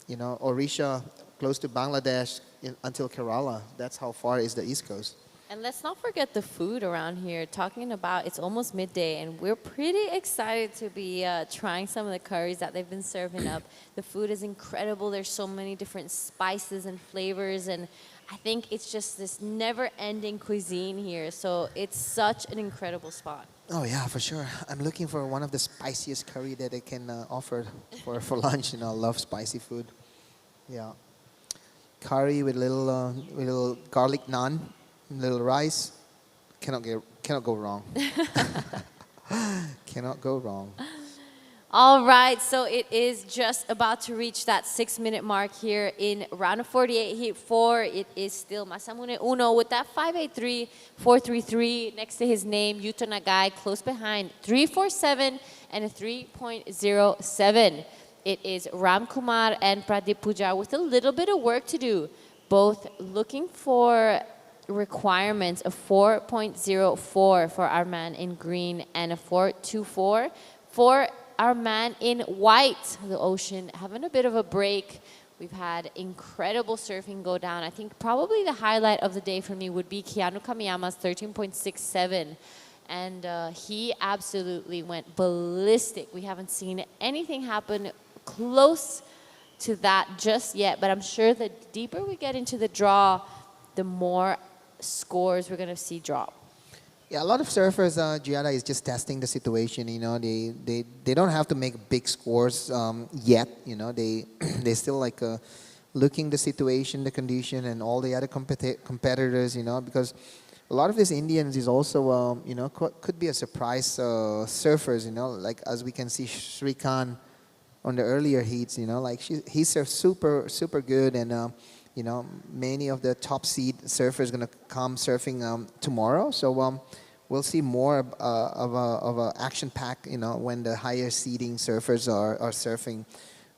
Odisha close to Bangladesh until Kerala. That's how far is the East Coast. And let's not forget the food around here. Talking about it's almost midday, and we're pretty excited to be trying some of the curries that they've been serving up. The food is incredible. There's so many different spices and flavors, and I think it's just this never-ending cuisine here. So it's such an incredible spot. Oh yeah, for sure. I'm looking for one of the spiciest curry that they can offer for lunch. You know, I love spicy food. Yeah, curry with little garlic naan, little rice. Cannot go wrong. Cannot go wrong. All right, so it is just about to reach that 6-minute mark here in round of 48, heat 4. It is still Masamune Uno with that 583, 433 next to his name, Yuto Nagai close behind, 347 and a 3.07. It is Ram Kumar and Pradeep Pujar with a little bit of work to do, both looking for requirements of 4.04 for our man in green and a 4.24 for our man in white. The ocean having a bit of a break. We've had incredible surfing go down. I think probably the highlight of the day for me would be Keanu Kamiyama's 13.67. And he absolutely went ballistic. We haven't seen anything happen close to that just yet. But I'm sure the deeper we get into the draw, the more scores we're going to see drop. Yeah, a lot of surfers, Giada is just testing the situation. You know, they don't have to make big scores yet. You know, they they still like looking the situation, the condition, and all the other competitors. You know, because a lot of these Indians is also you know could be a surprise surfers. You know, like as we can see Srikanth on the earlier heats. You know, like he surfs super good and. You know, many of the top seed surfers gonna come surfing tomorrow. So we'll see more of a action pack. You know, when the higher seeding surfers are surfing.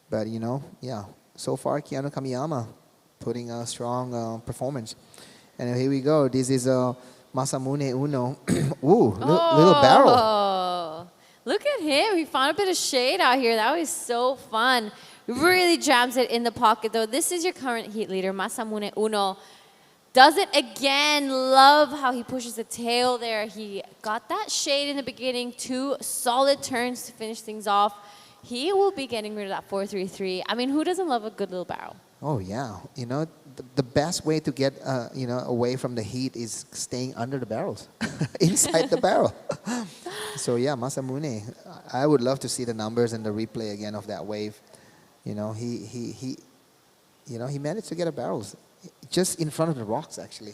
But you know, yeah. So far, Keanu Kamiyama putting a strong performance. And here we go. This is Masamune Uno. Ooh, little barrel. Look at him. He found a bit of shade out here. That was so fun. Really jams it in the pocket, though. This is your current heat leader, Masamune Uno. Does it again. Love how he pushes the tail there. He got that shade in the beginning. 2 solid turns to finish things off. He will be getting rid of that 433. I mean, who doesn't love a good little barrel? Oh, yeah. You know, the best way to get, you know, away from the heat is staying under the barrels, inside the barrel. So, yeah, Masamune, I would love to see the numbers and the replay again of that wave. You know, he managed to get a barrels just in front of the rocks, actually.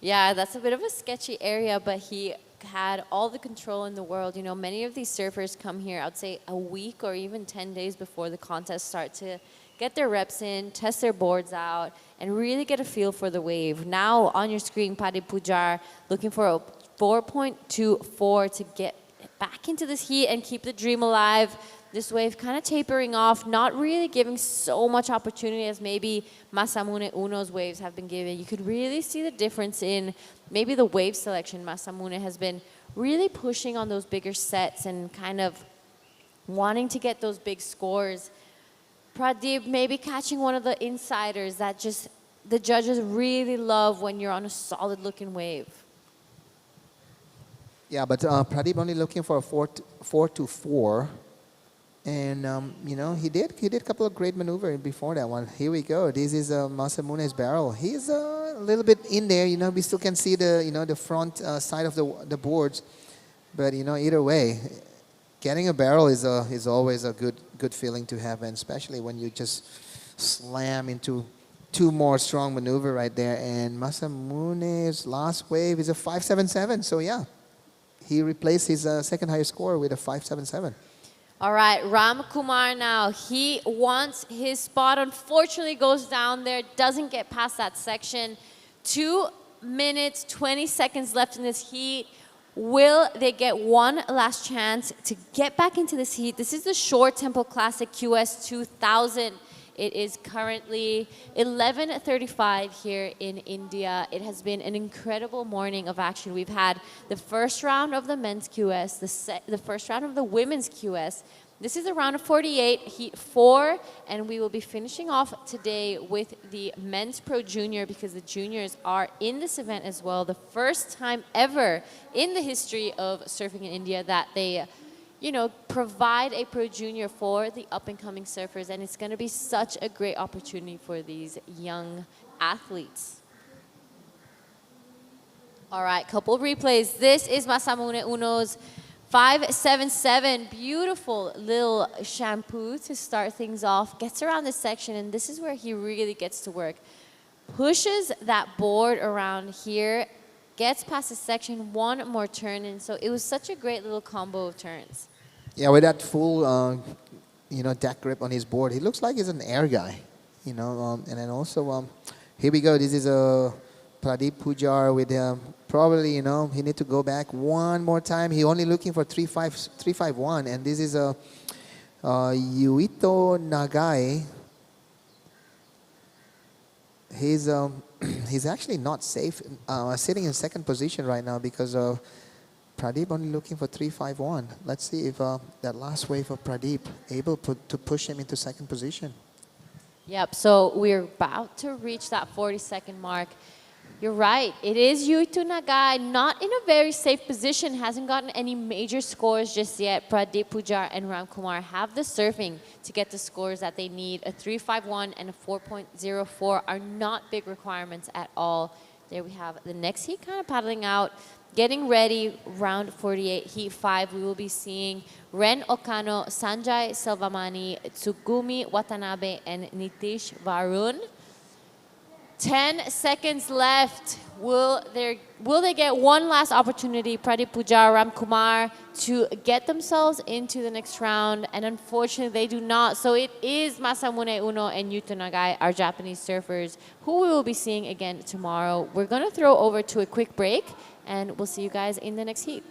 Yeah, that's a bit of a sketchy area, but he had all the control in the world. You know, many of these surfers come here, I would say a week or even 10 days before the contest start to get their reps in, test their boards out, and really get a feel for the wave. Now on your screen, Pradeep Pujar looking for a 4.24 to get back into this heat and keep the dream alive. This wave kind of tapering off, not really giving so much opportunity as maybe Masamune Uno's waves have been given. You could really see the difference in maybe the wave selection. Masamune has been really pushing on those bigger sets and kind of wanting to get those big scores. Pradeep maybe catching one of the insiders that just the judges really love when you're on a solid looking wave. Yeah, but Pradeep only looking for a 4.24. And, you know, he did a couple of great maneuvers before that one. Here we go. This is Masamune's barrel. He's a little bit in there. You know, we still can see the, you know, the front side of the boards. But, you know, either way, getting a barrel is always a good feeling to have, and especially when you just slam into 2 more strong maneuver right there. And Masamune's last wave is a 5.77. So, yeah, he replaced his second highest score with a 5.77. All right, Ram Kumar now. He wants his spot. Unfortunately, goes down there, doesn't get past that section. 2 minutes, 20 seconds left in this heat. Will they get one last chance to get back into this heat? This is the Short Tempo Classic QS 2000. It is currently 11:35 here in India. It has been an incredible morning of action. We've had the first round of the men's QS, the first round of the women's QS, This is the round of 48, heat 4, and we will be finishing off today with the men's pro junior because the juniors are in this event as well. The first time ever in the history of surfing in India that they, you know, provide a pro junior for the up-and-coming surfers, and it's going to be such a great opportunity for these young athletes. All right, couple replays. This is Masamune Uno's 577, beautiful little shampoo to start things off. Gets around this section, and this is where he really gets to work. Pushes that board around here, gets past the section, one more turn, and so it was such a great little combo of turns. Yeah, with that full, deck grip on his board, he looks like he's an air guy, and then also, here we go. This is a Pradeep Pujar with probably, he need to go back one more time. He only looking for 351, and this is a Yuito Nagai. He's actually not safe, sitting in second position right now because of Pradeep only looking for 351. Let's see if that last wave of Pradeep able to push him into second position. Yep, so we're about to reach that 40-second mark. You're right. It is Yuito Nagai, not in a very safe position, hasn't gotten any major scores just yet. Pradeep Pujar and Ram Kumar have the surfing to get the scores that they need. A 3.51 and a 4.04 are not big requirements at all. There we have the next heat kind of paddling out. Getting ready, round 48, heat 5, we will be seeing Ren Okano, Sanjay Selvamani, Tsugumi Watanabe, and Nitish Varun. 10 seconds left. Will they get one last opportunity, Pradeep Pujar, Ram Kumar, to get themselves into the next round? And unfortunately, they do not. So it is Masamune Uno and Yuito Nagai, our Japanese surfers, who we will be seeing again tomorrow. We're going to throw over to a quick break, and we'll see you guys in the next heat.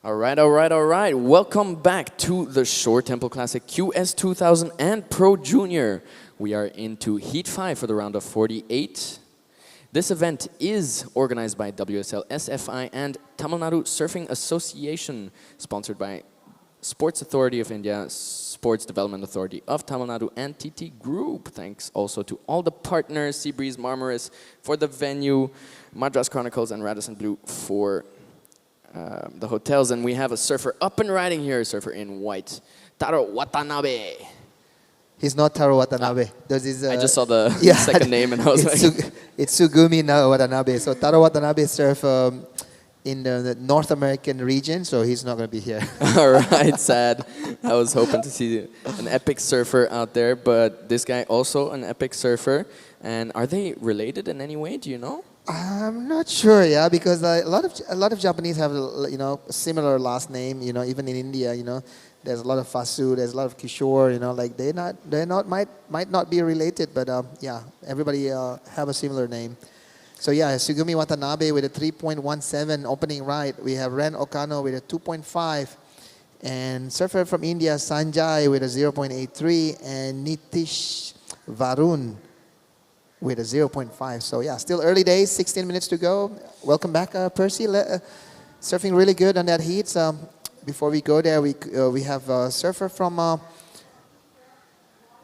All right. Welcome back to the Shore Temple Classic QS 2000 and Pro Junior. We are into Heat 5 for the round of 48. This event is organized by WSL SFI and Tamil Nadu Surfing Association, sponsored by Sports Authority of India, Sports Development Authority of Tamil Nadu, and TT Group. Thanks also to all the partners, Seabreeze Marmaris for the venue, Madras Chronicles and Radisson Blue for the hotels. And we have a surfer up and riding here, a surfer in white, Taro Watanabe. He's not Taro Watanabe. I just saw the second name and I was it's Sugumi Watanabe. So Taro Watanabe surf in the North American region, so he's not going to be here. All right, sad. I was hoping to see an epic surfer out there, but this guy also an epic surfer. And are they related in any way? Do you know? I'm not sure, yeah, because a lot of Japanese have a similar last name. Even in India, there's a lot of Fasu, there's a lot of Kishore. Like might not be related, but yeah, everybody have a similar name. So yeah, Sugumi Watanabe with a 3.17 opening ride. We have Ren Okano with a 2.5. And surfer from India, Sanjay with a 0.83. And Nitish Varun with a 0.5. So yeah, still early days, 16 minutes to go. Welcome back, Percy. Surfing really good on that heat. Before we go there, we have a surfer from...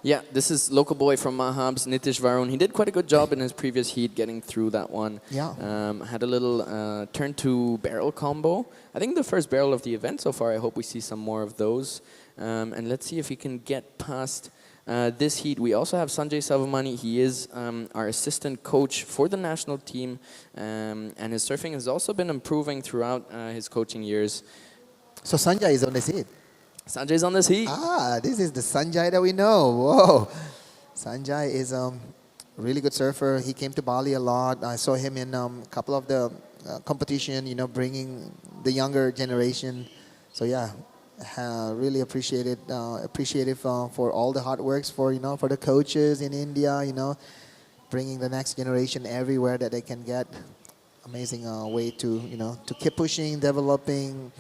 Yeah, this is local boy from Mahabs, Nitish Varun. He did quite a good job in his previous heat getting through that one. Yeah. Had a little turn to barrel combo. I think the first barrel of the event so far. I hope we see some more of those. And let's see if he can get past this heat. We also have Sanjay Savamani. He is our assistant coach for the national team. And his surfing has also been improving throughout his coaching years. So Sanjay is on this heat? Sanjay's on this heat. This is the Sanjay that we know. Whoa. Sanjay is a really good surfer. He came to Bali a lot. I saw him in a couple of the competition, bringing the younger generation. So yeah, really appreciative for all the hard works for the coaches in India, bringing the next generation everywhere that they can get. Amazing way to keep pushing, developing.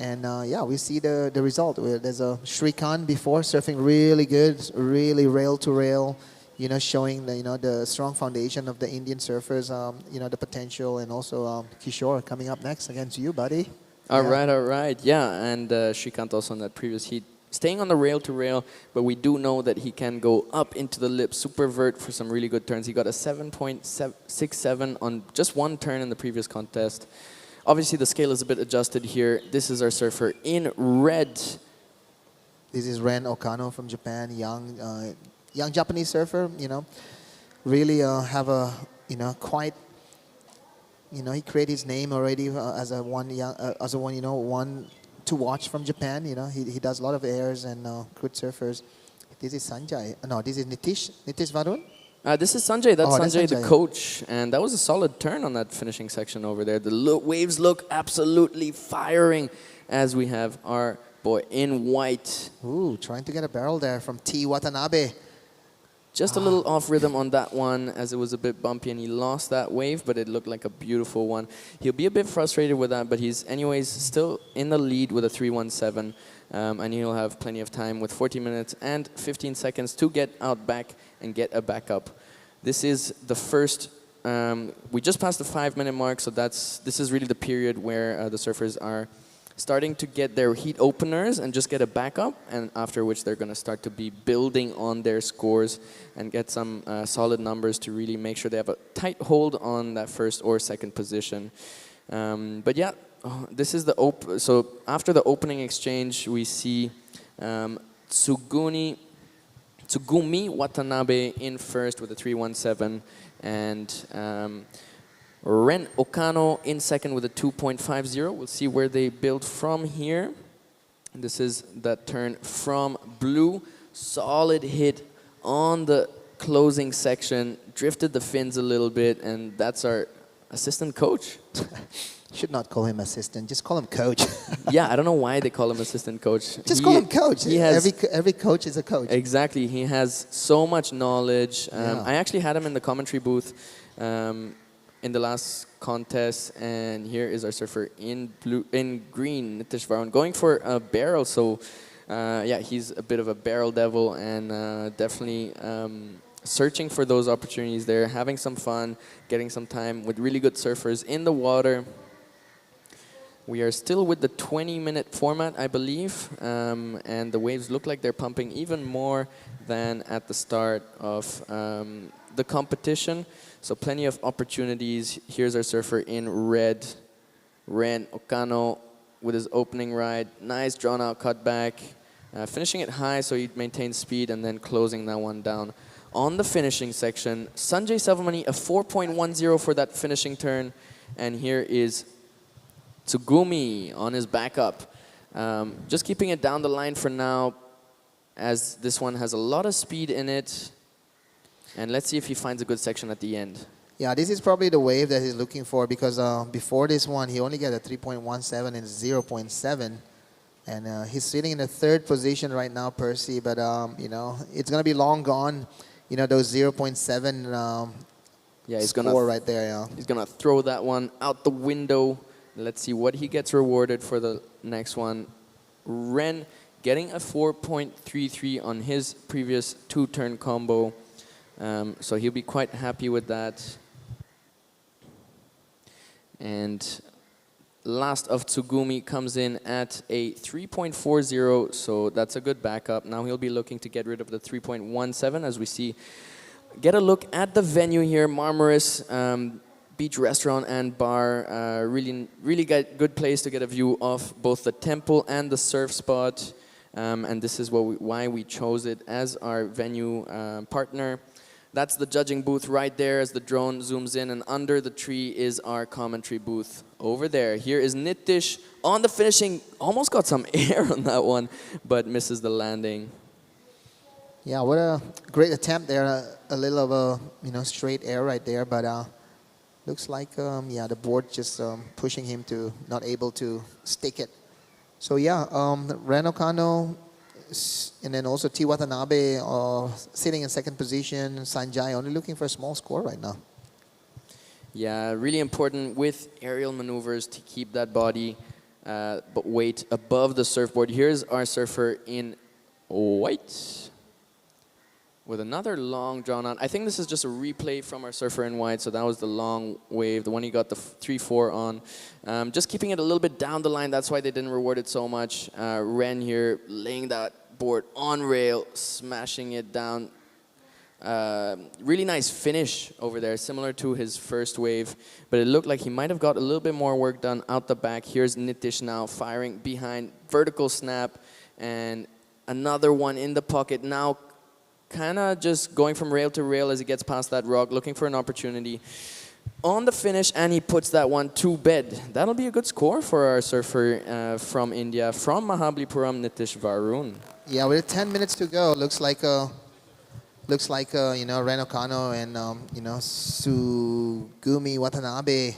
And yeah, we see the result. There's a Shrikant before surfing really good, really rail to rail, showing the strong foundation of the Indian surfers, the potential, and also Kishore coming up next against you, buddy. All right. Yeah, and Shrikant also in that previous heat, staying on the rail to rail, but we do know that he can go up into the lip, super vert for some really good turns. He got a 7.67 on just one turn in the previous contest. Obviously, the scale is a bit adjusted here. This is our surfer in red. This is Ren Okano from Japan, young Japanese surfer. Really have a quite. He created his name already as a one to watch from Japan. He does a lot of airs and good surfers. This is Sanjay. No, this is Nitish Varun. This is Sanjay. That's Sanjay, that's the coach. And that was a solid turn on that finishing section over there. The waves look absolutely firing as we have our boy in white. Ooh, trying to get a barrel there from T. Watanabe. Just a little off rhythm on that one as it was a bit bumpy and he lost that wave, but it looked like a beautiful one. He'll be a bit frustrated with that, but he's anyways still in the lead with a 3.17. And he'll have plenty of time with 40 minutes and 15 seconds to get out back and get a backup. This is the first, we just passed the 5-minute mark, so this is really the period where the surfers are starting to get their heat openers and just get a backup, and after which they're going to start to be building on their scores and get some solid numbers to really make sure they have a tight hold on that first or second position. But yeah, this is the so after the opening exchange, we see Tsugumi Watanabe in first with a 3.17 and Ren Okano in second with a 2.50. We'll see where they build from here. This is that turn from blue. Solid hit on the closing section. Drifted the fins a little bit, and that's our assistant coach. Should not call him assistant, just call him coach. Yeah, I don't know why they call him assistant coach. Just call him coach. Every coach is a coach. Exactly. He has so much knowledge. I actually had him in the commentary booth in the last contest, and here is our surfer in green, Nitish Varun, going for a barrel. So yeah, he's a bit of a barrel devil, and definitely searching for those opportunities there, having some fun, getting some time with really good surfers in the water. We are still with the 20-minute format, I believe, and the waves look like they're pumping even more than at the start of the competition. So plenty of opportunities. Here's our surfer in red, Ren Okano, with his opening ride. Nice drawn-out cutback, finishing it high so he maintains speed, and then closing that one down. On the finishing section, Sanjay Savamani, a 4.10 for that finishing turn, and here is Tsugumi on his backup. Just keeping it down the line for now, as this one has a lot of speed in it. And let's see if he finds a good section at the end. Yeah, this is probably the wave that he's looking for, because before this one, he only got a 3.17 and 0.7. And he's sitting in the third position right now, Percy. But, it's going to be long gone, those 0.7 yeah, he's score right there. Yeah. He's going to throw that one out the window. Let's see what he gets rewarded for the next one. Ren getting a 4.33 on his previous 2-turn combo. So he'll be quite happy with that. And last of Tsugumi comes in at a 3.40, so that's a good backup. Now he'll be looking to get rid of the 3.17 as we see. Get a look at the venue here, Marmaris Beach Restaurant and Bar. Really good place to get a view of both the temple and the surf spot. And this is why we chose it as our venue partner. That's the judging booth right there as the drone zooms in, and under the tree is our commentary booth over there. Here is Nitish on the finishing. Almost got some air on that one, but misses the landing. Yeah, what a great attempt there. A little of a straight air right there, but looks like the board just pushing him to not able to stick it. So yeah, Ren Okano, and then also T. Watanabe sitting in second position. Sanjay only looking for a small score right now. Yeah, really important with aerial maneuvers to keep that body but weight above the surfboard. Here's our surfer in white with another long drawn out. I think this is just a replay from our surfer in white. So that was the long wave, the one he got the 3-4 on. Just keeping it a little bit down the line. That's why they didn't reward it so much. Ren here laying that board on rail, smashing it down. Really nice finish over there, similar to his first wave. But it looked like he might have got a little bit more work done out the back. Here's Nitish now firing behind, vertical snap, and another one in the pocket. Now kind of just going from rail to rail as he gets past that rock, looking for an opportunity on the finish, and he puts that one to bed. That'll be a good score for our surfer from India, from Mahabalipuram, Nitish Varun. Yeah, with 10 minutes to go, looks like Ren Okano and Tsugumi Watanabe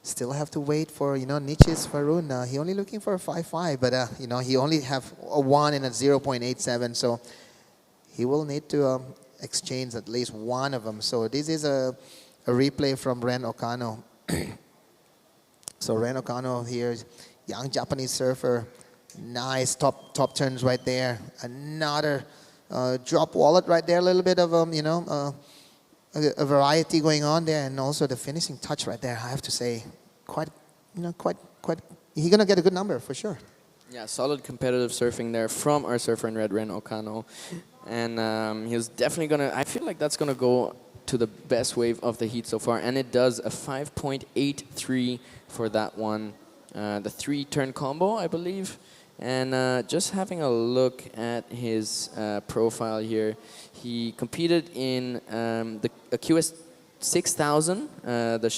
still have to wait for Nitish Varun. He only looking for a 5.5, but he only have a 1 and a 0.87, so he will need to exchange at least one of them. So this is a replay from Ren Okano. So Ren Okano here, young Japanese surfer. Nice top turns right there. Another drop wallet right there. A little bit of a variety going on there, and also the finishing touch right there. I have to say, quite. He's gonna get a good number for sure. Yeah, solid competitive surfing there from our surfer in red, Ren Okano, and he's definitely gonna. I feel like that's gonna go to the best wave of the heat so far, and it does a 5.83 for that one. The 3-turn combo, I believe. And just having a look at his profile here, he competed in the QS 6000, the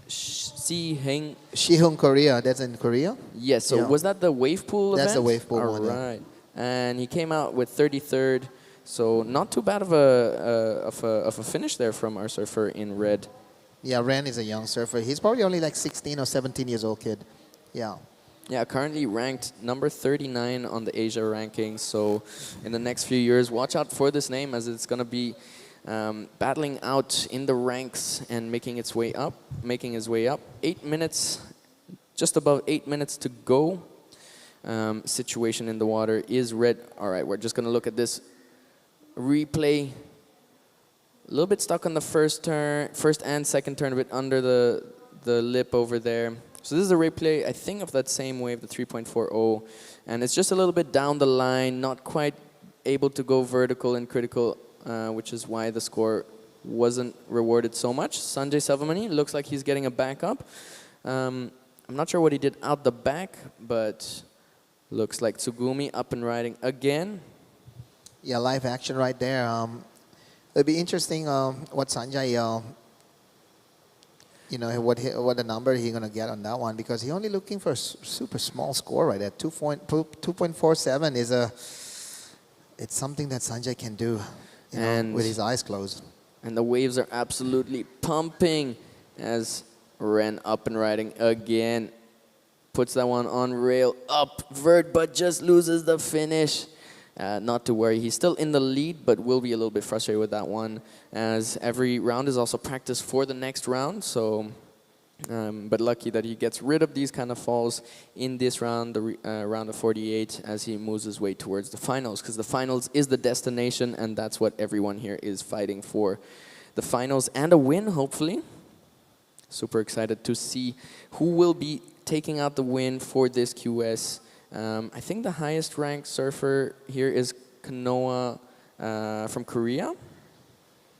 Shihung, Korea. That's in Korea? Yes, so was that the wave pool event? That's the wave pool one. Right. And he came out with 33rd, so not too bad of a finish there from our surfer in red. Yeah, Ren is a young surfer. He's probably only like 16 or 17 years old kid. Yeah. Yeah, currently ranked number 39 on the Asia rankings. So in the next few years, watch out for this name, as it's going to be battling out in the ranks and making his way up. 8 minutes, just about 8 minutes to go. Situation in the water is red. All right, we're just going to look at this replay. A little bit stuck on the first and second turn, a bit under the lip over there. So this is a replay, I think, of that same wave, the 3.40, and it's just a little bit down the line, not quite able to go vertical and critical, which is why the score wasn't rewarded so much. Sanjay Savamani looks like he's getting a backup. I'm not sure what he did out the back, but looks like Tsugumi up and riding again. Yeah, live action right there. It'll be interesting what Sanjay what the number he gonna get on that one, because he only looking for a super small score right at 2.47 is it's something that Sanjay can do, with his eyes closed. And the waves are absolutely pumping as Ren up and riding again. Puts that one on rail, up vert, but just loses the finish. Not to worry, he's still in the lead, but will be a little bit frustrated with that one, as every round is also practice for the next round. So, but lucky that he gets rid of these kind of falls in this round, the round of 48, as he moves his way towards the finals, because the finals is the destination, and that's what everyone here is fighting for. The finals and a win, hopefully. Super excited to see who will be taking out the win for this QS. I think the highest ranked surfer here is Kanoa from Korea.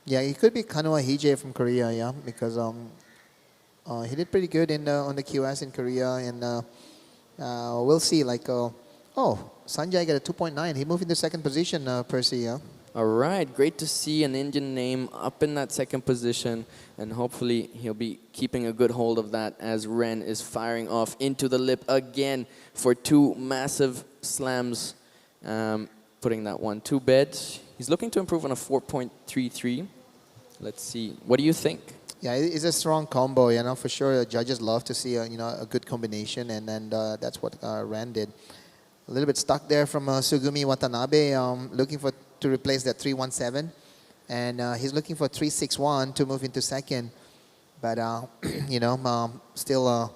Yeah, he could be Kanoa Hije from Korea, yeah, because he did pretty good on the QS in Korea, and we'll see. Sanjay got a 2.9. He moved into second position, Percy. Yeah. All right, great to see an Indian name up in that second position, and hopefully he'll be keeping a good hold of that as Ren is firing off into the lip again for two massive slams, putting that one to bed. He's looking to improve on a 4.33. Let's see. What do you think? Yeah, it's a strong combo, for sure. The judges love to see a good combination, and then that's what Ren did. A little bit stuck there from Sugumi Watanabe, looking to replace that 3.17, and he's looking for 3.61 to move into second. But still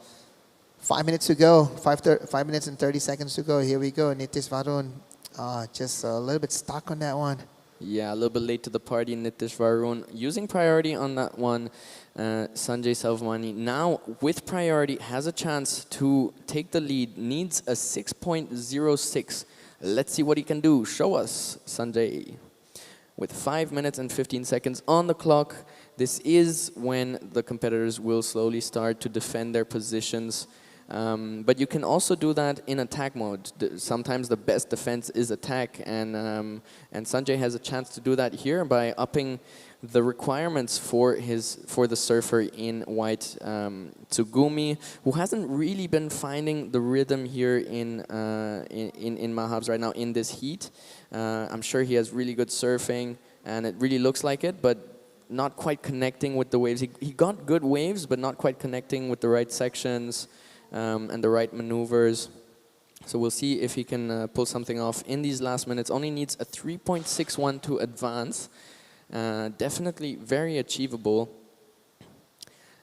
5 minutes to go, 5 minutes and 30 seconds to go. Here we go. Nitish Varun, just a little bit stuck on that one. Yeah, a little bit late to the party. Nitish Varun using priority on that one. Sanjay Selvamani now with priority has a chance to take the lead. Needs a 6.06. Let's see what he can do. Show us, Sanjay. With 5 minutes and 15 seconds on the clock, this is when the competitors will slowly start to defend their positions. But you can also do that in attack mode. Sometimes the best defense is attack, and Sanjay has a chance to do that here by upping the requirements for the surfer in white, Tsugumi, who hasn't really been finding the rhythm here in Mahabs right now in this heat. I'm sure he has really good surfing, and it really looks like it, but not quite connecting with the waves. He got good waves, but not quite connecting with the right sections and the right maneuvers. So we'll see if he can pull something off in these last minutes. Only needs a 3.61 to advance. Definitely very achievable.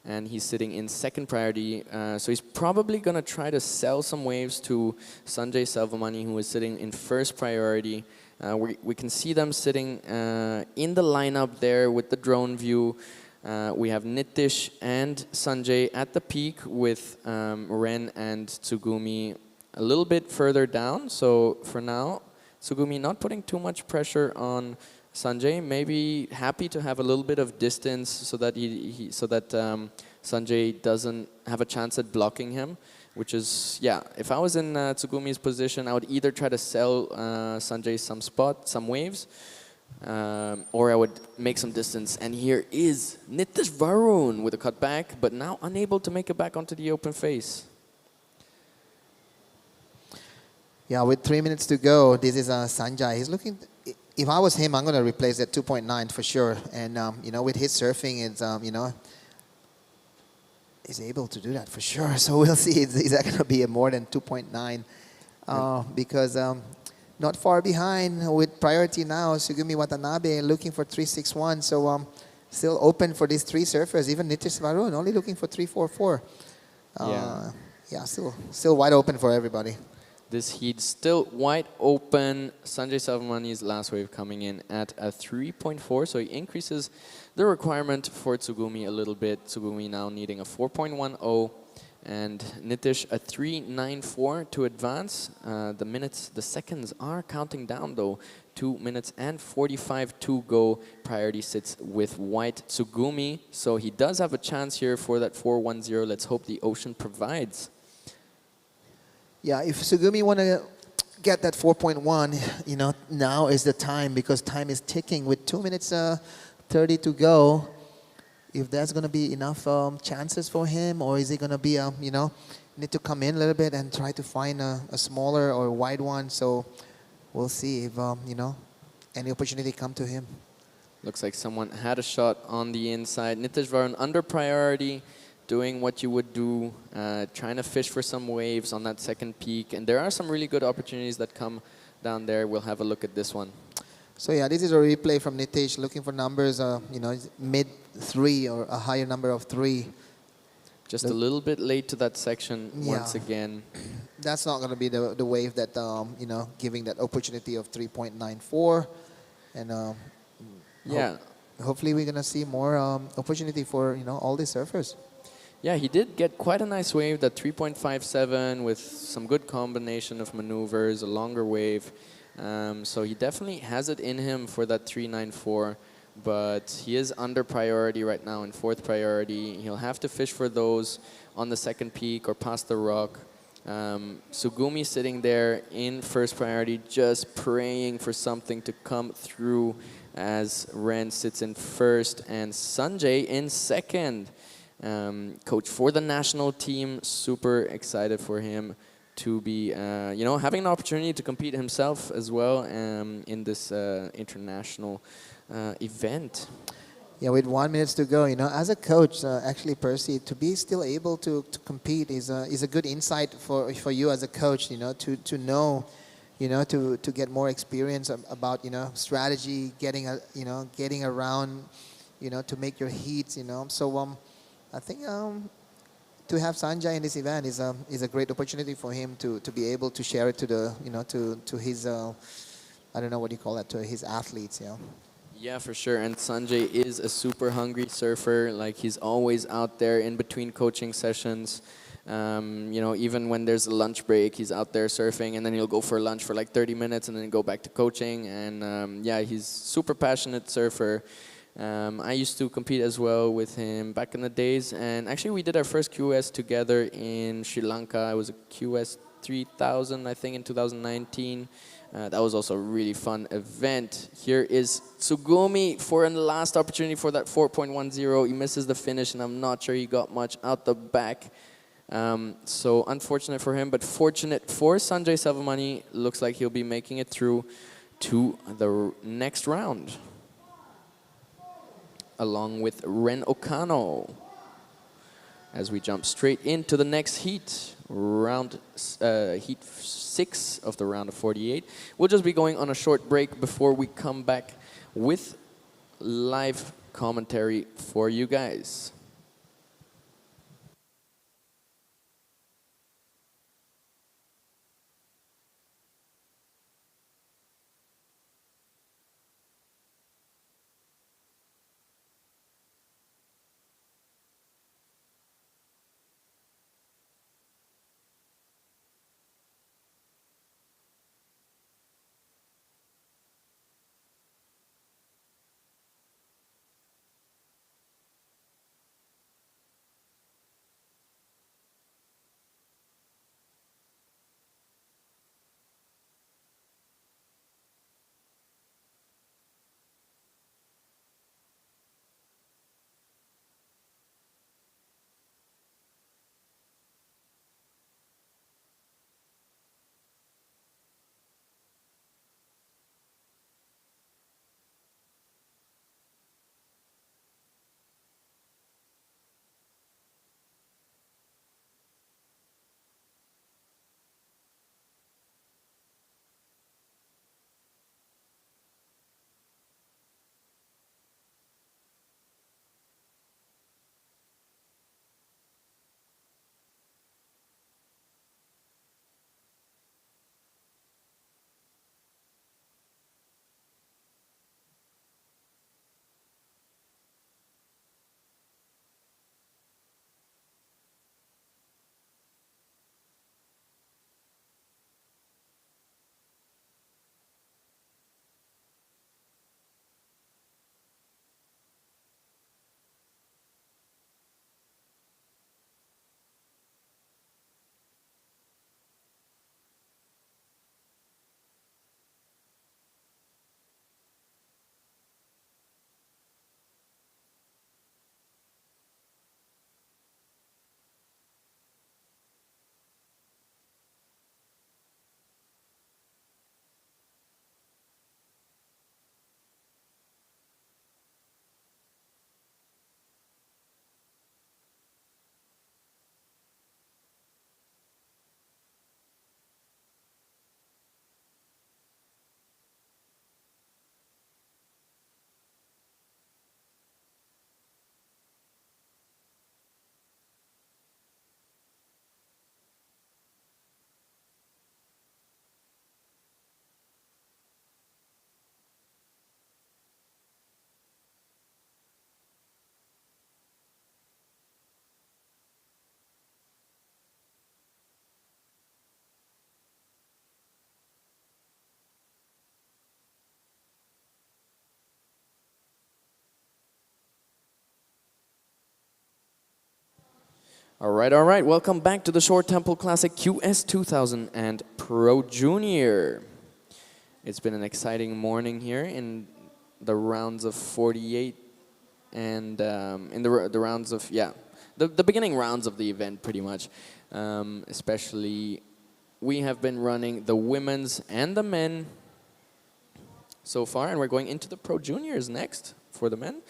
And he's sitting in second priority. So he's probably going to try to sell some waves to Sanjay Selvamani, who is sitting in first priority. We can see them sitting in the lineup there with the drone view. We have Nitish and Sanjay at the peak with Ren and Tsugumi a little bit further down. So for now, Tsugumi not putting too much pressure on Sanjay, maybe happy to have a little bit of distance so that Sanjay doesn't have a chance at blocking him, which is, yeah, if I was in Tsugumi's position, I would either try to sell Sanjay some waves, or I would make some distance. And here is Nitish Varun with a cut back, but now unable to make it back onto the open face. Yeah, with 3 minutes to go, this is Sanjay. He's looking. If I was him, I'm going to replace that 2.9 for sure. And, with his surfing, it's, he's able to do that for sure. So we'll see. Is that going to be a more than 2.9? Because not far behind with priority now, Sugumi Watanabe looking for 3.61. So still open for these three surfers. Even Nitish Varun only looking for 3.44. Yeah, still wide open for everybody. This heat still wide open. Sanjay Selvamani's last wave coming in at a 3.4, so he increases the requirement for Tsugumi a little bit. Tsugumi now needing a 4.10 and Nitish a 3.94 to advance. The seconds are counting down though. 2 minutes and 45 to go. Priority sits with white Tsugumi, so he does have a chance here for that 4.10. Let's hope the ocean provides. Yeah, if Sugumi want to get that 4.1, now is the time, because time is ticking with 2 minutes 30 to go. if there's going to be enough chances for him, or is he going to be, need to come in a little bit and try to find a smaller or wide one. So we'll see if, any opportunity come to him. Looks like someone had a shot on the inside. Nitesh Varun under priority, doing what you would do, trying to fish for some waves on that second peak. And there are some really good opportunities that come down there. We'll have a look at this one. So yeah, this is a replay from Nitesh looking for numbers, mid 3 or a higher number of 3. Just a little bit late to that section once Yeah. again. That's not going to be the wave that, giving that opportunity of 3.94. And Yeah. hopefully we're going to see more opportunity for, all these surfers. Yeah, he did get quite a nice wave, that 3.57 with some good combination of maneuvers, a longer wave. So he definitely has it in him for that 394, but he is under priority right now in 4th priority. He'll have to fish for those on the second peak or past the rock. Sugumi sitting there in 1st priority, just praying for something to come through as Ren sits in 1st and Sanjay in 2nd. Coach for the national team, super excited for him to be, having an opportunity to compete himself as well in this international event. Yeah, with 1 minute to go, as a coach, actually, Percy, to be still able to compete is a good insight for you as a coach, to know, to get more experience about, strategy, getting around, to make your heats, So I think to have Sanjay in this event is a great opportunity for him to be able to share it to the, to his, I don't know what you call that, to his athletes, Yeah, for sure. And Sanjay is a super hungry surfer. Like, he's always out there in between coaching sessions. Even when there's a lunch break, he's out there surfing, and then he'll go for lunch for like 30 minutes and then go back to coaching. And yeah, he's super passionate surfer. I used to compete as well with him back in the days. And actually, we did our first QS together in Sri Lanka. It was a QS 3000, I think, in 2019. That was also a really fun event. Here is Tsugumi for a last opportunity for that 4.10. He misses the finish, and I'm not sure he got much out the back. So unfortunate for him, but fortunate for Sanjay Savamani. Looks like he'll be making it through to the next round, along with Ren Okano. As we jump straight into the next heat, heat 6 of the round of 48. We'll just be going on a short break before we come back with live commentary for you guys. All right. Welcome back to the Shore Temple Classic QS 2000 and Pro Junior. It's been an exciting morning here in the rounds of 48 and in the rounds of, the beginning rounds of the event pretty much. Especially, we have been running the women's and the men so far, and we're going into the Pro Juniors next for the men.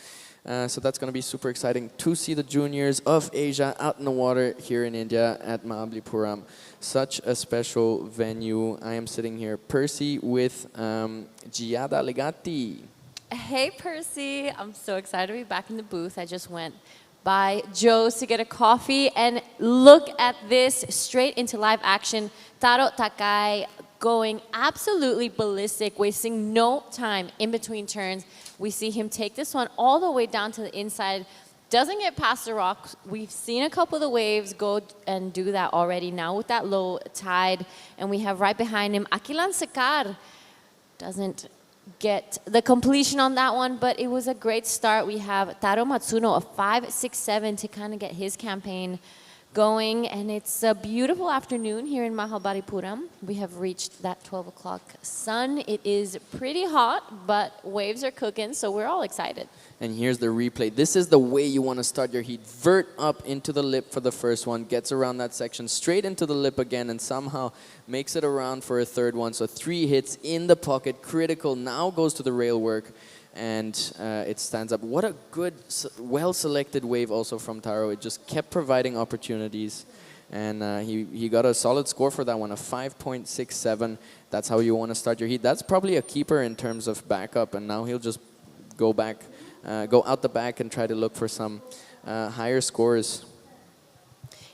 So that's going to be super exciting to see the juniors of Asia out in the water here in India at Mahabalipuram. Such a special venue. I am sitting here, Percy, with Giada Legati. Hey, Percy. I'm so excited to be back in the booth. I just went by Joe's to get a coffee, and look at this, straight into live action. Taro Takai going absolutely ballistic, wasting no time in between turns. We see him take this one all the way down to the inside, doesn't get past the rock. We've seen a couple of the waves go and do that already now with that low tide, and we have right behind him Akilan Sekar. Doesn't get the completion on that one, but it was a great start. We have Taro Matsuno, a 5.67 to kind of get his campaign going, and it's a beautiful afternoon here in Mahabalipuram. We have reached that 12 o'clock sun. It is pretty hot, but waves are cooking, so we're all excited. And here's the replay. This is the way you want to start your heat. Vert up into the lip for the first one, gets around that section, straight into the lip again, and somehow makes it around for a third one. So 3 hits in the pocket, critical. Now goes to the rail work, and it stands up. What a good, well-selected wave also from Taro. It just kept providing opportunities, and he got a solid score for that one, a 5.67. That's how you want to start your heat. That's probably a keeper in terms of backup, and now he'll just go back, go out the back and try to look for some higher scores.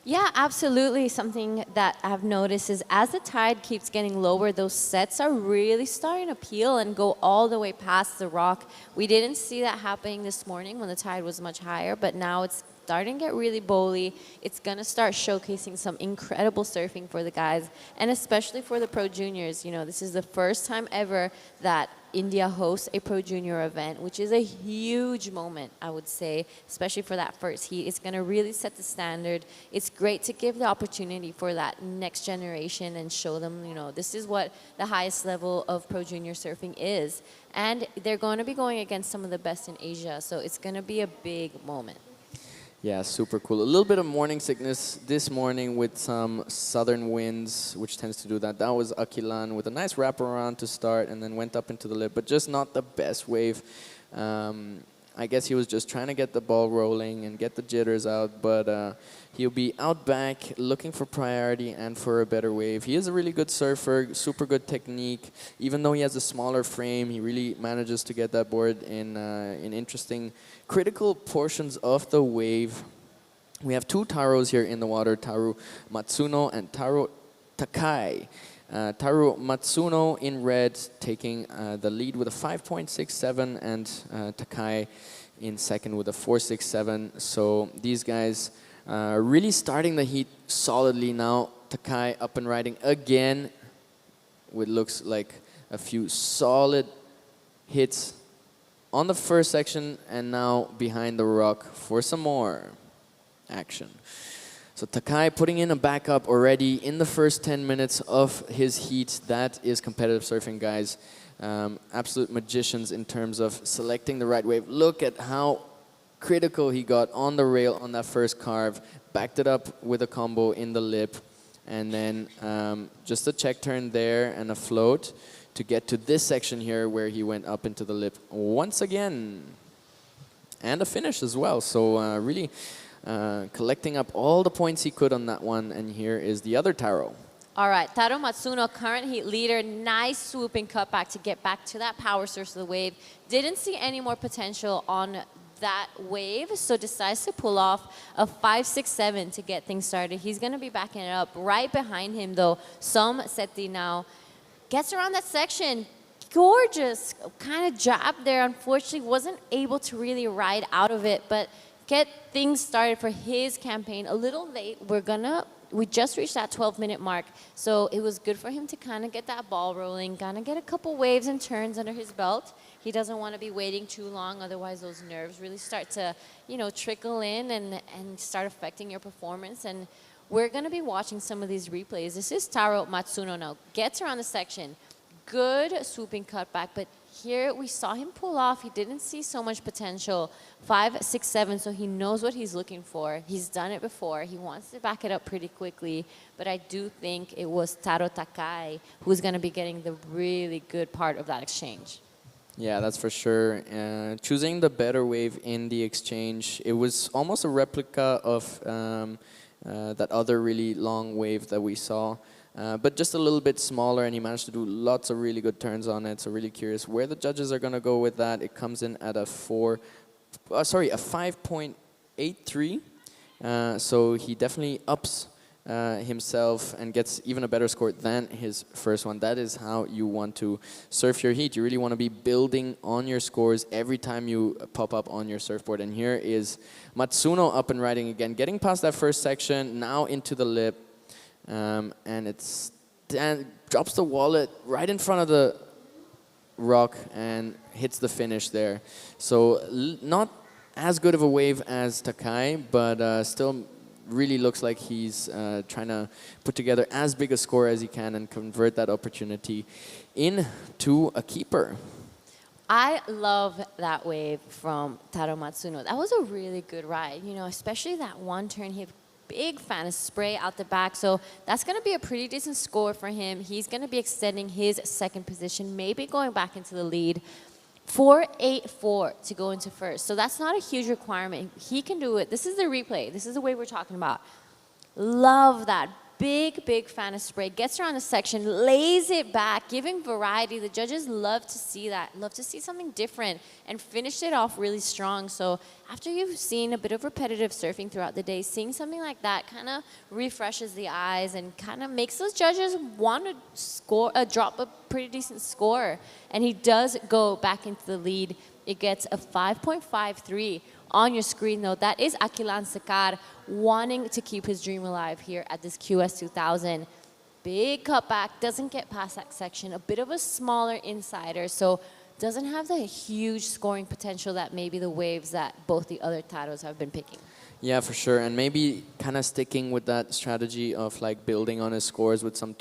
Yeah, absolutely. Something that I've noticed is as the tide keeps getting lower, those sets are really starting to peel and go all the way past the rock. We didn't see that happening this morning when the tide was much higher, but now it's starting to get really bowly. It's going to start showcasing some incredible surfing for the guys, and especially for the Pro Juniors. You know, this is the first time ever that India hosts a Pro Junior event, which is a huge moment, I would say, especially for that first heat. It's going to really set the standard. It's great to give the opportunity for that next generation and show them, you know, this is what the highest level of Pro Junior surfing is. And they're going to be going against some of the best in Asia, so it's going to be a big moment. Yeah, super cool. A little bit of morning sickness this morning with some southern winds, which tends to do that. That was Akilan with a nice wraparound to start and then went up into the lip, but just not the best wave. I guess he was just trying to get the ball rolling and get the jitters out, but he'll be out back looking for priority and for a better wave. He is a really good surfer, super good technique. Even though he has a smaller frame, he really manages to get that board in interesting, critical portions of the wave. We have 2 Taros here in the water, Taro Matsuno and Taro Takai. Taro Matsuno in red taking the lead with a 5.67, and Takai in second with a 4.67. So these guys really starting the heat solidly now. Takai up and riding again with looks like a few solid hits on the first section, and now behind the rock for some more action. So Takai putting in a backup already in the first 10 minutes of his heat. That is competitive surfing, guys. Absolute magicians in terms of selecting the right wave. Look at how critical he got on the rail on that first carve. Backed it up with a combo in the lip. And then just a check turn there and a float to get to this section here where he went up into the lip once again. And a finish as well. So really collecting up all the points he could on that one. And here is the other Taro. All right, Taro Matsuno, current heat leader. Nice swooping cutback to get back to that power source of the wave. Didn't see any more potential on that wave, so decides to pull off a 5.67 to get things started. He's going to be backing it up. Right behind him, though, Som Seti now gets around that section. Gorgeous kind of jab there. Unfortunately, wasn't able to really ride out of it, but get things started for his campaign. A little late. We just reached that 12-minute mark, so it was good for him to kind of get that ball rolling, kind of get a couple waves and turns under his belt. He doesn't want to be waiting too long, otherwise those nerves really start to, trickle in and start affecting your performance. And we're going to be watching some of these replays. This is Taro Matsuno now. Gets around the section. Good swooping cutback, but here we saw him pull off. He didn't see so much potential. 5, 6, 7, so he knows what he's looking for. He's done it before. He wants to back it up pretty quickly, but I do think it was Taro Takai who's going to be getting the really good part of that exchange. Yeah, that's for sure. Choosing the better wave in the exchange, it was almost a replica of that other really long wave that we saw. But just a little bit smaller, and he managed to do lots of really good turns on it. So really curious where the judges are going to go with that. It comes in at a 5.83. So he definitely ups himself and gets even a better score than his first one. That is how you want to surf your heat. You really want to be building on your scores every time you pop up on your surfboard. And here is Matsuno up and riding again, getting past that first section, now into the lip. And drops the wallet right in front of the rock and hits the finish there. So not as good of a wave as Takai, but still really looks like he's trying to put together as big a score as he can and convert that opportunity into a keeper. I love that wave from Taro Matsuno. That was a really good ride, especially that one turn. He had big fan of spray out the back, so that's going to be a pretty decent score for him. He's going to be extending his second position, maybe going back into the lead. 4.84 to go into first, so that's not a huge requirement. He can do it. This is the replay. This is the way we're talking about. Love that. Big fan of spray. Gets around the section, lays it back, giving variety. The judges love to see that, love to see something different, and finished it off really strong. So after you've seen a bit of repetitive surfing throughout the day, seeing something like that kind of refreshes the eyes and kind of makes those judges want to score, drop a pretty decent score. And he does go back into the lead. It gets a 5.53 on your screen, though. That is Aquilan Secar wanting to keep his dream alive here at this QS 2000. Big cutback, doesn't get past that section. A bit of a smaller insider, so doesn't have the huge scoring potential that maybe the waves that both the other Taros have been picking. Yeah, for sure. And maybe kind of sticking with that strategy of like building on his scores with some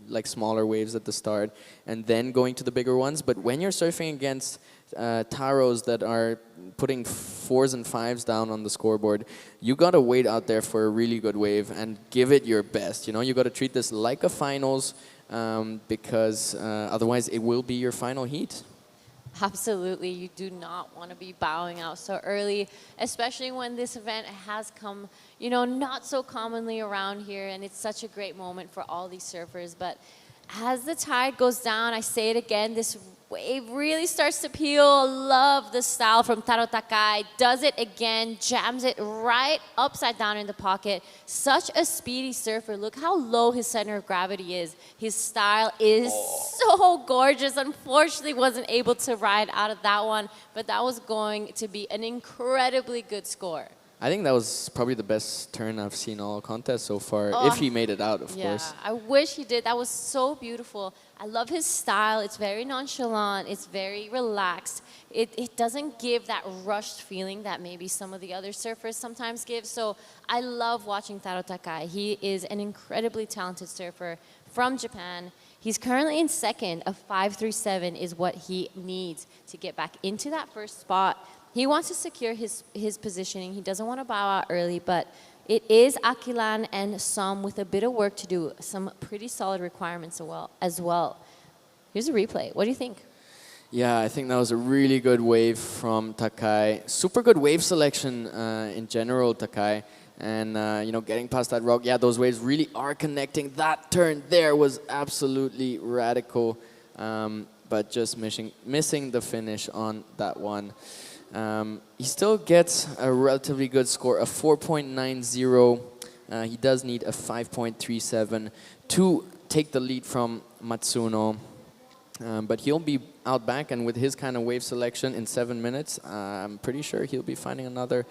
like smaller waves at the start and then going to the bigger ones. But when you're surfing against Taros that are putting 4s and 5s down on the scoreboard, you got to wait out there for a really good wave and give it your best. You got to treat this like a finals because otherwise it will be your final heat. Absolutely. You do not want to be bowing out so early, especially when this event has come, not so commonly around here, and it's such a great moment for all these surfers. But as the tide goes down, I say it again, this wave really starts to peel. Love the style from Taro Takai. Does it again, jams it right upside down in the pocket. Such a speedy surfer. Look how low his center of gravity is. His style is so gorgeous. Unfortunately, wasn't able to ride out of that one, but that was going to be an incredibly good score. I think that was probably the best turn I've seen all contest so far, if he made it out, of course. I wish he did. That was so beautiful. I love his style. It's very nonchalant. It's very relaxed. It doesn't give that rushed feeling that maybe some of the other surfers sometimes give. So I love watching Taro Takai. He is an incredibly talented surfer from Japan. He's currently in second. A 5.37 is what he needs to get back into that first spot. He wants to secure his positioning. He doesn't want to bow out early, but it is Aquilan and Som with a bit of work to do. Some pretty solid requirements as well. Here's a replay. What do you think? Yeah, I think that was a really good wave from Takai. Super good wave selection in general, Takai. And, getting past that rock, yeah, those waves really are connecting. That turn there was absolutely radical, but just missing the finish on that one. He still gets a relatively good score, a 4.90. He does need a 5.37 to take the lead from Matsuno. But he'll be out back, and with his kind of wave selection in 7 minutes, I'm pretty sure he'll be finding another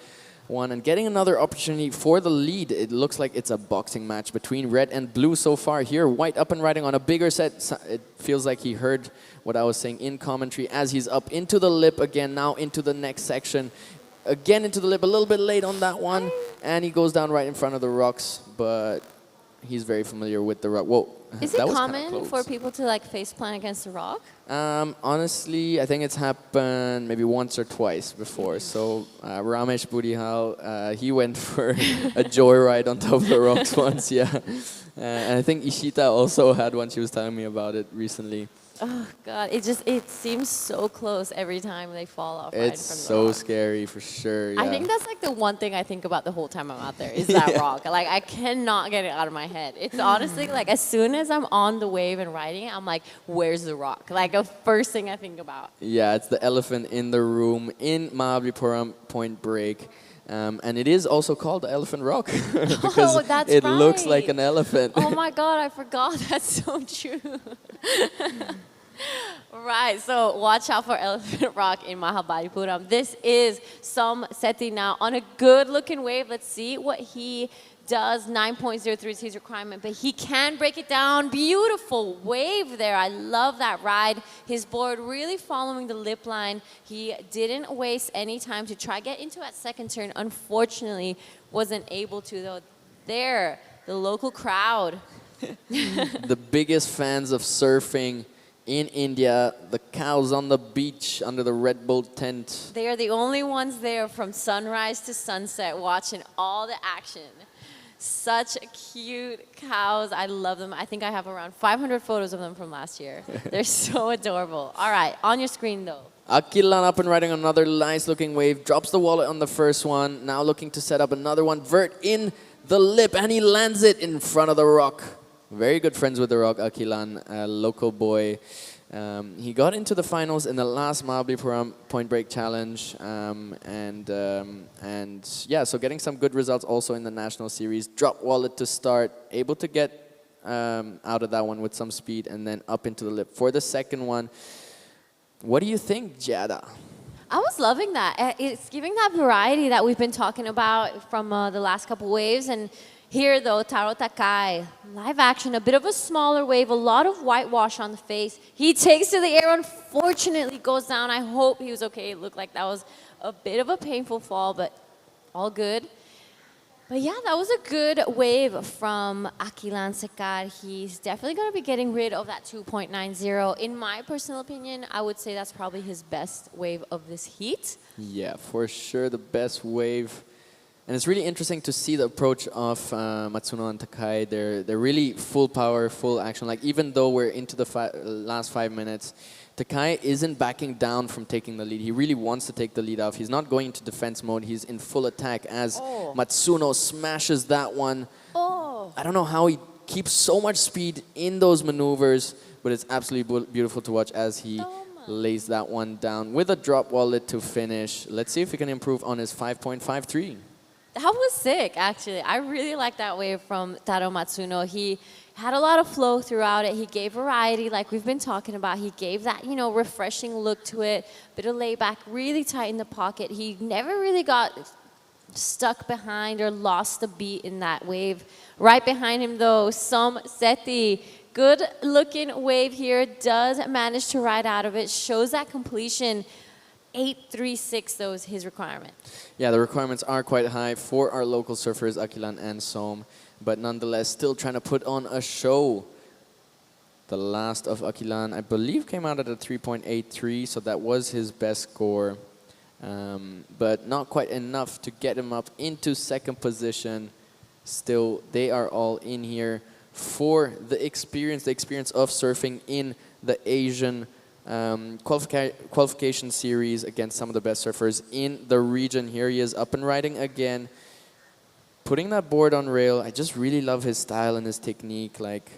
one and getting another opportunity for the lead. It looks like it's a boxing match between red and blue so far here. White up and riding on a bigger set. It feels like he heard what I was saying in commentary as he's up into the lip again, now into the next section. Again into the lip, a little bit late on that one. And he goes down right in front of the rocks, but he's very familiar with the rock. Whoa. Is it common for people to like face plant against the rock? Honestly, I think it's happened maybe once or twice before. So Ramesh Budihal, he went for a joyride on top of the rocks once, yeah. And I think Ishita also had one. She was telling me about it recently. Oh God, it seems so close every time they fall off. It's so scary for sure. Yeah. I think that's like the one thing I think about the whole time I'm out there is that rock. Like I cannot get it out of my head. It's honestly like as soon as I'm on the wave and riding it, I'm like, where's the rock? Like the first thing I think about. Yeah, it's the elephant in the room in Mahabalipuram Point Break. And it is also called the Elephant Rock because it looks like an elephant. Oh my God, I forgot. That's so true. Right, so watch out for Elephant Rock in Mahabalipuram. This is Som Seti now on a good looking wave. Let's see what he does. 9.03 is his requirement, but he can break it down. Beautiful wave there. I love that ride. His board really following the lip line. He didn't waste any time to try get into that second turn. Unfortunately, wasn't able to though. There, the local crowd. The biggest fans of surfing in India, the cows on the beach under the Red Bull tent. They are the only ones there from sunrise to sunset watching all the action. Such cute cows. I love them. I think I have around 500 photos of them from last year. They're so adorable. All right, on your screen though. Akilan up and riding another nice looking wave. Drops the wallet on the first one. Now looking to set up another one. Vert in the lip and he lands it in front of the rock. Very good friends with the rock, Akilan, a local boy. He got into the finals in the last Mahabalipuram Point Break Challenge. And yeah, so getting some good results also in the national series. Drop wallet to start, able to get out of that one with some speed and then up into the lip. For the second one, what do you think, Jada? I was loving that. It's giving that variety that we've been talking about from the last couple waves. And here, though, Taro Takai, live action, a bit of a smaller wave, a lot of whitewash on the face. He takes to the air, unfortunately goes down. I hope he was okay. It looked like that was a bit of a painful fall, but all good. But yeah, that was a good wave from Akilan Sekar. He's definitely going to be getting rid of that 2.90. In my personal opinion, I would say that's probably his best wave of this heat. Yeah, for sure, the best wave. And it's really interesting to see the approach of Matsuno and Takai. They're really full power, full action. Like even though we're into the last 5 minutes, Takai isn't backing down from taking the lead. He really wants to take the lead off. He's not going into defense mode. He's in full attack as Matsuno smashes that one. I don't know how he keeps so much speed in those maneuvers, but it's absolutely beautiful to watch as he lays that one down with a drop wallet to finish. Let's see if he can improve on his 5.53. That was sick, actually. I really like that wave from Taro Matsuno. He had a lot of flow throughout it. He gave variety, like we've been talking about. He gave that, you know, refreshing look to it, bit of layback, really tight in the pocket. He never really got stuck behind or lost a beat in that wave. Right behind him, though, Som Seti. Good looking wave here. Does manage to ride out of it. Shows that completion. 8.36, though, is his requirement. Yeah, the requirements are quite high for our local surfers, Akilan and Som, but nonetheless, still trying to put on a show. The last of Akilan, I believe, came out at a 3.83, so that was his best score, but not quite enough to get him up into second position. Still, they are all in here for the experience of surfing in the Asian qualification series against some of the best surfers in the region. Here he is up and riding again, putting that board on rail. I just really love his style and his technique. Like,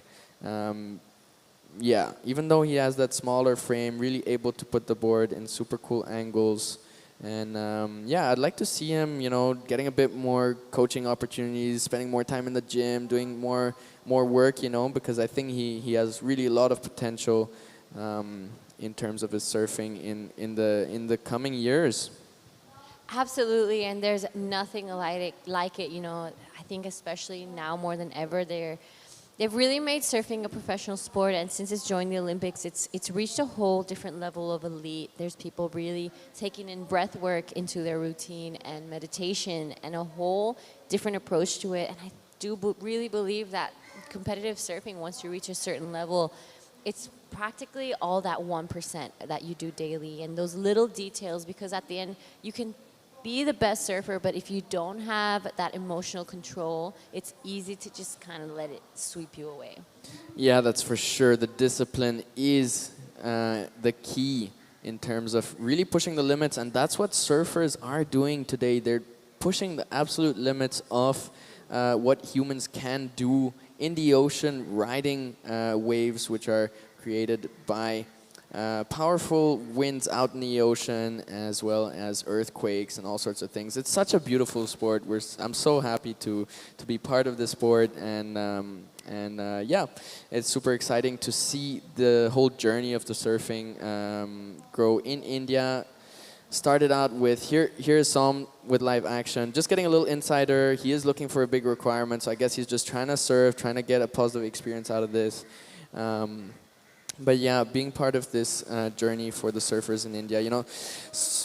yeah, even though he has that smaller frame, really able to put the board in super cool angles. And yeah, I'd like to see him, you know, getting a bit more coaching opportunities, spending more time in the gym, doing more work, you know, because I think he has really a lot of potential in terms of his surfing in the coming years. Absolutely, and there's nothing like it. You know, I think especially now more than ever, they've really made surfing a professional sport, and since it's joined the Olympics, it's reached a whole different level of elite. There's people really taking in breath work into their routine and meditation, and a whole different approach to it. And I do really believe that competitive surfing, once you reach a certain level, it's practically all that 1% that you do daily, and those little details, because at the end you can be the best surfer, but if you don't have that emotional control, it's easy to just kind of let it sweep you away. Yeah, that's for sure. The discipline is the key in terms of really pushing the limits, and that's what surfers are doing today. They're pushing the absolute limits of what humans can do in the ocean, riding waves which are created by powerful winds out in the ocean, as well as earthquakes and all sorts of things. It's such a beautiful sport. I'm so happy to be part of this sport, and yeah, it's super exciting to see the whole journey of the surfing grow in India. Started out with here's Som with live action, just getting a little insider. He is looking for a big requirement, so I guess he's just trying to surf, trying to get a positive experience out of this. But yeah, being part of this journey for the surfers in India, you know,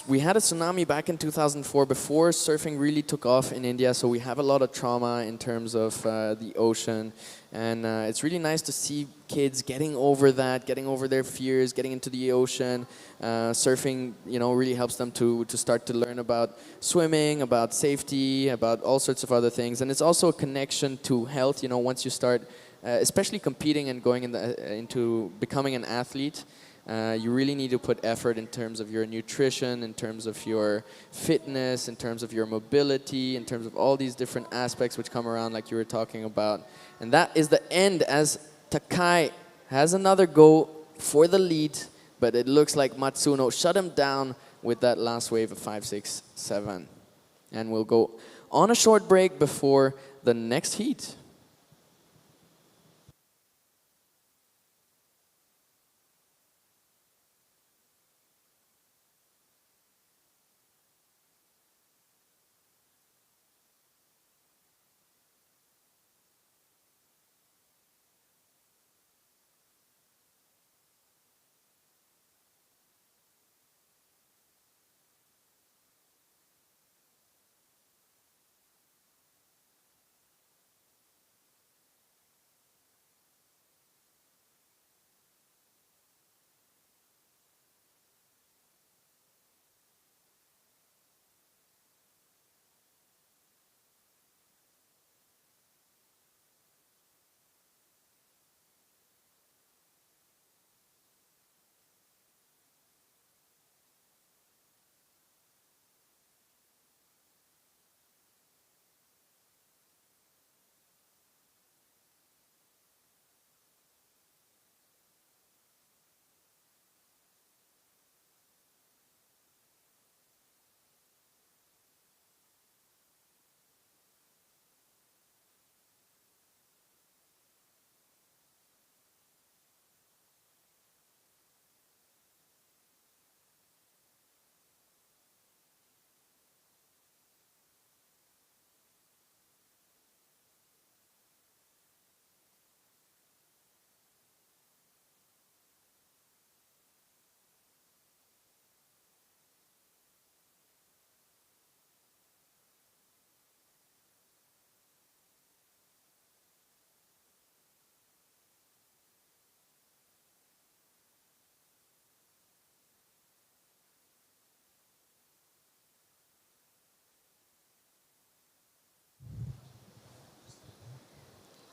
we had a tsunami back in 2004 before surfing really took off in India, so we have a lot of trauma in terms of the ocean, and it's really nice to see kids getting over that, getting over their fears, getting into the ocean. Surfing, you know, really helps them to start to learn about swimming, about safety, about all sorts of other things, and it's also a connection to health. You know, once you start especially competing and going into becoming an athlete, you really need to put effort in terms of your nutrition, in terms of your fitness, in terms of your mobility, in terms of all these different aspects which come around like you were talking about. And that is the end, as Takai has another go for the lead, but it looks like Matsuno shut him down with that last wave of 5, 6, 7. And we'll go on a short break before the next heat.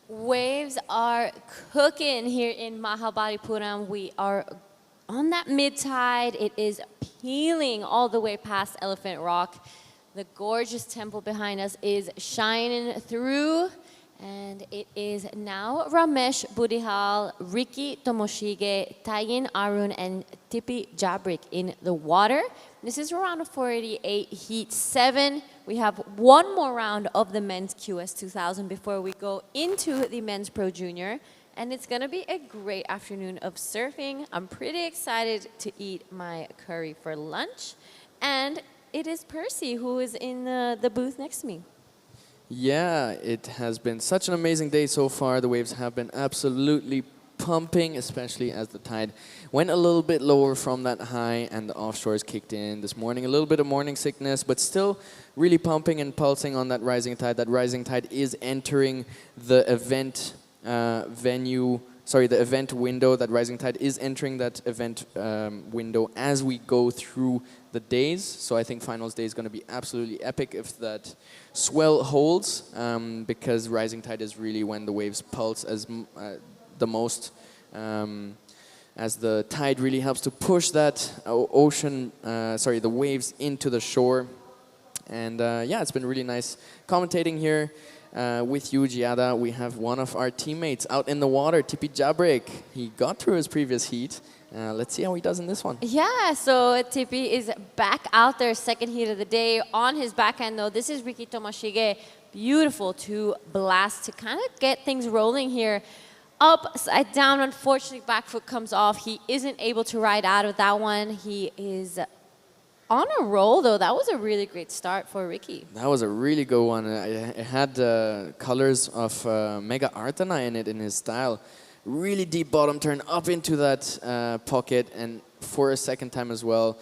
Waves are cooking here in Mahabalipuram. We are on that mid-tide. It is peeling all the way past Elephant Rock. The gorgeous temple behind us is shining through. And it is now Ramesh Budihal, Ricky Tomoshige, Tayin Arun, and Tipi Jabrik in the water. This is round of 488, heat 7. We have one more round of the men's QS 2000 before we go into the men's Pro Junior. And it's going to be a great afternoon of surfing. I'm pretty excited to eat my curry for lunch. And it is Percy who is in the booth next to me. Yeah, it has been such an amazing day so far. The waves have been absolutely pumping, especially as the tide went a little bit lower from that high and the offshores kicked in this morning. A little bit of morning sickness, but still really pumping and pulsing on that rising tide. That rising tide is entering the event the event window. That rising tide is entering that event window as we go through the days. So I think finals day is going to be absolutely epic if that swell holds, because rising tide is really when the waves pulse as the most, as the tide really helps to push that the waves into the shore. And yeah, it's been really nice commentating here with you, Giada. We have one of our teammates out in the water, Tipi Jabrek. He got through his previous heat. Let's see how he does in this one. Yeah, so Tipi is back out there, second heat of the day. On his backhand, though, this is Riki Tomashige. Beautiful to blast to kind of get things rolling here. Upside down, unfortunately, back foot comes off. He isn't able to ride out of that one. He is on a roll, though. That was a really great start for Ricky. That was a really good one. It had colors of Mega Artana in it, in his style. Really deep bottom turn up into that pocket, and for a second time as well.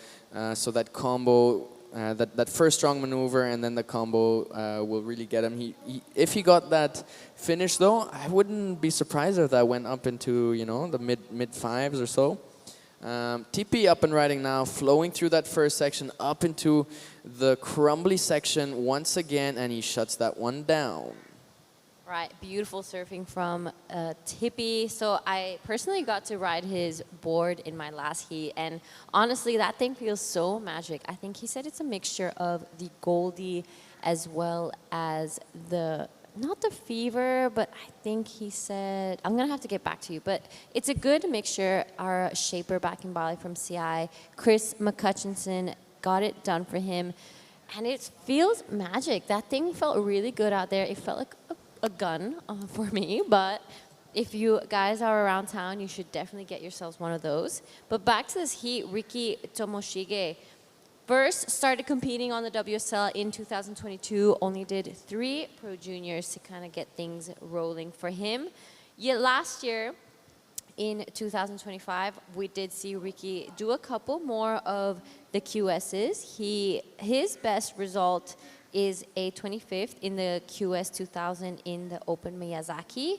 So that combo, that first strong maneuver and then the combo will really get him. If he got that finish, though, I wouldn't be surprised if that went up into, you know, the mid fives or so. TP up and riding now, flowing through that first section up into the crumbly section once again, and he shuts that one down. Right, beautiful surfing from Tippy. So I personally got to ride his board in my last heat, and honestly, that thing feels so magic. I think he said it's a mixture of the Goldie as well as the, not the Fever, but I think he said, I'm gonna have to get back to you, but it's a good mixture. Our shaper back in Bali from CI, Chris McCutchinson, got it done for him, and it feels magic. That thing felt really good out there. It felt like a gun for me, but if you guys are around town, you should definitely get yourselves one of those. But back to this heat, Riki Tomoshige first started competing on the WSL in 2022, only did 3 Pro Juniors to kind of get things rolling for him. Yet last year, in 2025, we did see Riki do a couple more of the QSs. His best result is a 25th in the QS 2000 in the Open Miyazaki,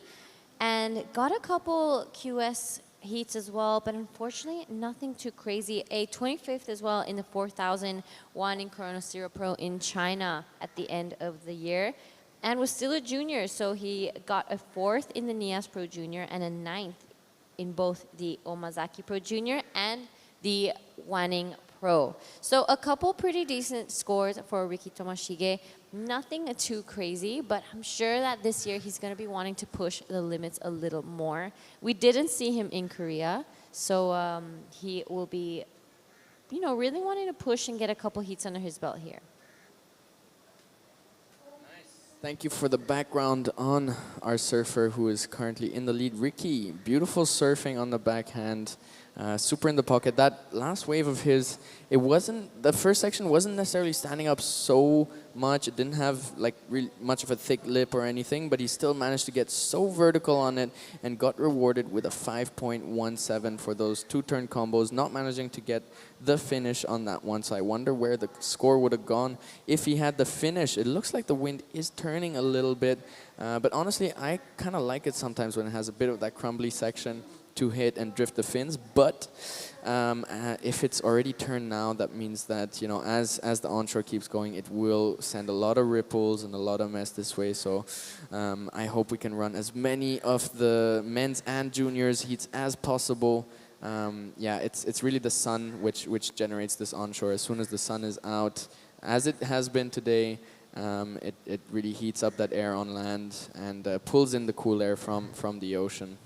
and got a couple QS heats as well, but unfortunately nothing too crazy. A 25th as well in the 4000 one in Corona Zero Pro in China at the end of the year, and was still a junior, so he got a 4th in the Nias Pro Junior and a 9th in both the Omazaki Pro Junior and the Wanning Pro. So a couple pretty decent scores for Riki Tomashige. Nothing too crazy, but I'm sure that this year he's going to be wanting to push the limits a little more. We didn't see him in Korea, so he will be, you know, really wanting to push and get a couple heats under his belt here. Thank you for the background on our surfer who is currently in the lead, Ricky. Beautiful surfing on the backhand. Super in the pocket. That last wave of his, the first section wasn't necessarily standing up so much. It didn't have like really much of a thick lip or anything, but he still managed to get so vertical on it and got rewarded with a 5.17 for those 2-turn combos, not managing to get the finish on that one. So I wonder where the score would have gone if he had the finish. It looks like the wind is turning a little bit, but honestly, I kind of like it sometimes when it has a bit of that crumbly section to hit and drift the fins, but if it's already turned now, that means that, you know, as the onshore keeps going, it will send a lot of ripples and a lot of mess this way. So I hope we can run as many of the men's and juniors heats as possible. Yeah, it's really the sun which generates this onshore. As soon as the sun is out, as it has been today, it really heats up that air on land and pulls in the cool air from the ocean.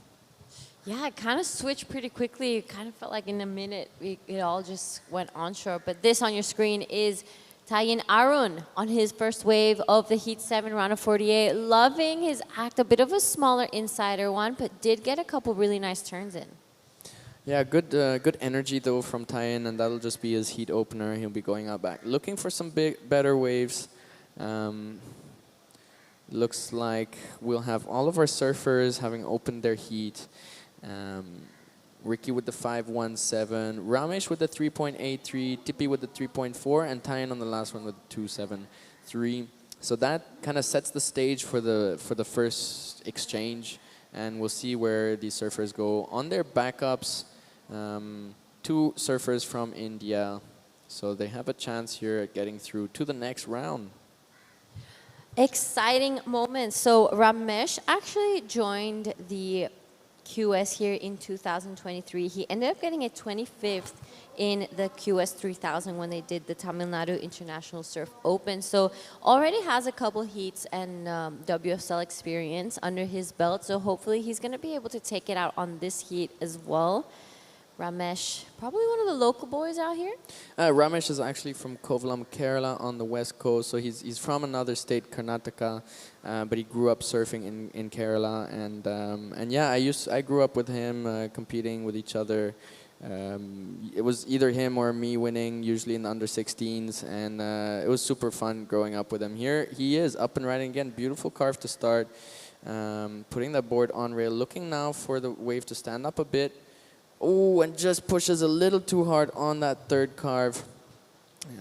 Yeah, it kind of switched pretty quickly. It kind of felt like in a minute it all just went onshore. But this on your screen is Tayin Arun on his first wave of the Heat 7 round of 48. Loving his act, a bit of a smaller insider one, but did get a couple really nice turns in. Yeah, good energy though from Tyen, and that'll just be his heat opener. He'll be going out back, looking for some better waves. Um, looks like we'll have all of our surfers having opened their heat. Um, Ricky with the 5.17, Ramesh with the 3.83, Tippy with the 3.4, and Tyen on the last one with the 2.73. So that kind of sets the stage for the first exchange, and we'll see where these surfers go on their backups. Two surfers from India, so they have a chance here at getting through to the next round. Exciting moment. So Ramesh actually joined the QS here in 2023. He ended up getting a 25th in the QS 3000 when they did the Tamil Nadu International Surf Open. So already has a couple heats and WSL experience under his belt. So hopefully he's going to be able to take it out on this heat as well. Ramesh, probably one of the local boys out here. Ramesh is actually from Kovalam, Kerala on the west coast. So he's from another state, Karnataka, but he grew up surfing in Kerala. And yeah, I grew up with him competing with each other. It was either him or me winning, usually in the under 16s, and it was super fun growing up with him. Here he is, up and riding again. Beautiful carve to start, putting that board on rail, looking now for the wave to stand up a bit. Oh, and just pushes a little too hard on that third carve.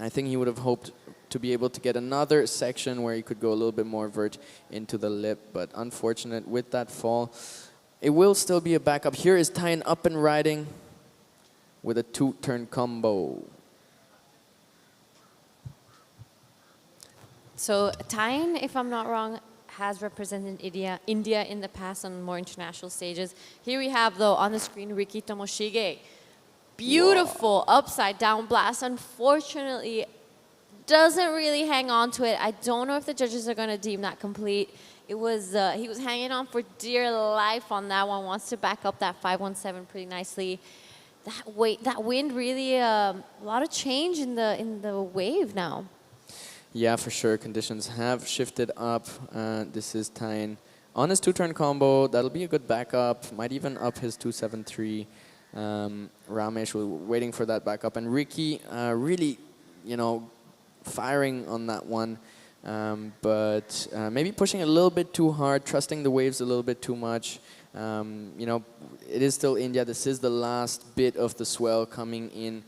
I think he would have hoped to be able to get another section where he could go a little bit more vert into the lip, but unfortunate with that fall. It will still be a backup. Here is Tyen up and riding with a two-turn combo. So Tyen, if I'm not wrong, has represented India in the past on more international stages. Here we have, though, on the screen, Riki Tomoshige. Beautiful upside down blast. Unfortunately, doesn't really hang on to it. I don't know if the judges are going to deem that complete. It was he was hanging on for dear life on that one. Wants to back up that 5.17 pretty nicely. That wind really a lot of change in the wave now. Yeah, for sure. Conditions have shifted up. This is Tyen on his two-turn combo. That'll be a good backup. Might even up his 2.73. Ramesh was waiting for that backup, and Ricky really, firing on that one. But maybe pushing a little bit too hard, trusting the waves a little bit too much. It is still India. This is the last bit of the swell coming in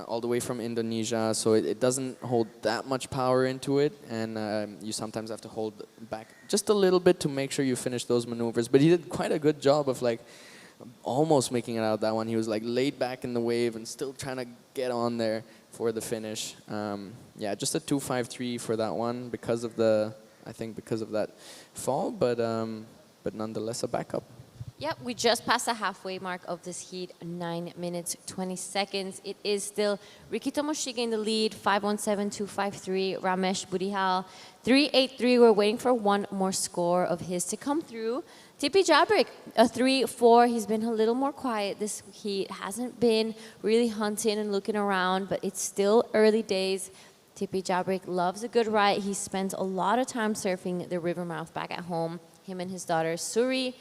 all the way from Indonesia, so it doesn't hold that much power into it, and you sometimes have to hold back just a little bit to make sure you finish those maneuvers. But he did quite a good job of almost making it out that one. He was laid back in the wave and still trying to get on there for the finish. Yeah, just a 2.53 for that one because of that fall, but nonetheless a backup. Yep, we just passed the halfway mark of this heat, 9 minutes, 20 seconds. It is still Riki Tomoshige in the lead, 5.17, 2.53. Ramesh Budihal, 3.83. We're waiting for one more score of his to come through. Tippy Jabrik, a 3.4. He's been a little more quiet this heat. Hasn't been really hunting and looking around, but it's still early days. Tippy Jabrik loves a good ride. He spends a lot of time surfing the river mouth back at home. Him and his daughter, Suri.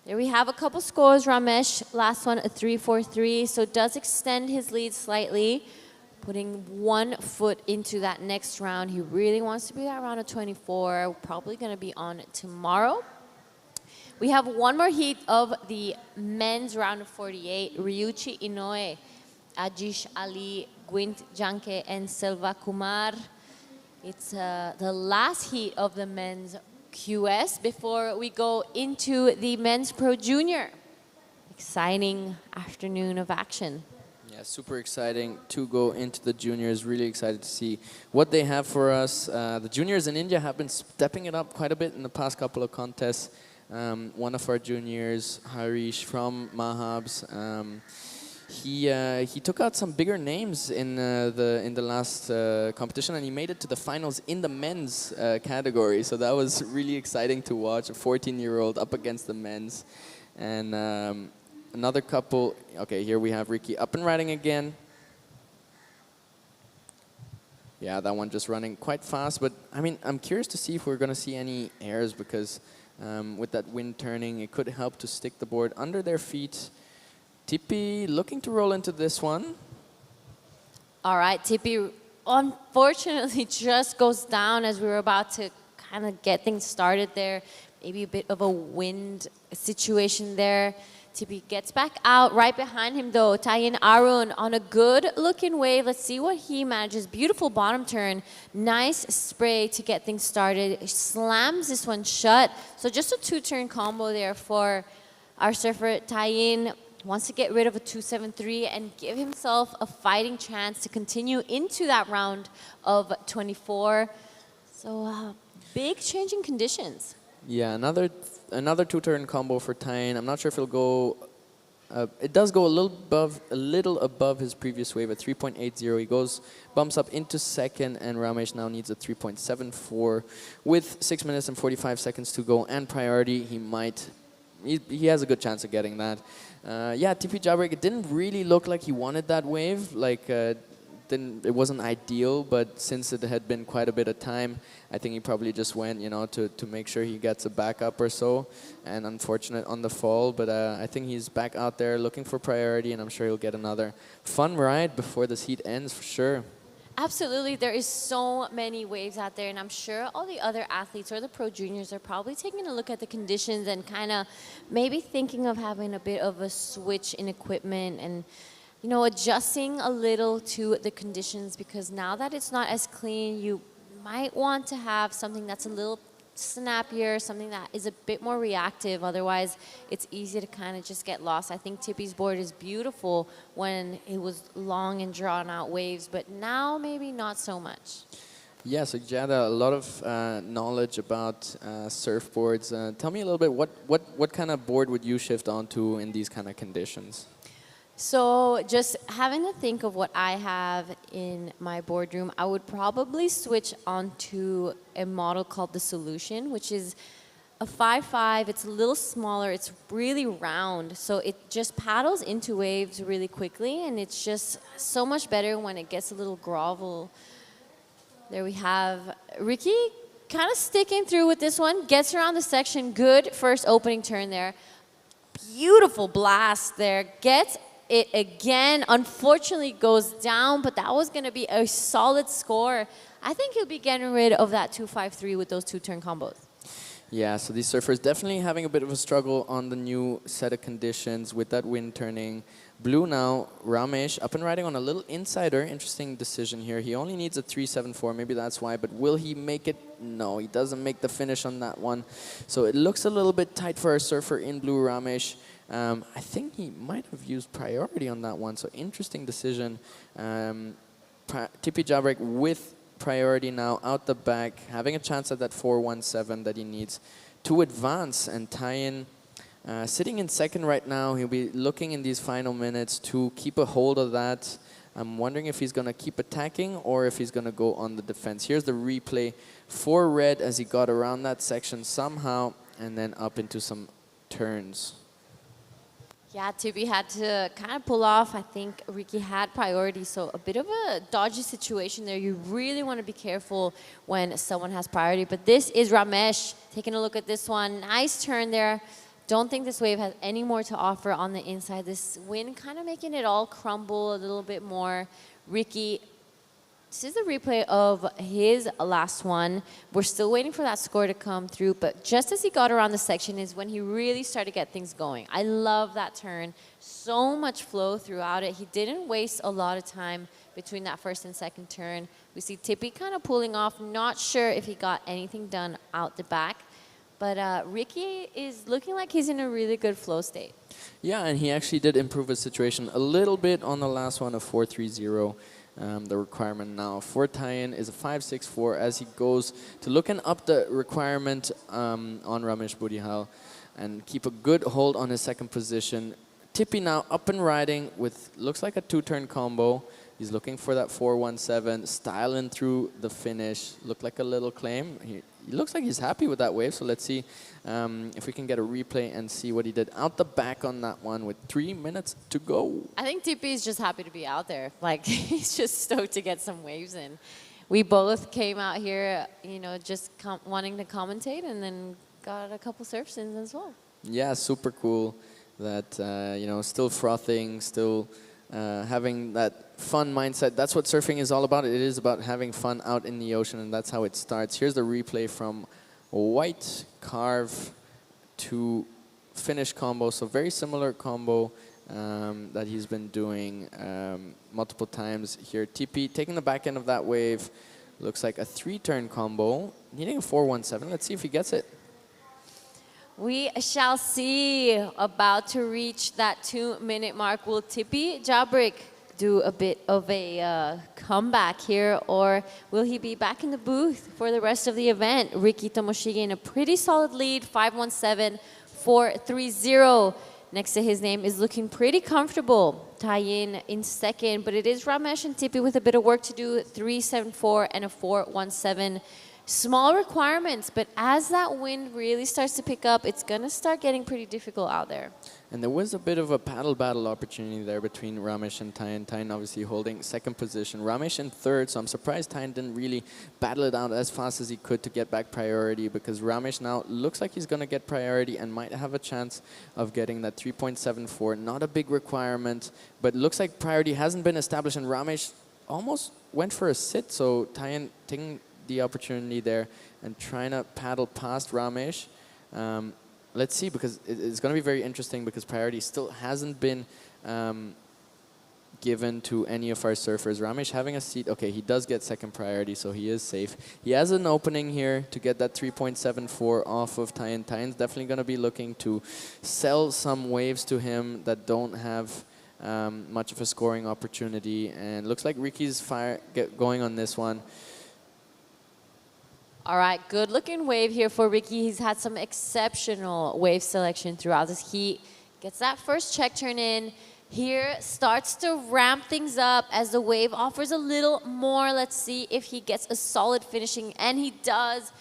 There we have a couple scores. Ramesh, last one, a 3.43, so does extend his lead slightly, putting 1 foot into that next round. He really wants to be at round of 24, probably going to be on tomorrow. We have one more heat of the men's round of 48. Ryuichi Inoue, Ajish Ali, Gwint Janke, and Selva Kumar. It's the last heat of the men's QS before we go into the men's pro junior. Exciting afternoon of action. Yeah, super exciting to go into the juniors. Really excited to see what they have for us. The juniors in India have been stepping it up quite a bit in the past couple of contests. One of our juniors, Harish from Mahabs, he took out some bigger names in the last competition, and he made it to the finals in the men's category. So that was really exciting to watch. A 14-year-old up against the men's, and another couple. Okay, here we have Ricky up and riding again. Yeah, that one just running quite fast. But I mean, I'm curious to see if we're gonna see any airs, because with that wind turning, it could help to stick the board under their feet. Tipi looking to roll into this one. All right, Tipi unfortunately just goes down as we were about to kind of get things started there. Maybe a bit of a wind situation there. Tipi gets back out. Right behind him, though, Tayin Arun on a good-looking wave. Let's see what he manages. Beautiful bottom turn. Nice spray to get things started. Slams this one shut. So just a two-turn combo there for our surfer. Tayin wants to get rid of a 273 and give himself a fighting chance to continue into that round of 24. So big change in conditions. Yeah, another two-turn combo for Tayin. I'm not sure if it'll go. It does go a little above his previous wave at 3.80. He bumps up into second, and Ramesh now needs a 3.74 with 6 minutes and 45 seconds to go and priority. He has a good chance of getting that. Yeah, TP Jawbreak. It didn't really look like he wanted that wave. Like it wasn't ideal, but since it had been quite a bit of time, I think he probably just went, to make sure he gets a backup or so. And unfortunate on the fall, but I think he's back out there looking for priority, and I'm sure he'll get another fun ride before this heat ends for sure. Absolutely. There is so many waves out there, and I'm sure all the other athletes or the pro juniors are probably taking a look at the conditions and kind of maybe thinking of having a bit of a switch in equipment and adjusting a little to the conditions, because now that it's not as clean, you might want to have something that's a little snappier, something that is a bit more reactive. Otherwise, it's easy to kind of just get lost. I think Tipi's board is beautiful when it was long and drawn out waves, but now maybe not so much. Yeah, so Jada, a lot of knowledge about surfboards. Tell me a little bit, what kind of board would you shift onto in these kind of conditions? So just having to think of what I have in my boardroom, I would probably switch onto a model called the Solution, which is a 5.5. It's a little smaller. It's really round. So it just paddles into waves really quickly, and it's just so much better when it gets a little grovel. There we have Ricky kind of sticking through with this one. Gets around the section. Good first opening turn there. Beautiful blast there. Gets it again, unfortunately goes down, but that was going to be a solid score. I think he'll be getting rid of that 253 with those two-turn combos. Yeah, so these surfers definitely having a bit of a struggle on the new set of conditions with that wind turning. Blue now, Ramesh up and riding on a little insider. Interesting decision here. He only needs a 374, maybe that's why, but will he make it? No, he doesn't make the finish on that one. So it looks a little bit tight for our surfer in blue, Ramesh. I think he might have used priority on that one, so interesting decision. Tipi Jawbreak with priority now out the back, having a chance at that 417 that he needs to advance. And Tayin sitting in second right now. He'll be looking in these final minutes to keep a hold of that. I'm wondering if he's going to keep attacking or if he's going to go on the defense. Here's the replay for red as he got around that section somehow and then up into some turns. Yeah, Tipi had to kind of pull off. I think Ricky had priority, so a bit of a dodgy situation there. You really want to be careful when someone has priority. But this is Ramesh taking a look at this one. Nice turn there. Don't think this wave has any more to offer on the inside. This wind kind of making it all crumble a little bit more. Ricky, this is the replay of his last one. We're still waiting for that score to come through, but just as he got around the section is when he really started to get things going. I love that turn. So much flow throughout it. He didn't waste a lot of time between that first and second turn. We see Tipi kind of pulling off. Not sure if he got anything done out the back, but Ricky is looking like he's in a really good flow state. Yeah, and he actually did improve his situation a little bit on the last one of 430. The requirement now for Tayin is a 564 as he goes to looking up the requirement on Ramesh Budihal and keep a good hold on his second position. Tipi now up and riding with looks like a two-turn combo. He's looking for that 417, styling through the finish. Looked like a little claim. He looks like he's happy with that wave, so let's see if we can get a replay and see what he did out the back on that one with 3 minutes to go. I think Tipi is just happy to be out there. Like, he's just stoked to get some waves in. We both came out here, just wanting to commentate and then got a couple surf sins as well. Yeah, super cool. that still frothing, still having that fun mindset. That's what surfing is all about. It is about having fun out in the ocean, and that's how it starts. Here's the replay from white carve to finish combo. So very similar combo that he's been doing multiple times here. TP taking the back end of that wave. Looks like a 3-turn combo. Needing a 417. Let's see if he gets it. We shall see. About to reach that 2-minute mark. Will Tippy Jabrick do a bit of a comeback here, or will he be back in the booth for the rest of the event? Ricky Tomoshige in a pretty solid lead, 517, 430. Next to his name is looking pretty comfortable. Tie in second, but it is Ramesh and Tippy with a bit of work to do, 374 and a 417. Small requirements, but as that wind really starts to pick up, it's going to start getting pretty difficult out there. And there was a bit of a paddle battle opportunity there between Ramesh and Tyan. Tyan obviously holding second position. Ramesh in third, so I'm surprised Tyan didn't really battle it out as fast as he could to get back priority, because Ramesh now looks like he's going to get priority and might have a chance of getting that 3.74. Not a big requirement, but looks like priority hasn't been established, and Ramesh almost went for a sit, so Tyan taking the opportunity there and trying to paddle past Ramesh. Let's see, because it's going to be very interesting, because priority still hasn't been given to any of our surfers. Ramesh having a seat. Okay, he does get second priority, so he is safe. He has an opening here to get that 3.74 off of Tyan. Tyan's definitely going to be looking to sell some waves to him that don't have much of a scoring opportunity. And looks like Ricky's going on this one. All right, good looking wave here for Ricky. He's had some exceptional wave selection throughout this heat. Gets that first check turn in. Here starts to ramp things up as the wave offers a little more. Let's see if he gets a solid finishing, and he does.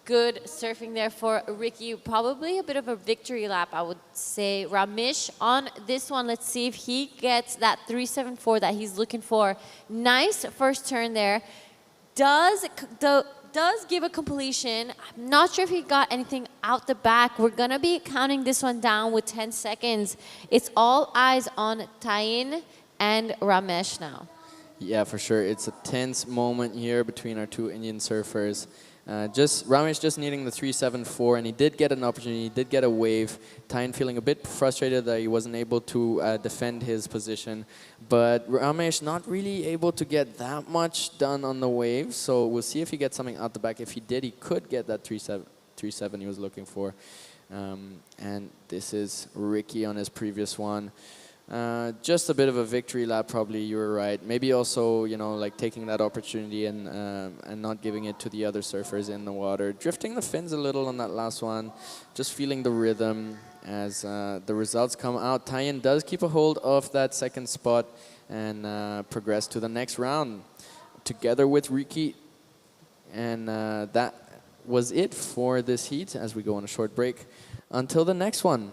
Good surfing there for Ricky. Probably a bit of a victory lap, I would say. Ramesh on this one. Let's see if he gets that 374 that he's looking for. Nice first turn there. Does give a completion. I'm not sure if he got anything out the back. We're going to be counting this one down with 10 seconds. It's all eyes on Tyan and Ramesh now. Yeah, for sure. It's a tense moment here between our two Indian surfers. Ramesh just needing the 374, and he did get an opportunity. He did get a wave. Tyan feeling a bit frustrated that he wasn't able to defend his position. But Ramesh not really able to get that much done on the wave. So we'll see if he gets something out the back. If he did, he could get that 3.7 he was looking for. And this is Ricky on his previous one. Just a bit of a victory lap, probably. You were right. Maybe also, like taking that opportunity and not giving it to the other surfers in the water. Drifting the fins a little on that last one. Just feeling the rhythm as the results come out. Tyan does keep a hold of that second spot and progress to the next round together with Ricky. And that was it for this heat as we go on a short break. Until the next one.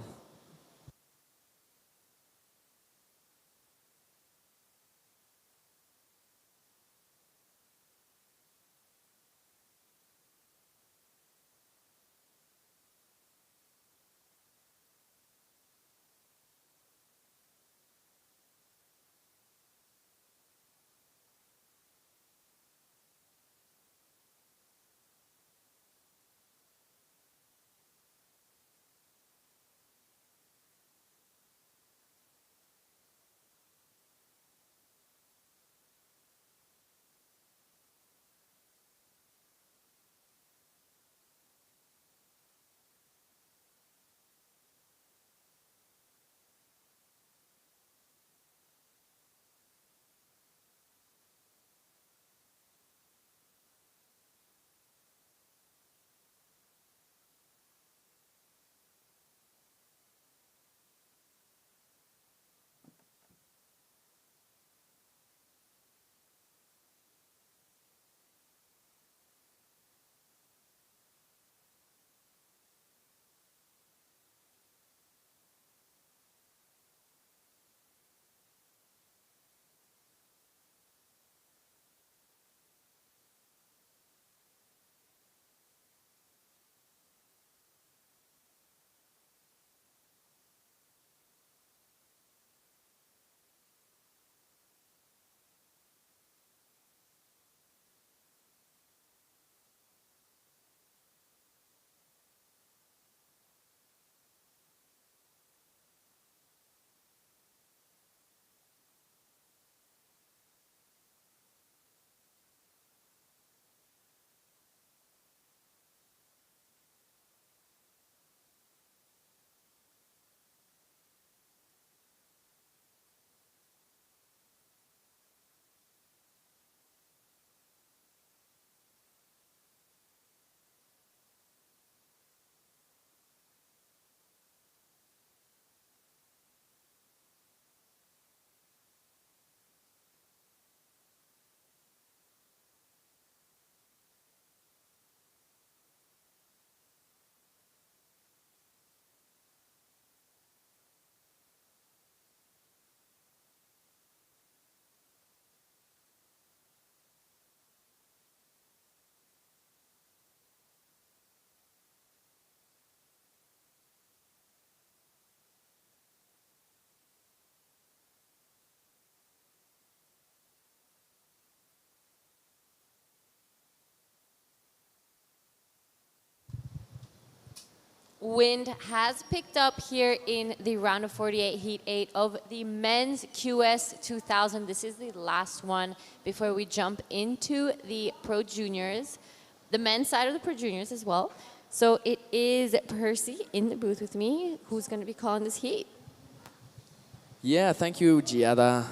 Wind has picked up here in the round of 48, heat 8 of the men's QS 2000. This is the last one before we jump into the Pro Juniors, the men's side of the Pro Juniors as well. So it is Percy in the booth with me who's going to be calling this heat. Yeah, thank you, Giada.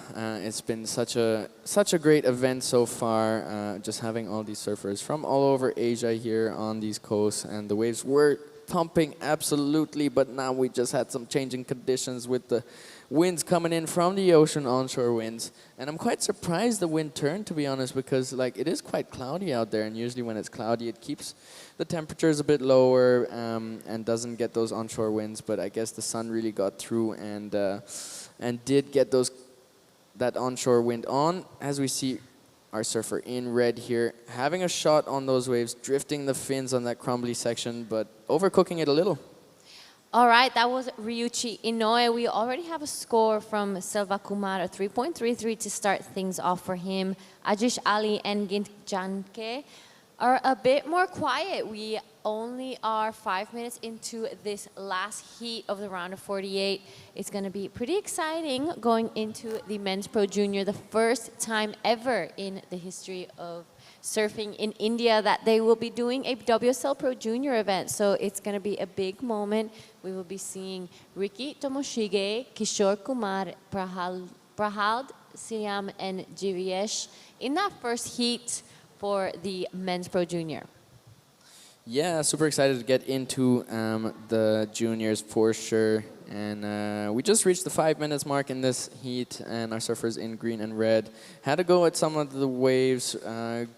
It's been such a great event so far. Just having all these surfers from all over Asia here on these coasts, and the waves were pumping absolutely, but now we just had some changing conditions with the winds coming in from the ocean, onshore winds. And I'm quite surprised the wind turned, to be honest, because like it is quite cloudy out there, and usually when it's cloudy it keeps the temperatures a bit lower and doesn't get those onshore winds. But I guess the sun really got through and did get that onshore wind on. As we see our surfer in red here, having a shot on those waves, drifting the fins on that crumbly section, but overcooking it a little. All right, that was Ryuichi Inoue. We already have a score from Selva Kumar, a 3.33 to start things off for him. Ajish Ali and Gint Janke are a bit more quiet. We only are 5 minutes into this last heat of the round of 48. It's going to be pretty exciting going into the Men's Pro Junior, the first time ever in the history of surfing in India that they will be doing a WSL Pro Junior event. So it's going to be a big moment. We will be seeing Ricky Tomoshige, Kishore Kumar, Prahad Sriam, and Jivesh in that first heat for the Men's Pro Junior. Yeah, super excited to get into the juniors for sure. And we just reached the 5 minutes mark in this heat, and our surfers in green and red had to go at some of the waves.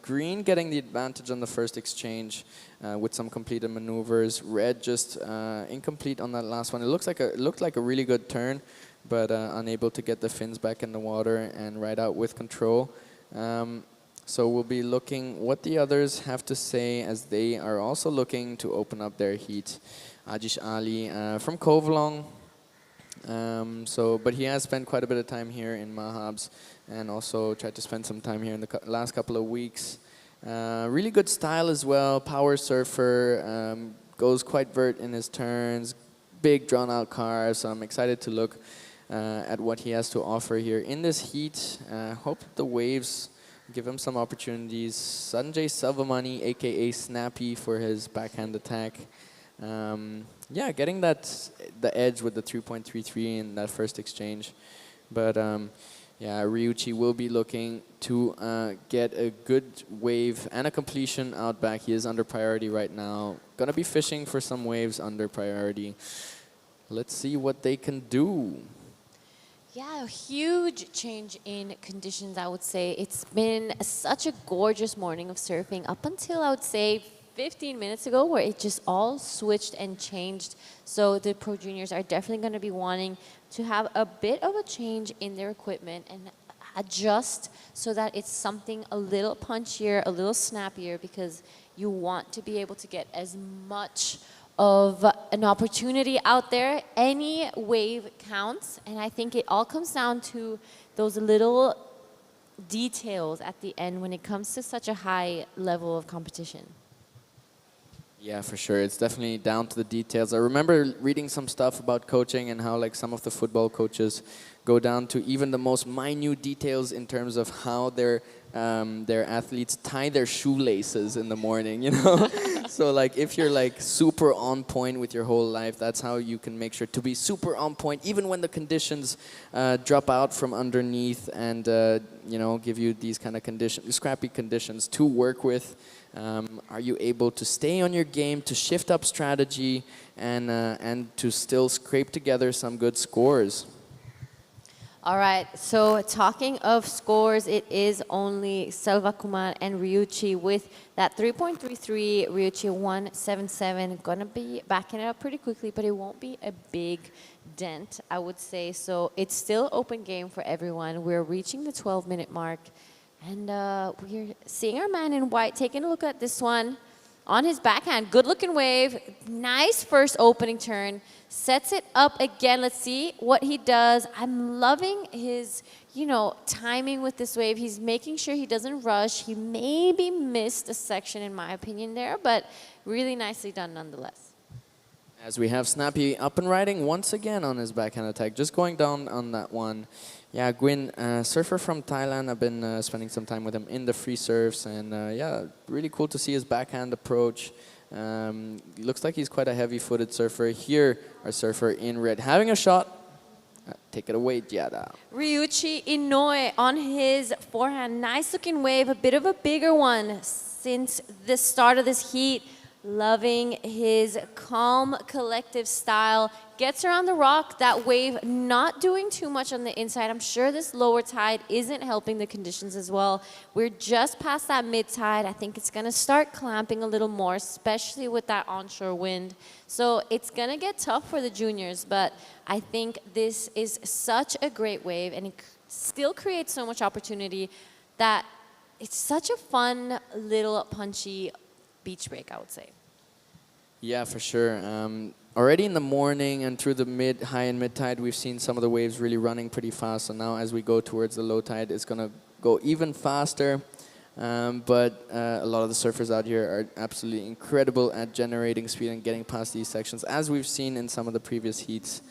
Green getting the advantage on the first exchange with some completed maneuvers. Red just incomplete on that last one. It looked like a really good turn, but unable to get the fins back in the water and ride out with control. So we'll be looking what the others have to say as they are also looking to open up their heat. Ajish Ali from Kovalong. But he has spent quite a bit of time here in Mahabs and also tried to spend some time here in the last couple of weeks. Really good style as well, power surfer, goes quite vert in his turns, big drawn out carves. So I'm excited to look at what he has to offer here in this heat. Hope the waves give him some opportunities. Sanjay Selvamani, aka Snappy, for his backhand attack. Yeah, getting the edge with the 3.33 in that first exchange. But yeah, Ryuichi will be looking to get a good wave and a completion out back. He is under priority right now. Gonna be fishing for some waves under priority. Let's see what they can do. Yeah, a huge change in conditions, I would say. It's been such a gorgeous morning of surfing up until, I would say, 15 minutes ago, where it just all switched and changed. So the Pro Juniors are definitely going to be wanting to have a bit of a change in their equipment and adjust so that it's something a little punchier, a little snappier, because you want to be able to get as much of an opportunity out there. Any wave counts, and I think it all comes down to those little details at the end when it comes to such a high level of competition. Yeah, for sure. It's definitely down to the details. I remember reading some stuff about coaching and how like some of the football coaches go down to even the most minute details in terms of how their athletes tie their shoelaces in the morning, you know? So like if you're like super on point with your whole life, that's how you can make sure to be super on point even when the conditions drop out from underneath and you know, give you these kind of scrappy conditions to work with. Are you able to stay on your game, to shift up strategy, and to still scrape together some good scores? All right, so talking of scores, it is only Selva Kumar and Ryuichi with that 3.33, Ryuichi 177. Gonna be backing it up pretty quickly, but it won't be a big dent, I would say. So it's still open game for everyone. We're reaching the 12-minute mark, and we're seeing our man in white taking a look at this one. On his backhand, good looking wave, nice first opening turn, sets it up again. Let's see what he does. I'm loving his, you know, timing with this wave. He's making sure he doesn't rush. He maybe missed a section in my opinion there, but really nicely done nonetheless. As we have Snappy up and riding once again on his backhand attack, just going down on that one. Yeah, Gwyn, surfer from Thailand. I've been spending some time with him in the free serves, and yeah, really cool to see his backhand approach. Looks like he's quite a heavy-footed surfer. Here, our surfer in red having a shot. Take it away, Giada. Ryuichi Inoue on his forehand. Nice looking wave, a bit of a bigger one since the start of this heat. Loving his calm, collective style. Gets around the rock, that wave not doing too much on the inside. I'm sure this lower tide isn't helping the conditions as well. We're just past that mid-tide. I think it's gonna start clamping a little more, especially with that onshore wind. So it's gonna get tough for the juniors, but I think this is such a great wave, and it still creates so much opportunity that it's such a fun, little punchy beach break, I would say. Yeah, for sure. Already in the morning and through the high and mid tide, we've seen some of the waves really running pretty fast. So now as we go towards the low tide, it's going to go even faster. But a lot of the surfers out here are absolutely incredible at generating speed and getting past these sections, as we've seen in some of the previous heats.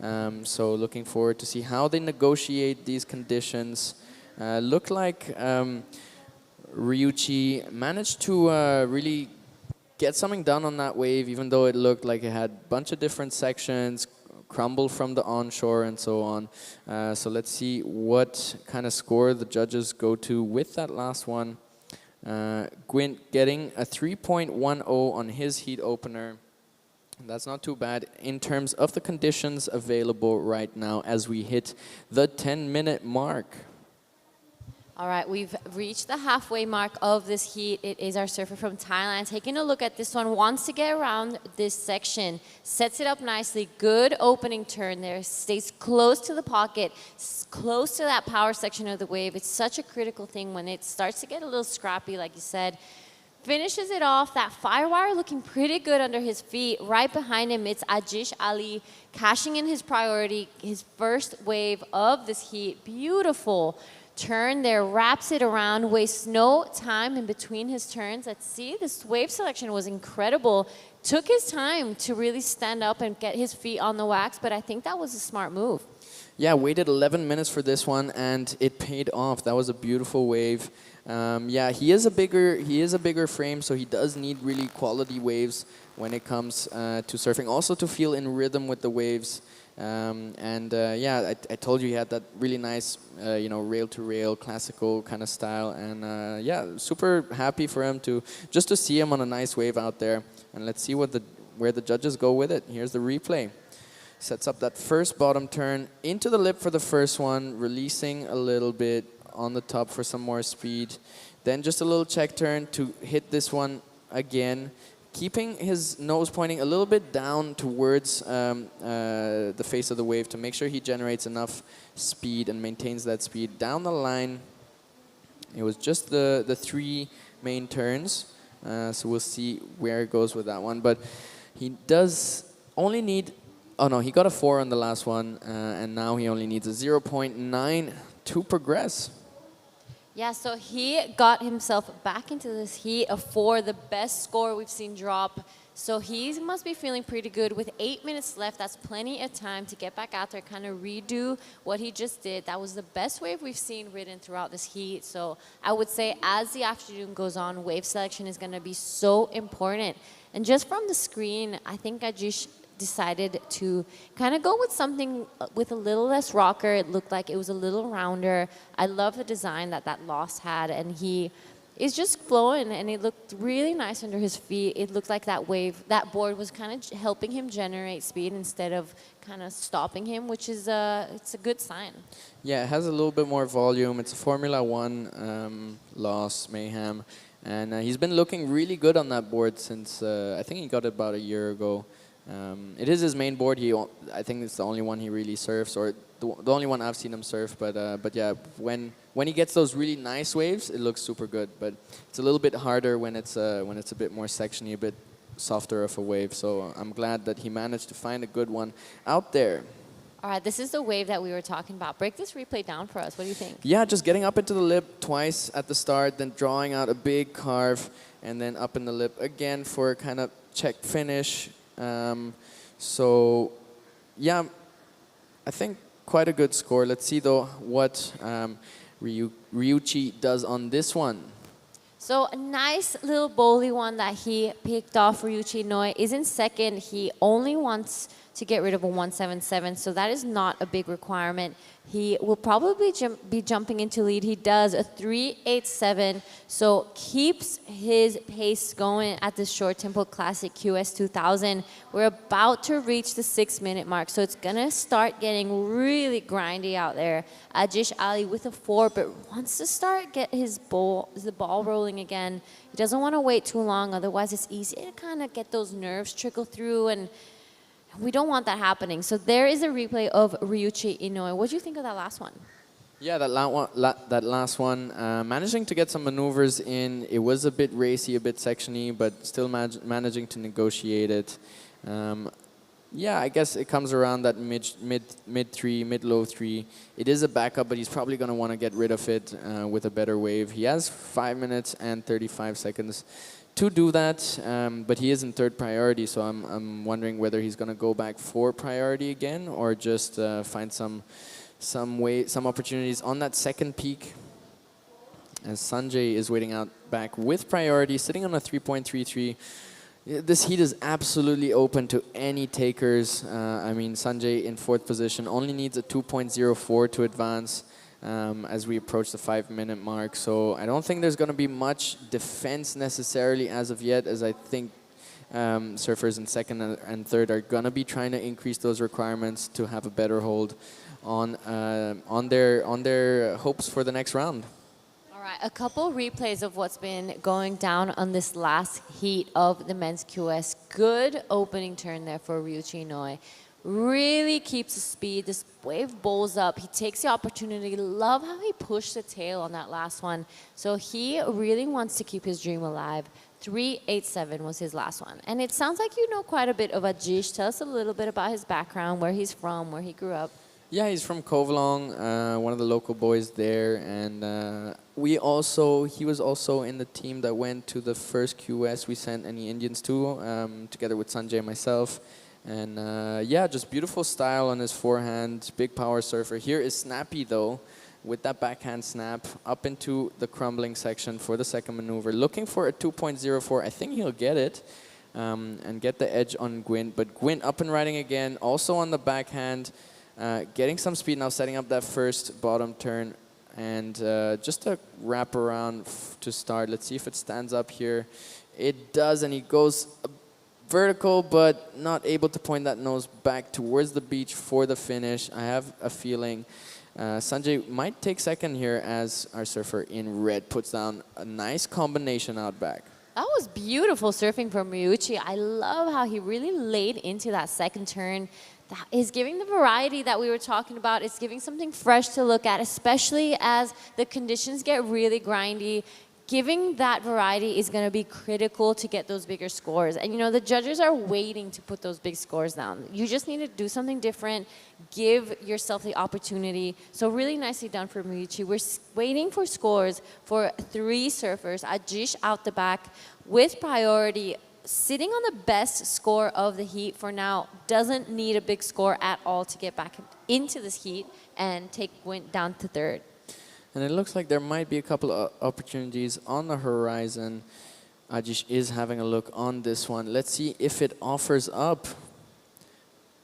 So looking forward to see how they negotiate these conditions. Look like Ryuichi managed to really get something done on that wave, even though it looked like it had a bunch of different sections, crumble from the onshore and so on. So let's see what kind of score the judges go to with that last one. Gwyn getting a 3.10 on his heat opener. That's not too bad in terms of the conditions available right now as we hit the 10-minute mark. All right, we've reached the halfway mark of this heat. It is our surfer from Thailand. Taking a look at this one, wants to get around this section, sets it up nicely. Good opening turn there, stays close to the pocket, close to that power section of the wave. It's such a critical thing when it starts to get a little scrappy, like you said. Finishes it off, that firewire looking pretty good under his feet. Right behind him, it's Ajish Ali cashing in his priority, his first wave of this heat. Beautiful turn there, wraps it around, wastes no time in between his turns. Let's see, this wave selection was incredible. Took his time to really stand up and get his feet on the wax, but I think that was a smart move. Yeah, waited 11 minutes for this one, and it paid off. That was a beautiful wave. Yeah, he is a bigger frame, so he does need really quality waves when it comes to surfing. Also to feel in rhythm with the waves. Yeah, I told you he had that really nice, rail-to-rail classical kind of style, and yeah, super happy for him to see him on a nice wave out there. And let's see where the judges go with it. Here's the replay. Sets up that first bottom turn into the lip for the first one, releasing a little bit on the top for some more speed. Then just a little check turn to hit this one again, keeping his nose pointing a little bit down towards the face of the wave to make sure he generates enough speed and maintains that speed. Down the line, it was just the three main turns, so we'll see where it goes with that one. But he does only need, oh no, he got a 4 on the last one, and now he only needs a 0.9 to progress. Yeah, so he got himself back into this heat, a 4, the best score we've seen drop. So he must be feeling pretty good. With 8 minutes left, that's plenty of time to get back out there, kind of redo what he just did. That was the best wave we've seen ridden throughout this heat. So I would say as the afternoon goes on, wave selection is going to be so important. And just from the screen, I think Ajish decided to kind of go with something with a little less rocker. It looked like it was a little rounder. I love the design that Lost had, and he is just flowing, and it looked really nice under his feet. It looked like that that board was kind of helping him generate speed instead of kind of stopping him, which is it's a good sign. Yeah, it has a little bit more volume. It's a Formula One Lost Mayhem, and he's been looking really good on that board since I think he got it about a year ago. It is his main board. I think it's the only one he really surfs, or the only one I've seen him surf. But yeah, when he gets those really nice waves, it looks super good. But it's a little bit harder when it's a bit more sectiony, a bit softer of a wave. So I'm glad that he managed to find a good one out there. All right, this is the wave that we were talking about. Break this replay down for us. What do you think? Yeah, just getting up into the lip twice at the start, then drawing out a big carve, and then up in the lip again for a kind of check finish. So, yeah, I think quite a good score. Let's see though what Ryuichi does on this one. So a nice little bowly one that he picked off. Ryuichi Inoue is in second. He only wants to get rid of a 177, so that is not a big requirement. He will probably be jumping into lead. He does a 387, so keeps his pace going at the short tempo classic QS 2000. We're about to reach the 6-minute mark, so it's gonna start getting really grindy out there. Ajish Ali with a 4, but wants to start get the ball rolling again. He doesn't want to wait too long, otherwise it's easy to kind of get those nerves trickle through, and we don't want that happening. So there is a replay of Ryuichi Inoue. What do you think of that last one? Yeah, that last one, managing to get some maneuvers in. It was a bit racy, a bit sectiony, but still managing to negotiate it. Yeah, I guess it comes around that mid 3, mid-low 3. It is a backup, but he's probably going to want to get rid of it with a better wave. He has 5 minutes and 35 seconds to do that, but he is in third priority, so I'm wondering whether he's going to go back for priority again or just find some opportunities on that second peak. As Sanjay is waiting out back with priority, sitting on a 3.33. This heat is absolutely open to any takers. I mean, Sanjay in fourth position only needs a 2.04 to advance. As we approach the 5-minute mark. So I don't think there's going to be much defense necessarily as of yet, as I think surfers in second and third are going to be trying to increase those requirements to have a better hold on their hopes for the next round. All right, a couple replays of what's been going down on this last heat of the men's QS. Good opening turn there for Ryuichi Inoue. Really keeps the speed. This wave bowls up. He takes the opportunity. Love how he pushed the tail on that last one. So he really wants to keep his dream alive. 387 was his last one. And it sounds like you know quite a bit of Ajish. Tell us a little bit about his background, where he's from, where he grew up. Yeah, he's from Kovalong, one of the local boys there. And he was also in the team that went to the first QS we sent any Indians to, together with Sanjay and myself. And yeah, just beautiful style on his forehand, big power surfer. Here is Snappy though, with that backhand snap up into the crumbling section for the second maneuver. Looking for a 2.04, I think he'll get it and get the edge on Gwyn. But Gwyn up and riding again, also on the backhand, getting some speed now, setting up that first bottom turn. And just a wrap around to start. Let's see if it stands up here. It does, and he goes vertical, but not able to point that nose back towards the beach for the finish. I have a feeling Sanjay might take second here as our surfer in red puts down a nice combination out back. That was beautiful surfing from Ryuichi. I love how he really laid into that second turn. That is giving the variety that we were talking about. It's giving something fresh to look at, especially as the conditions get really grindy. Giving that variety is going to be critical to get those bigger scores. And, you know, the judges are waiting to put those big scores down. You just need to do something different, give yourself the opportunity. So really nicely done for Ryuichi. We're waiting for scores for 3 surfers. Ajish out the back with priority, sitting on the best score of the heat for now. Doesn't need a big score at all to get back into this heat and take Gwyn down to third. And it looks like there might be a couple of opportunities on the horizon. Ajish is having a look on this one. Let's see if it offers up.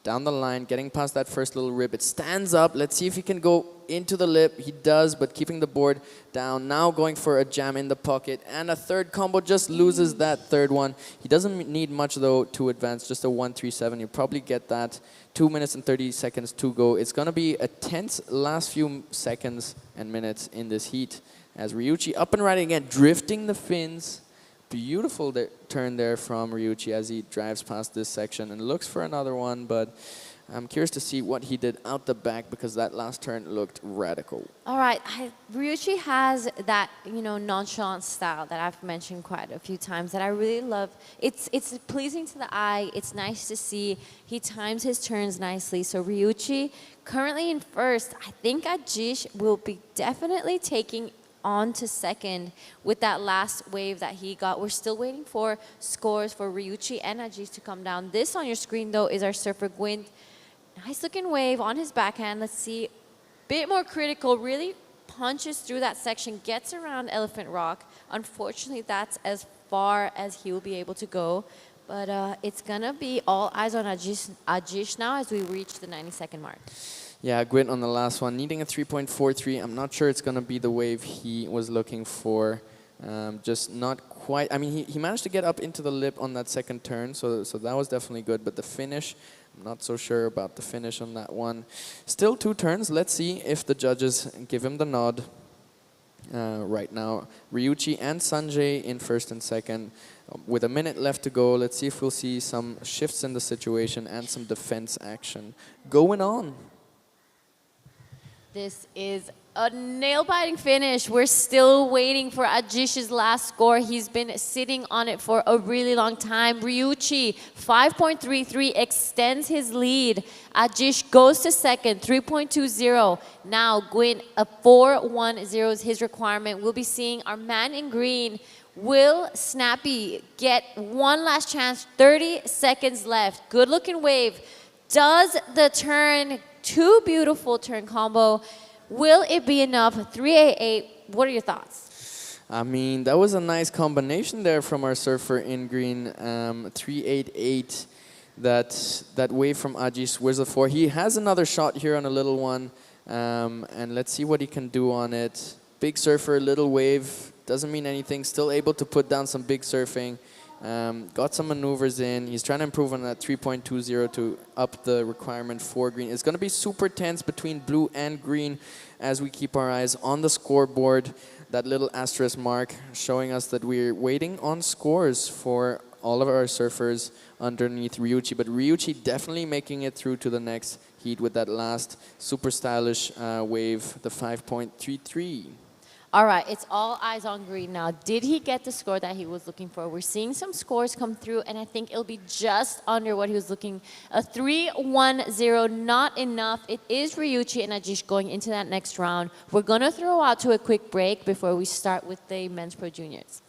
Down the line, getting past that first little rib. It stands up. Let's see if he can go into the lip. He does, but keeping the board down. Now going for a jam in the pocket. And a third combo, just loses that third one. He doesn't need much, though, to advance. Just a 137. You'll probably get that. 2 minutes and 30 seconds to go. It's going to be a tense last few seconds and minutes in this heat. As Ryuichi up and riding again, drifting the fins. Beautiful turn there from Ryuichi as he drives past this section and looks for another one, but I'm curious to see what he did out the back because that last turn looked radical. All right, Ryuichi has that, you know, nonchalant style that I've mentioned quite a few times that I really love. It's pleasing to the eye. It's nice to see. He times his turns nicely. So Ryuichi currently in first. I think Ajish will be definitely taking on to second with that last wave that he got. We're still waiting for scores for Ryuichi and Ajis to come down. This on your screen, though, is our surfer Gwent. Nice looking wave on his backhand. Let's see. Bit more critical, really punches through that section, gets around Elephant Rock. Unfortunately, that's as far as he will be able to go. But it's going to be all eyes on Ajish now as we reach the 90-second mark. Yeah, Gwent on the last one, needing a 3.43. I'm not sure it's going to be the wave he was looking for. Just not quite. I mean, he managed to get up into the lip on that second turn, so that was definitely good. But the finish, I'm not so sure about the finish on that one. Still 2 turns. Let's see if the judges give him the nod. Right now, Ryuichi and Sanjay in first and second. With a minute left to go, let's see if we'll see some shifts in the situation and some defense action going on. This is a nail-biting finish. We're still waiting for Ajish's last score. He's been sitting on it for a really long time. Ryuichi, 5.33, extends his lead. Ajish goes to second, 3.20. Now Gwent, a 4.10 is his requirement. We'll be seeing our man in green, Will Snappy, get one last chance, 30 seconds left. Good looking wave. Does the turn, too beautiful turn combo. Will it be enough? 388. What are your thoughts? I mean, that was a nice combination there from our surfer in green. 388. That wave from Ajish was a 4. He has another shot here on a little one. And let's see what he can do on it. Big surfer, little wave. Doesn't mean anything. Still able to put down some big surfing. Got some maneuvers in. He's trying to improve on that 3.20 to up the requirement for green. It's going to be super tense between blue and green as we keep our eyes on the scoreboard. That little asterisk mark showing us that we're waiting on scores for all of our surfers underneath Ryuichi. But Ryuichi definitely making it through to the next heat with that last super stylish wave, the 5.33. All right, it's all eyes on green now. Did he get the score that he was looking for? We're seeing some scores come through, and I think it'll be just under what he was looking. A 3.10, not enough. It is Ryuichi and Ajish going into that next round. We're going to throw out to a quick break before we start with the Men's Pro Juniors.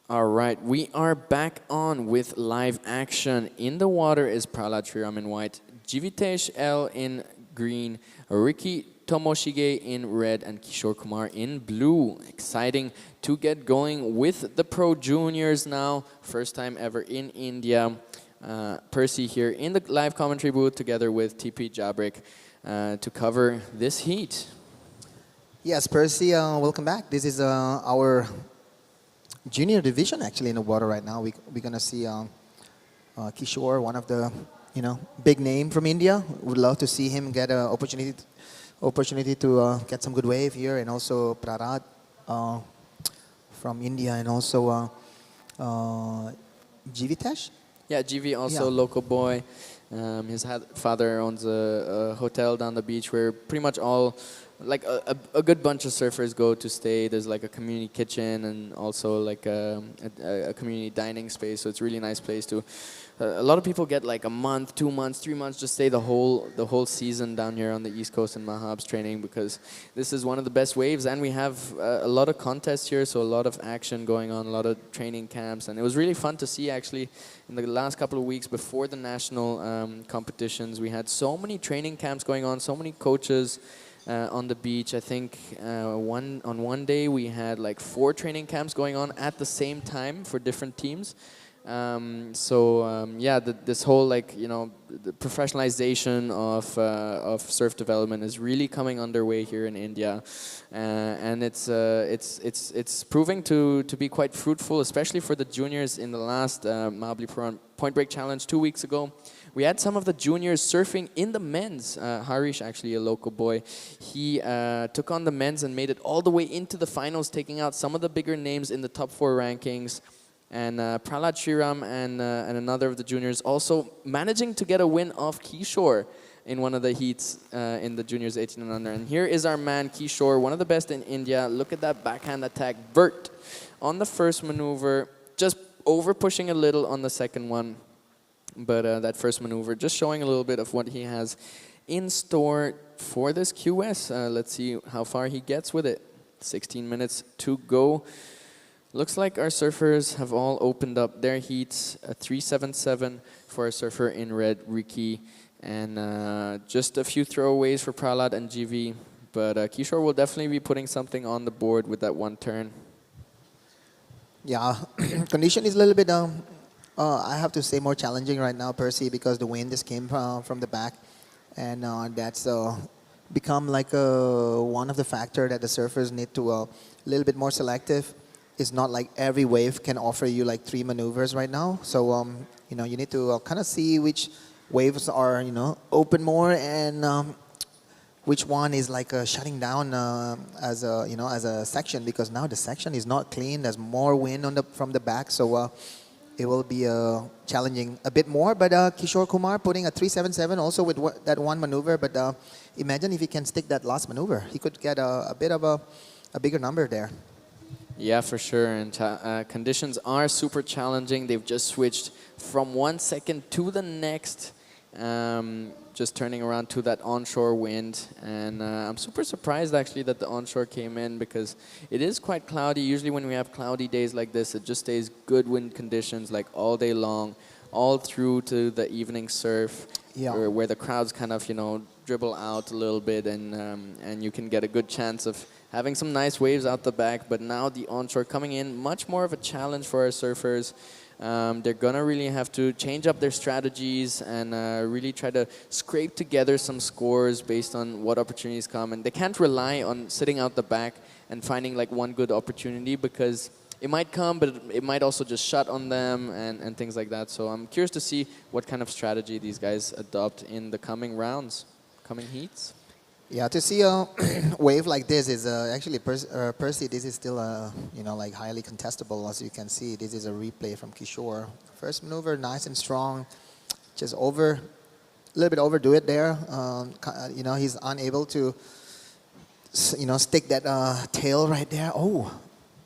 All right, we are back on with live action. In the water is Prahlad Sriram in white, Jivitesh L in green, Ricky Tomoshige in red, and Kishore Kumar in blue. Exciting to get going with the Pro Juniors now. First time ever in India. Percy here in the live commentary booth together with TP Jabrik to cover this heat. Yes, Percy, welcome back. This is our junior division actually in the water right now. We're going to see Kishore, one of the big name from India. Would love to see him get an opportunity to get some good wave here, and also Prarat from India, and also Jivitesh. Yeah, GV also Yeah. local boy. His father owns a hotel down the beach where pretty much all, like a good bunch of surfers go to stay. There's like a community kitchen and also like a community dining space. So it's a really nice place to. A lot of people get like a month, 2 months, 3 months, just stay the whole season down here on the East Coast in Mahab's training, because this is one of the best waves, and we have a lot of contests here, so a lot of action going on, a lot of training camps, and it was really fun to see actually in the last couple of weeks before the national competitions. We had so many training camps going on, so many coaches on the beach. I think on one day we had like 4 training camps going on at the same time for different teams. This whole the professionalization of surf development is really coming underway here in India, and it's proving to be quite fruitful, especially for the juniors. In the last Mahabalipuram Point Break Challenge 2 weeks ago, we had some of the juniors surfing in the men's. Harish, actually a local boy, he took on the men's and made it all the way into the finals, taking out some of the bigger names in the top 4 rankings. And Prahlad Shriram and another of the juniors also managing to get a win off Kishore in one of the heats in the juniors 18 and under. And here is our man Kishore, one of the best in India. Look at that backhand attack. Vert on the first maneuver, just over pushing a little on the second one. But that first maneuver just showing a little bit of what he has in store for this QS. Let's see how far he gets with it. 16 minutes to go. Looks like our surfers have all opened up their heats. A 377 for a surfer in red, Ricky. And just a few throwaways for Prahlad and GV. But Kishore will definitely be putting something on the board with that one turn. Yeah, condition is a little bit, I have to say, more challenging right now, Percy, because the wind just came from the back. And that's become like one of the factors that the surfers need to a little bit more selective. It's not like every wave can offer you like 3 maneuvers right now. So, you need to kind of see which waves are, open more, and which one is like shutting down as a section, because now the section is not clean. There's more wind from the back. So it will be challenging a bit more. But Kishore Kumar putting a 377 also with that one maneuver. But imagine if he can stick that last maneuver. He could get a bit of a bigger number there. Yeah, for sure. And conditions are super challenging. They've just switched from 1 second to the next, just turning around to that onshore wind. And I'm super surprised actually that the onshore came in, because it is quite cloudy. Usually when we have cloudy days like this, it just stays good wind conditions like all day long, all through to the evening surf, where the crowds kind of, dribble out a little bit, and you can get a good chance of having some nice waves out the back. But now the onshore coming in, much more of a challenge for our surfers. They're gonna really have to change up their strategies and really try to scrape together some scores based on what opportunities come. And they can't rely on sitting out the back and finding like one good opportunity, because it might come, but it might also just shut on them and things like that. So I'm curious to see what kind of strategy these guys adopt in the coming rounds, coming heats. Yeah, to see a wave like this is actually, Percy, this is still, like highly contestable. As you can see, this is a replay from Kishore. First maneuver, nice and strong. Just a little bit overdo it there. He's unable to, stick that tail right there. Oh,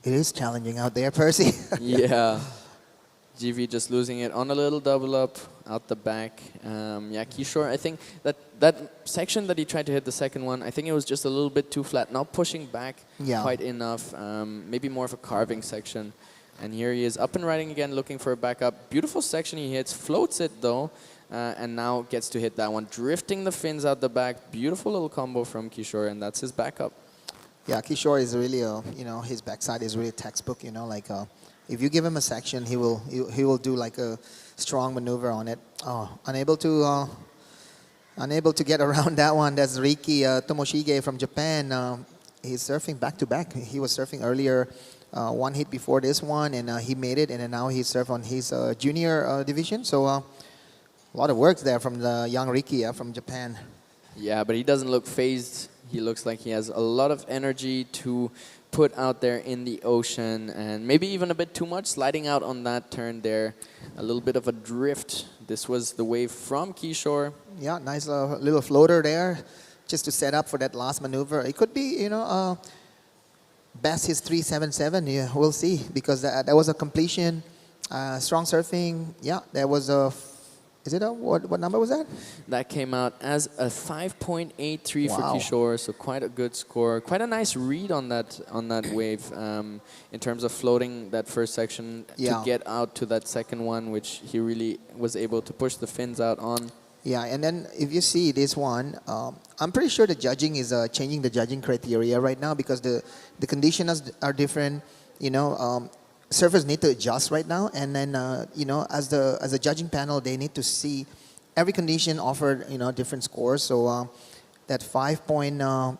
it is challenging out there, Percy. Yeah. GV just losing it on a little double up out the back. Kishore, I think that section that he tried to hit, the second one, I think it was just a little bit too flat, not pushing back quite enough. Maybe more of a carving section. And here he is up and riding again, looking for a backup. Beautiful section he hits, floats it though, and now gets to hit that one, drifting the fins out the back. Beautiful little combo from Kishore, and that's his backup. Yeah, Kishore is really, his backside is really textbook, if you give him a section, he will do like a strong maneuver on it. Oh, unable to get around that one. That's Riki Tomoshige from Japan. He's surfing back to back. He was surfing earlier one hit before this one, and he made it, and then now he served on his junior division. So a lot of work there from the young Ricky from Japan. Yeah, but he doesn't look phased. He looks like he has a lot of energy to put out there in the ocean, and maybe even a bit too much, sliding out on that turn there. A little bit of a drift. This was the wave from Kishore. Yeah, nice little floater there, just to set up for that last maneuver. It could be, best his 377. Yeah, we'll see, because that was a completion. Strong surfing. Yeah, there was a. Is it a what number was that? That came out as a 5.83 for Wow. Kishore, so quite a good score. Quite a nice read on that wave in terms of floating that first section Yeah. to get out to that second one, which he really was able to push the fins out on. Yeah, and then if you see this one, I'm pretty sure the judging is changing the judging criteria right now, because the conditions are different. Surfers need to adjust right now, and then as a judging panel, they need to see every condition offered different scores. So that 5.8,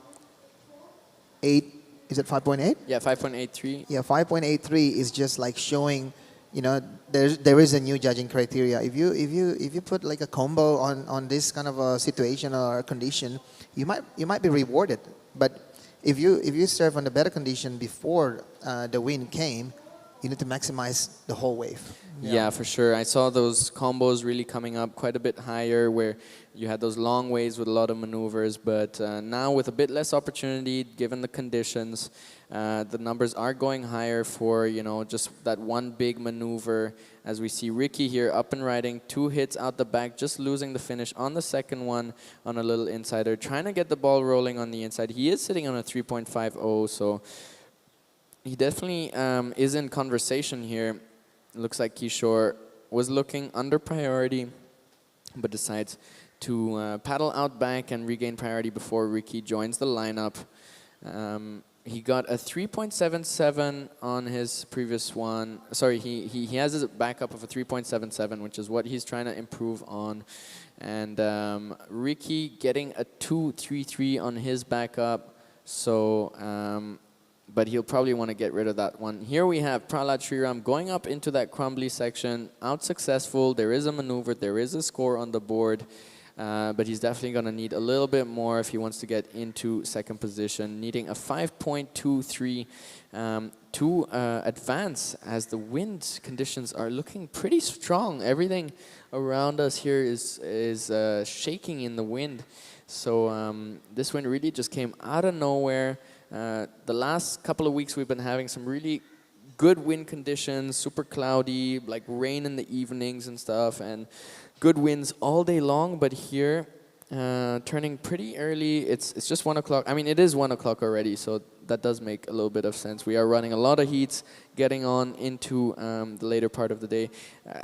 is it 5.8? Yeah, 5.83. Yeah, 5.83 is just like showing, there is a new judging criteria. If you put like a combo on this kind of a situation or condition, you might be rewarded. But if you serve on the better condition before the wind came, you need to maximize the whole wave. Yeah, for sure. I saw those combos really coming up quite a bit higher, where you had those long waves with a lot of maneuvers. But now with a bit less opportunity, given the conditions, the numbers are going higher for, just that one big maneuver. As we see Ricky here up and riding, 2 hits out the back, just losing the finish on the second one on a little insider, trying to get the ball rolling on the inside. He is sitting on a 3.50, so he definitely is in conversation here. Looks like Kishore was looking under priority, but decides to paddle out back and regain priority before Ricky joins the lineup. He got a 3.77 on his previous one. Sorry, he has his backup of a 3.77, which is what he's trying to improve on. And Ricky getting a 2.33 on his backup. So but he'll probably want to get rid of that one. Here we have Prahlad Sriram going up into that crumbly section, out successful. There is a maneuver, there is a score on the board, but he's definitely going to need a little bit more if he wants to get into second position, needing a 5.23 to advance, as the wind conditions are looking pretty strong. Everything around us here is shaking in the wind. So this wind really just came out of nowhere. The last couple of weeks we've been having some really good wind conditions, super cloudy, like rain in the evenings and stuff, and good winds all day long. But here, turning pretty early, it's just 1 o'clock. I mean, it is 1 o'clock already, so that does make a little bit of sense. We are running a lot of heats, getting on into the later part of the day.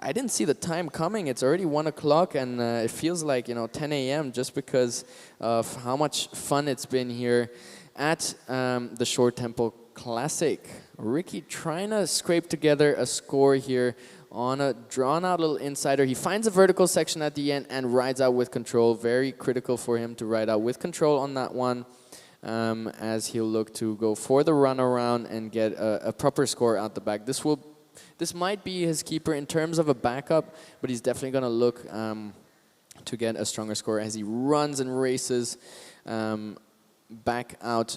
I didn't see the time coming. It's already 1 o'clock, and it feels like 10 a.m. just because of how much fun it's been here at the Shore Temple Classic. Ricky trying to scrape together a score here on a drawn-out little insider. He finds a vertical section at the end and rides out with control. Very critical for him to ride out with control on that one, as he'll look to go for the runaround and get a proper score out the back. This might be his keeper in terms of a backup, but he's definitely going to look to get a stronger score as he runs and races back out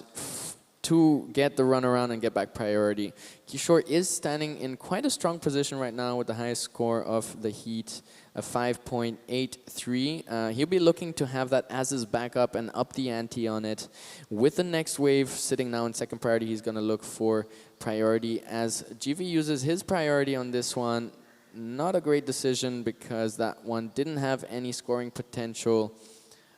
to get the runaround and get back priority. Kishore is standing in quite a strong position right now with the highest score of the heat, a 5.83. He'll be looking to have that as his backup and up the ante on it. With the next wave sitting now in second priority, he's going to look for priority, as GV uses his priority on this one. Not a great decision, because that one didn't have any scoring potential.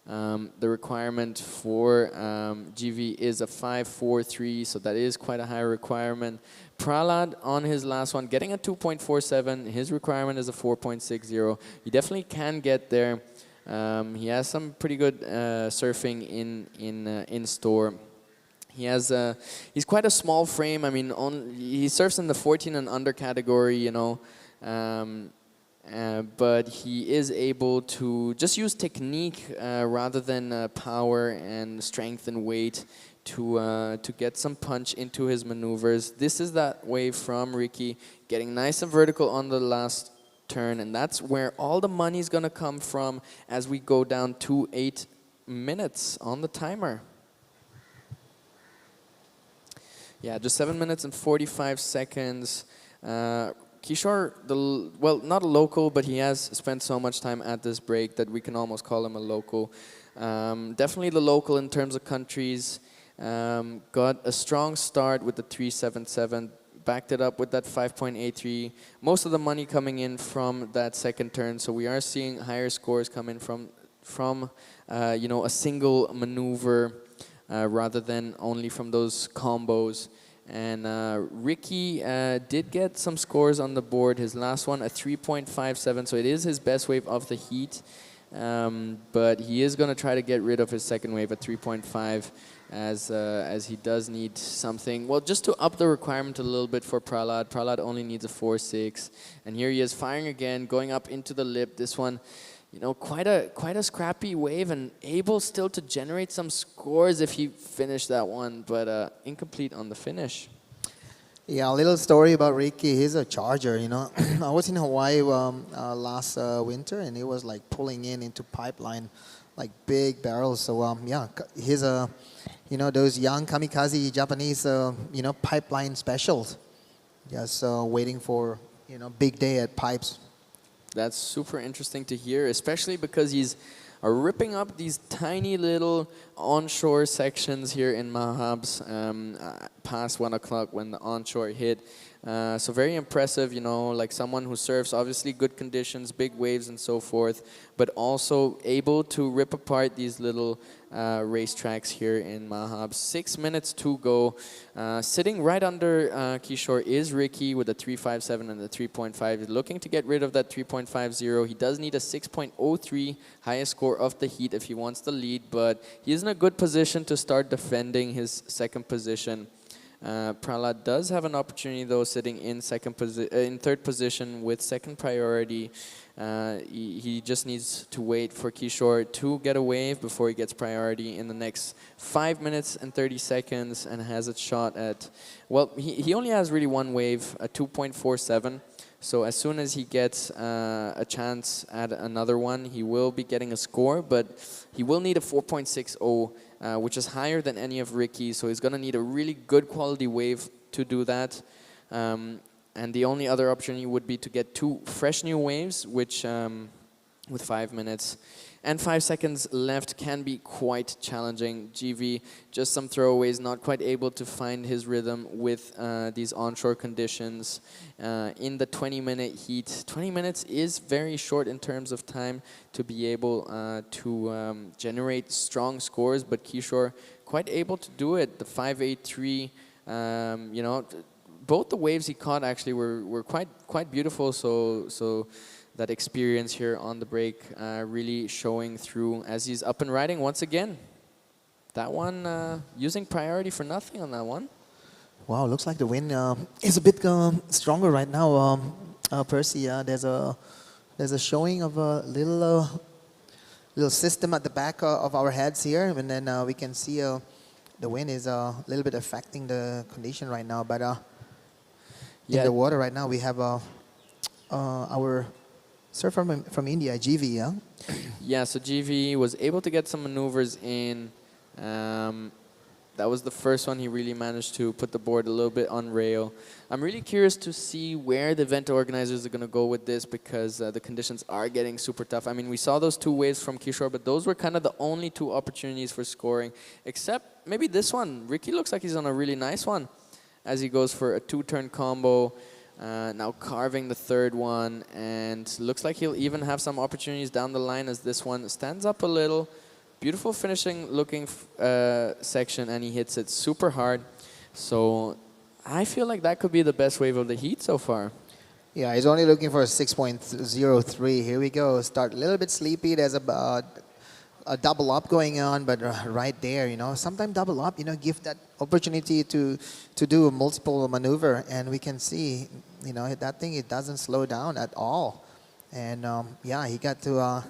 The requirement for GV is a 5.43, so that is quite a high requirement. Prahlad on his last one getting a 2.47. His requirement is a 4.60. He definitely can get there. He has some pretty good surfing in store. He's quite a small frame. I mean, he surfs in the 14 and under category, but he is able to just use technique rather than power and strength and weight to get some punch into his maneuvers. This is that wave from Ricky, getting nice and vertical on the last turn, and that's where all the money is going to come from as we go down to 8 minutes on the timer. Yeah, just 7 minutes and 45 seconds. Kishore, well, not a local, but he has spent so much time at this break that we can almost call him a local. Definitely the local in terms of countries. Got a strong start with the 377, backed it up with that 5.83. Most of the money coming in from that second turn, so we are seeing higher scores come in from you know, a single maneuver rather than only from those combos. And Ricky did get some scores on the board. His last one, a 3.57, so it is his best wave of the heat. But he is going to try to get rid of his second wave at 3.5 as he does need something. Well, just to up the requirement a little bit for Prahlad. Prahlad only needs a 4.6. And here he is firing again, going up into the lip. This one, you know, quite a scrappy wave and able still to generate some scores if he finished that one, but incomplete on the finish. Yeah, a little story about Ricky. He's a charger, you know. I was in Hawaii last winter, and he was like pulling into pipeline, like big barrels. So yeah, he's a, you know, those young kamikaze Japanese, you know, pipeline specials. Just waiting for, you know, big day at pipes. That's super interesting to hear, especially because he's ripping up these tiny little onshore sections here in Mahabs past 1 o'clock when the onshore hit. So very impressive, you know, like someone who surfs obviously good conditions, big waves and so forth, but also able to rip apart these little racetracks here in Mahabs. 6 minutes to go. Sitting right under Kishore is Ricky with a 3.57 and a 3.5. He's looking to get rid of that 3.50. He does need a 6.03 highest score of the heat if he wants the lead, but he is in a good position to start defending his second position. Prahlad does have an opportunity though, sitting in third position with second priority. He just needs to wait for Kishore to get a wave before he gets priority in the next 5 minutes and 30 seconds and has a shot at, well, he only has really one wave, a 2.47. So as soon as he gets a chance at another one, he will be getting a score, but he will need a 4.60, which is higher than any of Ricky's. So he's going to need a really good quality wave to do that. And the only other option would be to get 2 fresh new waves, which with 5 minutes and 5 seconds left can be quite challenging. GV, just some throwaways, not quite able to find his rhythm with these onshore conditions. In the 20-minute heat, 20 minutes is very short in terms of time to be able to generate strong scores, but Kishore quite able to do it. The 5.83, you know, both the waves he caught actually were quite beautiful. So that experience here on the break really showing through as he's up and riding once again. That one using priority for nothing on that one. Wow, looks like the wind is a bit stronger right now, Percy. There's a showing of a little system at the back of our heads here, and then we can see the wind is a little bit affecting the condition right now. But in the water right now, we have our surfer from India, GV. Yeah. Yeah. So GV was able to get some maneuvers in. That was the first one he really managed to put the board a little bit on rail. I'm really curious to see where the event organizers are going to go with this because the conditions are getting super tough. I mean, we saw those 2 waves from Kishore, but those were kind of the only 2 opportunities for scoring, except maybe this one. Ricky looks like he's on a really nice one as he goes for a 2-turn combo. Now carving the 3rd one, and looks like he'll even have some opportunities down the line as this one stands up a little. Beautiful finishing looking section, and he hits it super hard. So I feel like that could be the best wave of the heat so far. Yeah, he's only looking for a 6.03. Here we go. Start a little bit sleepy. There's a double up going on, but right there, you know, sometimes double up, you know, give that opportunity to do a multiple maneuver, and we can see, you know, that thing, it doesn't slow down at all. And yeah, he got to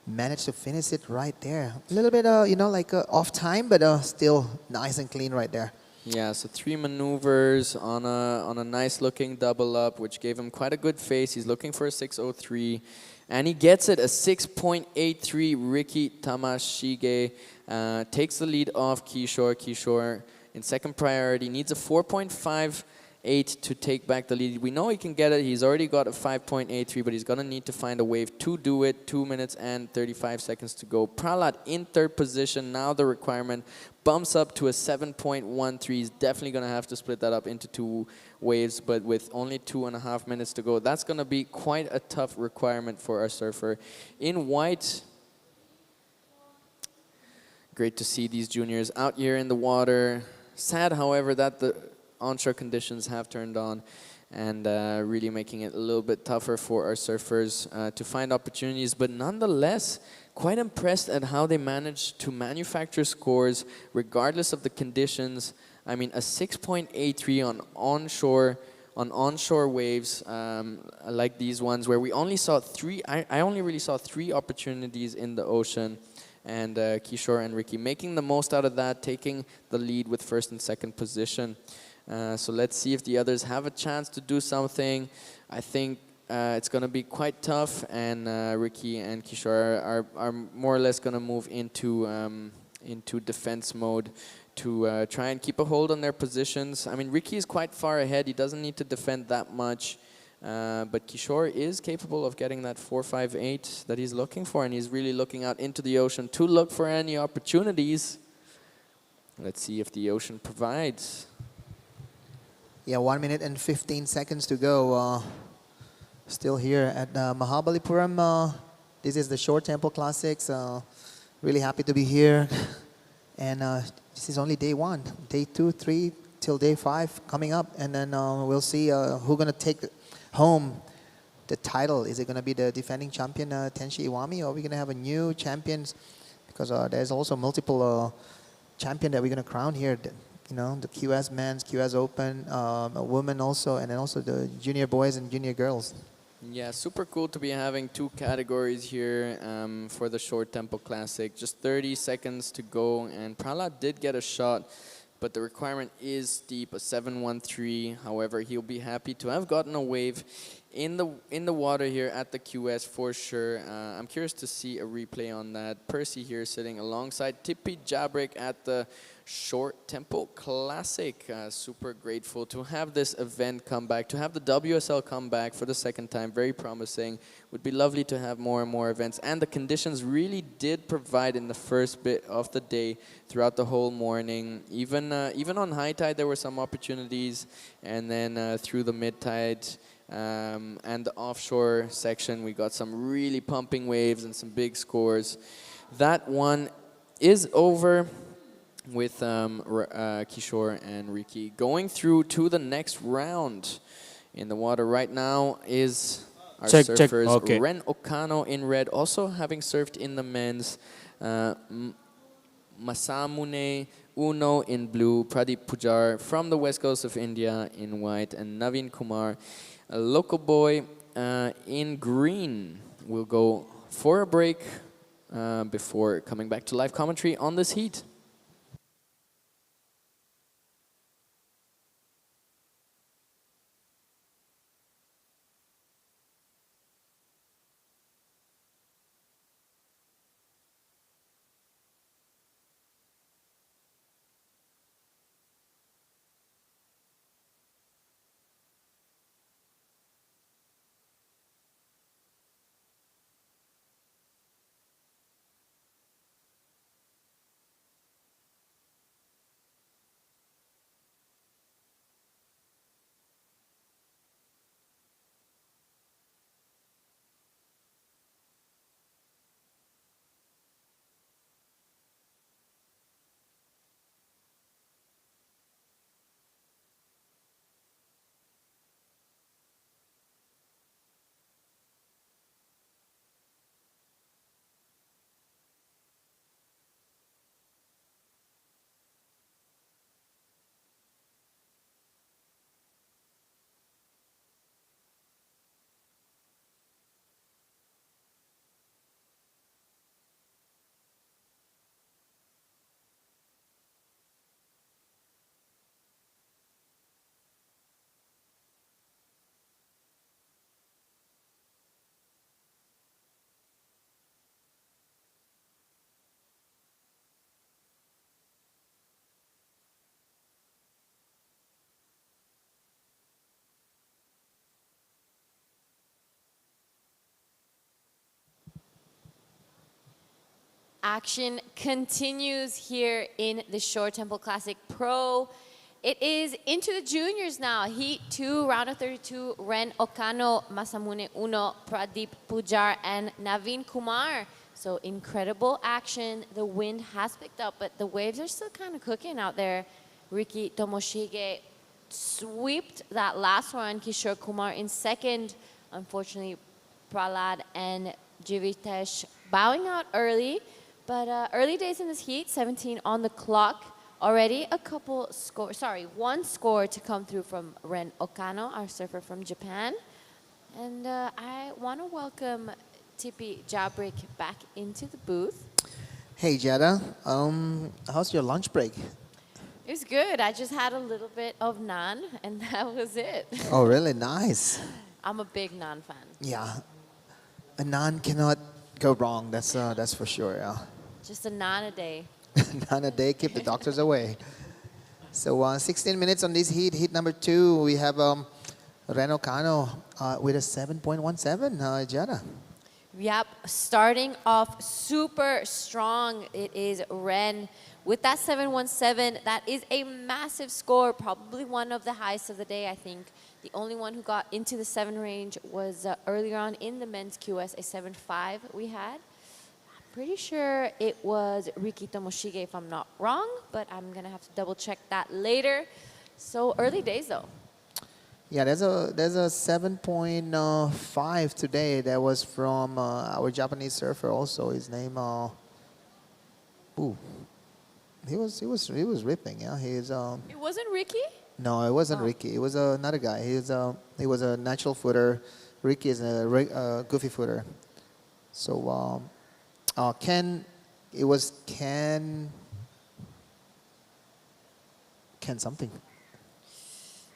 managed to finish it right there. A little bit, like off time, but still nice and clean right there. Yeah, so 3 maneuvers on a nice looking double up, which gave him quite a good face. He's looking for a 6:03, and he gets it, a 6.83. Ricky Tamashige takes the lead off Kishore. Kishore in second priority needs a 4.58 to take back the lead. We know he can get it. He's already got a 5.83, but he's gonna need to find a wave to do it. 2 minutes and 35 seconds to go. Prahlad in third position. Now the requirement bumps up to a 7.13. He's definitely going to have to split that up into 2 waves, but with only 2.5 minutes to go, that's going to be quite a tough requirement for our surfer. In white, great to see these juniors out here in the water. Sad, however, that the onshore conditions have turned on and really making it a little bit tougher for our surfers to find opportunities, but nonetheless, quite impressed at how they managed to manufacture scores regardless of the conditions. I mean, a 6.83 on onshore waves like these ones, where we only saw 3. I only really saw 3 opportunities in the ocean, and Kishore and Ricky making the most out of that, taking the lead with first and second position. So let's see if the others have a chance to do something. I think it's going to be quite tough, and Ricky and Kishore are more or less going to move into defense mode to try and keep a hold on their positions. I mean, Ricky is quite far ahead. He doesn't need to defend that much, but Kishore is capable of getting that 4.58 that he's looking for, and he's really looking out into the ocean to look for any opportunities. Let's see if the ocean provides. Yeah, 1 minute and 15 seconds to go. Still here at Mahabalipuram. This is the Short Tempo Classics. Really happy to be here. And this is only day 1. Day 2, 3, till day 5 coming up. And then we'll see who's going to take home the title. Is it going to be the defending champion, Tenshi Iwami, or are we going to have a new champions? Because there's also multiple champion that we're going to crown here. The QS men's, QS open, a woman also, and then also the junior boys and junior girls. Yeah, super cool to be having 2 categories here for the Short Tempo Classic. Just 30 seconds to go, and Prahlad did get a shot, but the requirement is steep, a 7.13. However, he'll be happy to have gotten a wave in the water here at the QS for sure. I'm curious to see a replay on that. Percy here sitting alongside Tippy Jabrick at the Short Tempo Classic. Super grateful to have this event come back, to have the WSL come back for the second time. Very promising. Would be lovely to have more and more events. And the conditions really did provide in the first bit of the day throughout the whole morning. Even on high tide, there were some opportunities. And then through the mid tide and the offshore section, we got some really pumping waves and some big scores. That one is over with Kishore and Ricky going through to the next round. In the water right now is our surfers. Okay. Ren Okano in red, also having surfed in the men's. Masamune Uno in blue, Pradeep Pujar from the west coast of India in white, and Naveen Kumar, a local boy, in green. We'll go for a break before coming back to live commentary on this heat. action continues here in the Shore Temple Classic Pro. It is into the juniors now. Heat 2, round of 32, Ren Okano, Masamune Uno, Pradeep Pujar, and Naveen Kumar. So incredible action. The wind has picked up, but the waves are still kind of cooking out there. Riki Tomoshige swept that last one. Kishore Kumar in second. Unfortunately, Prahlad and Jivitesh bowing out early. But early days in this heat, 17 on the clock. Already one score to come through from Ren Okano, our surfer from Japan. And I want to welcome Tippy Jabrik back into the booth. Hey, Jada. How's your lunch break? It was good. I just had a little bit of naan, and that was it. Oh, really? Nice. I'm a big naan fan. Yeah. A naan cannot go wrong. That's for sure. Yeah. Just a naan a day. Naan a day, keep the doctors away. So 16 minutes on this heat. Heat number 2, we have Ren Okano with a 7.17, Jada. Yep, starting off super strong. It is Ren with that 7.17. That is a massive score, probably one of the highest of the day, I think. The only one who got into the 7 range was earlier on in the men's QS, a 7.5 we had. Pretty sure it was Riki Tomoshige, if I'm not wrong, but I'm going to have to double check that later. So early days, though. Yeah, there's a 7.5 today. That was from our Japanese surfer also. His name, he was ripping. Yeah, he's. It wasn't Ricky? No, it wasn't Ricky. It was another guy. He was a natural footer. Ricky is a goofy footer. So. It was Ken something.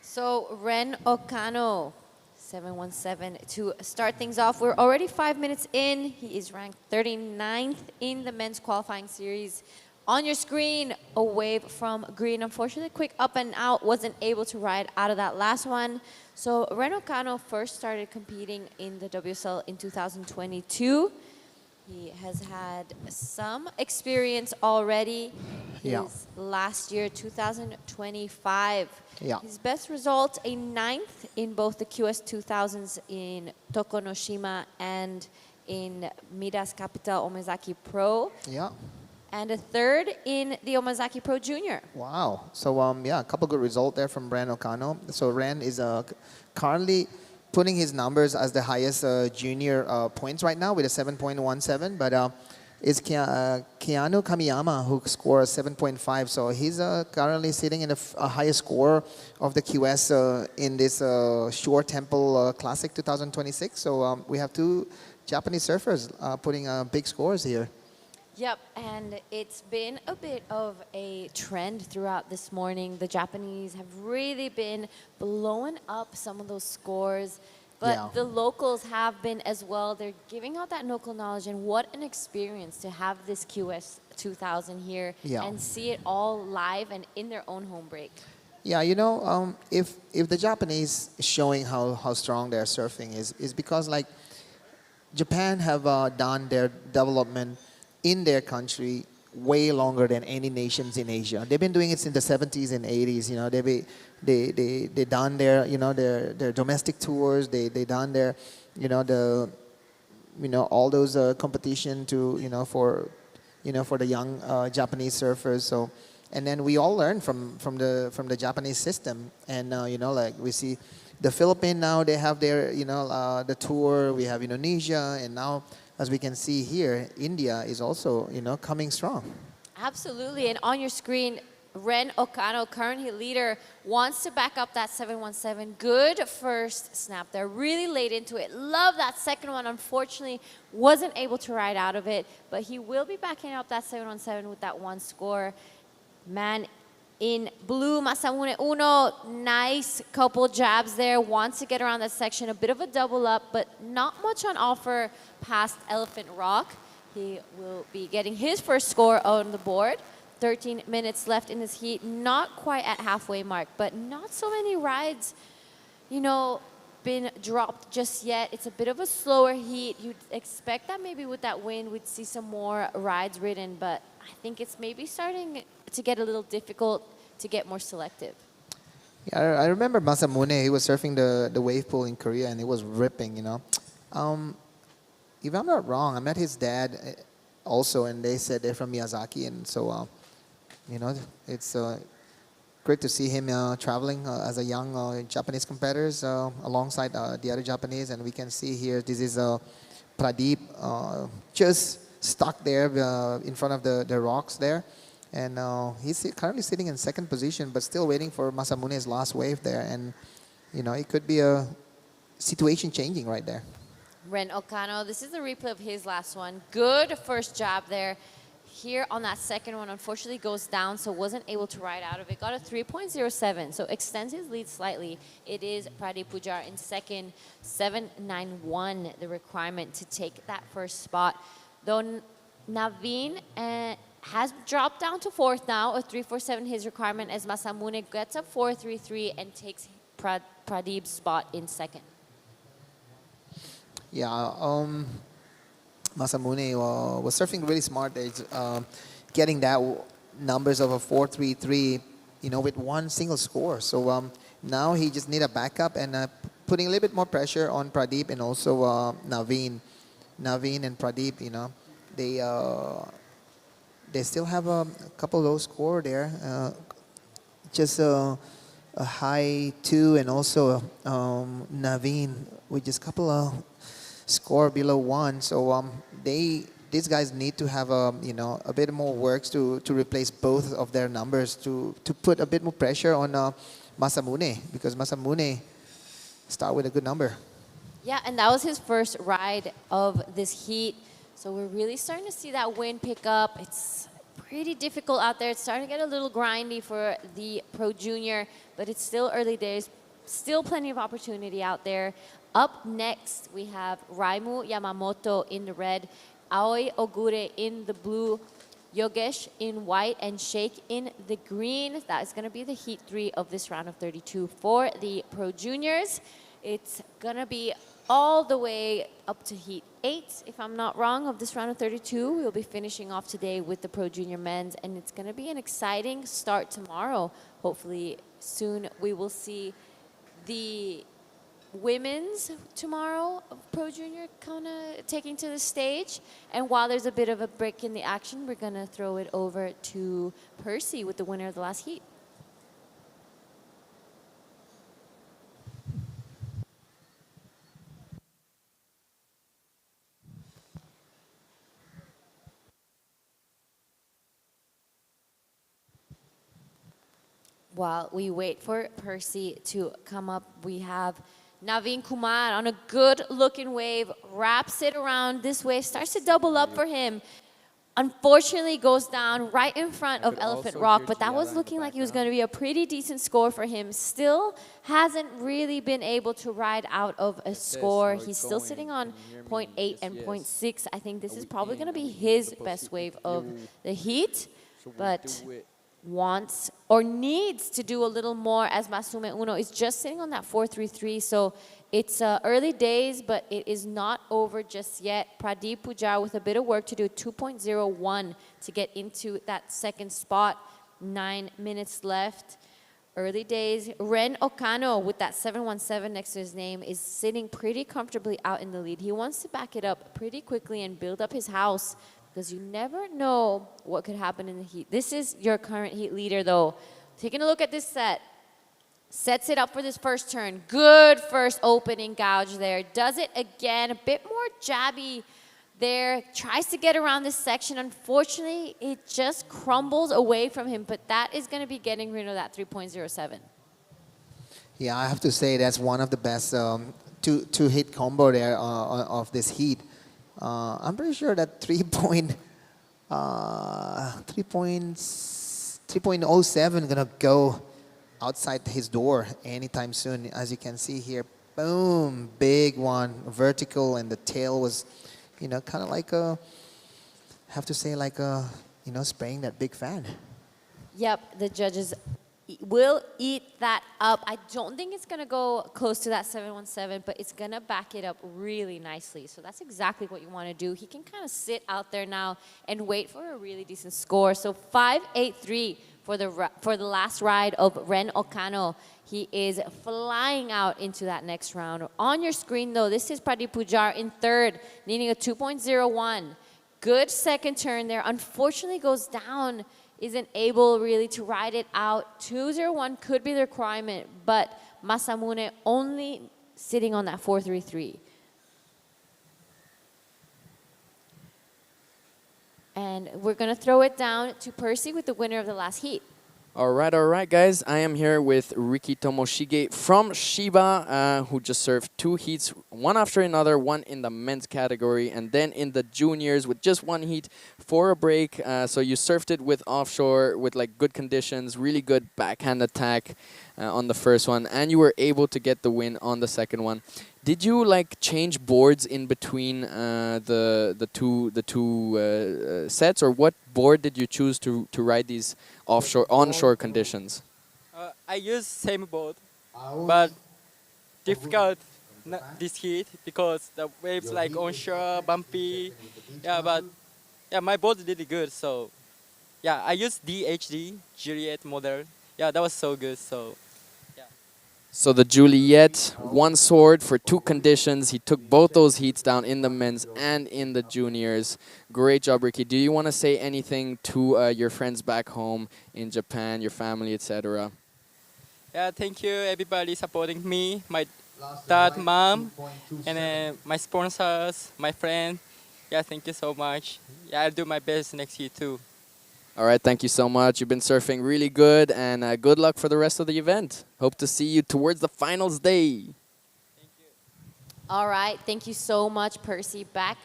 So Ren Okano, 7.17 to start things off. We're already 5 minutes in. He is ranked 39th in the men's qualifying series. On your screen, a wave from green. Unfortunately, quick up and out, wasn't able to ride out of that last one. So Ren Okano first started competing in the WSL in 2022. He has had some experience already. Yeah. His last year, 2025. Yeah. His best result, a 9th in both the QS 2000s in Tokonoshima and in Midas Capital Omezaki Pro. Yeah. And a 3rd in the Omezaki Pro Junior. Wow. So yeah, a couple good results there from Ren Okano. So Ren is currently putting his numbers as the highest junior points right now with a 7.17, but it's Keanu Kamiyama who scored 7.5, so he's currently sitting in the highest score of the QS in this Shore Temple Classic 2026. So we have 2 Japanese surfers putting big scores here. Yep, and it's been a bit of a trend throughout this morning. The Japanese have really been blowing up some of those scores, but Yeah. the locals have been as well. They're giving out that local knowledge, and what an experience to have this QS 2000 here Yeah. and see it all live and in their own home break. Yeah, you know, if the Japanese is showing how strong their surfing is because like Japan have done their development in their country way longer than any nations in Asia. They've been doing it since the 70s and 80s. You know, they done their their domestic tours. They done their all those competition to for the young Japanese surfers. So, and then we all learn from the Japanese system. And like we see the Philippines now, they have their the tour. We have Indonesia, and now, as we can see here, India is also, coming strong. Absolutely, and on your screen, Ren Okano, currently leader, wants to back up that 7.17. Good first snap there, really laid into it. Love that second one. Unfortunately, wasn't able to ride out of it, but he will be backing up that 7.17 with that one score. Man in blue, Masamune Uno, nice couple jabs there. Wants to get around that section, a bit of a double up, but not much on offer past Elephant Rock. He will be getting his first score on the board. 13 minutes left in this heat, not quite at halfway mark, but not so many rides, been dropped just yet. It's a bit of a slower heat. You'd expect that maybe with that wind we'd see some more rides ridden, but I think it's maybe starting to get a little difficult to get more selective. Yeah, I remember Masamune. He was surfing the wave pool in Korea, and it was ripping. If I'm not wrong, I met his dad also, and they said they're from Miyazaki, and so it's great to see him traveling as a young Japanese competitors alongside the other Japanese, and we can see here this is Pradeep just stuck there in front of the rocks there. And he's currently sitting in second position, but still waiting for Masamune's last wave there. And, it could be a situation changing right there. Ren Okano, this is the replay of his last one. Good first job there. Here on that second one, unfortunately goes down, so wasn't able to ride out of it. Got a 3.07, so extends his lead slightly. It is Pradeep Pujar in second, 7.91, the requirement to take that first spot. Though Naveen has dropped down to fourth now, a 3.47 his requirement, as Masamune gets a 4.33 and takes Pradeep's spot in second. Yeah, Masamune was surfing really smart there, getting that numbers of a 4.33, with one single score. So now he just need a backup and putting a little bit more pressure on Pradeep and also Naveen. Naveen and Pradeep, they still have a couple low score there. Just a high 2 and also Naveen with just a couple of score below 1. So these guys need to have a bit more works to replace both of their numbers to put a bit more pressure on Masamune, because Masamune start with a good number. Yeah, and that was his first ride of this heat. So we're really starting to see that wind pick up. It's pretty difficult out there. It's starting to get a little grindy for the Pro Junior, but it's still early days. Still plenty of opportunity out there. Up next, we have Raimu Yamamoto in the red, Aoi Ogure in the blue, Yogesh in white, and Sheikh in the green. That is going to be the heat 3 of this round of 32 for the Pro Juniors. It's going to be all the way up to heat 8, if I'm not wrong, of this round of 32. We'll be finishing off today with the Pro Junior men's, and it's going to be an exciting start tomorrow. Hopefully soon we will see the women's tomorrow Pro Junior kind of taking to the stage. And while there's a bit of a break in the action, we're going to throw it over to Percy with the winner of the last heat. While we wait for Percy to come up, we have Naveen Kumar on a good-looking wave, wraps it around this wave, starts to double up for him. Unfortunately, goes down right in front of Elephant Rock, but that was looking like it was going to be a pretty decent score for him. Still hasn't really been able to ride out of a score. He's still sitting on 0.8 and 0.6. I think this is probably going to be his best wave of the heat, but wants or needs to do a little more, as Masume Uno is just sitting on that 4.33. So it's early days, but it is not over just yet. Pradeep Pujar with a bit of work to do, 2.01 to get into that second spot. 9 minutes left. Early days. Ren Okano with that 717 next to his name is sitting pretty comfortably out in the lead. He wants to back it up pretty quickly and build up his house, because you never know what could happen in the heat. This is your current heat leader, though. Taking a look at this set. Sets it up for this first turn. Good first opening gouge there. Does it again. A bit more jabby there. Tries to get around this section. Unfortunately, it just crumbles away from him, but that is going to be getting rid of that 3.07. Yeah, I have to say that's one of the best two-hit combo there of this heat. I'm pretty sure that 3.07 gonna go outside his door anytime soon. As you can see here, boom, big one, vertical, and the tail was, kind of like spraying that big fan. Yep, the judges will eat that up. I don't think it's going to go close to that 717, but it's going to back it up really nicely. So that's exactly what you want to do. He can kind of sit out there now and wait for a really decent score. So 583 for the last ride of Ren Okano. He is flying out into that next round. On your screen, though, this is Pradeep Pujar in third, needing a 2.01. Good second turn there. Unfortunately, goes down. Isn't able really to ride it out. 201 could be the requirement, but Masamune only sitting on that 433. And we're going to throw it down to Percy with the winner of the last heat. All right, guys. I am here with Riki Tomoshige from Shiba, who just served 2 heats, one after another, one in the men's category, and then in the juniors with just 1 heat for a break. So you surfed it with offshore, with like good conditions, really good backhand attack on the first one, and you were able to get the win on the second one. Did you like change boards in between the two sets, or what board did you choose to ride these onshore conditions? I use same board, but difficult this heat because the waves like onshore, bumpy. Yeah, but yeah, my board did good. So yeah, I used DHD Juliet model. Yeah, that was so good. So. So the Juliet, 1 sword for 2 conditions. He took both those heats down in the men's and in the juniors. Great job, Ricky. Do you want to say anything to your friends back home in Japan, your family, etc.? Yeah, thank you everybody supporting me, my dad, mom, and then my sponsors, my friend. Yeah, thank you so much. Yeah, I'll do my best next year too. All right, thank you so much. You've been surfing really good, and good luck for the rest of the event. Hope to see you towards the finals day. Thank you. All right, thank you so much, Percy. Back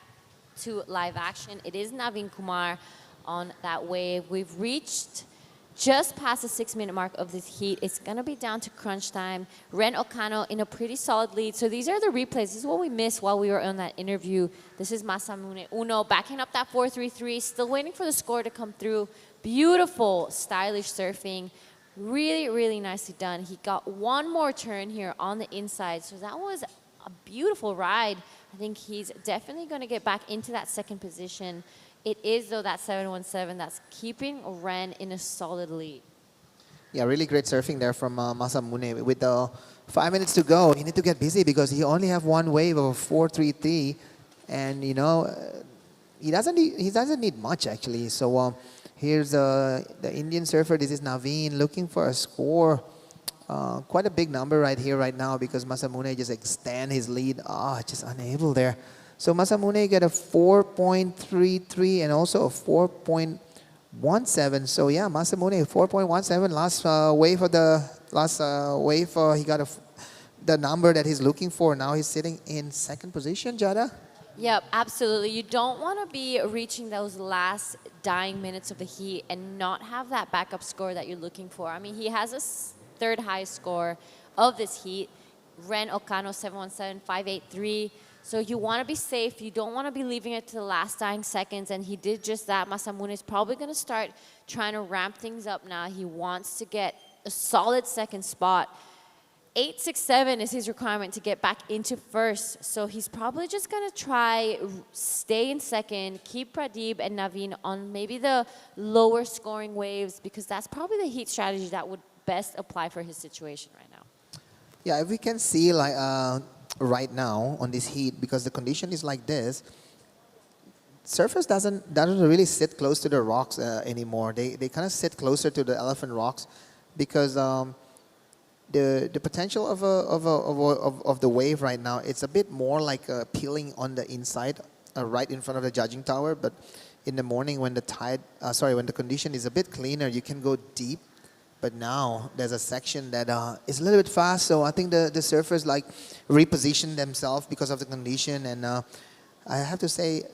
to live action. It is Naveen Kumar on that wave. We've reached just past the 6-minute mark of this heat. It's going to be down to crunch time. Ren Okano in a pretty solid lead. So these are the replays. This is what we missed while we were on that interview. This is Masamune Uno backing up that 433, still waiting for the score to come through. Beautiful, stylish surfing. Really, really nicely done. He got 1 more turn here on the inside. So that was a beautiful ride. I think he's definitely going to get back into that second position. It is, though, that 717 that's keeping Ren in a solid lead. Yeah, really great surfing there from Masamune. With 5 minutes to go, he need to get busy because he only have 1 wave of 433, and you know he doesn't need much actually. So here's the Indian surfer. This is Naveen looking for a score. Quite a big number right here, right now, because Masamune just extend his lead. Just unable there. So Masamune get a 4.33 and also a 4.17. So yeah, Masamune 4.17 last wave of the last wave. He got the number that he's looking for. Now he's sitting in second position. Jada. Yep, absolutely. You don't want to be reaching those last dying minutes of the heat and not have that backup score that you're looking for. I mean, he has a 3rd highest score of this heat. Ren Okano 717, 583. So you want to be safe. You don't want to be leaving it to the last dying seconds. And he did just that. Masamune is probably going to start trying to ramp things up now. He wants to get a solid second spot. 867 is his requirement to get back into first. So he's probably just going to try stay in second, keep Pradeep and Naveen on maybe the lower scoring waves, because that's probably the heat strategy that would best apply for his situation right now. Yeah, if we can see like right now on this heat, because the condition is like this, surfers doesn't really sit close to the rocks anymore. They kind of sit closer to the elephant rocks, because the potential of the wave right now, it's a bit more like peeling on the inside, right in front of the judging tower. But in the morning, when the when the condition is a bit cleaner, you can go deep. But now there's a section that is a little bit fast, so I think the surfers like reposition themselves because of the condition. And I have to say,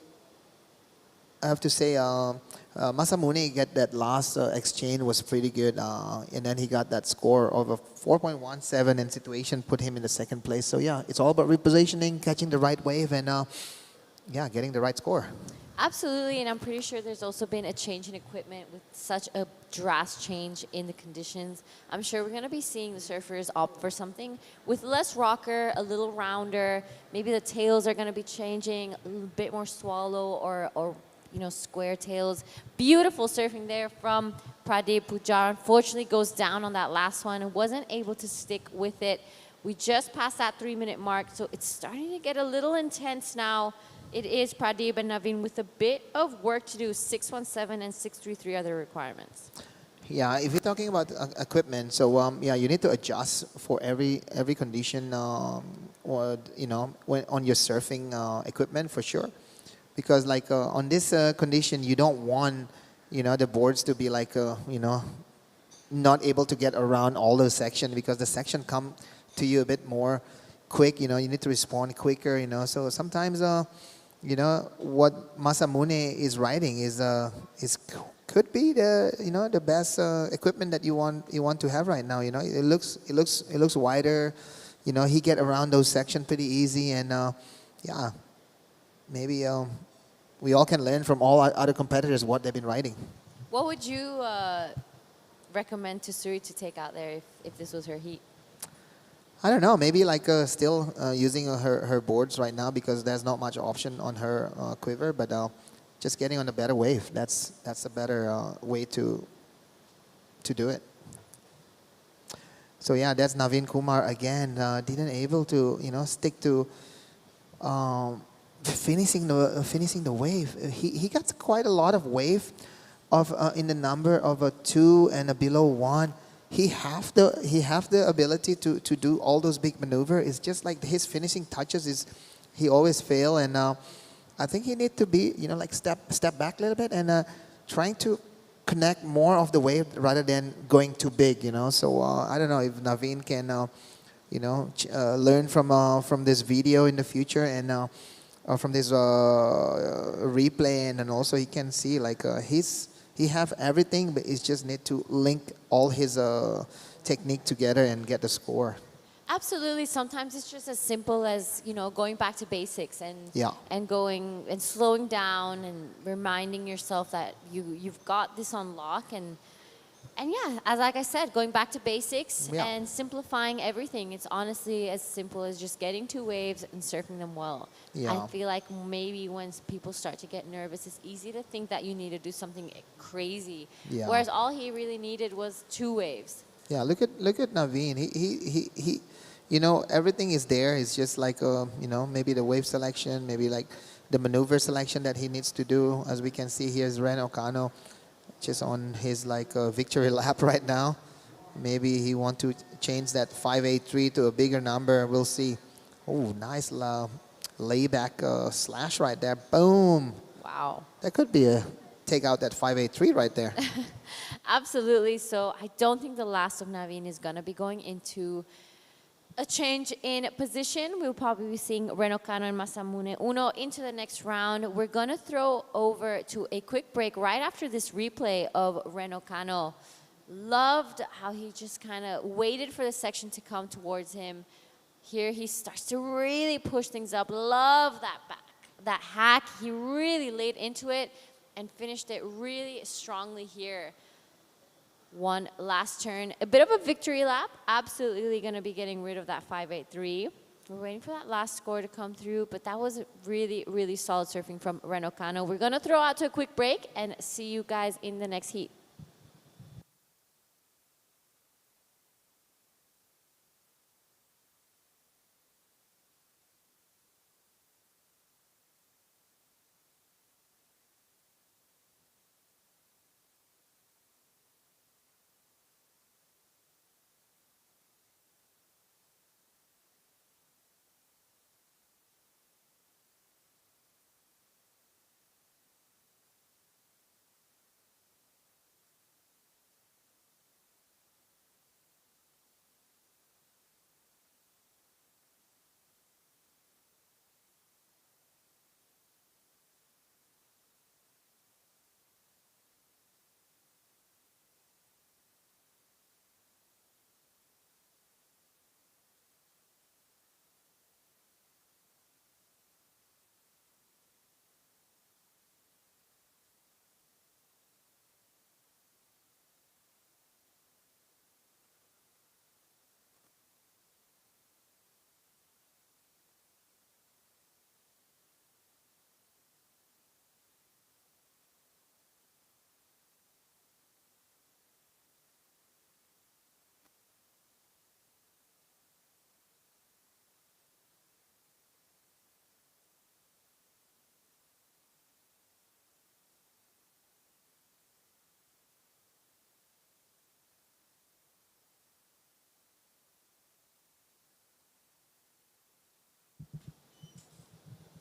Masamune get that last exchange was pretty good, and then he got that score of a 4.17, and situation put him in the second place. So yeah, it's all about repositioning, catching the right wave, and yeah, getting the right score. Absolutely, and I'm pretty sure there's also been a change in equipment with such a drastic change in the conditions. I'm sure we're going to be seeing the surfers opt for something with less rocker, a little rounder. Maybe the tails are going to be changing, a little bit more swallow or square tails. Beautiful surfing there from Pradeep Pujar. Unfortunately, goes down on that last one and wasn't able to stick with it. We just passed that 3-minute mark, so it's starting to get a little intense now. It is Pradeep and Naveen with a bit of work to do. 617 and 633 are the requirements. Yeah, if you're talking about equipment, so yeah, you need to adjust for every condition, or when on your surfing equipment for sure, because like on this condition, you don't want the boards to be like not able to get around all those sections because the section come to you a bit more quick. You need to respond quicker. So sometimes what Masamune is riding is could be the best equipment that you want to have right now. It looks wider. He get around those sections pretty easy, and yeah, maybe we all can learn from all our other competitors what they've been riding. What would you recommend to Suri to take out there if this was her heat? I don't know. Maybe like still using her boards right now because there's not much option on her quiver, but just getting on a better wave. That's a better way to do it. So yeah, that's Naveen Kumar again. Didn't able to stick to finishing the wave. He got quite a lot of wave of in the number of a 2 and a below 1. He have the ability to do all those big maneuver. It's just like his finishing touches is he always fail, and I think he need to be like step back a little bit and trying to connect more of the wave rather than going too big. So I don't know if Naveen can learn from this video in the future and from this replay, and then also he can see like he have everything, but he just need to link all his technique together and get the score. Absolutely. Sometimes it's just as simple as going back to basics and Yeah. and going and slowing down and reminding yourself that you've got this on lock and yeah, as like I said, going back to basics Yeah. and simplifying everything. It's honestly as simple as just getting 2 waves and surfing them well. Yeah. I feel like maybe when people start to get nervous, it's easy to think that you need to do something crazy. Yeah. Whereas all he really needed was 2 waves. Yeah, look at Naveen. He everything is there. It's just like maybe the wave selection, maybe like the maneuver selection that he needs to do. As we can see, here's Ren Okano, just on his like victory lap right now. Maybe he want to change that 583 to a bigger number. We'll see. Oh, nice layback slash right there. Boom. Wow. That could be a take out that 583 right there. Absolutely. So I don't think the last of Naveen is going to be going into a change in position. We'll probably be seeing Reno Kano and Masamune Uno into the next round. We're going to throw over to a quick break right after this replay of Reno Kano. Loved how he just kind of waited for the section to come towards him. Here he starts to really push things up. Love that hack. He really laid into it and finished it really strongly here. One last turn, a bit of a victory lap. Absolutely going to be getting rid of that 583. We're waiting for that last score to come through, but that was really, really solid surfing from Reno Kano. We're going to throw out to a quick break and see you guys in the next heat.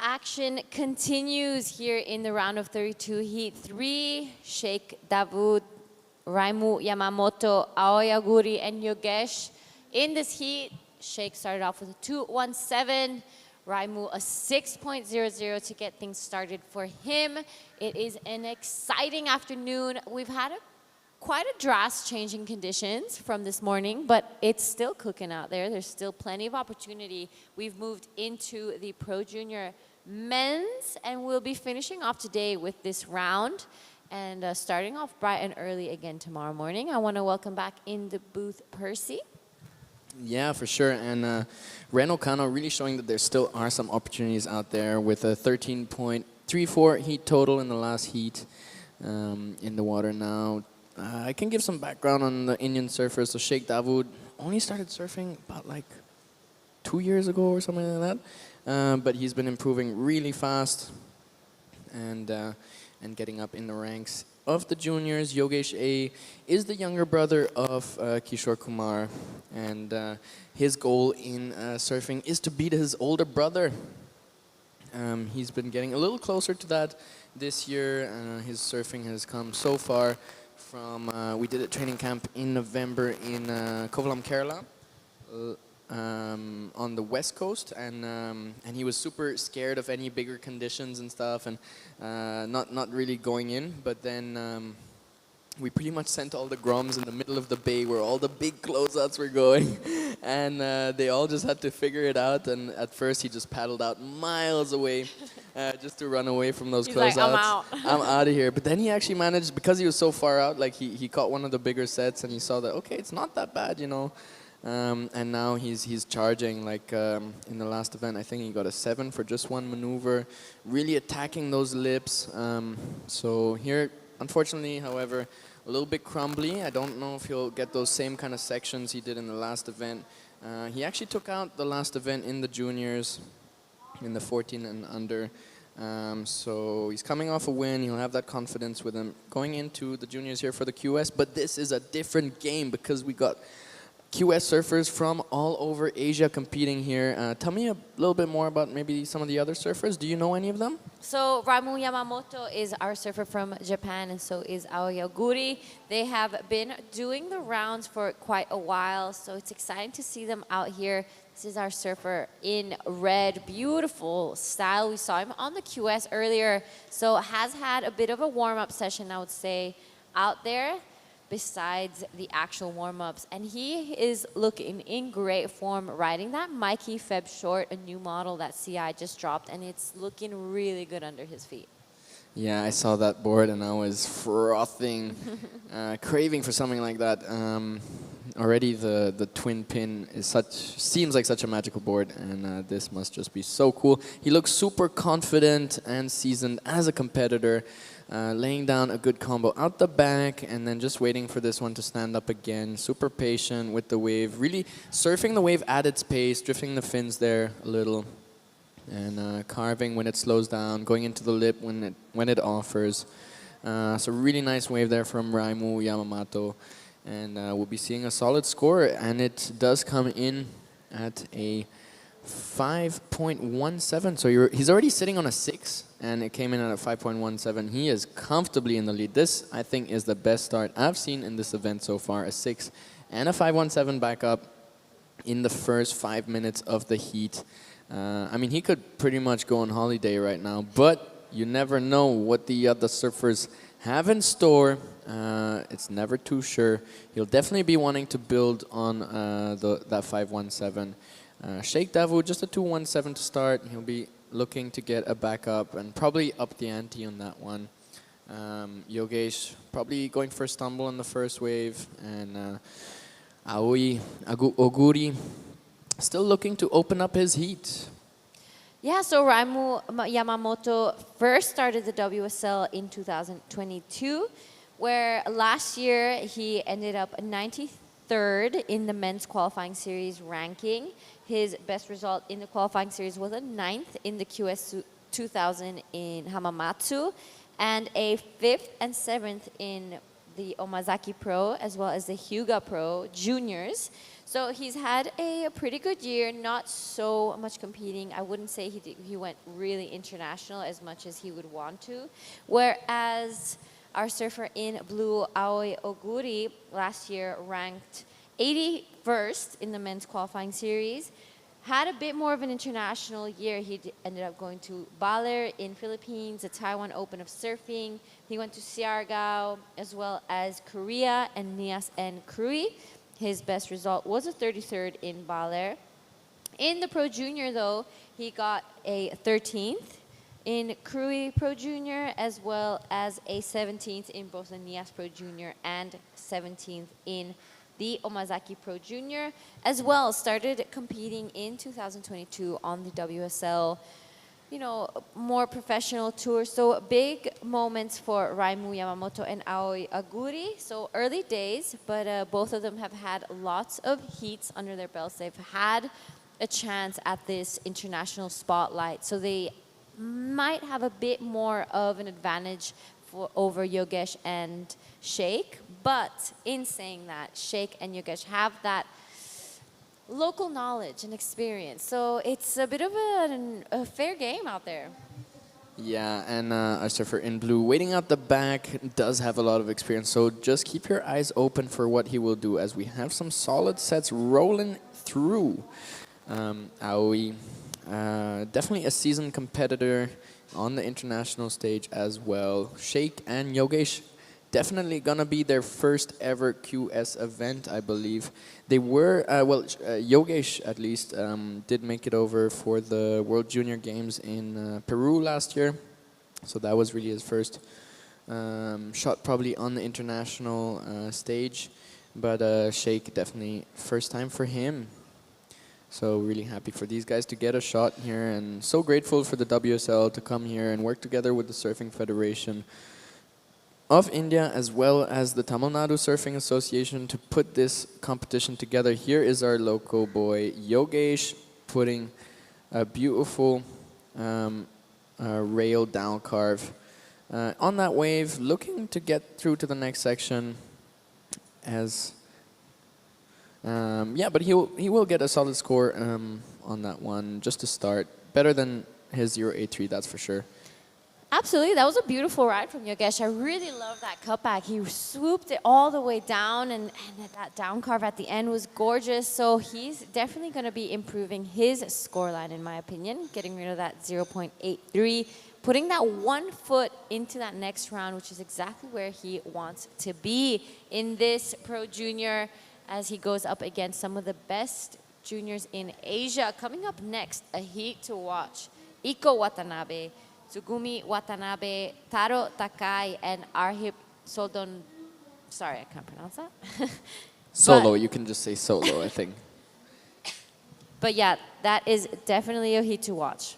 Action continues here in the round of 32, Heat 3. Sheikh Davud, Raimu Yamamoto, Aoyaguri, and Yogesh. In this heat, Sheikh started off with a 2.17. Raimu a 6.00 to get things started for him. It is an exciting afternoon. We've had quite a drastic change in conditions from this morning, but it's still cooking out there. There's still plenty of opportunity. We've moved into the Pro Junior men's, and we'll be finishing off today with this round and starting off bright and early again tomorrow morning. I want to welcome back in the booth Percy. Yeah, for sure. And Ren Okano really showing that there still are some opportunities out there with a 13.34 heat total in the last heat in the water now. I can give some background on the Indian surfers. So Sheikh Davud only started surfing about like 2 years ago or something like that. But he's been improving really fast and getting up in the ranks of the juniors. Yogesh A is the younger brother of Kishore Kumar, and his goal in surfing is to beat his older brother. He's been getting a little closer to that this year. His surfing has come so far from, we did a training camp in November in Kovalam, Kerala, on the west coast, and he was super scared of any bigger conditions and stuff, and not really going in. But then we pretty much sent all the groms in the middle of the bay where all the big closeouts were going, and they all just had to figure it out. And at first he just paddled out miles away just to run away from those He's closeouts. like, I'm out. I'm out of here. But then he actually managed, because he was so far out, like he caught one of the bigger sets, and he saw that, okay, it's not that bad, you know. And now he's charging, like in the last event, I think he got a 7 for just one maneuver, really attacking those lips. So here, unfortunately, however, a little bit crumbly. I don't know if he'll get those same kind of sections he did in the last event. He actually took out the last event in the juniors, in the 14 and under. So he's coming off a win. He'll have that confidence with him going into the juniors here for the QS. But this is a different game because we got QS surfers from all over Asia competing here. Tell me a little bit more about maybe some of the other surfers. Do you know any of them? So Raimu Yamamoto is our surfer from Japan, and so is Aoyaguri. They have been doing the rounds for quite a while, so it's exciting to see them out here. This is our surfer in red, beautiful style. We saw him on the QS earlier, so has had a bit of a warm-up session, I would say, out there, besides the actual warm-ups. And he is looking in great form riding that Mikey Feb short, a new model that CI just dropped, and it's looking really good under his feet. Yeah, I saw that board and I was frothing, craving for something like that. Already the twin pin seems like such a magical board, and this must just be so cool. He looks super confident and seasoned as a competitor. Laying down a good combo out the back and then just waiting for this one to stand up again. Super patient with the wave, really surfing the wave at its pace, drifting the fins there a little, and carving when it slows down, going into the lip when it offers. So really nice wave there from Raimu Yamamoto, and we'll be seeing a solid score, and it does come in at a 5.17. So he's already sitting on a 6, and it came in at a 5.17. He is comfortably in the lead. This, I think, is the best start I've seen in this event so far. A 6 and a 5.17 back up in the first 5 minutes of the heat. I mean, he could pretty much go on holiday right now, but you never know what the other surfers have in store. It's never too sure. He'll definitely be wanting to build on that 5.17. Sheikh Davud, just a 2.17 to start. He'll be looking to get a backup and probably up the ante on that one. Yogesh probably going for a stumble on the first wave, and Oguri still looking to open up his heat. Yeah, so Raimu Yamamoto first started the WSL in 2022, where last year he ended up 93rd in the men's qualifying series ranking. His best result in the qualifying series was a 9th in the QS 2000 in Hamamatsu, and a 5th and 7th in the Omazaki Pro, as well as the Hyuga Pro Juniors. So he's had a pretty good year, not so much competing. I wouldn't say he went really international as much as he would want to. Whereas our surfer in blue, Aoi Oguri, last year ranked 81st in the men's qualifying series. Had a bit more of an international year. He ended up going to Baler in Philippines, the Taiwan Open of Surfing. He went to Siargao, as well as Korea and Nias and Krui. His best result was a 33rd in Baler. In the Pro Junior, though, he got a 13th in Krui Pro Junior, as well as a 17th in both the Nias Pro Junior and 17th in the Omazaki Pro Junior. As well, started competing in 2022 on the WSL, more professional tour. So big moments for Raimu Yamamoto and Aoi Aguri. So early days, but both of them have had lots of heats under their belts. They've had a chance at this international spotlight. So they might have a bit more of an advantage over Yogesh and Sheikh. But in saying that, Sheikh and Yogesh have that local knowledge and experience. So it's a bit of a fair game out there. Yeah, and our surfer in blue, waiting out the back, does have a lot of experience. So just keep your eyes open for what he will do, as we have some solid sets rolling through. Aoi, definitely a seasoned competitor on the international stage as well. Sheikh and Yogesh, definitely gonna be their first ever QS event, I believe. They were, Yogesh at least, did make it over for the World Junior Games in Peru last year. So that was really his first shot probably on the international stage. But Sheikh, definitely first time for him. So really happy for these guys to get a shot here, and so grateful for the WSL to come here and work together with the Surfing Federation of India, as well as the Tamil Nadu Surfing Association, to put this competition together. Here is our local boy, Yogesh, putting a beautiful rail down carve on that wave, looking to get through to the next section. But he will get a solid score on that one, just to start. Better than his 0.83, that's for sure. Absolutely, that was a beautiful ride from Yogesh. I really love that cutback. He swooped it all the way down, and that down carve at the end was gorgeous. So he's definitely going to be improving his scoreline, in my opinion, getting rid of that 0.83, putting that 1 foot into that next round, which is exactly where he wants to be in this Pro Junior, as he goes up against some of the best juniors in Asia. Coming up next, a heat to watch. Iko Watanabe, Tsugumi Watanabe, Taro Takai, and Arhip Soldon. Sorry, I can't pronounce that. Solo, you can just say solo, I think. But yeah, that is definitely a heat to watch.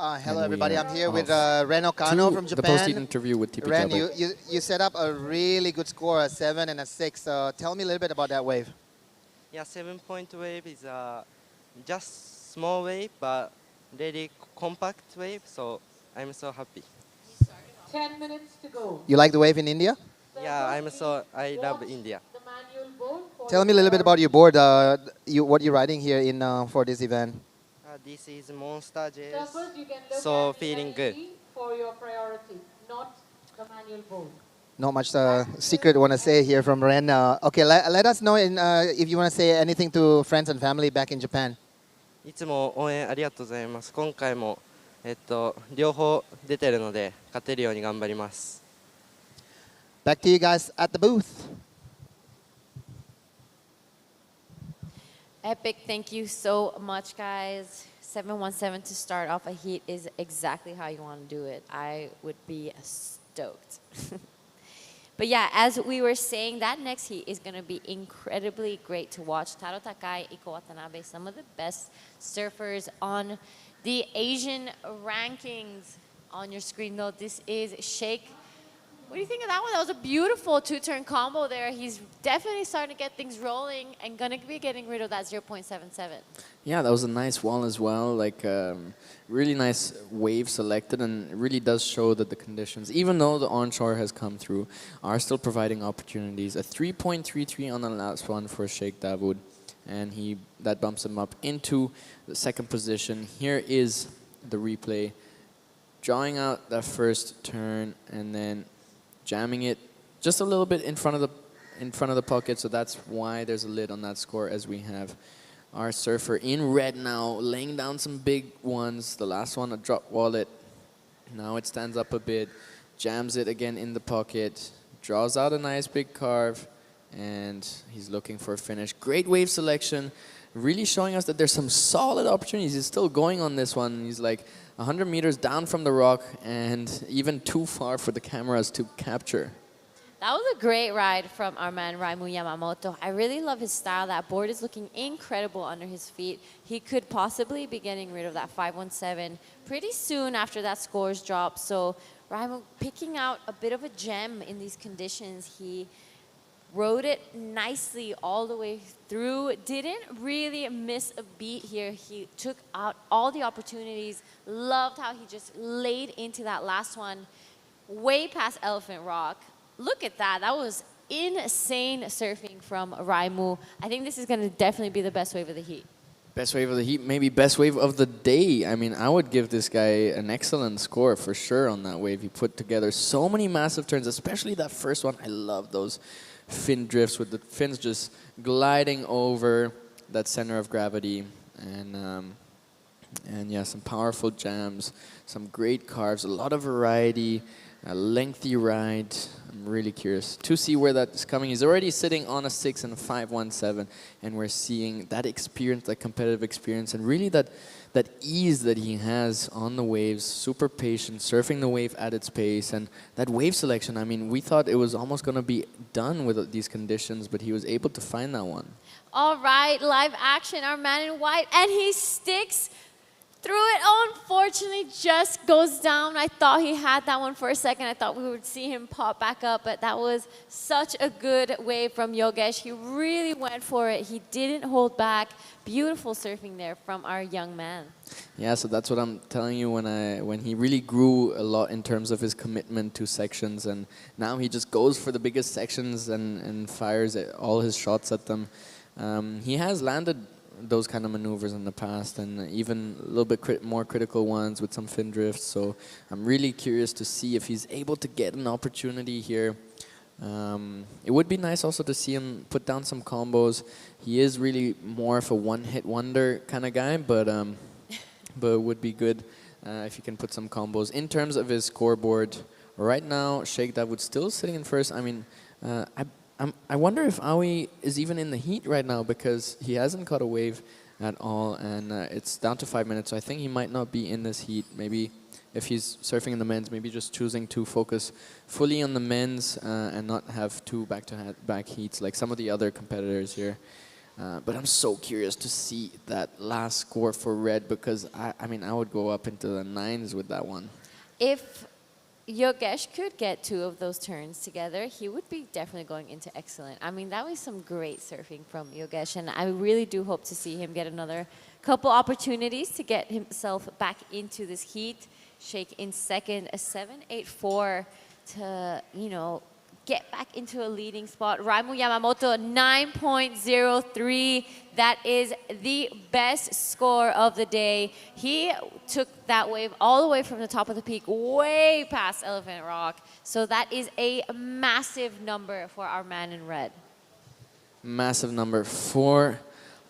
Hello, everybody. I'm here with Ren Okano from Japan. The post-heat interview with TP Ren, Double. you set up a really good score, a 7 and a 6. Tell me a little bit about that wave. Yeah, 7-point wave is just small wave, but really compact wave. So I'm so happy. 10 minutes to go. You like the wave in India? Yeah, I love India. The manual board for Tell me a little bit about your board, what you're riding here in for this event. This is Monster J's. surfers. You can look So at the feeling good. LED for your priority, not the manual board. Not much secret want to say here from Ren. Okay, let us know if you want to say anything to friends and family back in Japan. いつも応援ありがとうございます。今回も両方出てるので勝てるように頑張ります。 Back to you guys at the booth. Epic, thank you so much, guys. 717 to start off a heat is exactly how you want to do it. I would be stoked. But yeah, as we were saying, that next heat is going to be incredibly great to watch. Taro Takai, Iko Watanabe, some of the best surfers on the Asian rankings on your screen, though. This is Sheikh What do you think of that one? That was a beautiful two-turn combo there. He's definitely starting to get things rolling and going to be getting rid of that 0.77. Yeah, that was a nice wall as well. Like, really nice wave selected, and it really does show that the conditions, even though the onshore has come through, are still providing opportunities. A 3.33 on the last one for Sheikh Dawood, and that bumps him up into the second position. Here is the replay, drawing out that first turn and then jamming it just a little bit in front of the pocket, so that's why there's a lid on that score, as we have our surfer in red now, laying down some big ones. The last one, a drop wallet. Now it stands up a bit, jams it again in the pocket, draws out a nice big carve, and he's looking for a finish. Great wave selection, really showing us that there's some solid opportunities. He's still going on this one. He's like 100 meters down from the rock and even too far for the cameras to capture. That was a great ride from our man Raimu Yamamoto. I really love his style. That board is looking incredible under his feet. He could possibly be getting rid of that 517 pretty soon after that scores drop. So Raimu picking out a bit of a gem in these conditions. He rode it nicely all the way through. Didn't really miss a beat here. He took out all the opportunities. Loved how he just laid into that last one way past Elephant Rock. Look at that. That was insane surfing from Raimu. I think this is going to definitely be the best wave of the heat. Best wave of the heat, maybe best wave of the day. I mean, I would give this guy an excellent score for sure on that wave. He put together so many massive turns, especially that first one. I love those fin drifts with the fins just gliding over that center of gravity. And yeah, some powerful jams, some great carves, a lot of variety, a lengthy ride. I'm really curious to see where that's coming. He's already sitting on a 6 and a 517, and we're seeing that experience, that competitive experience, and really that ease that he has on the waves, super patient, surfing the wave at its pace, and that wave selection. I mean, we thought it was almost going to be done with these conditions, but he was able to find that one. All right, live action, our man in white, and he sticks through it. Unfortunately, just goes down. I thought he had that one for a second. I thought we would see him pop back up, but that was such a good wave from Yogesh. He really went for it. He didn't hold back. Beautiful surfing there from our young man. Yeah, so that's what I'm telling you, when he really grew a lot in terms of his commitment to sections, and now he just goes for the biggest sections and fires all his shots at them. He has landed those kind of maneuvers in the past, and even a little bit more critical ones with some fin drifts. So I'm really curious to see if he's able to get an opportunity here. It would be nice also to see him put down some combos. He is really more of a one-hit wonder kind of guy, but it would be good if he can put some combos. In terms of his scoreboard, right now, Sheikh Dawood still sitting in first. I mean, I wonder if Awi is even in the heat right now, because he hasn't caught a wave at all, and it's down to 5 minutes, so I think he might not be in this heat. Maybe if he's surfing in the men's, maybe just choosing to focus fully on the men's and not have two back-to-back heats like some of the other competitors here. But I'm so curious to see that last score for red, because I mean, I would go up into the 9s with that one. If Yogesh could get two of those turns together, he would be definitely going into excellent. I mean, that was some great surfing from Yogesh, and I really do hope to see him get another couple opportunities to get himself back into this heat. Sheikh in second, a 7.84 to, you know, get back into a leading spot. Raimu Yamamoto, 9.03. That is the best score of the day. He took that wave all the way from the top of the peak, way past Elephant Rock. So that is a massive number for our man in red. Massive number for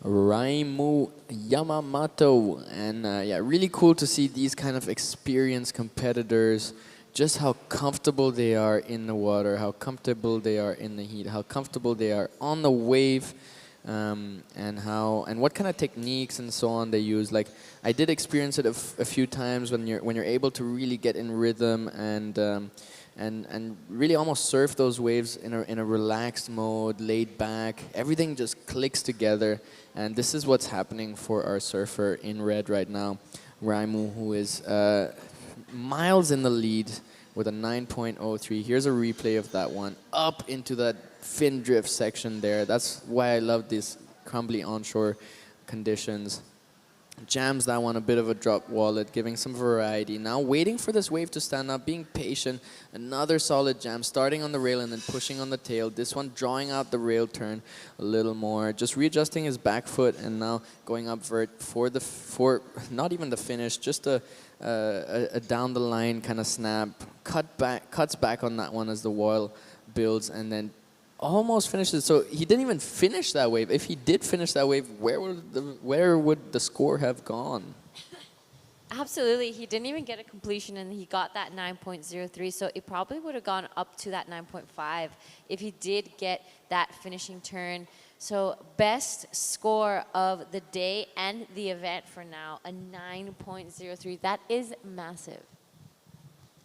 Raimu Yamamoto. And yeah, really cool to see these kind of experienced competitors, just how comfortable they are in the water, how comfortable they are in the heat, how comfortable they are on the wave, and what kind of techniques and so on they use. Like, I did experience it a few times when you're able to really get in rhythm and really almost surf those waves in a relaxed mode, laid back. Everything just clicks together, and this is what's happening for our surfer in red right now, Raimu, who is miles in the lead with a 9.03. Here's a replay of that one. Up into that fin drift section there. That's why I love these crumbly onshore conditions. Jams that one, a bit of a drop wallet, giving some variety. Now waiting for this wave to stand up, being patient. Another solid jam, starting on the rail and then pushing on the tail. This one drawing out the rail turn a little more. Just readjusting his back foot and now going up vert for not even the finish, just a down the line kind of snap. Cuts back on that one as the wall builds and then almost finishes. So he didn't even finish that wave. If he did finish that wave, where would the score have gone? Absolutely. He didn't even get a completion, and he got that 9.03. So it probably would have gone up to that 9.5 if he did get that finishing turn. So best score of the day and the event for now, a 9.03. That is massive.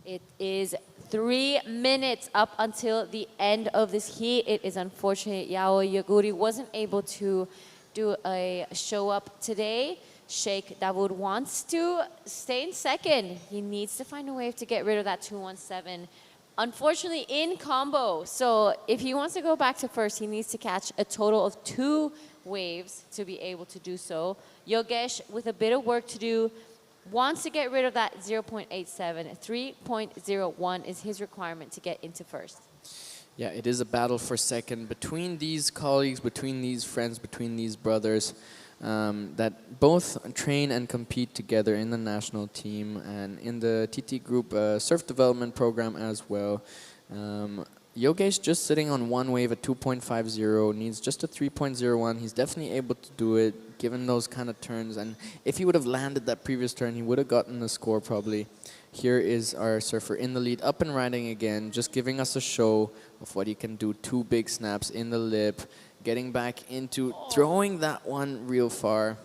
It is 3 minutes up until the end of this heat. It is unfortunate Yao Yaguri wasn't able to do a show up today. Sheikh Dawood wants to stay in second. He needs to find a way to get rid of that 217. Unfortunately, in combo. So if he wants to go back to first, he needs to catch a total of 2 waves to be able to do so. Yogesh, with a bit of work to do, wants to get rid of that 0.87. 3.01 is his requirement to get into first. Yeah, it is a battle for second between these colleagues, between these friends, between these brothers that both train and compete together in the national team and in the TT Group surf development program as well. Yogesh just sitting on one wave at 2.50, needs just a 3.01. He's definitely able to do it given those kind of turns. And if he would have landed that previous turn, he would have gotten the score probably. Here is our surfer in the lead, up and riding again, just giving us a show of what he can do. 2 big snaps in the lip, getting back into throwing that one real far.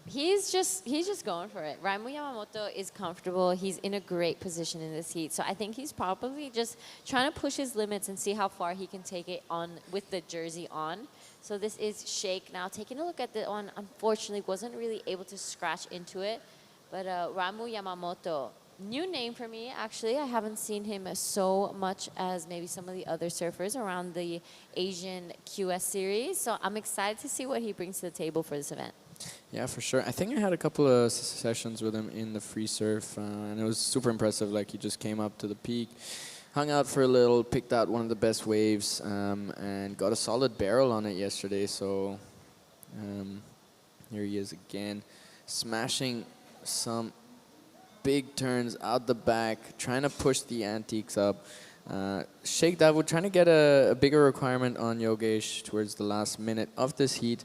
He's just going for it. Raimu Yamamoto is comfortable. He's in a great position in this heat. So I think he's probably just trying to push his limits and see how far he can take it on with the jersey on. So this is Sheikh now taking a look at the one. Unfortunately, wasn't really able to scratch into it. But Raimu Yamamoto, new name for me, actually. I haven't seen him so much as maybe some of the other surfers around the Asian QS series. So I'm excited to see what he brings to the table for this event. Yeah, for sure. I think I had a couple of sessions with him in the free surf, and it was super impressive. Like, he just came up to the peak, hung out for a little, picked out one of the best waves, and got a solid barrel on it yesterday. So here he is again, smashing some big turns out the back, trying to push the antiques up. Sheikh Dawood trying to get a bigger requirement on Yogesh towards the last minute of this heat.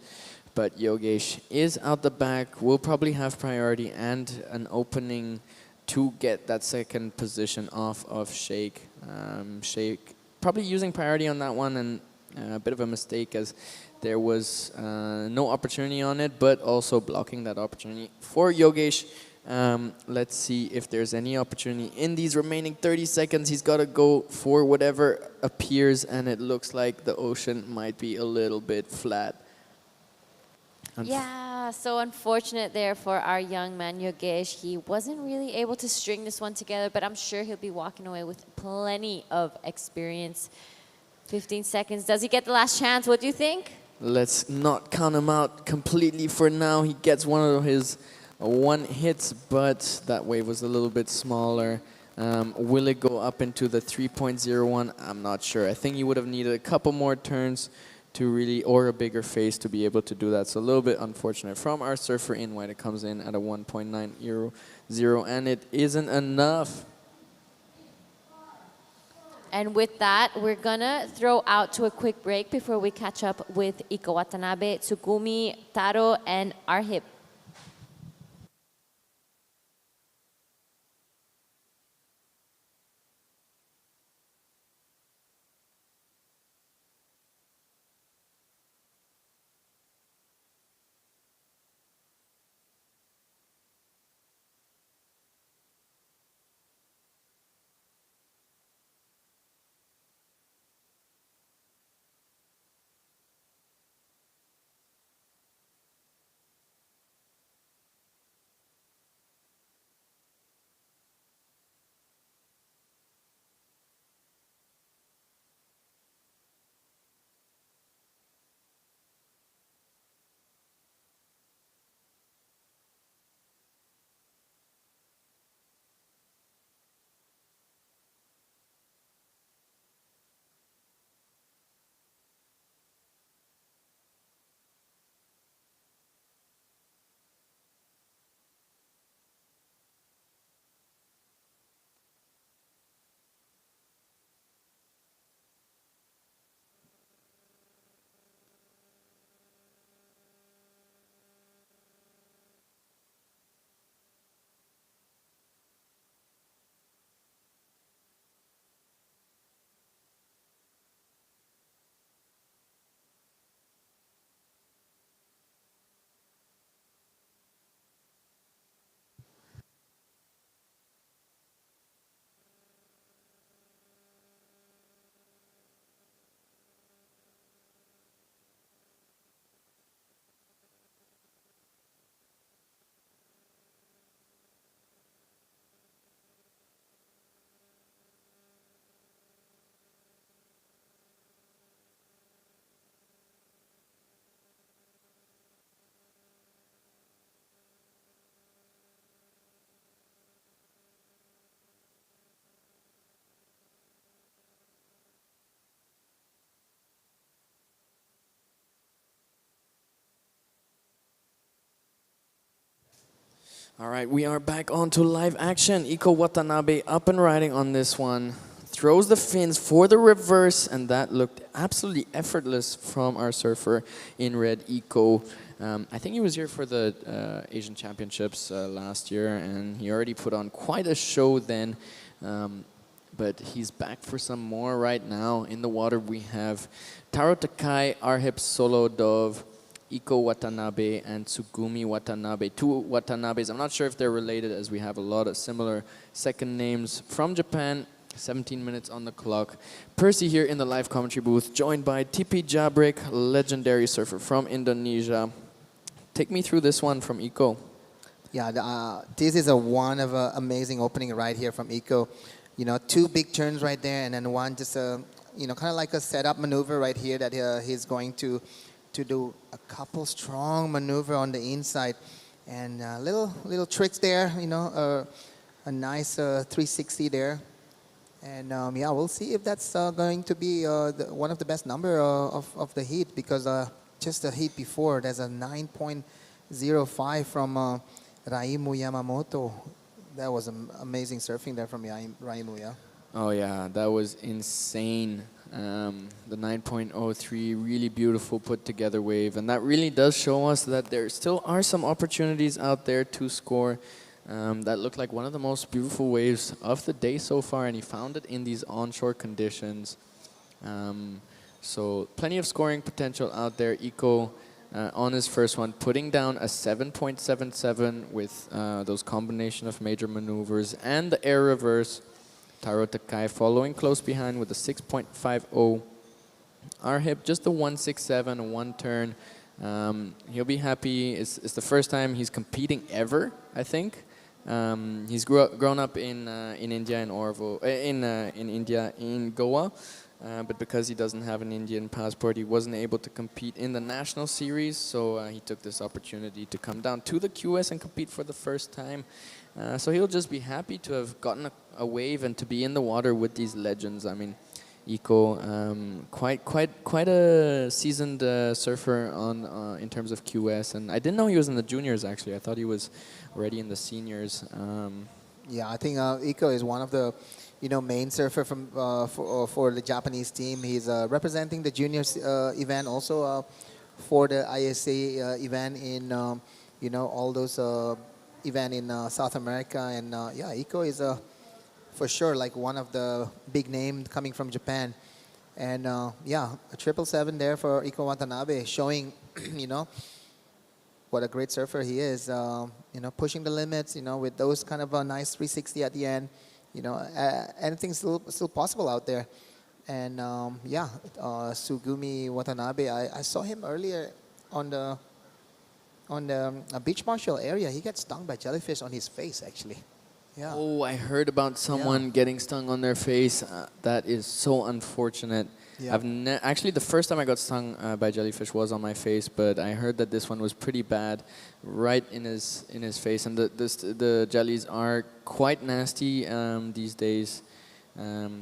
But Yogesh is out the back, will probably have priority and an opening to get that second position off of Sheikh. Sheikh probably using priority on that one, and a bit of a mistake as there was no opportunity on it, but also blocking that opportunity for Yogesh. Let's see if there's any opportunity in these remaining 30 seconds. He's got to go for whatever appears, and it looks like the ocean might be a little bit flat. Yeah, so unfortunate there for our young man Yogesh. He wasn't really able to string this one together, but I'm sure he'll be walking away with plenty of experience. 15 seconds. Does he get the last chance? What do you think? Let's not count him out completely for now. He gets one of his one hits, but that wave was a little bit smaller. Will it go up into the 3.01? I'm not sure. I think he would have needed a couple more turns to really, or a bigger face to be able to do that. So a little bit unfortunate from our surfer in white. It comes in at a 1.900, and it isn't enough. And with that, we're gonna throw out to a quick break before we catch up with Iko Watanabe, Tsukumi, Taro, and Arhip. All right, we are back on to live action. Iko Watanabe up and riding on this one. Throws the fins for the reverse, and that looked absolutely effortless from our surfer in red, Iko. I think he was here for the Asian Championships last year, and he already put on quite a show then. But he's back for some more right now. In the water, we have Taro Takai, Arhip Solo Dove, Iko Watanabe, and Tsugumi Watanabe. Two Watanabes. I'm not sure if they're related, as we have a lot of similar second names from Japan. 17 minutes on the clock. Percy here in the live commentary booth, joined by Tipi Jabrik, legendary surfer from Indonesia. Take me through this one from Iko. Yeah, this is a one of an amazing opening right here from Iko. You know, two big turns right there, and then one just you know, kind of like a setup maneuver right here that he's going to do a couple strong maneuver on the inside, and little tricks there. You know, a nice 360 there, and yeah, we'll see if that's going to be one of the best number of the heat, because just the heat before there's a 9.05 from Raimu Yamamoto. That was amazing surfing there from Raimu, yeah. Oh yeah, that was insane. The 9.03, really beautiful put together wave, and that really does show us that there still are some opportunities out there to score. That looked like one of the most beautiful waves of the day so far, and he found it in these onshore conditions. So plenty of scoring potential out there. Iko on his first one, putting down a 7.77 with those combination of major maneuvers and the air reverse. Taro Takai following close behind with a 6.50. Arhip just a 1.67, a one turn. He'll be happy. It's the first time he's competing ever, I think. He's grown up in India, in India, in Goa. But because he doesn't have an Indian passport, he wasn't able to compete in the national series. So he took this opportunity to come down to the QS and compete for the first time. So he'll just be happy to have gotten a wave and to be in the water with these legends. I mean, Iko, quite a seasoned surfer on in terms of QS, and I didn't know he was in the juniors actually. I thought he was already in the seniors. Yeah, I think Iko is one of the main surfer from for the Japanese team. He's representing the juniors event also for the ISA event in all those event in South America, and yeah, Iko is for sure like one of the big names coming from Japan, and yeah, a 777 there for Iko Watanabe, showing what a great surfer he is. Pushing the limits. With those kind of a nice 360 at the end. Anything's still possible out there. And yeah, Tsugumi Watanabe, I saw him earlier on the beach marshal area. He got stung by jellyfish on his face, actually. Yeah. Oh, I heard about someone getting stung on their face. That is so unfortunate. Yeah. Actually, the first time I got stung by jellyfish was on my face, but I heard that this one was pretty bad, right in his face. And the jellies are quite nasty these days.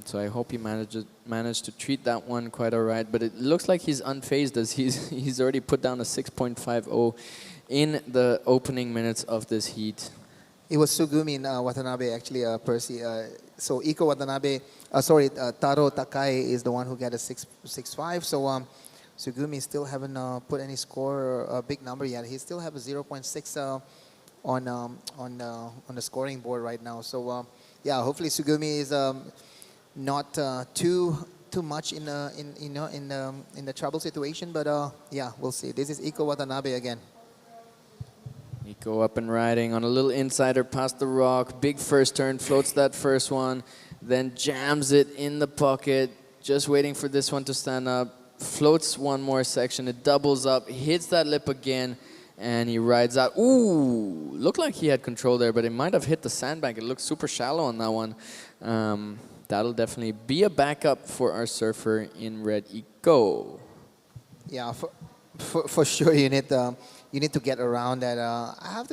So I hope he managed to treat that one quite all right. But it looks like he's unfazed, as he's already put down a 6.50 in the opening minutes of this heat. It was Tsugumi Watanabe, actually, Percy. So Iko Watanabe, Taro Takai is the one who got a 6.65. So Tsugumi still haven't put any score or a big number yet. He still have a 0.6 on the scoring board right now. So yeah, hopefully Tsugumi is not too much in the trouble situation. But yeah, we'll see. This is Iko Watanabe again. Iko up and riding on a little insider past the rock. Big first turn, floats that first one, then jams it in the pocket. Just waiting for this one to stand up. Floats one more section, it doubles up, hits that lip again, and he rides out. Ooh, looked like he had control there, but it might have hit the sandbank. It looked super shallow on that one. That'll definitely be a backup for our surfer in red, Iko. Yeah, for sure you need to get around that. I have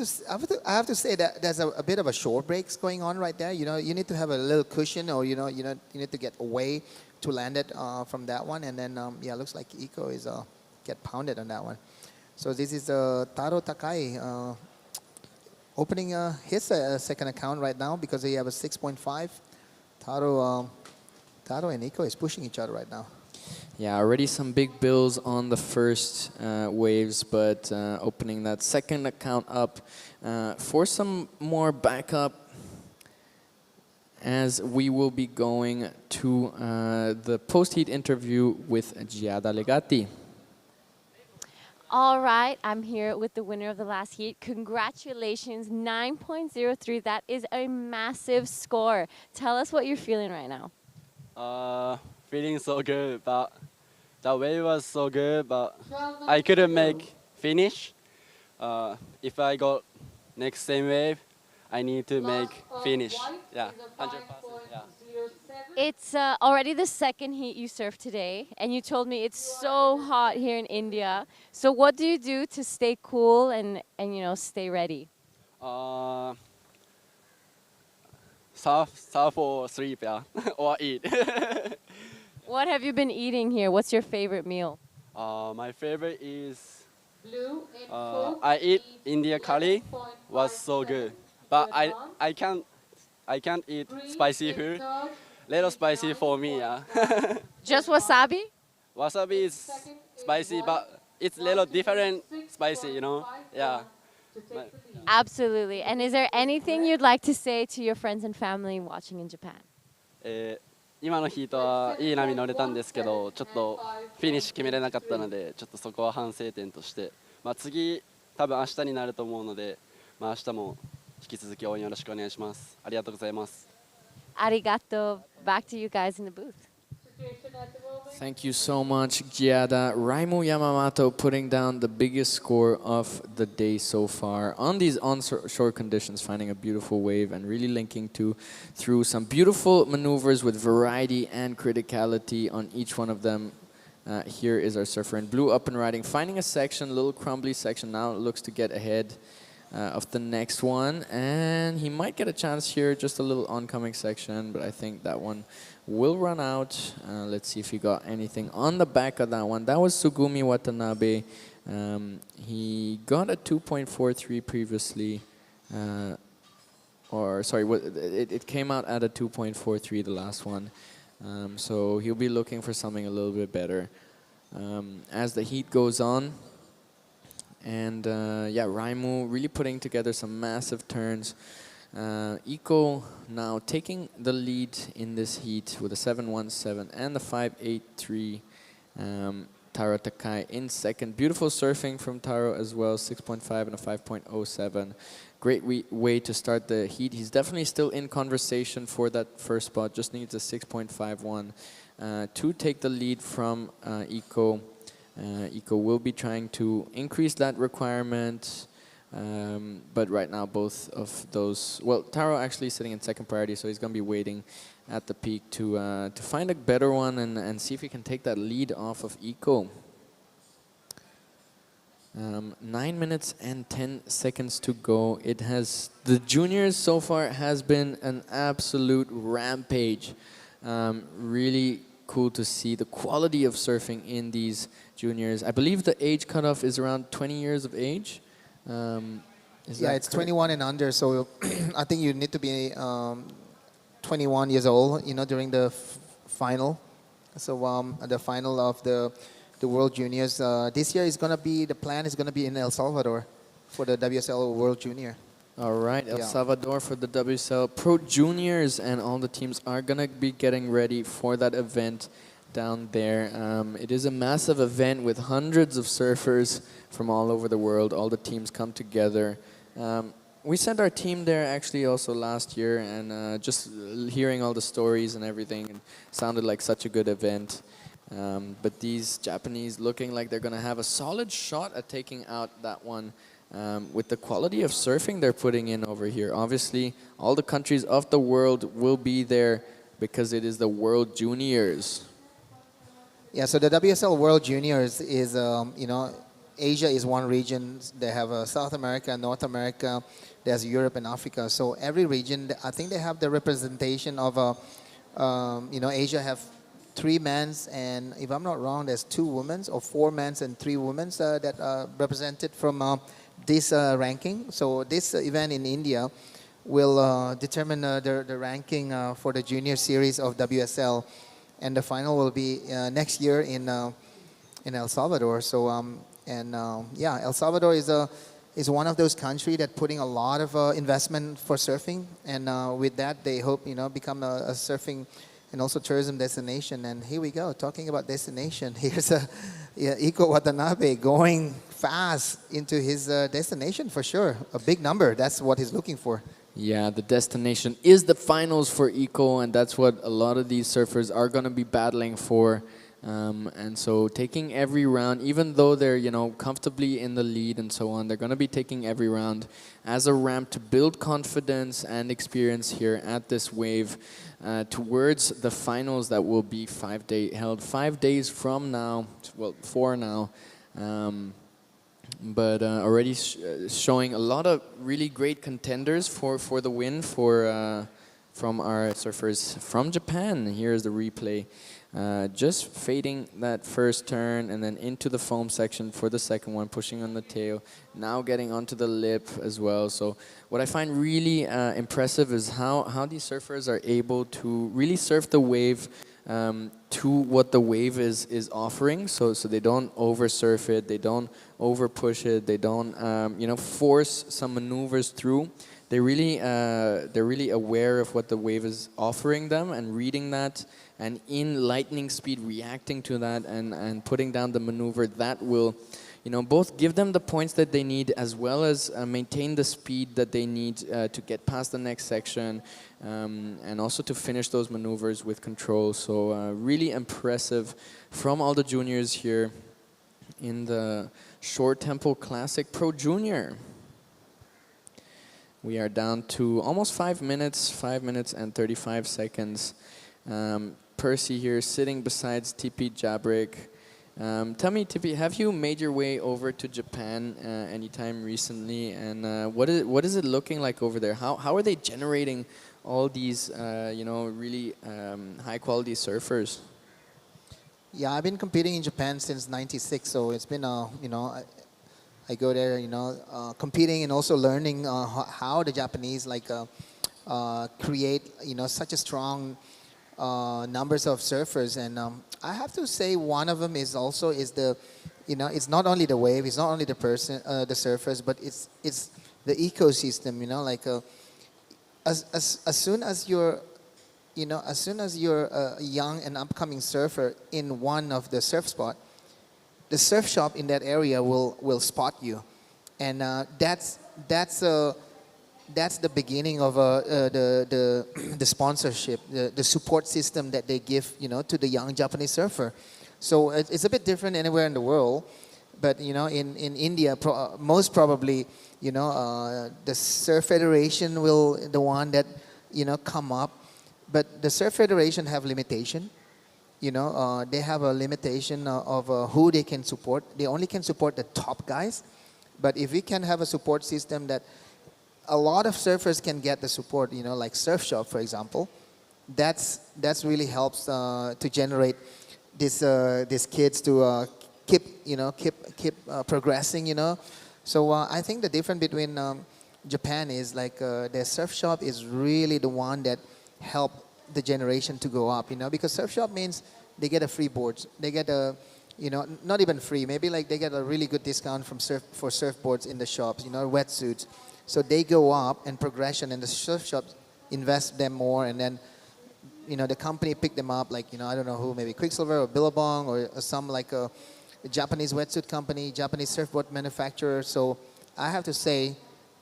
to say that there's a bit of a short breaks going on right there. You need to have a little cushion, or you need to get away to land it from that one. And then yeah, looks like Iko is get pounded on that one. So this is Taro Takai opening his second account right now because he have a 6.5. Taro and Nico is pushing each other right now. Yeah, already some big bills on the first waves, but opening that second account up for some more backup as we will be going to the post-heat interview with Giada Legati. All right, I'm here with the winner of the last heat. Congratulations, 9.03. That is a massive score. Tell us what you're feeling right now. Feeling so good, but the wave was so good, but I couldn't make finish. If I got next same wave, I need to make finish. Yeah, 100%. Yeah. It's already the second heat you surfed today, and you told me it's so hot here in India. So what do you do to stay cool and stay ready? Surf or sleep, yeah, or eat. What have you been eating here? What's your favorite meal? My favorite is Blue in I eat India curry. Was so good, but I can't eat spicy food. Little spicy for me, yeah. Just wasabi? Wasabi is spicy, but it's little different spicy, you know. Yeah. Absolutely. And is there anything you'd like to say to your friends and family watching in Japan? 今のヒートはいい波乗れたんですけど、ちょっとフィニッシュ決めれなかったので、ちょっとそこは反省点として、次多分明日になると思うので、明日も引き続き応援よろしくお願いします。ありがとうございます。Arigato. Back to you guys in the booth. Thank you so much, Giada. Raimu Yamamoto putting down the biggest score of the day so far on these onshore conditions, finding a beautiful wave and really linking through some beautiful maneuvers with variety and criticality on each one of them. Here is our surfer in blue up and riding, finding a section, a little crumbly section. Now it looks to get ahead of the next one, and he might get a chance here, just a little oncoming section, but I think that one will run out. Let's see if he got anything on the back of that one. That was Sugumi Watanabe. He got a 2.43 previously, or sorry, it came out at a 2.43 the last one. So he'll be looking for something a little bit better as the heat goes on. And yeah, Raimu really putting together some massive turns. Iko now taking the lead in this heat with a 7.17 and the 5.83. Taro Takai in second. Beautiful surfing from Taro as well, 6.5 and a 5.07. Great way to start the heat. He's definitely still in conversation for that first spot. Just needs a 6.51 to take the lead from Iko. Iko will be trying to increase that requirement. But right now, both of those... Well, Taro actually sitting in second priority, so he's going to be waiting at the peak to find a better one and see if he can take that lead off of Iko. 9 minutes and 10 seconds to go. It has... The juniors so far has been an absolute rampage. Really cool to see the quality of surfing in these juniors. I believe the age cutoff is around 20 years of age. Yeah, it's 21 and under, so I think you need to be 21 years old, during the final. So the final of the World Juniors this year is gonna be, the plan is gonna be in El Salvador for the WSL World Junior. All right, El Salvador for the WSL Pro Juniors, and all the teams are gonna be getting ready for that event down there. It is a massive event with hundreds of surfers from all over the world. All the teams come together. We sent our team there actually also last year, and just hearing all the stories and everything, it sounded like such a good event. But these Japanese looking like they're gonna have a solid shot at taking out that one with the quality of surfing they're putting in over here. Obviously, all the countries of the world will be there because it is the World Juniors. Yeah, so the WSL World Juniors is, Asia is one region. They have South America, North America, there's Europe and Africa. So every region, I think they have the representation of, Asia have 3 men's, and if I'm not wrong, there's 2 women's, or 4 men's and 3 women's that are represented from this ranking. So this event in India will determine the ranking for the junior series of WSL, and the final will be next year in El Salvador. So yeah, El Salvador is one of those countries that putting a lot of investment for surfing, and with that they hope become a surfing and also tourism destination. And here we go, talking about destination. Here's Iko Watanabe going fast into his destination for sure. A big number. That's what he's looking for. Yeah, the destination is the finals for Eco, and that's what a lot of these surfers are going to be battling for. And so taking every round, even though they're comfortably in the lead and so on, they're going to be taking every round as a ramp to build confidence and experience here at this wave towards the finals that will be held 5 days from now, well, 4 now. But already showing a lot of really great contenders for the win from our surfers from Japan. Here's the replay. Just fading that first turn and then into the foam section for the second one, pushing on the tail, now getting onto the lip as well. So what I find really impressive is how these surfers are able to really surf the wave to what the wave is offering. So they don't over surf it, they don't over push it, they don't force some maneuvers through. They're really aware of what the wave is offering them and reading that, and in lightning speed reacting to that and putting down the maneuver that will both give them the points that they need, as well as maintain the speed that they need to get past the next section, and also to finish those maneuvers with control. So really impressive from all the juniors here in the Short Tempo Classic Pro Junior. We are down to almost 5 minutes, 5 minutes and 35 seconds. Percy here sitting besides Tipi Jabrick. Tell me, Tipi, have you made your way over to Japan anytime recently? And what is it looking like over there? How are they generating all these really high quality surfers? Yeah, I've been competing in Japan since '96, so it's been I go there, competing and also learning how the Japanese create such a strong numbers of surfers. And I have to say one of them is the it's not only the wave, it's not only the person, the surfers, but it's the ecosystem. As soon as you're a young and upcoming surfer in one of the surf spot, the surf shop in that area will spot you, and that's the beginning of the sponsorship, the support system that they give to the young Japanese surfer. So it's a bit different anywhere in the world, but in India most probably the Surf Federation will the one that come up, but the Surf Federation have limitation. They have a limitation of who they can support. They only can support the top guys. But if we can have a support system that a lot of surfers can get the support, like Surf Shop, for example, that's really helps to generate these kids to keep progressing. So I think the difference between Japan is the Surf Shop is really the one that help the generation to go up, because surf shop means they get a free boards, they get a, not even free, maybe they get a really good discount for surfboards in the shops, wetsuits. So they go up and progression, and the surf shops invest them more, and then, the company pick them up, I don't know who, maybe Quicksilver or Billabong or some a Japanese wetsuit company, Japanese surfboard manufacturer. So I have to say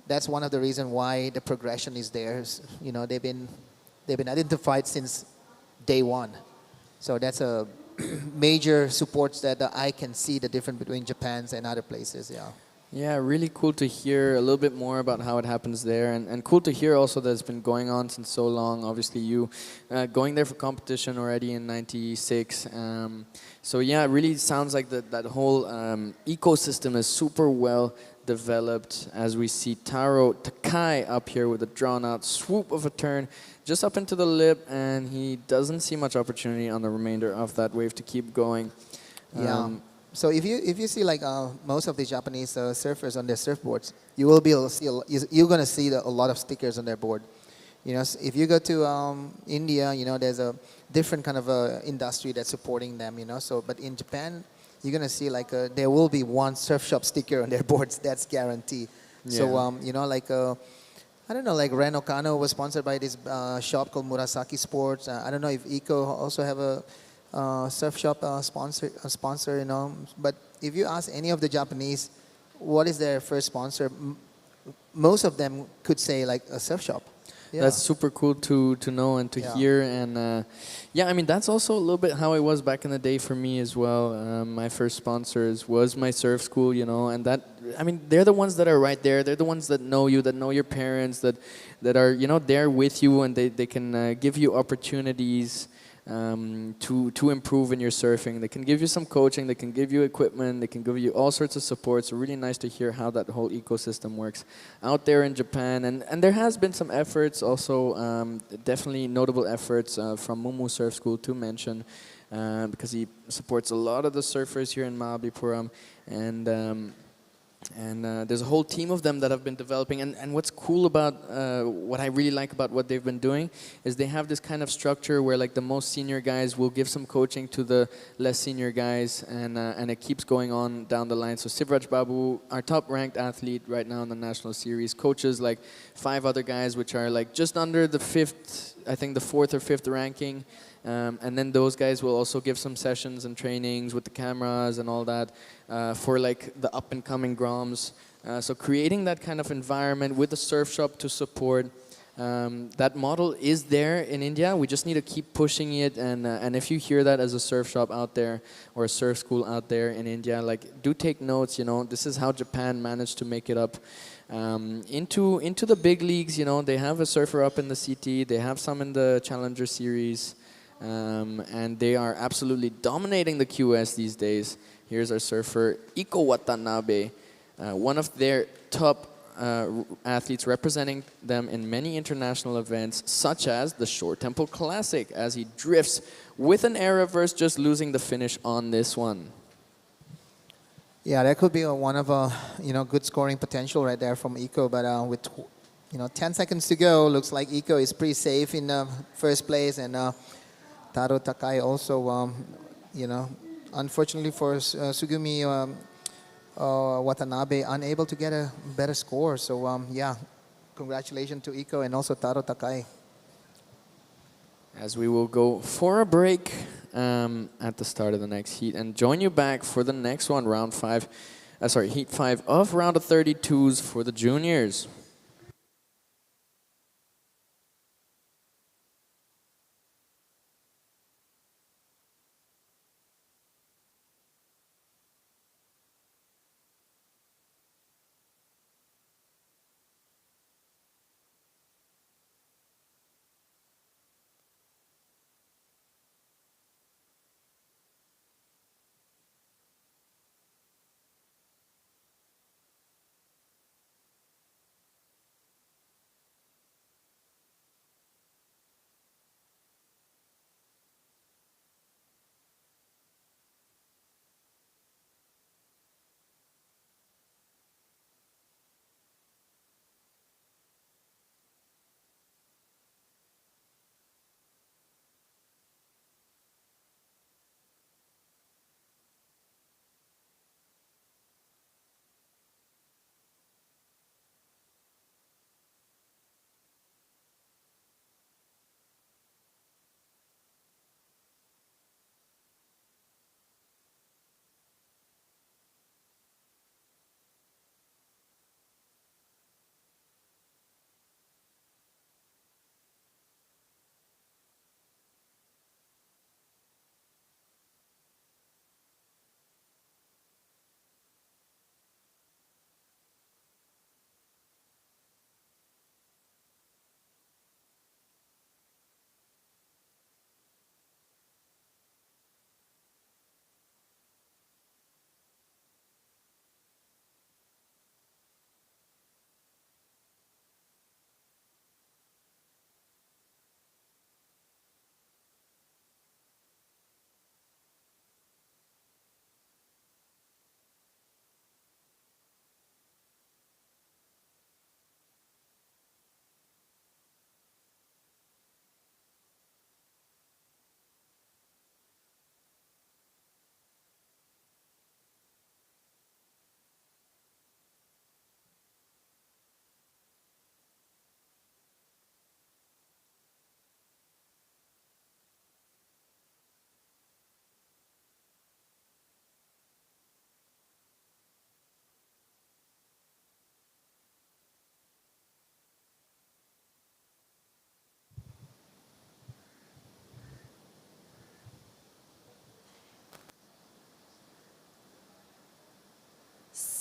that's one of the reasons why the progression is there. They've been identified since day one. So that's a major supports that I can see the difference between Japan's and other places, yeah. Yeah, really cool to hear a little bit more about how it happens there, and cool to hear also that it's been going on since so long. Obviously, you going there for competition already in '96. So yeah, it really sounds like that whole ecosystem is super well developed, as we see Taro Takai up here with a drawn-out swoop of a turn just up into the lip, and he doesn't see much opportunity on the remainder of that wave to keep going. Yeah. So if you see like most of the Japanese surfers on their surfboards, you will be able to see you're gonna see a lot of stickers on their board. If you go to India, there's a different kind of industry that's supporting them. So but in Japan, you're gonna see like there will be one surf shop sticker on their boards. That's guaranteed. So like I don't know, like Ren Okano was sponsored by this shop called Murasaki Sports. I don't know if Eco also have a surf shop sponsor. But if you ask any of the Japanese, what is their first sponsor? Most of them could say like a surf shop. Yeah. That's super cool to know and to hear. And yeah, I mean, that's also a little bit how it was back in the day for me as well. My first sponsors was my surf school, and that, I mean, they're the ones that are right there. They're the ones that know you, that know your parents, that are, there with you, and they can give you opportunities to improve in your surfing. They can give you some coaching, they can give you equipment, they can give you all sorts of support. So really nice to hear how that whole ecosystem works out there in Japan. And there has been some efforts also, definitely notable efforts from Mumu Surf School to mention, because he supports a lot of the surfers here in Mahabalipuram. And there's a whole team of them that have been developing. And what's cool about, what I really like about what they've been doing is they have this kind of structure where like the most senior guys will give some coaching to the less senior guys, and it keeps going on down the line. So Sivraj Babu, our top ranked athlete right now in the national series, coaches like 5 other guys which are like just under the 5th, I think the 4th or 5th ranking. And then those guys will also give some sessions and trainings with the cameras and all that for like the up and coming Groms. So creating that kind of environment with the surf shop to support. That model is there in India. We just need to keep pushing it. And if you hear that as a surf shop out there or a surf school out there in India, like do take notes. This is how Japan managed to make it up into the big leagues. They have a surfer up in the CT. They have some in the Challenger Series. And they are absolutely dominating the QS these days. Here's our surfer, Iko Watanabe, one of their top athletes representing them in many international events, such as the Shore Temple Classic, as he drifts with an air reverse, just losing the finish on this one. Yeah, that could be one of good scoring potential right there from Iko. But with 10 seconds to go, looks like Iko is pretty safe in first place, and Taro Takai also, unfortunately for Sugumi Watanabe, unable to get a better score. So, yeah, congratulations to Iko and also Taro Takai. As we will go for a break at the start of the next heat and join you back for the next one, heat 5 of round of 32s for the juniors.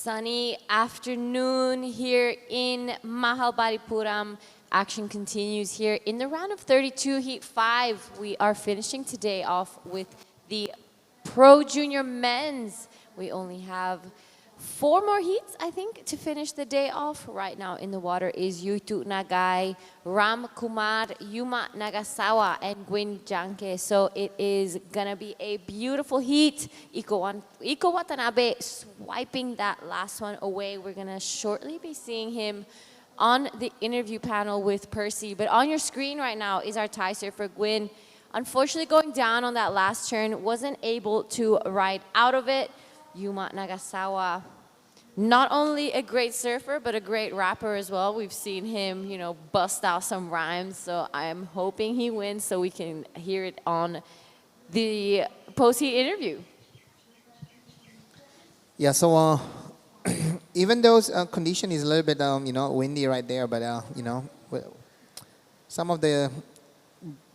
Sunny afternoon here in Mahabalipuram. Action continues here in the round of 32, Heat 5. We are finishing today off with the Pro Junior Men's. We only have 4 more heats, I think, to finish the day off. Right now in the water is Yutu Nagai, Ram Kumar, Yuma Nagasawa, and Gwyn Janke. So it is going to be a beautiful heat. Iko Watanabe swiping that last one away. We're going to shortly be seeing him on the interview panel with Percy. But on your screen right now is our tie surfer, Gwyn. Unfortunately, going down on that last turn, wasn't able to ride out of it. Yuma Nagasawa, not only a great surfer, but a great rapper as well. We've seen him, you know, bust out some rhymes. So I'm hoping he wins so we can hear it on the post-heat interview. Yeah, so even though condition is a little bit, windy right there, but, some of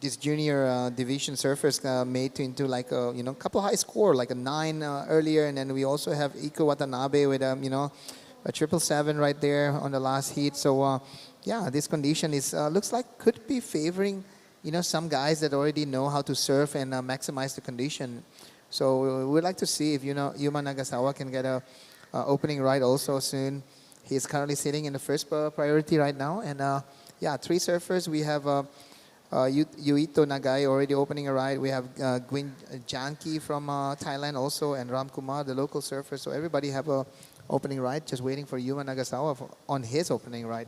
these junior division surfers made to into like a, couple high score, like a 9 earlier. And then we also have Iko Watanabe with, a 777 right there on the last heat. So, yeah, this condition is looks like could be favoring, some guys that already know how to surf and maximize the condition. So we'd like to see if, Yuma Nagasawa can get a opening ride also soon. He's currently sitting in the first priority right now. And, 3 surfers. We have Yuito Nagai already opening a ride. We have Gwyn Janki from Thailand also, and Ram Kumar, the local surfer. So everybody have a opening ride, just waiting for Yuma Nagasawa on his opening ride.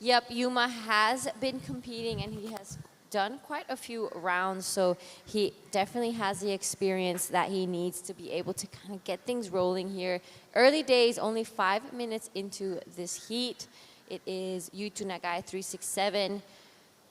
Yep, Yuma has been competing and he has done quite a few rounds, so he definitely has the experience that he needs to be able to kind of get things rolling here. Early days, only 5 minutes into this heat. It is Yuto Nagai 367,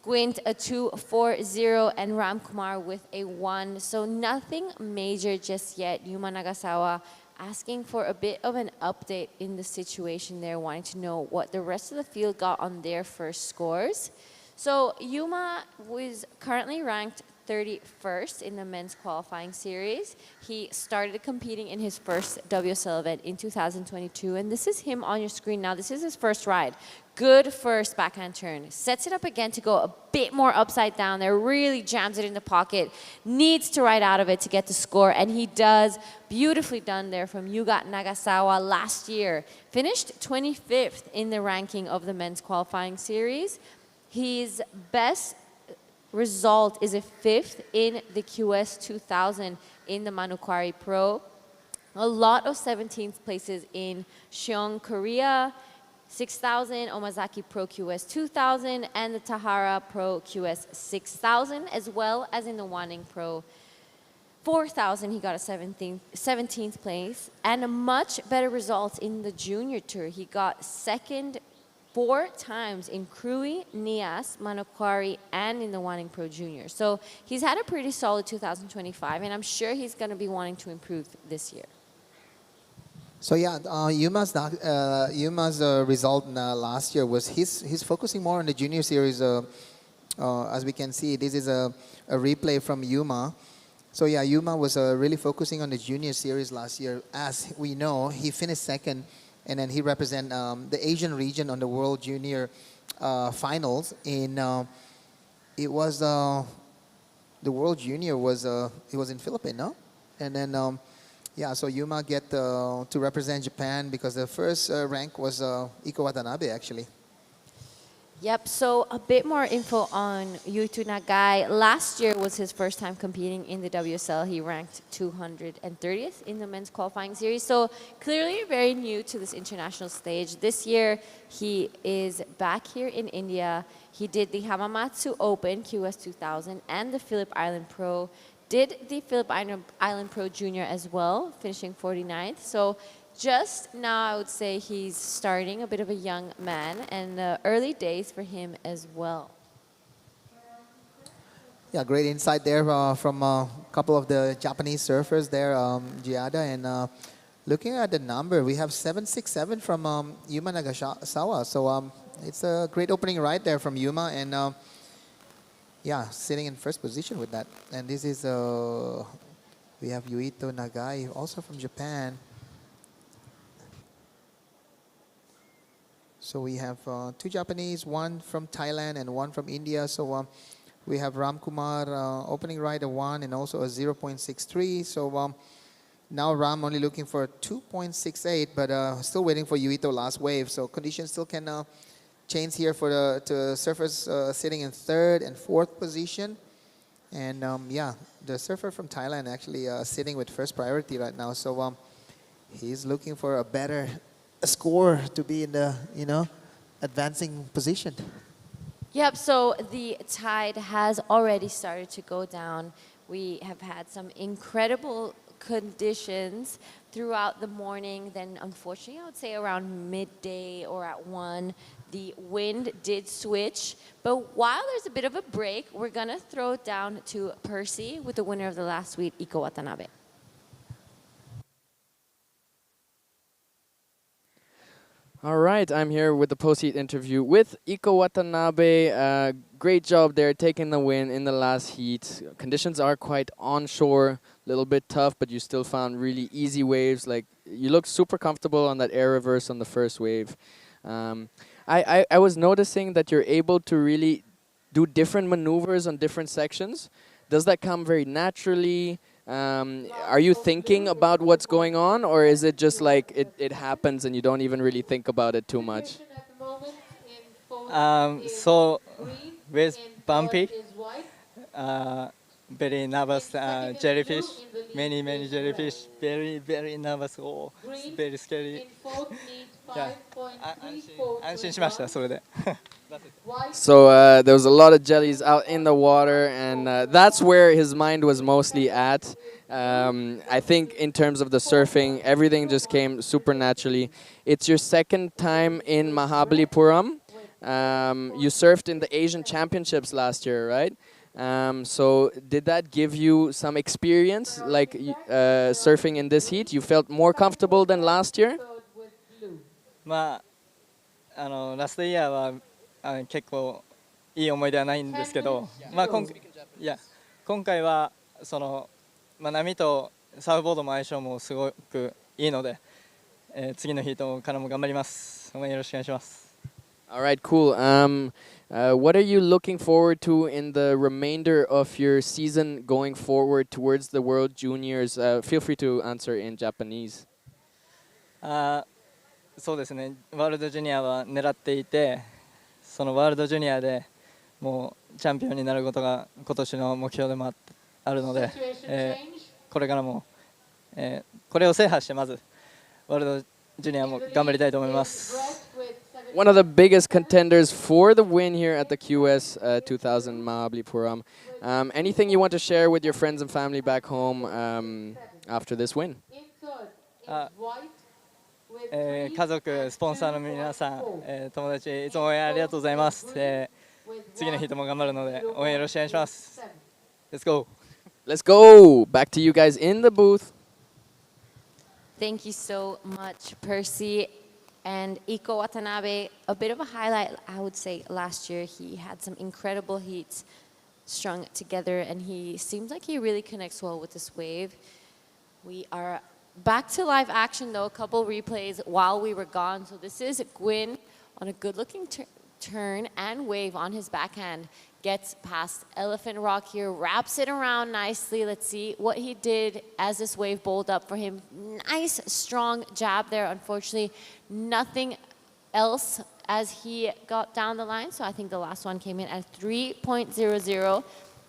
Gwyn a 240, and Ram Kumar with a 1. So nothing major just yet. Yuma Nagasawa asking for a bit of an update in the situation there, wanting to know what the rest of the field got on their first scores. So Yuma was currently ranked 31st in the men's qualifying series. He started competing in his first WSL event in 2022, and this is him on your screen now. This is his first ride. Good first backhand turn. Sets it up again to go a bit more upside down there, really jams it in the pocket, needs to ride out of it to get the score, and he does. Beautifully done there from Yuga Nagasawa last year. Finished 25th in the ranking of the men's qualifying series. His best result is a 5th in the QS 2000 in the Manukwari Pro. A lot of 17th places in Seong, Korea, 6000, Omazaki Pro QS 2000, and the Tahara Pro QS 6000, as well as in the Wanning Pro 4000. He got a 17th place, and a much better result in the junior tour. He got 2nd 4 times in Krui, Nias, Manokwari, and in the Wanning Pro Junior. So he's had a pretty solid 2025, and I'm sure he's going to be wanting to improve this year. So yeah, Yuma's result last year was he's focusing more on the junior series. As we can see, this is a replay from Yuma. So yeah, Yuma was really focusing on the junior series last year. As we know, he finished 2nd. And then he represent the Asian region on the World Junior Finals. It was the World Junior was it was in Philippines, no? And then so Yuma get to represent Japan because the first rank was Iko Watanabe actually. Yep, so a bit more info on Yuto Nagai. Last year was his first time competing in the WSL. He ranked 230th in the men's qualifying series. So clearly very new to this international stage. This year, he is back here in India. He did the Hamamatsu Open QS 2000 and the Phillip Island Pro. Did the Phillip Island Pro Junior as well, finishing 49th. So just now, I would say he's starting a bit of a young man, and early days for him as well. Yeah, great insight there from a couple of the Japanese surfers there, Giada. And looking at the number, we have 767 from Yuma Nagasawa. So it's a great opening ride there from Yuma, and sitting in first position with that. And this is we have Yuito Nagai, also from Japan. So we have two Japanese, one from Thailand and one from India. So we have Ram Kumar opening right a 1 and also a 0.63. So now Ram only looking for 2.68, but still waiting for Yuito last wave. So conditions still can change here for the surfers sitting in 3rd and 4th position. And yeah, the surfer from Thailand actually sitting with first priority right now. So he's looking for a better score to be in the, advancing position. Yep, so the tide has already started to go down. We have had some incredible conditions throughout the morning. Then unfortunately, I would say around midday or at 1, the wind did switch. But while there's a bit of a break, we're going to throw it down to Percy with the winner of the last week, Iko Watanabe. All right, I'm here with the post-heat interview with Iko Watanabe. Great job there, taking the win in the last heat. Conditions are quite onshore, a little bit tough, but you still found really easy waves. Like, you looked super comfortable on that air reverse on the first wave. I was noticing that you're able to really do different maneuvers on different sections. Does that come very naturally? Are you thinking about what's going on, or is it just like it happens and you don't even really think about it too much? So with bumpy, very nervous jellyfish, many jellyfish, very nervous, oh, very scary. Yeah, 安心しましたそれで。So there was a lot of jellies out in the water, and that's where his mind was mostly at. I think in terms of the surfing, everything just came super naturally. It's your second time in Mahabalipuram. You surfed in the Asian Championships last year, right? So did that give you some experience, like surfing in this heat? You felt more comfortable than last year? まあラストイヤーは結構いい思い出はないんですけど、今回は波とサーフボードも相性もすごくいいので、次のヒートからも頑張ります。応援よろしくお願いします。All right, cool. What are you looking forward to in the remainder of your season going forward towards the World Juniors? Feel free to answer in Japanese. そうですね、ワールドジュニアは狙っていて、そのワールドジュニアでもうチャンピオンになることが今年の目標でもあるので、これからも、これを制覇してまずワールドジュニアも頑張りたいと思います。One of the biggest contenders for the win here at the QS 2000 Mahabalipuram. Anything you want to share with your friends and family back home after this win? 家族、スポンサーの皆さん、友達、いつも応援ありがとうございます。次の日とも頑張るので応援よろしくお願いします。Let's go! Let's go! Back to you guys in the booth. Thank you so much, Percy. And Iko Watanabe, a bit of a highlight, I would say, last year. He had some incredible heats strung together, and he seems like he really connects well with this wave. We are back to live action, though, a couple replays while we were gone. So this is Gwyn on a good-looking turn and wave on his backhand. Gets past Elephant Rock here, wraps it around nicely. Let's see what he did as this wave bowled up for him. Nice, strong jab there. Unfortunately, nothing else as he got down the line. So I think the last one came in at 3.00.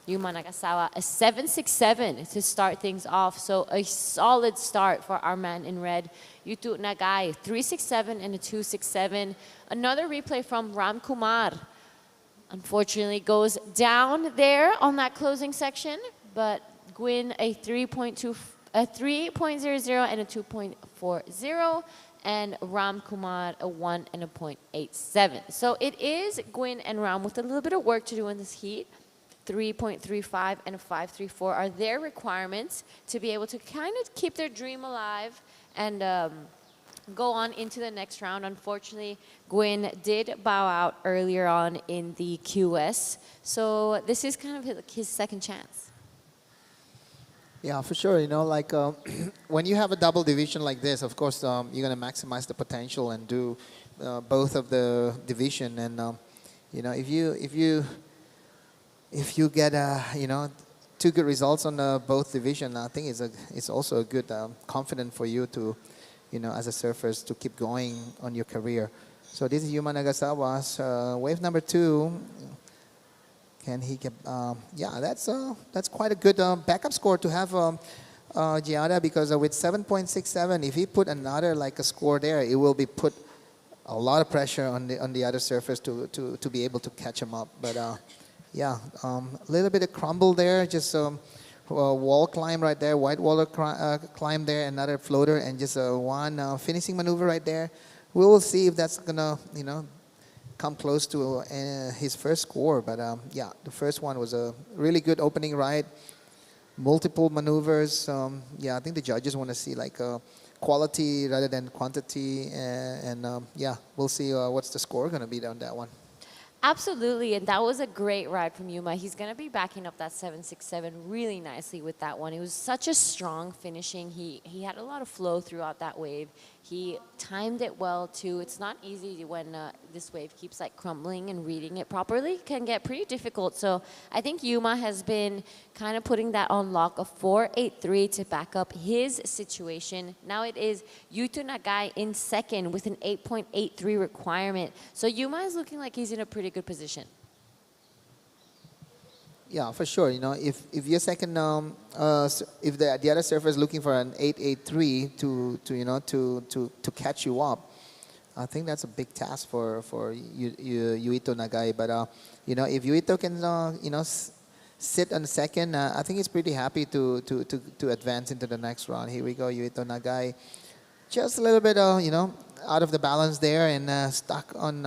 Yuma Nagasawa, a 7.67 to start things off. So a solid start for our man in red. Yutu Nagai, 3.67 and a 2.67. Another replay from Ram Kumar. Unfortunately, goes down there on that closing section, but Gwyn a 3.00 and a 2.40, and Ram Kumar a 1 and a 0.87. So it is Gwyn and Ram with a little bit of work to do in this heat. 3.35 and a 5.34 are their requirements to be able to kind of keep their dream alive and go on into the next round. Unfortunately, Gwyn did bow out earlier on in the QS, so this is kind of his second chance. Yeah, for sure. You know, like when you have a double division like this, of course, you're going to maximize the potential and do both of the division, and you know, if you get you know, two good results on both division, I think it's also a good confidence for you to, you know, as a surfer to keep going on your career. So this is Yuma Nagasawa's wave number 2. Can he get? Yeah, that's quite a good backup score to have, Giada, because with 7.67, if he put another like a score there, it will be put a lot of pressure on the other surfers to be able to catch him up. But yeah, a little bit of crumble there, just wall climb right there, white wall climb there, another floater, and just one finishing maneuver right there. We will see if that's gonna, you know, come close to his first score. But yeah, the first one was a really good opening ride, multiple maneuvers. Yeah, I think the judges want to see like quality rather than quantity, and yeah, we'll see what's the score going to be on that one. Absolutely, and that was a great ride from Yuma. He's going to be backing up that 767 really nicely with that one. It was such a strong finishing. He had a lot of flow throughout that wave. He timed it well too. It's not easy when this wave keeps like crumbling, and reading it properly can get pretty difficult. So I think Yuma has been kind of putting that on lock of 4.83 to back up his situation. Now it is Yuto Nagai in second with an 8.83 requirement. So Yuma is looking like he's in a pretty good position. Yeah, for sure. You know, if you're second, if the other surfer is looking for an 8.83 to you know to catch you up, I think that's a big task for Yuito Nagai. But you know, if Yuito can you know sit on second, I think he's pretty happy to advance into the next round. Here we go, Yuito Nagai, just a little bit you know, out of the balance there, and stuck on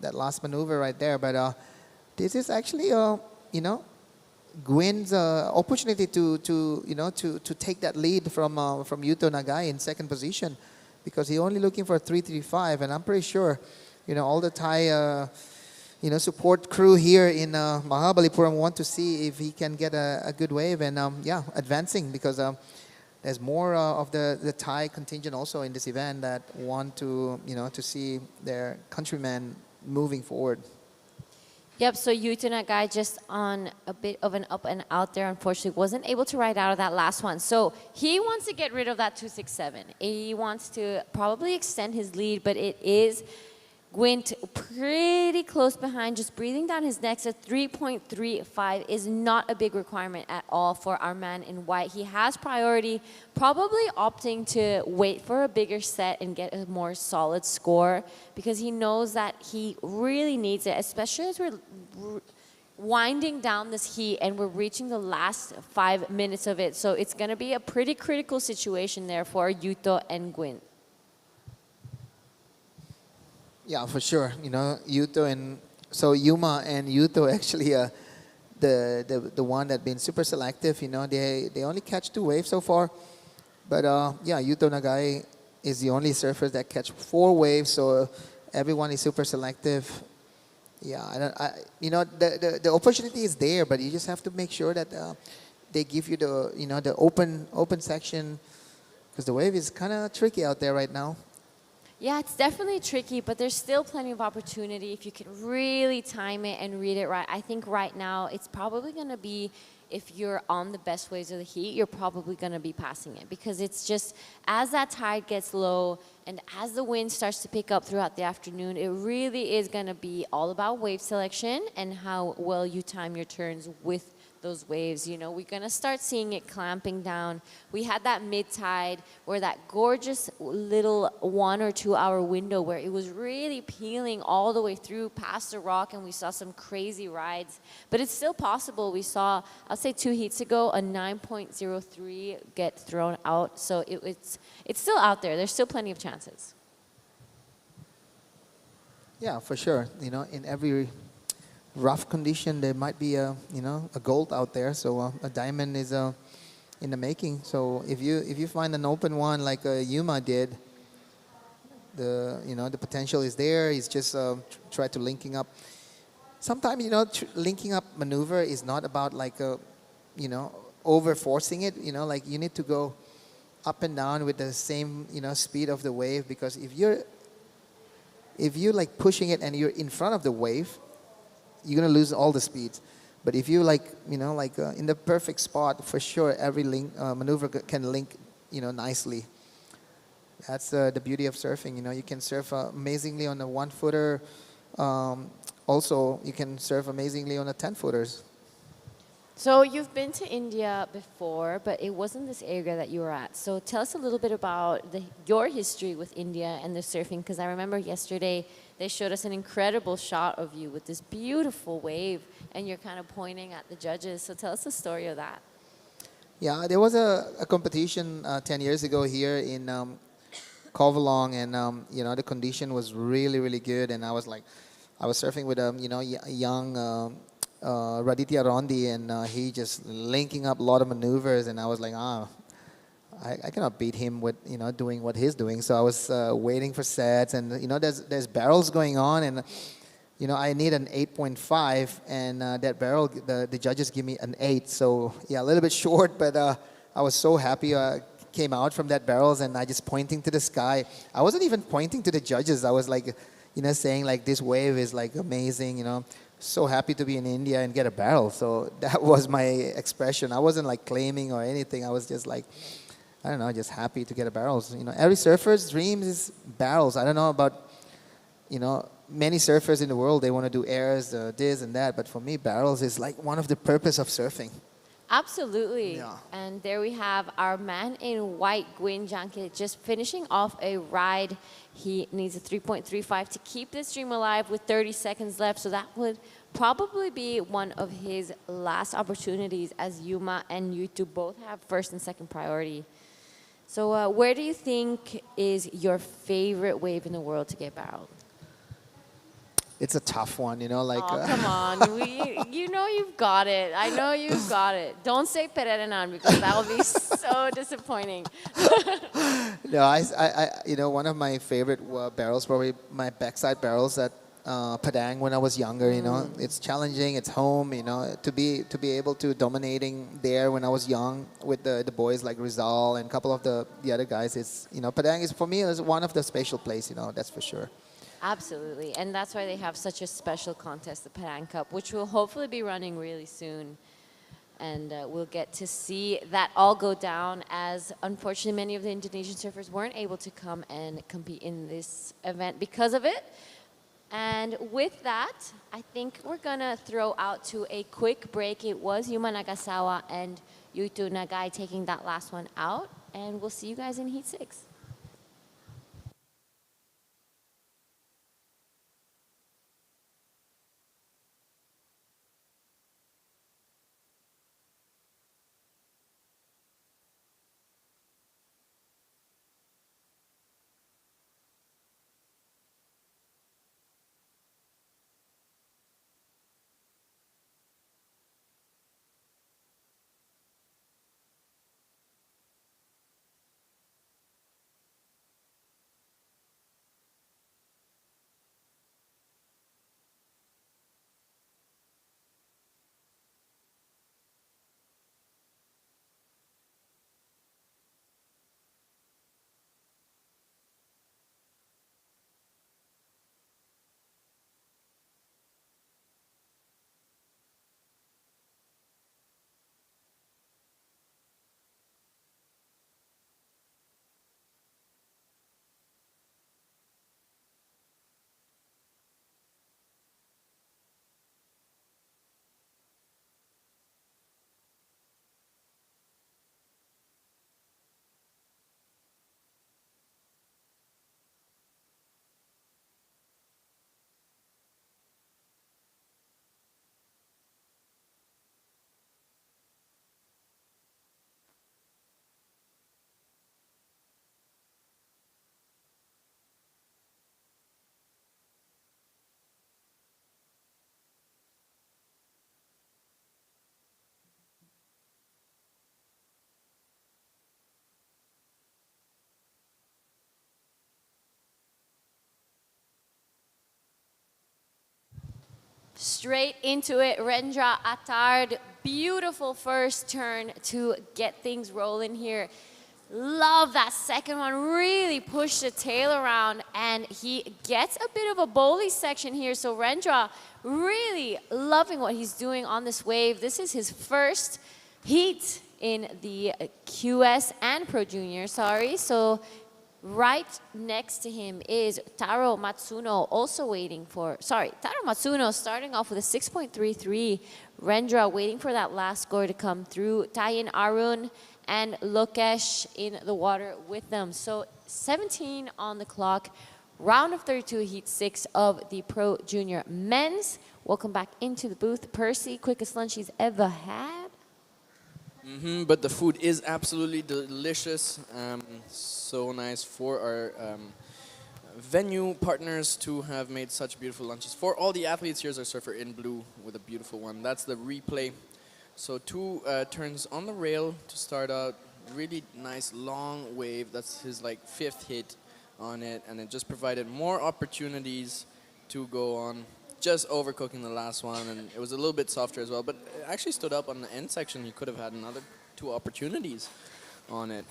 that last maneuver right there. But this is actually you know, Gwyn's opportunity to you know to take that lead from Yuto Nagai in second position, because he's only looking for 3.35, and I'm pretty sure, you know, all the Thai you know, support crew here in Mahabalipuram want to see if he can get a good wave, and yeah, advancing, because there's more of the Thai contingent also in this event that want to, you know, to see their countrymen moving forward. Yep, so Yuto Nagai just on a bit of an up and out there, unfortunately wasn't able to ride out of that last one. So he wants to get rid of that 267. He wants to probably extend his lead, but it is Gwent pretty close behind, just breathing down his neck. At 3.35 is not a big requirement at all for our man in white. He has priority, probably opting to wait for a bigger set and get a more solid score, because he knows that he really needs it, especially as we're winding down this heat and we're reaching the last 5 minutes of it. So it's going to be a pretty critical situation there for Yuto and Gwent. Yeah, for sure. You know, Yuto and so Yuma and Yuto actually the one that been super selective. You know, they only catch 2 waves so far, but yeah, Yuto Nagai is the only surfer that catch 4 waves. So everyone is super selective. Yeah, you know, the opportunity is there, but you just have to make sure that they give you the, you know, the open section, because the wave is kind of tricky out there right now. Yeah, it's definitely tricky, but there's still plenty of opportunity if you can really time it and read it right. I think right now it's probably going to be, if you're on the best waves of the heat, you're probably going to be passing it, because it's just as that tide gets low and as the wind starts to pick up throughout the afternoon, it really is going to be all about wave selection and how well you time your turns with those waves. You know, we're going to start seeing it clamping down. We had that mid-tide where that gorgeous little 1 or 2 hour window where it was really peeling all the way through past the rock, and we saw some crazy rides. But it's still possible. We saw, I'll say 2 heats ago, a 9.03 get thrown out. So it's still out there. There's still plenty of chances. Yeah, for sure. You know, in every rough condition, there might be a, you know, a gold out there. So a diamond is in the making. So if you find an open one like Yuma did, you know, the potential is there. He's just try to linking up. Sometimes, you know, linking up maneuver is not about like you know, over forcing it. You know, like you need to go up and down with the same, you know, speed of the wave, because if you're if you like pushing it and you're in front of the wave, you're gonna lose all the speeds. But if you like, in the perfect spot, for sure, every maneuver can link, nicely. That's the beauty of surfing. You can surf amazingly on a 1-footer. Also, you can surf amazingly on a 10-footers. So you've been to India before, but it wasn't this area that you were at. So tell us a little bit about your history with India and the surfing, because I remember yesterday they showed us an incredible shot of you with this beautiful wave, and you're kind of pointing at the judges. So tell us the story of that. Yeah, there was a competition 10 years ago here in Kovalong, and the condition was really, really good, and I was surfing with a young Raditya Rondi, and he just linking up a lot of maneuvers, and I was like, I cannot beat him with doing what he's doing. So I was waiting for sets, and there's barrels going on, and I need an 8.5, and that barrel, the judges give me an 8. So yeah, a little bit short, but I was so happy. Came out from that barrels, and I just pointing to the sky. I wasn't even pointing to the judges. I was like, saying like, this wave is like amazing. So happy to be in India and get a barrel. So that was my expression. I wasn't like claiming or anything. I was just like, I don't know, just happy to get a barrels. Every surfer's dreams is barrels. I don't know about, many surfers in the world, they want to do airs, this and that. But for me, barrels is like one of the purpose of surfing. Absolutely. Yeah. And there we have our man in white, Gwyn Janke, just finishing off a ride. He needs a 3.35 to keep this dream alive with 30 seconds left. So that would probably be one of his last opportunities, as Yuma and Yutu both have first and second priority. So where do you think is your favorite wave in the world to get barreled? It's a tough one, like. Oh, come on. You've got it. I know you've got it. Don't say Pererenan, because that will be so disappointing. No, one of my favorite barrels, probably my backside barrels at Padang when I was younger. It's challenging. It's home. To be able to dominating there when I was young with the boys like Rizal and a couple of the other guys. It's Padang is for me is one of the special place. That's for sure. Absolutely. And that's why they have such a special contest, the Padang Cup, which will hopefully be running really soon. And we'll get to see that all go down, as unfortunately many of the Indonesian surfers weren't able to come and compete in this event because of it. And with that, I think we're going to throw out to a quick break. It was Yuma Nagasawa and Yutu Nagai taking that last one out. And we'll see you guys in Heat 6. Straight into it, Rendra Attard. Beautiful first turn to get things rolling here. Love that second one. Really pushed the tail around, and he gets a bit of a bowly section here. So Rendra really loving what he's doing on this wave. This is his first heat in the QS and Pro Junior, sorry. So right next to him is Taro Matsuno, also waiting for, Taro Matsuno starting off with a 6.33. Rendra waiting for that last score to come through. Tayin Arun and Lokesh in the water with them. So 17 on the clock. Round of 32, heat 6 of the Pro Junior men's. Welcome back into the booth. Percy, quickest lunch he's ever had. But the food is absolutely delicious. So nice for our venue partners to have made such beautiful lunches. For all the athletes, here's our surfer in blue with a beautiful one. That's the replay. So 2 turns on the rail to start out. Really nice long wave. That's his like 5th hit on it, and it just provided more opportunities to go on. Just overcooking the last one, and it was a little bit softer as well, but it actually stood up on the end section. He could have had another 2 opportunities on it.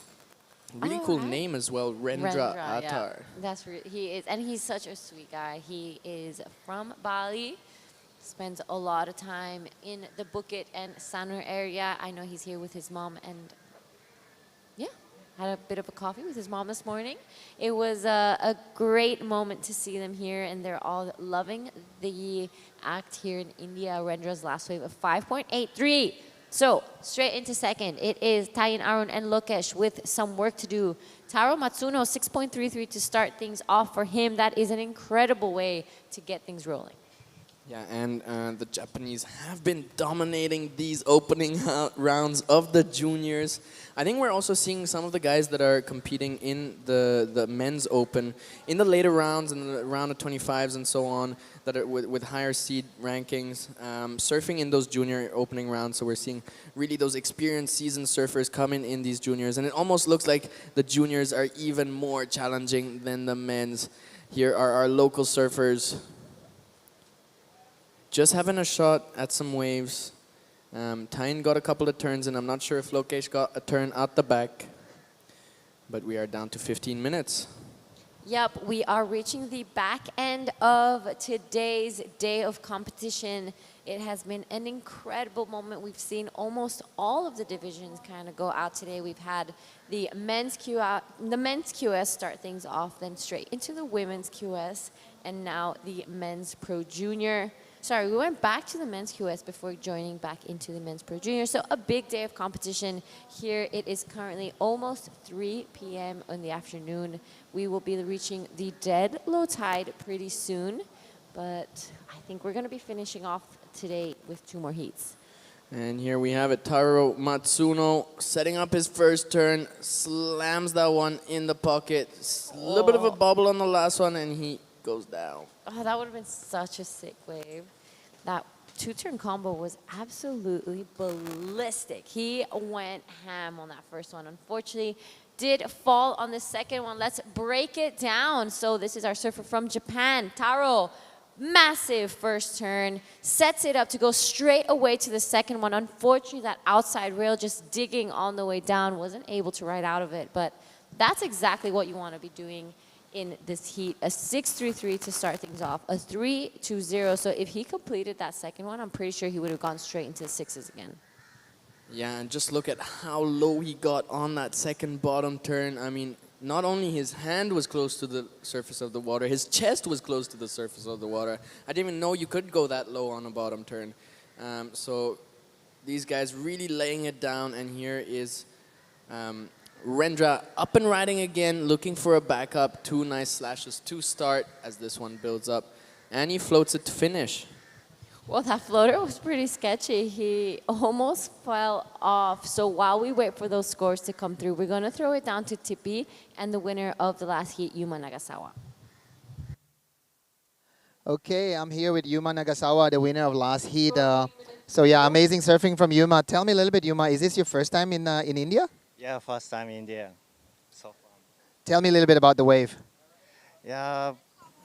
Really cool name as well, Rendra Attar. Yeah. That's he is, and he's such a sweet guy. He is from Bali, spends a lot of time in the Bukit and Sanur area. I know he's here with his mom, and yeah, had a bit of a coffee with his mom this morning. It was a great moment to see them here, and they're all loving the act here in India. Rendra's last wave of 5.83. So straight into second, it is Tayin Arun and Lokesh with some work to do. Taro Matsuno, 6.33 to start things off for him. That is an incredible way to get things rolling. Yeah, and the Japanese have been dominating these opening rounds of the juniors. I think we're also seeing some of the guys that are competing in the men's open in the later rounds, in the round of 25s and so on, that are with higher seed rankings, surfing in those junior opening rounds. So we're seeing really those experienced seasoned surfers coming in these juniors. And it almost looks like the juniors are even more challenging than the men's. Here are our local surfers, just having a shot at some waves. Tayin got a couple of turns, and I'm not sure if Lokesh got a turn out the back. But we are down to 15 minutes. Yep, we are reaching the back end of today's day of competition. It has been an incredible moment. We've seen almost all of the divisions kind of go out today. We've had the men's QS start things off, then straight into the women's QS, and now the men's Pro Junior. Sorry, we went back to the men's QS before joining back into the men's Pro Junior. So a big day of competition here. It is currently almost 3 p.m. in the afternoon. We will be reaching the dead low tide pretty soon, but I think we're going to be finishing off today with 2 more heats. And here we have it, Taro Matsuno setting up his first turn, slams that one in the pocket. A little bit of a bobble on the last one, and he goes down. Oh, that would have been such a sick wave. That 2-turn combo was absolutely ballistic. He went ham on that first one. Unfortunately, did fall on the second one. Let's break it down. So this is our surfer from Japan, Taro. Massive first turn, sets it up to go straight away to the second one. Unfortunately, that outside rail just digging on the way down, wasn't able to ride out of it. But that's exactly what you want to be doing in this heat. A 6.33 to start things off, a 3.20. So if he completed that second one, I'm pretty sure he would have gone straight into the 6s again. Yeah, and just look at how low he got on that second bottom turn. I mean, not only his hand was close to the surface of the water, his chest was close to the surface of the water. I didn't even know you could go that low on a bottom turn. So these guys really laying it down, and here is Rendra up and riding again, looking for a backup. 2 nice slashes to start as this one builds up. And he floats it to finish. Well, that floater was pretty sketchy. He almost fell off. So while we wait for those scores to come through, we're going to throw it down to Tippy and the winner of the last heat, Yuma Nagasawa. Okay, I'm here with Yuma Nagasawa, the winner of last heat. So yeah, amazing surfing from Yuma. Tell me a little bit, Yuma, is this your first time in India? Yeah, first time in India. So fun. Tell me a little bit about the wave. Yeah,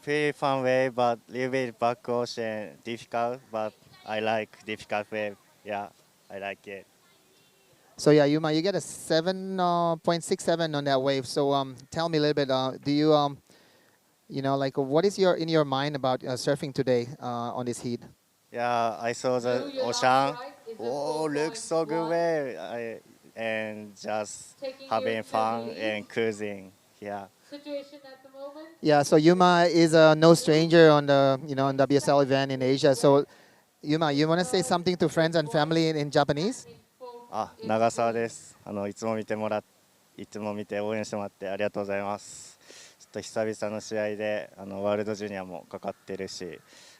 pretty fun wave, but a little bit back ocean difficult, but I like difficult wave. Yeah, I like it. So yeah, Yuma, you get a 7.67 on that wave. So tell me a little bit. Do you like what is in your mind about surfing today on this heat? Yeah, I saw the Blue, you're ocean. now right. Is at Oh, looks so good 4.1. wave. And just Taking you having into the fun lead. and cruising. Yeah. Situation at the moment. Yeah. So Yuma is no stranger on the on WSL event in Asia. So Yuma, you want to say something to friends and family in Japanese? あ、長澤です。いつも見て応援してもらってありがとうございます。ちょっと久々の試合でワールドジュニアもかかってるし、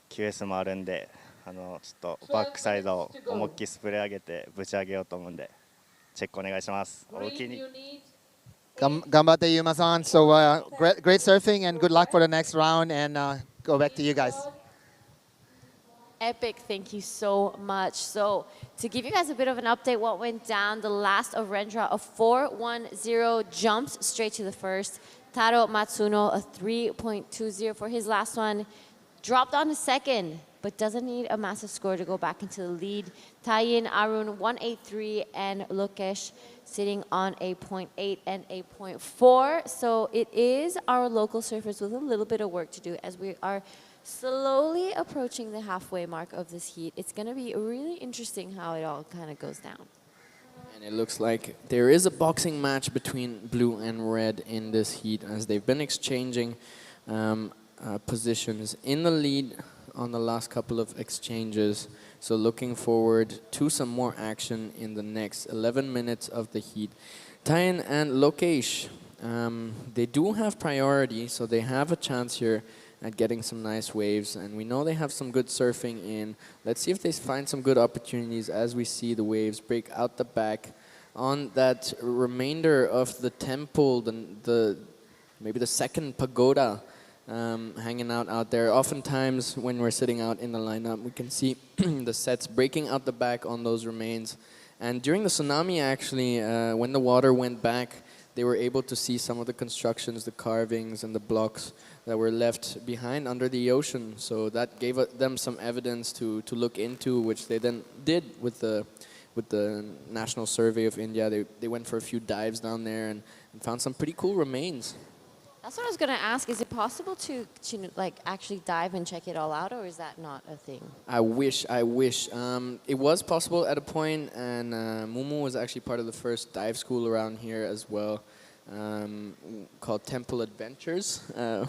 QS もあるんで、ちょっとバックサイドを思いっきりスプレー上げてぶち上げようと思うんで、チェックお願いします。おおきに。Gambate Yuma-san. So great surfing and good luck for the next round. And go back to you guys. Epic, thank you so much. So to give you guys a bit of an update, what went down, the last of Rendra, a 4.10 jumps straight to the first. Taro Matsuno, a 3.20 for his last one. Dropped on a second, but doesn't need a massive score to go back into the lead. Taiyin Arun, 183, and Lokesh sitting on a 0.8 and a 0.4. So it is our local surfers with a little bit of work to do as we are slowly approaching the halfway mark of this heat. It's going to be really interesting how it all kind of goes down. And it looks like there is a boxing match between blue and red in this heat as they've been exchanging positions in the lead on the last couple of exchanges. So looking forward to some more action in the next 11 minutes of the heat. Taiyin and Lokesh, they do have priority, so they have a chance here at getting some nice waves, and we know they have some good surfing in. Let's see if they find some good opportunities as we see the waves break out the back on that remainder of the temple, maybe the second pagoda hanging out there. Oftentimes when we're sitting out in the lineup, we can see the sets breaking out the back on those remains. And during the tsunami, actually, when the water went back, they were able to see some of the constructions, the carvings, and the blocks that were left behind under the ocean. So that gave them some evidence to look into, which they then did with the National Survey of India. They went for a few dives down there and found some pretty cool remains. That's what I was going to ask. Is it possible to like actually dive and check it all out, or is that not a thing? I wish. It was possible at a point, and Mumu was actually part of the first dive school around here as well, called Temple Adventures,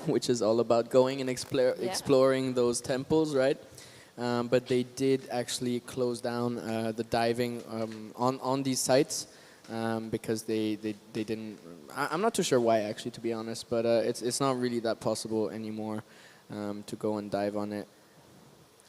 which is all about going and exploring those temples, right? But they did actually close down the diving on these sites. Because they didn't. I'm not too sure why, actually, to be honest, but it's not really that possible anymore to go and dive on it.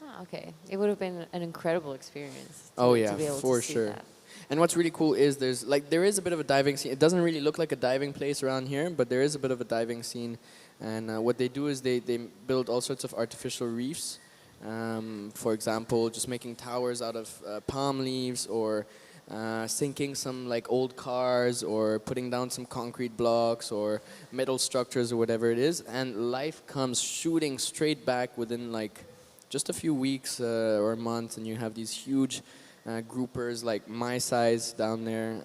Oh, okay. It would have been an incredible experience. To be able for to see sure. that. And what's really cool is there is a bit of a diving scene. It doesn't really look like a diving place around here, but there is a bit of a diving scene. And what they do is they build all sorts of artificial reefs. For example, just making towers out of palm leaves, or sinking some like old cars, or putting down some concrete blocks or metal structures or whatever it is, and life comes shooting straight back within like just a few weeks or months, and you have these huge groupers like my size down there,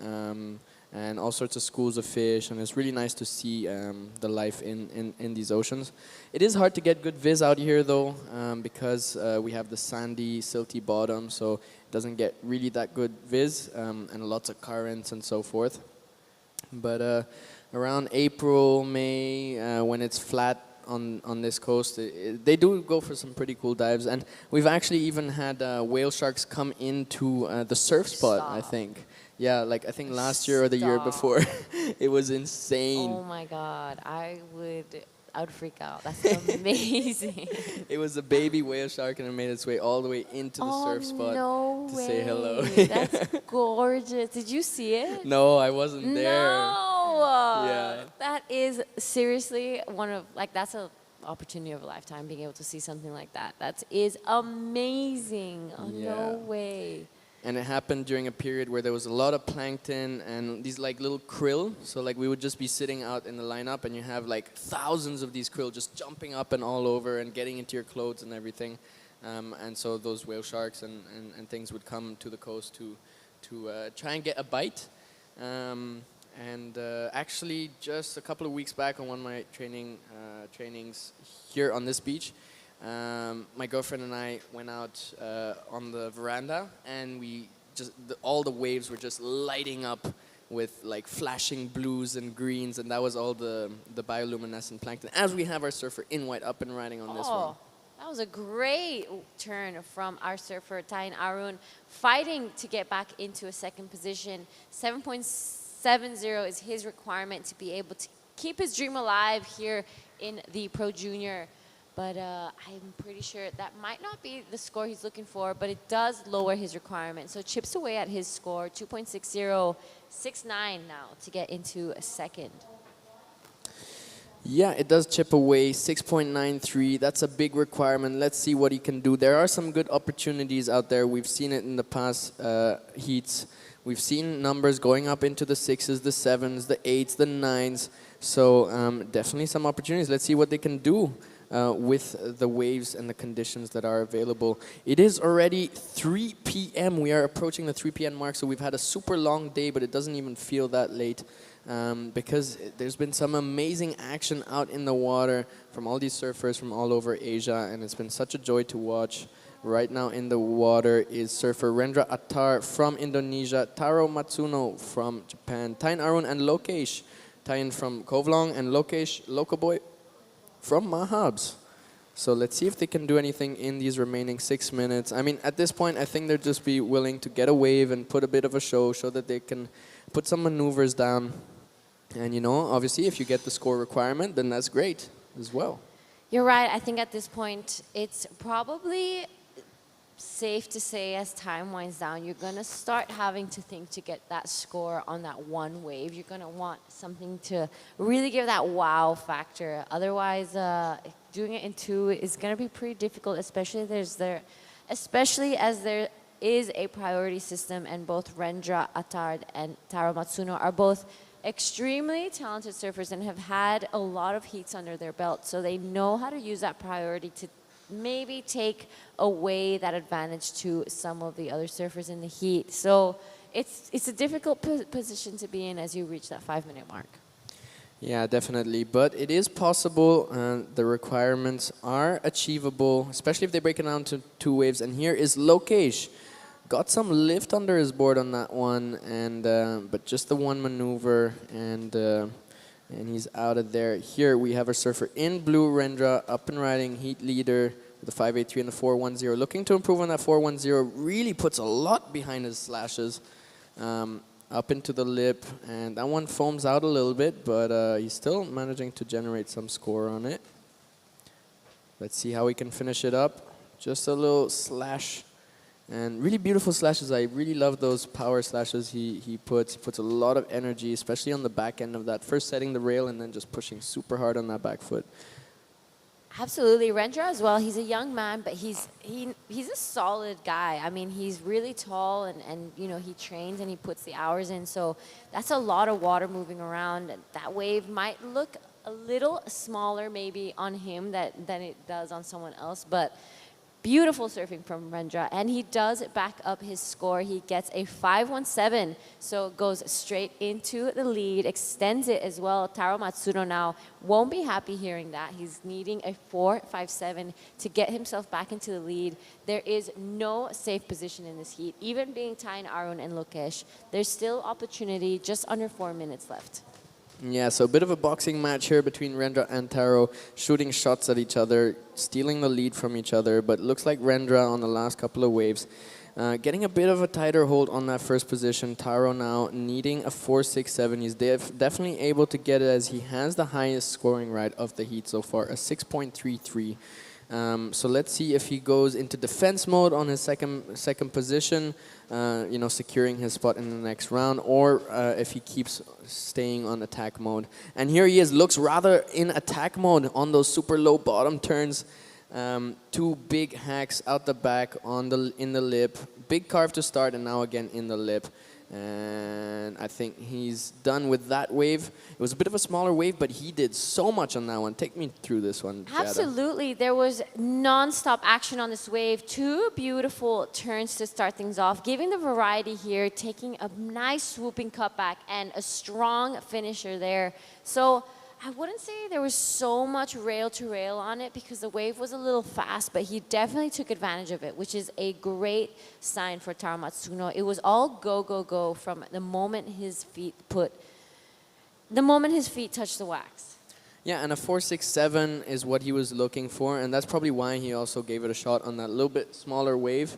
and all sorts of schools of fish, and it's really nice to see the life in these oceans. It is hard to get good viz out here though, because we have the sandy, silty bottom, so it doesn't get really that good viz, and lots of currents and so forth. But around April, May, when it's flat on this coast, they do go for some pretty cool dives, and we've actually even had whale sharks come into the surf spot, I think. Yeah, like I think last year or the year before. It was insane. Oh my God, I would freak out. That's amazing. It was a baby whale shark, and it made its way all the way into the surf spot to say hello. That's gorgeous. Did you see it? No, I wasn't there. No. Yeah. That is seriously that's an opportunity of a lifetime, being able to see something like that. That is amazing. Oh, Yeah. no way. And it happened during a period where there was a lot of plankton and these like little krill. So like we would just be sitting out in the lineup, and you have like thousands of these krill just jumping up and all over and getting into your clothes and everything. And so those whale sharks and things would come to the coast try and get a bite. And actually, just a couple of weeks back on one of my trainings here on this beach, my girlfriend and I went out on the veranda, and we just all the waves were just lighting up with like flashing blues and greens, and that was all the bioluminescent plankton. As we have our surfer in white up and riding on this one. That was a great turn from our surfer, Tain Arun, fighting to get back into a second position. 7.70 is his requirement to be able to keep his dream alive here in the Pro Junior. But I'm pretty sure that might not be the score he's looking for, but it does lower his requirement. So chips away at his score, 2.60, 6.9 now to get into a second. Yeah, it does chip away, 6.93. That's a big requirement. Let's see what he can do. There are some good opportunities out there. We've seen it in the past heats. We've seen numbers going up into the 6s, the 7s, the 8s, the 9s. So definitely some opportunities. Let's see what they can do with the waves and the conditions that are available. It is already 3 p.m. We are approaching the 3 p.m. mark, so we've had a super long day, but it doesn't even feel that late. Because there's been some amazing action out in the water from all these surfers from all over Asia, and it's been such a joy to watch. Right now in the water is surfer Rendra Attar from Indonesia, Taro Matsuno from Japan, Tain Arun and Lokesh, Tain from Kovlong and Lokesh Lokoboy from Mahabs. So let's see if they can do anything in these remaining 6 minutes. I mean, at this point, I think they'll just be willing to get a wave and put a bit of a show that they can put some maneuvers down. And, you know, obviously, if you get the score requirement, then that's great as well. You're right. I think at this point, it's probably safe to say as time winds down, you're going to start having to think to get that score on that one wave. You're going to want something to really give that wow factor. Otherwise, doing it in two is going to be pretty difficult, especially as there is a priority system, and both Rendra Attar and Taro Matsuno are both extremely talented surfers and have had a lot of heats under their belt, so they know how to use that priority to maybe take away that advantage to some of the other surfers in the heat. So it's a difficult position to be in as you reach that 5-minute mark. Yeah, definitely. But it is possible. The requirements are achievable, especially if they break it down to 2 waves. And here is Lokesh. Got some lift under his board on that one, and but just the one maneuver, and he's out of there. Here we have our surfer in blue, Rendra, up and riding, heat leader with the 5.83 and the 4.10. Looking to improve on that 4.10. Really puts a lot behind his slashes. Up into the lip, and that one foams out a little bit, but he's still managing to generate some score on it. Let's see how we can finish it up. Just a little slash, and really beautiful slashes. I really love those power slashes he puts. He puts a lot of energy, especially on the back end of that. First setting the rail and then just pushing super hard on that back foot. Absolutely. Rendra as well, he's a young man, but he's a solid guy. I mean, he's really tall, and you know, he trains and he puts the hours in, so that's a lot of water moving around. That wave might look a little smaller maybe on him than it does on someone else, but beautiful surfing from Rendra, and he does back up his score. He gets a 5.17, so goes straight into the lead, extends it as well. Taro Matsuno now won't be happy hearing that. He's needing a 4.57 to get himself back into the lead. There is no safe position in this heat, even being Tain Arun and Lokesh. There's still opportunity, just under 4 minutes left. Yeah, so a bit of a boxing match here between Rendra and Taro, shooting shots at each other, stealing the lead from each other, but looks like Rendra on the last couple of waves getting a bit of a tighter hold on that first position. Taro now needing a 4.67. He's definitely able to get it, as he has the highest scoring ride of the heat so far, a 6.33. So let's see if he goes into defense mode on his second position, you know, securing his spot in the next round, or if he keeps staying on attack mode. And here he is, looks rather in attack mode on those super low bottom turns. 2 big hacks out the back in the lip, big carve to start, and now again in the lip. And I think he's done with that wave. It was a bit of a smaller wave, but he did so much on that one. Take me through this one, Jada. Absolutely. There was non-stop action on this wave. Two beautiful turns to start things off, giving the variety here, taking a nice swooping cutback and a strong finisher there. So I wouldn't say there was so much rail to rail on it because the wave was a little fast, but he definitely took advantage of it, which is a great sign for Taro Matsuno. It was all go, go, go from the moment his feet touched the wax. Yeah, and a 4.67 is what he was looking for, and that's probably why he also gave it a shot on that little bit smaller wave,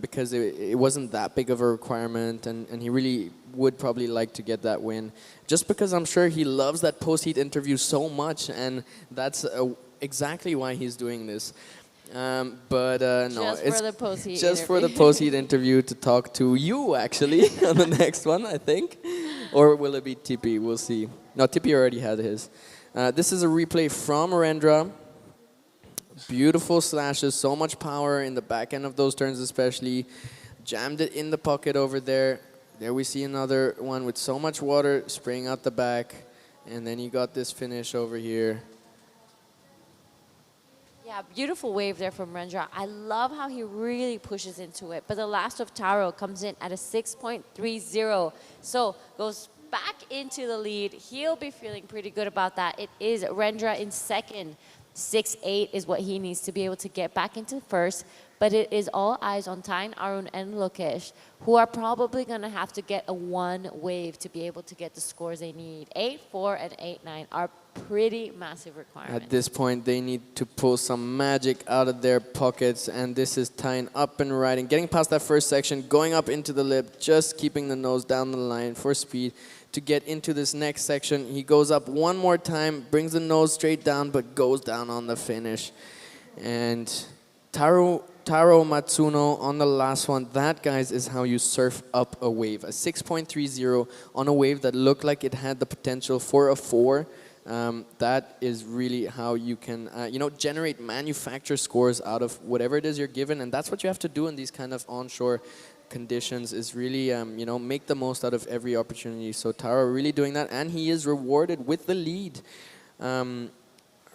because it wasn't that big of a requirement, and he really would probably like to get that win. Just because I'm sure he loves that post-heat interview so much, and that's exactly why he's doing this. No, Just for the post-heat just for the interview. post-heat interview to talk to you, actually, on the next one, I think. Or will it be Tipi? We'll see. No, Tipi already had his. This is a replay from Rendra. Beautiful slashes, so much power in the back end of those turns especially. Jammed it in the pocket over there. There we see another one with so much water spraying out the back. And then you got this finish over here. Yeah, beautiful wave there from Rendra. I love how he really pushes into it. But the last of Taro comes in at a 6.30. So goes back into the lead. He'll be feeling pretty good about that. It is Rendra in second. 6.8 is what he needs to be able to get back into first. But it is all eyes on Tyne, Arun, and Lokesh, who are probably going to have to get a one wave to be able to get the scores they need. 8.4 and 8.9 are pretty massive requirements. At this point, they need to pull some magic out of their pockets, and this is Tyne up and riding, getting past that first section, going up into the lip, just keeping the nose down the line for speed to get into this next section. He goes up one more time, brings the nose straight down, but goes down on the finish. And Taro Matsuno on the last one. That, guys, is how you surf up a wave. A 6.30 on a wave that looked like it had the potential for a 4. That is really how you can, generate manufacture scores out of whatever it is you're given. And that's what you have to do in these kind of onshore conditions, is really, make the most out of every opportunity. So Taro really doing that, and he is rewarded with the lead.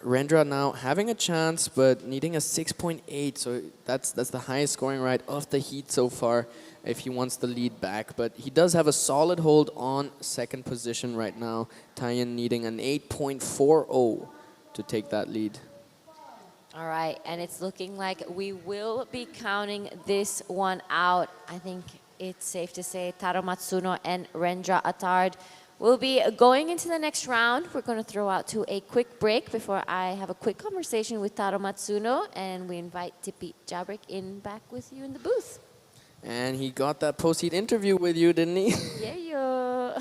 Rendra now having a chance, but needing a 6.8, so that's the highest scoring ride of the heat so far if he wants the lead back. But he does have a solid hold on second position right now. Tyne needing an 8.40 to take that lead. All right, and it's looking like we will be counting this one out. I think it's safe to say Taro Matsuno and Rendra Attard will be going into the next round. We're going to throw out to a quick break before I have a quick conversation with Taro Matsuno, and we invite Tipi Jabrick in back with you in the booth. And he got that post-heat interview with you, didn't he? Yeah, yo.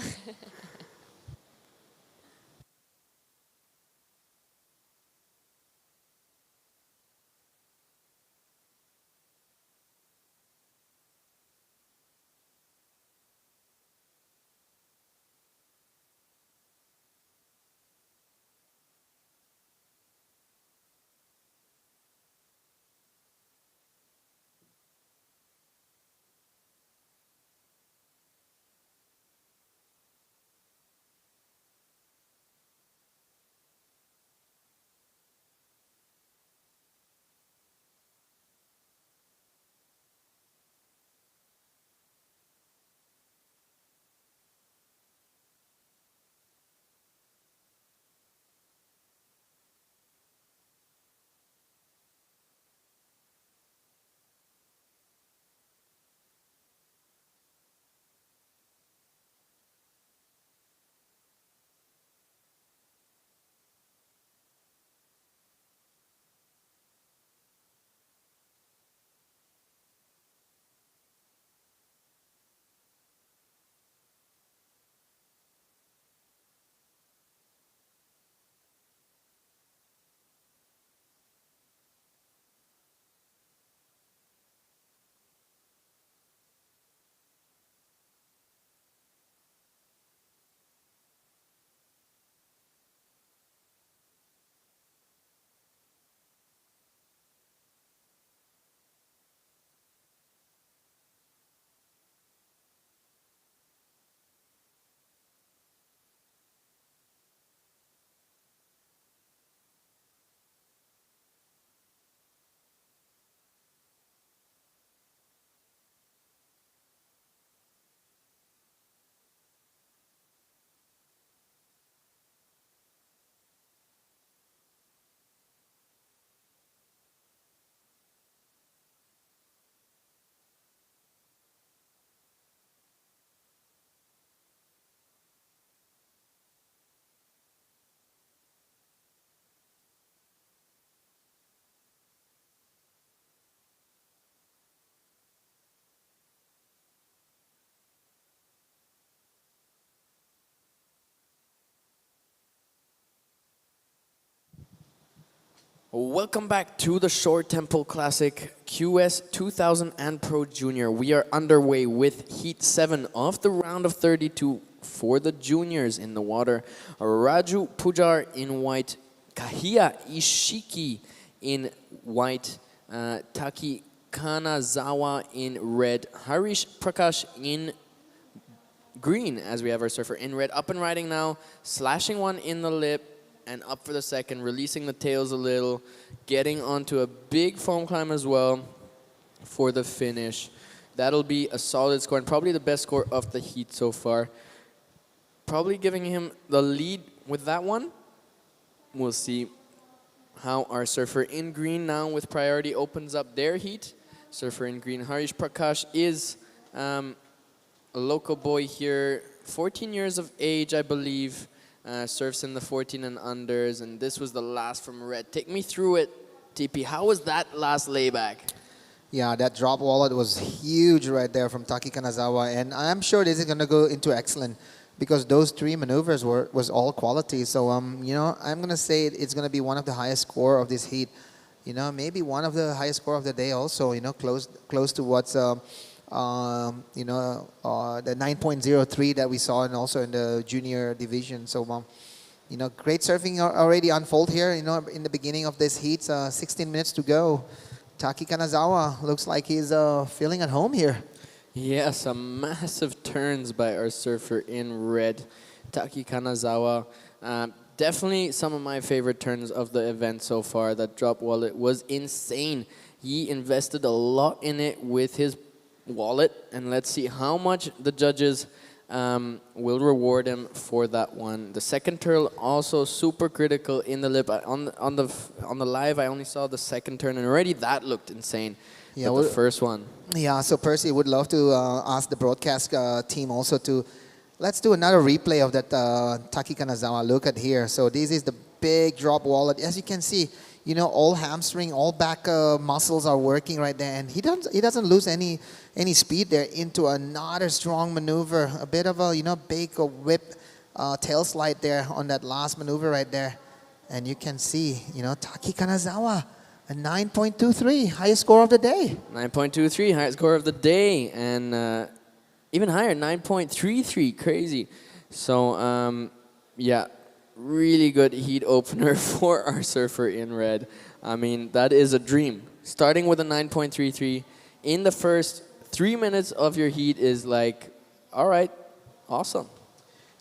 Welcome back to the Shore Temple Classic QS 2000 and Pro Junior. We are underway with Heat 7 of the round of 32 for the juniors in the water. Raju Pujar in white, Kahiya Ishiki in white, Taki Kanazawa in red, Harish Prakash in green, as we have our surfer in red. Up and riding now, slashing one in the lip, and up for the second, releasing the tails a little, getting onto a big foam climb as well for the finish. That'll be a solid score, and probably the best score of the heat so far. Probably giving him the lead with that one. We'll see how our surfer in green now with priority opens up their heat. Surfer in green, Harish Prakash, is a local boy here, 14 years of age, I believe. Surfs in the 14 and unders, and this was the last from red. Take me through it, TP. How was that last layback? Yeah, that drop wallet was huge right there from Taki Kanazawa, and I'm sure this is going to go into excellent because those three maneuvers was all quality. So you know, I'm going to say it's going to be one of the highest score of this heat. You know, maybe one of the highest score of the day also. You know, close to what's the 9.03 that we saw, and also in the junior division. So, you know, great surfing already unfold here. You know, in the beginning of this heat, 16 minutes to go. Taki Kanazawa looks like he's feeling at home here. Yeah, some massive turns by our surfer in red, Taki Kanazawa. Definitely some of my favorite turns of the event so far. That drop wallet was insane. He invested a lot in it with his wallet, and let's see how much the judges will reward him for that one. The second turn also super critical in the lip. On the live, I only saw the second turn, and already that looked insane. Yeah, but the first one. Yeah, so Percy would love to ask the broadcast team also to let's do another replay of that Taki Kanazawa. Look at here. So this is the big drop wallet. As you can see, you know, all hamstring, all back muscles are working right there, and he doesn't lose any speed there into another strong maneuver. A bit of a big whip tail slide there on that last maneuver right there, and you can see Taki Kanazawa, a 9.23, highest score of the day. 9.23, highest score of the day, and even higher, 9.33, crazy. So yeah. Really good heat opener for our surfer in red. I mean, that is a dream. Starting with a 9.33 in the first 3 minutes of your heat is like, all right, awesome.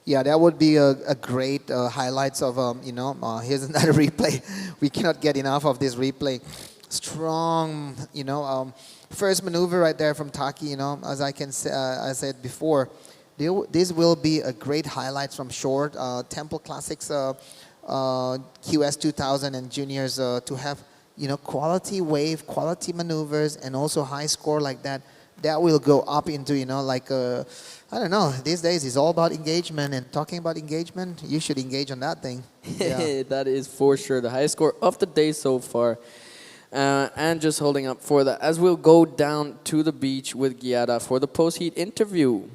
Yeah, that would be a great highlights of, here's another replay. We cannot get enough of this replay. Strong, first maneuver right there from Taki, as I said before. This will be a great highlights from short Temple Classics QS 2000 and juniors to have quality wave, quality maneuvers, and also high score like that. That will go up into I don't know. These days it's all about engagement, and talking about engagement, you should engage on that thing. Yeah. That is for sure the highest score of the day so far. And just holding up for that as we'll go down to the beach with Giada for the post-heat interview.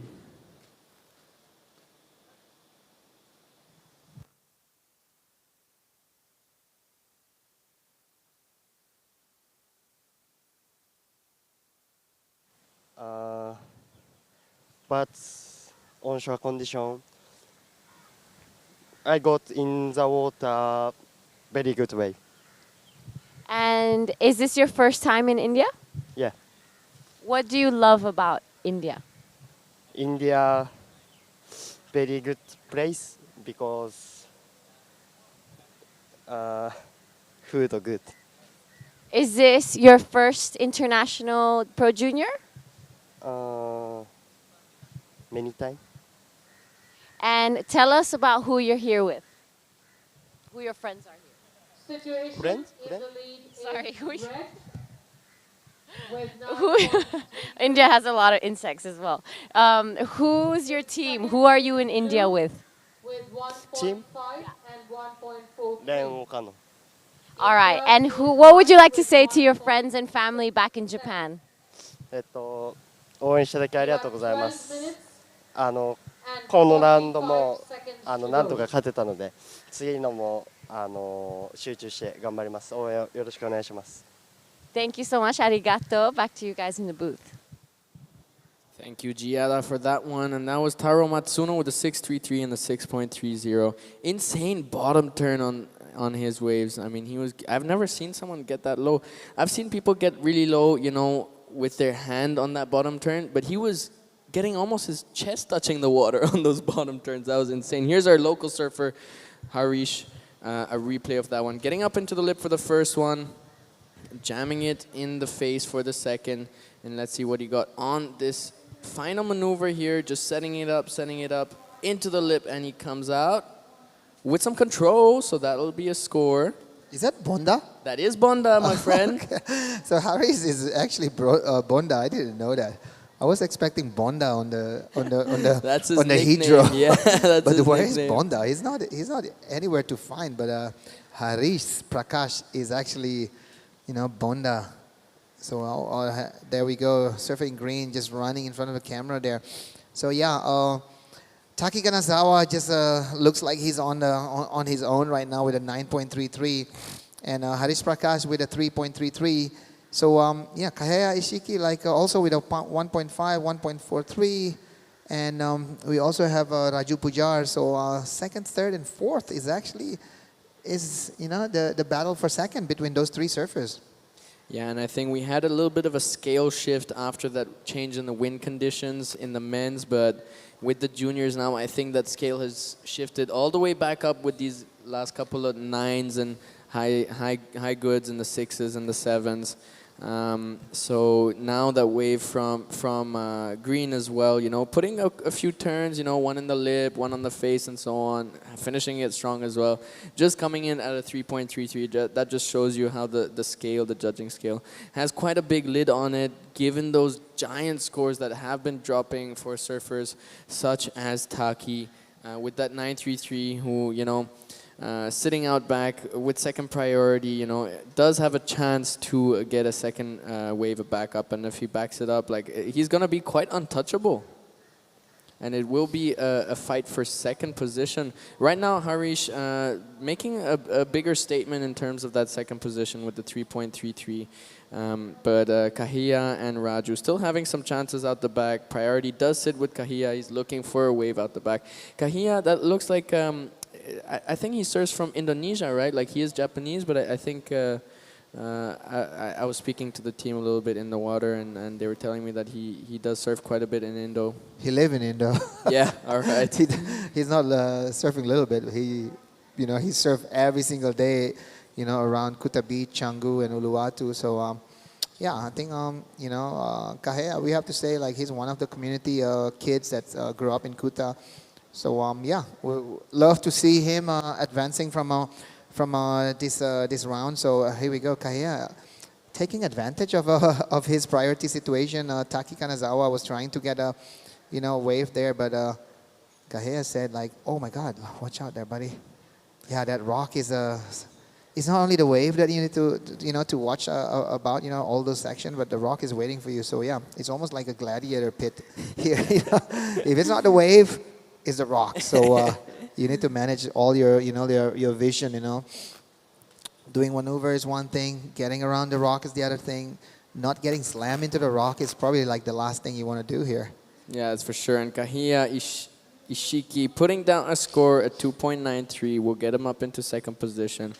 But onshore condition, I got in the water very good way. And is this your first time in India? Yeah. What do you love about India? India, very good place because food good. Is this your first international pro junior? Many time. And tell us about who you're here with. Who your friends are here. Situation Friends? in the lead Sorry, is who- red with Who, 9.23. India has a lot of insects as well. Who's your team? Who are you in India with? With 1.5 Team? and 1.43. Ren Okano. All right. And what would you like to say to your friends and family back in Japan? 応援していただきありがとうございま 12す。 minutes こ and のラウンドも 45 seconds to なんと go. か勝てたので、次のも集中して頑張ります。応援よろしくお願いします。Thank you so much. Arigato. Back to you guys in the booth. Thank you, Giada, for that one. And that was Taro Matsuno with the 6.33 and the 6.30. Insane bottom turn on his waves. I mean, I've never seen someone get that low. I've seen people get really low, you know, with their hand on that bottom turn, but he was getting almost his chest touching the water on those bottom turns. That was insane. Here's our local surfer, Harish, a replay of that one. Getting up into the lip for the first one, jamming it in the face for the second, and let's see what he got on this final maneuver here, just setting it up into the lip, and he comes out with some control, so that'll be a score. Is that Bonda? That is Bonda, my friend. Okay. So Harris is actually Bonda. I didn't know that. I was expecting Bonda on the That's his on the nickname. Hydro. Yeah, that's but his where is nickname. Bonda? He's not anywhere to find. But Harish Prakash is actually, you know, Bonda. So there we go, surfing green, just running in front of the camera there. So yeah, Taki Kanazawa just looks like he's on his own right now with a 9.33, and Harish Prakash with a 3.33. So yeah, Kaheya Ishiki like also with a 1.5, 1.43, and we also have Raju Pujar. So second, third, and fourth is actually you know the battle for second between those three surfers. Yeah, and I think we had a little bit of a scale shift after that change in the wind conditions in the men's, but with the juniors now, I think that scale has shifted all the way back up with these last couple of 9s and high goods and the 6s and the 7s. So now that wave from green as well, you know, putting a few turns, you know, one in the lip, one on the face and so on, finishing it strong as well. Just coming in at a 3.33, that just shows you how the scale, the judging scale, has quite a big lid on it, given those giant scores that have been dropping for surfers such as Taki with that 9.33, who, you know, sitting out back with second priority, you know, does have a chance to get a second wave of backup, and if he backs it up, like, he's gonna be quite untouchable. And it will be a fight for second position. Right now, Harish making a bigger statement in terms of that second position with the 3.33. But Kahiya and Raju still having some chances out the back. Priority does sit with Kahiya. He's looking for a wave out the back. Kahiya, that looks like I think he surfs from Indonesia, right? Like, he is Japanese, but I think I was speaking to the team a little bit in the water, and they were telling me that he does surf quite a bit in Indo. He lives in Indo. Yeah, all right. He's not surfing a little bit. He surf every single day, you know, around Kuta Beach, Canggu, and Uluwatu. So yeah, I think Kaheya, we have to say, like, he's one of the community kids that grew up in Kuta. So yeah, we love to see him advancing from this round. So here we go, Kaheya, taking advantage of his priority situation. Taki Kanazawa was trying to get a wave there, but Kaheya said, like, oh my God, watch out there, buddy. Yeah, that rock is it's not only the wave that you need to watch about, all those sections, but the rock is waiting for you. So yeah, it's almost like a gladiator pit here. If it's not the wave, it's the rock. So you need to manage all your vision. Doing maneuver is one thing, getting around the rock is the other thing. Not getting slammed into the rock is probably like the last thing you want to do here. Yeah, that's for sure. And Kahiya Ishiki putting down a score at 2.93 will get him up into second position.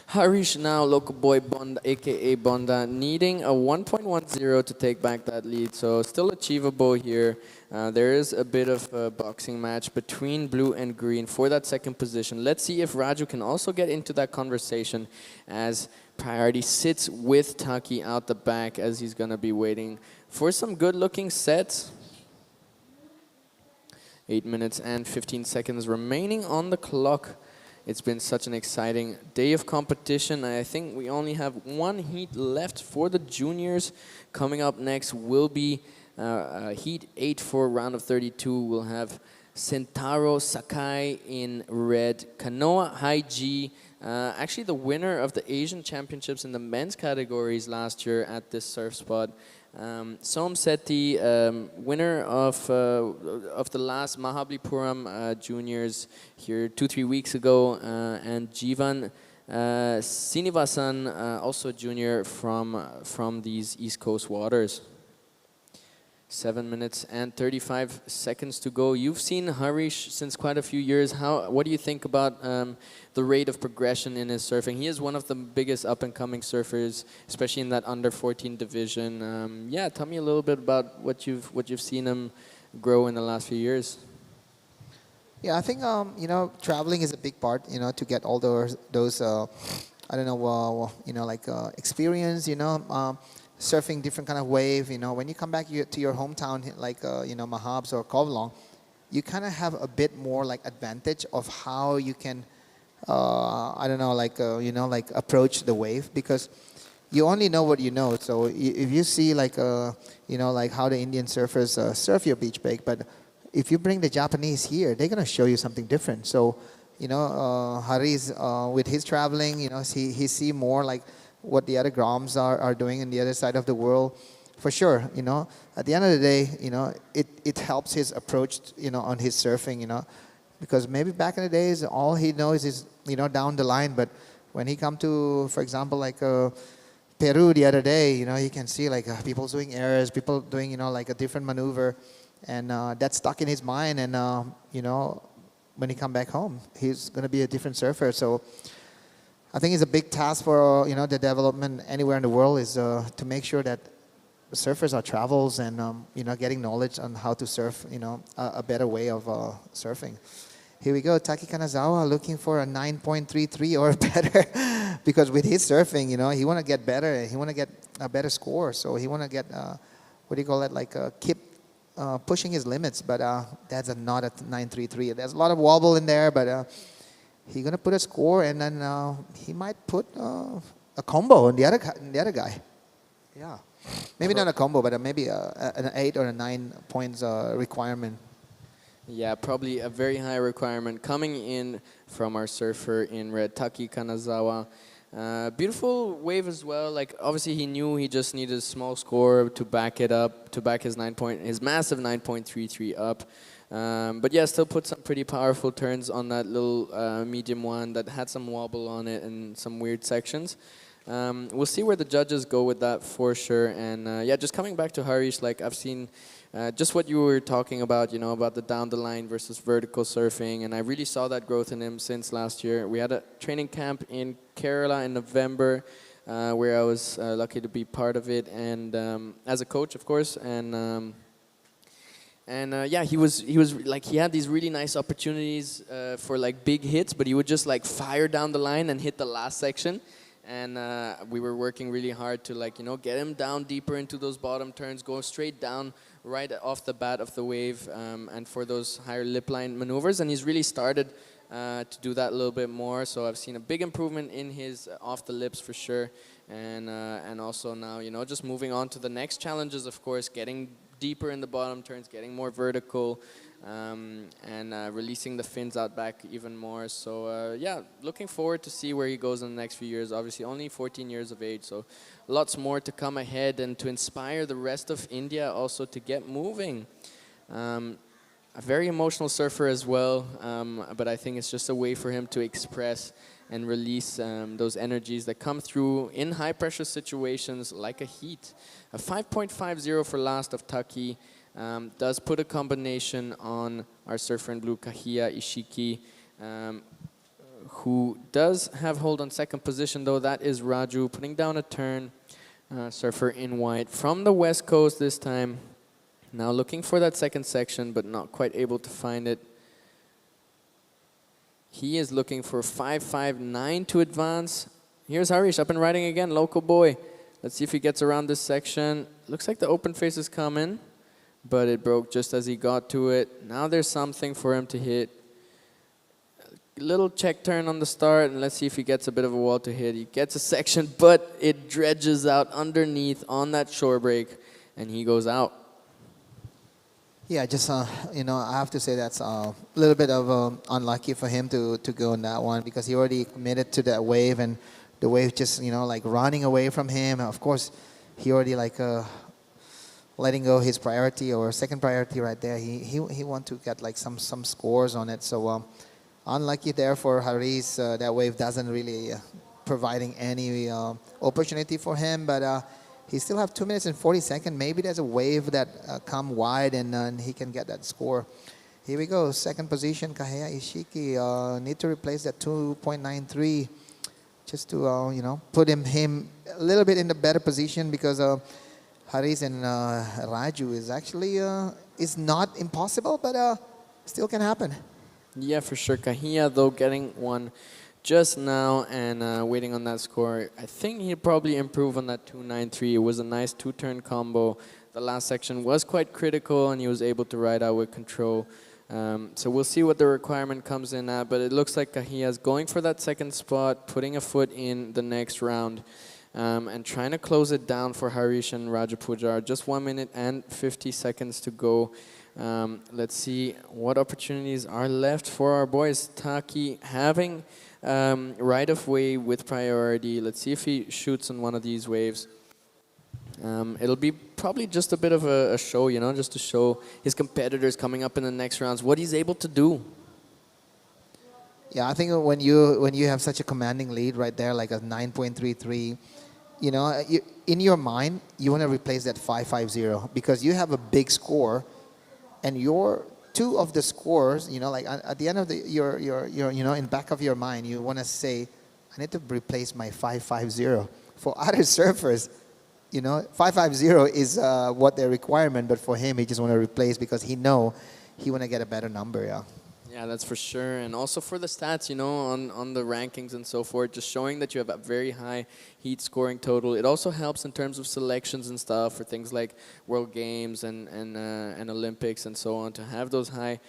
Harish now, local boy Bonda, aka Bonda, needing a 1.10 to take back that lead. So still achievable here. There is a bit of a boxing match between blue and green for that second position. Let's see if Raju can also get into that conversation, as priority sits with Taki out the back, as he's going to be waiting for some good-looking sets. 8 minutes and 15 seconds remaining on the clock. It's been such an exciting day of competition. I think we only have one heat left for the juniors. Coming up next will be Heat 8 for round of 32. We'll have Sentaro Sakai in red, Kanoa High G, actually the winner of the Asian Championships in the men's categories last year at this surf spot. Som Sethi, winner of the last Mahabalipuram Juniors here 2-3 weeks ago, and Jivan Sinivasan, also junior from these East Coast waters. 7 minutes and 35 seconds to go. You've seen Harish since quite a few years. What do you think about the rate of progression in his surfing? He is one of the biggest up-and-coming surfers, especially in that under 14 division. Yeah, tell me a little bit about what you've seen him grow in the last few years. Yeah, I think you know, traveling is a big part. You know, to get all those I don't know, you know, like experience. You know. Surfing different kind of wave, you know, when you come back to your hometown, like, you know, Mahabs or Kovlong, you kind of have a bit more like advantage of how you can, I don't know, like, you know, like approach the wave, because you only know what you know. So if you see like, you know, like how the Indian surfers surf your beach break, but if you bring the Japanese here, they're going to show you something different. So, you know, Hari's, with his traveling, you know, he see more like what the other Groms are doing in the other side of the world, for sure. You know, at the end of the day, you know, it helps his approach, you know, on his surfing, you know, because maybe back in the days, all he knows is, you know, down the line. But when he come to, for example, like Peru the other day, you know, you can see like people doing errors, people doing, you know, like a different maneuver, and that's stuck in his mind. And you know, when he come back home, he's gonna be a different surfer. So I think it's a big task for, you know, the development anywhere in the world is to make sure that surfers are travels and, you know, getting knowledge on how to surf, you know, a better way of surfing. Here we go, Taki Kanazawa looking for a 9.33 or better because with his surfing, you know, he want to get better. He want to get a better score. So he want to get, what do you call it, like keep pushing his limits. But that's not a 9.33. There's a lot of wobble in there, but he's going to put a score, and then he might put a combo on the other guy. Yeah. Maybe not a combo, but maybe an 8 or a 9 points requirement. Yeah, probably a very high requirement coming in from our surfer in red, Taki Kanazawa. Beautiful wave as well. Like, obviously he knew he just needed a small score to back it up, to back his massive 9.33 up. But yeah, still put some pretty powerful turns on that little medium one that had some wobble on it and some weird sections. We'll see where the judges go with that for sure. And yeah, just coming back to Harish, like I've seen just what you were talking about, you know, about the down the line versus vertical surfing. And I really saw that growth in him since last year. We had a training camp in Kerala in November where I was lucky to be part of it, and as a coach, of course. And yeah, he was like, he had these really nice opportunities for like big hits, but he would just like fire down the line and hit the last section. And we were working really hard to, like, you know, get him down deeper into those bottom turns, go straight down right off the bat of the wave, and for those higher lip line maneuvers. And he's really started to do that a little bit more. So I've seen a big improvement in his off the lips for sure. And also now, you know, just moving on to the next challenges, of course, getting deeper in the bottom turns, getting more vertical, and releasing the fins out back even more. So yeah, looking forward to see where he goes in the next few years. Obviously only 14 years of age, so lots more to come ahead, and to inspire the rest of India also to get moving. A very emotional surfer as well, but I think it's just a way for him to express and release those energies that come through in high pressure situations like a heat. A 5.50 for last of Taki does put a combination on our surfer in blue, Kahia Ishiki, who does have hold on second position, though. That is Raju putting down a turn. Surfer in white from the west coast this time. Now looking for that second section, but not quite able to find it. He is looking for 5.59 to advance. Here's Harish up and riding again, local boy. Let's see if he gets around this section. Looks like the open face is coming, but it broke just as he got to it. Now there's something for him to hit. Little check turn on the start, and let's see if he gets a bit of a wall to hit. He gets a section, but it dredges out underneath on that shore break, and he goes out. Yeah, just, you know, I have to say that's a little bit of unlucky for him to go on that one, because he already committed to that wave, and the wave just, you know, like running away from him. Of course, he already like letting go his priority or second priority right there. He want to get like some scores on it. So unlucky there for Haris. That wave doesn't really providing any opportunity for him, but he still have 2 minutes and 40 seconds. Maybe there's a wave that come wide and he can get that score. Here we go, second position, Kaheya Ishiki. Need to replace that 2.93 just to put him a little bit in the better position, because Haris and Raju is actually is not impossible, but still can happen. Yeah, for sure. Kahiya, though, getting one just now and waiting on that score. I think he'd probably improve on that 2.93. It was a nice two-turn combo. The last section was quite critical, and he was able to ride out with control. So we'll see what the requirement comes in at, but it looks like Kahiya's going for that second spot, putting a foot in the next round, and trying to close it down for Harish and Rajapujar. Just 1 minute and 50 seconds to go. Let's see what opportunities are left for our boys. Taki having right of way with priority. Let's see if he shoots on one of these waves. It'll be probably just a bit of a show, just to show his competitors coming up in the next rounds what he's able to do. Yeah, I think when you have such a commanding lead right there, like a 9.33, in your mind you want to replace that 5.50 because you have a big score, and your two of the scores, like at the end of your in back of your mind, you want to say, I need to replace my 5.50. For other surfers, 5.50 is what their requirement, but for him, he just want to replace because he want to get a better number. Yeah. Yeah, that's for sure. And also for the stats, on the rankings and so forth, just showing that you have a very high heat scoring total. It also helps in terms of selections and stuff for things like World Games and Olympics and so on, to have those high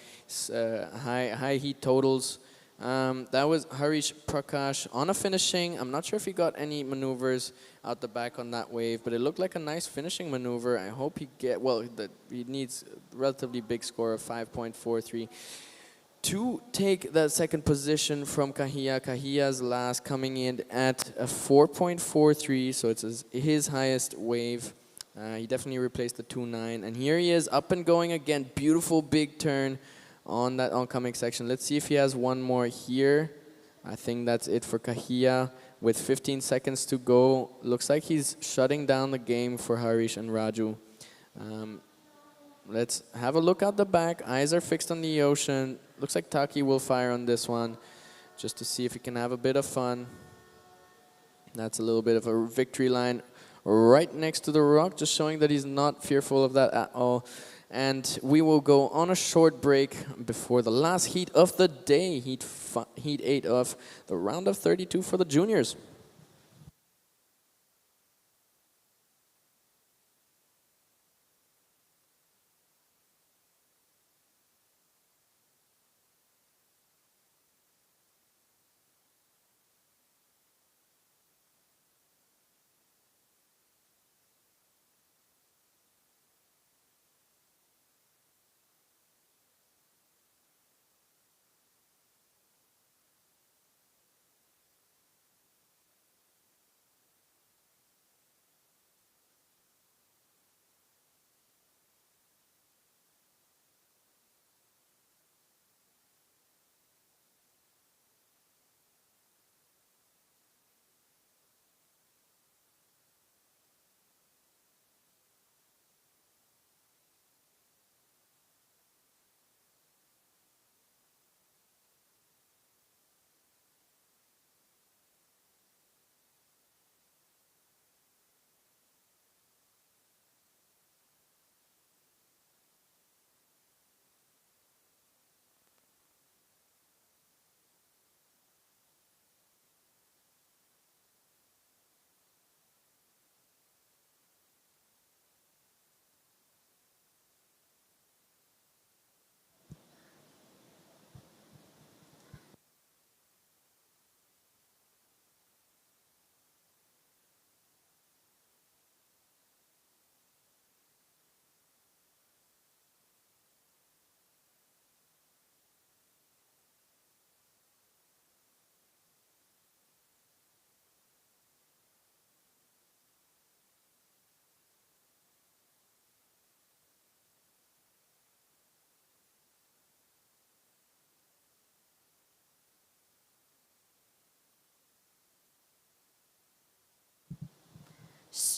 heat totals. That was Harish Prakash on a finishing. I'm not sure if he got any maneuvers out the back on that wave, but it looked like a nice finishing maneuver. I hope he he needs a relatively big score of 5.43 to take that second position from Kahiya. Kahiya's last coming in at a 4.43, so it's his highest wave. He definitely replaced the 2.9, and here he is up and going again. Beautiful big turn on that oncoming section. Let's see if he has one more here. I think that's it for Kahiya. With 15 seconds to go, looks like he's shutting down the game for Harish and Raju. Let's have a look out the back. Eyes are fixed on the ocean. Looks like Taki will fire on this one just to see if he can have a bit of fun. That's a little bit of a victory line right next to the rock, just showing that he's not fearful of that at all. And we will go on a short break before the last heat of the day, heat 8 of the round of 32 for the juniors.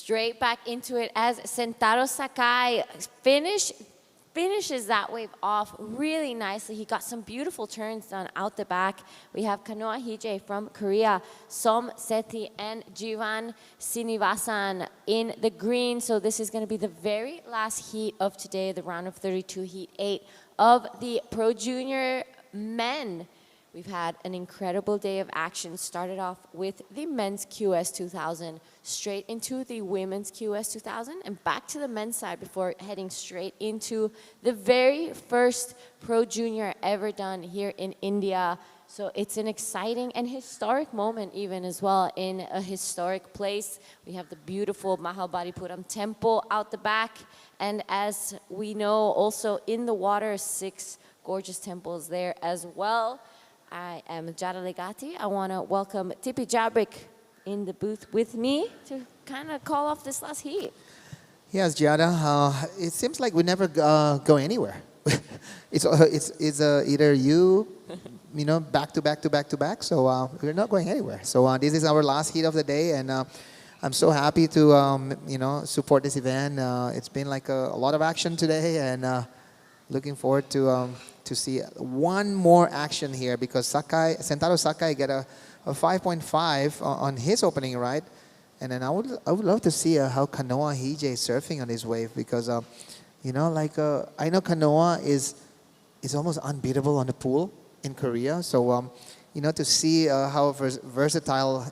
straight back into it as Sentaro Sakai finishes that wave off really nicely. He got some beautiful turns done out the back. We have Kanoa Hije from Korea, Som Seti and Jivan Sinivasan in the green. So this is going to be the very last heat of today, the round of 32, heat 8 of the Pro Junior men. We've had an incredible day of action. Started off with the men's QS 2000, straight into the women's QS 2000, and back to the men's side before heading straight into the very first Pro Junior ever done here in India. So it's an exciting and historic moment even as well in a historic place. We have the beautiful Mahabalipuram temple out the back. And as we know, also in the water, 6 gorgeous temples there as well. I am Jada Legati. I want to welcome Tipi Jabrik in the booth with me to kind of call off this last heat. Yes, Jada. It seems like we never go anywhere. it's either you know, back to back to back to back. So we're not going anywhere. So this is our last heat of the day, and I'm so happy to you know, support this event. It's been like a lot of action today, and looking forward to see one more action here, because Sentaro Sakai get a 5.5 on his opening ride, and then I would love to see how Kanoa Hije is surfing on this wave, because you know, like I know Kanoa is almost unbeatable on the pool in Korea, so you know, to see how versatile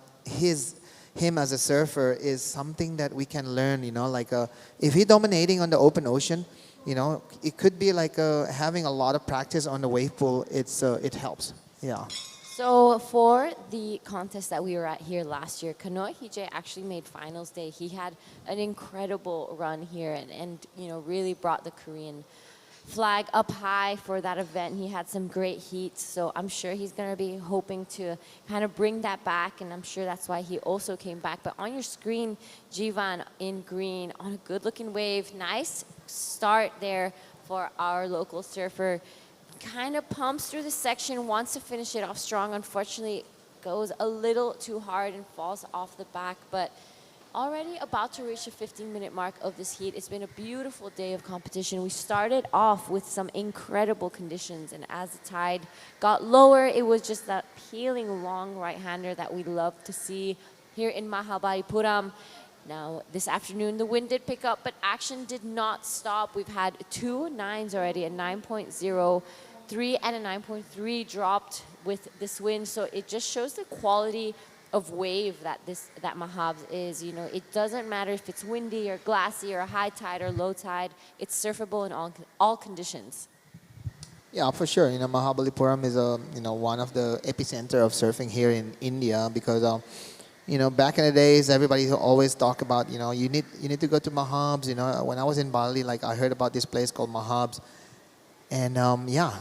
him as a surfer is something that we can learn. You know, like if he's dominating on the open ocean, you know, it could be like having a lot of practice on the wave pool. It helps. Yeah. So for the contest that we were at here last year, Kanoa Hije actually made finals day. He had an incredible run here and you know, really brought the Korean flag up high for that event. He had some great heats, so I'm sure he's going to be hoping to kind of bring that back, and I'm sure that's why he also came back. But on your screen, Jivan in green on a good-looking wave. Nice start there for our local surfer. Kind of pumps through the section, wants to finish it off strong. Unfortunately, goes a little too hard and falls off the back, but already about to reach the 15-minute mark of this heat. It's been a beautiful day of competition. We started off with some incredible conditions, and as the tide got lower, it was just that peeling long right-hander that we love to see here in Mahabalipuram. Now, this afternoon, the wind did pick up, but action did not stop. We've had 2 9s already, a 9.03 and a 9.3 dropped with this wind, so it just shows the quality of wave that Mahabs is. You know, it doesn't matter if it's windy or glassy or high tide or low tide. It's surfable in all conditions. Yeah, for sure. You know, Mahabalipuram is you know, one of the epicenter of surfing here in India, because you know, back in the days, everybody always talk about, you know, you need to go to Mahabs. You know, when I was in Bali, like I heard about this place called Mahabs, and yeah.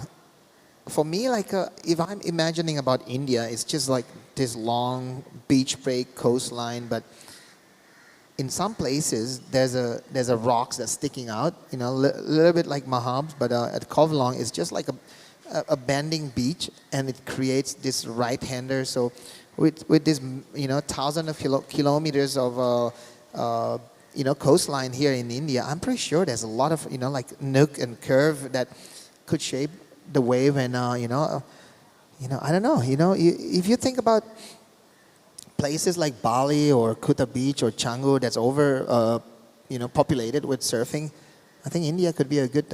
For me, like if I'm imagining about India, it's just like this long beach break coastline, but in some places there's a rocks that's sticking out, you know, a little bit like Mahabs, but at Kovalong it's just like a bending beach, and it creates this right-hander. So with this, you know, thousands of kilometers of you know, coastline here in India, I'm pretty sure there's a lot of, you know, like nook and curve that could shape the wave, and you know, I don't know. You know, if you think about places like Bali or Kuta Beach or Canggu that's over, you know, populated with surfing, I think India could be a good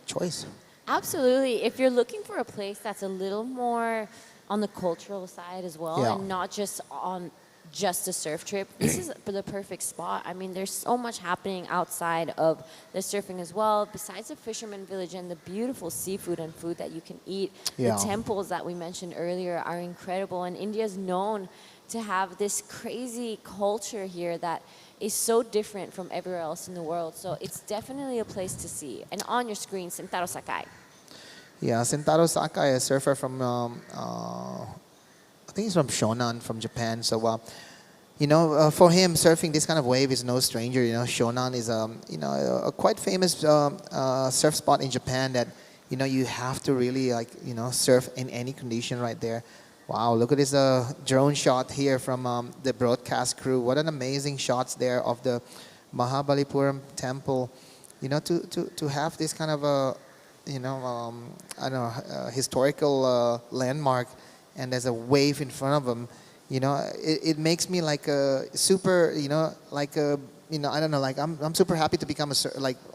choice. Absolutely. If you're looking for a place that's a little more on the cultural side as well, Yeah. and not just on just a surf trip, this is the perfect spot. I mean, there's so much happening outside of the surfing as well. Besides the fisherman village and the beautiful seafood and food that you can eat, Yeah. the temples that we mentioned earlier are incredible. And India is known to have this crazy culture here that is so different from everywhere else in the world. So it's definitely a place to see. And on your screen, Sentaro Sakai. Yeah, Sentaro Sakai, a surfer from I think he's from Shonan, from Japan. So, you know, for him, surfing this kind of wave is no stranger. You know, Shonan is you know, a quite famous surf spot in Japan that, you know, you have to really, like, you know, surf in any condition right there. Wow, look at this drone shot here from the broadcast crew. What an amazing shots there of the Mahabalipuram temple. You know, to have this kind of a, I don't know, historical landmark, and there's a wave in front of them. You know, it makes me like a super, like a, I don't know, like I'm super happy to become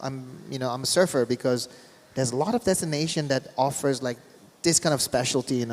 I'm a surfer, because there's a lot of destination that offers like this kind of specialty,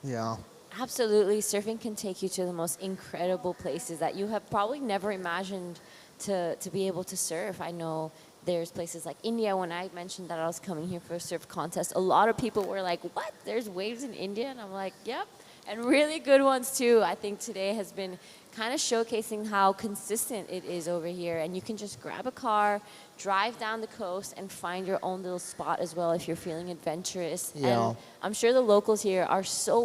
Yeah. Absolutely. Surfing can take you to the most incredible places that you have probably never imagined to be able to surf. I know there's places like India. When I mentioned that I was coming here for a surf contest, a lot of people were like, what? There's waves in India? And I'm like, yep. And really good ones too. I think today has been kind of showcasing how consistent it is over here. And you can just grab a car, drive down the coast, and find your own little spot as well if you're feeling adventurous. Yeah. And I'm sure the locals here are so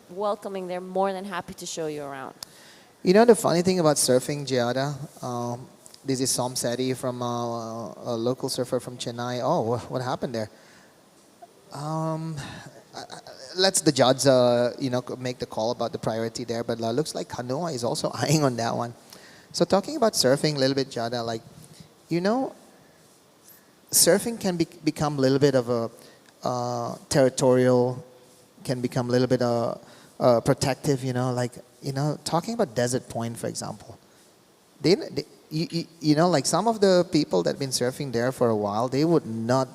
welcoming. They're more than happy to show you around. You know the funny thing about surfing, Giada? This is Som Seti from a local surfer from Chennai. Oh, what happened there? Let's the judge, make the call about the priority there. But looks like Kanoa is also eyeing on that one. So talking about surfing a little bit, Giada, like, surfing can become a little bit of a territorial, can become a little bit protective, talking about Desert Point, for example. Like some of the people that have been surfing there for a while, they would not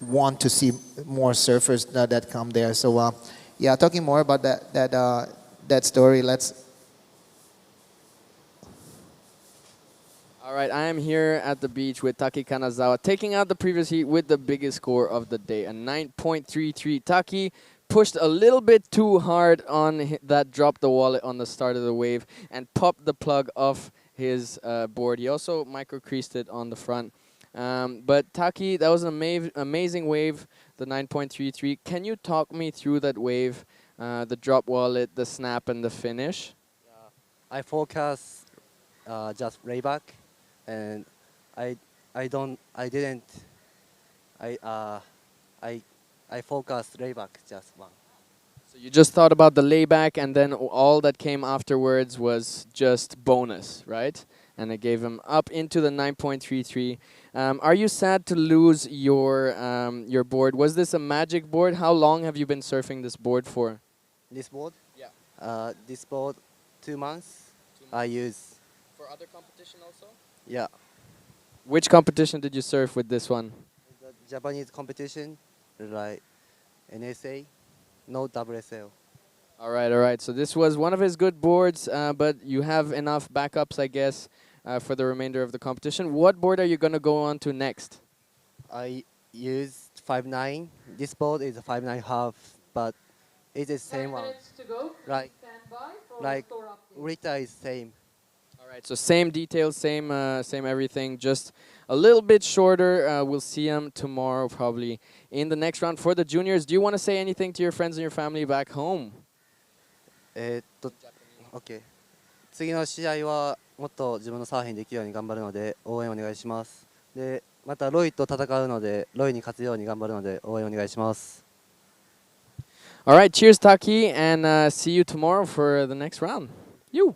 want to see more surfers that come there. So, talking more about that story, let's... All right, I am here at the beach with Taki Kanazawa, taking out the previous heat with the biggest score of the day, a 9.33. Taki pushed a little bit too hard on that drop the wallet on the start of the wave and popped the plug off his board. He also micro-creased it on the front. But Taki, that was an amazing wave, the 9.33. Can you talk me through that wave, the drop wallet, the snap, and the finish? I focus just layback, and I focused layback just one. So you just thought about the layback, and then all that came afterwards was just bonus, right? And it gave him up into the 9.33. Are you sad to lose your board? Was this a magic board? How long have you been surfing this board for? This board? Yeah. This board, 2 months. I use. For other competition also? Yeah. Which competition did you surf with this one? The Japanese competition, like NSA, no WSL. All right. So this was one of his good boards, but you have enough backups, I guess, for the remainder of the competition. What board are you going to go on to next? I used 5.9. This board is a 5.9 half, but it's the 10 same one. minutes to go. Please Right. stand by for Like store update. Rita is same. All right, so same details, same everything, just a little bit shorter. We'll see him tomorrow, probably in the next round for the juniors. Do you want to say anything to your friends and your family back home? OK。次の試合はもっと自分のサーフィンできるように頑張るので応援お願いします。で、またロイと戦うのでロイに勝つように頑張るので応援お願いします。All right, cheers, Taki, and see you tomorrow for the next round. You.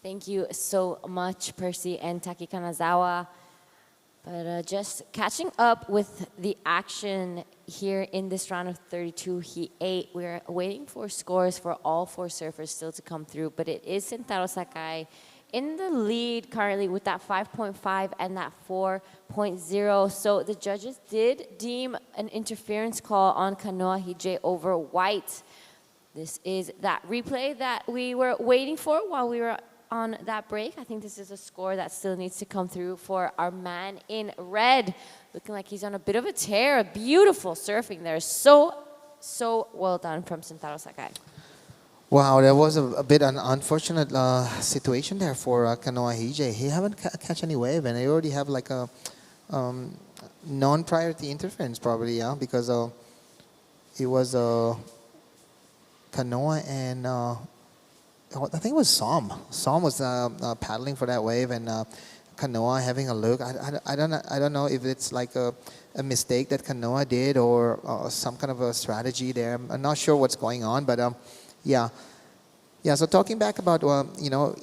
Thank you so much, Percy and Taki Kanazawa. But just catching up with the action here in this round of 32, Heat 8. We're waiting for scores for all 4 surfers still to come through, but it is Sentaro Sakai in the lead currently with that 5.5 and that 4.0. So the judges did deem an interference call on Kanoa Hije over White. This is that replay that we were waiting for while we were on that break. I think this is a score that still needs to come through for our man in red. Looking like he's on a bit of a tear. Beautiful surfing there. So well done from Sentaro Sakai. Wow, that was a bit an unfortunate situation there for Kanoa Hije. He haven't catch any wave, and they already have like a non-priority interference probably, yeah, because it was Kanoa and I think it was Som. Som was paddling for that wave, and Kanoa having a look. I don't know if it's like a mistake that Kanoa did or some kind of a strategy there. I'm not sure what's going on, but yeah. Yeah, so talking back about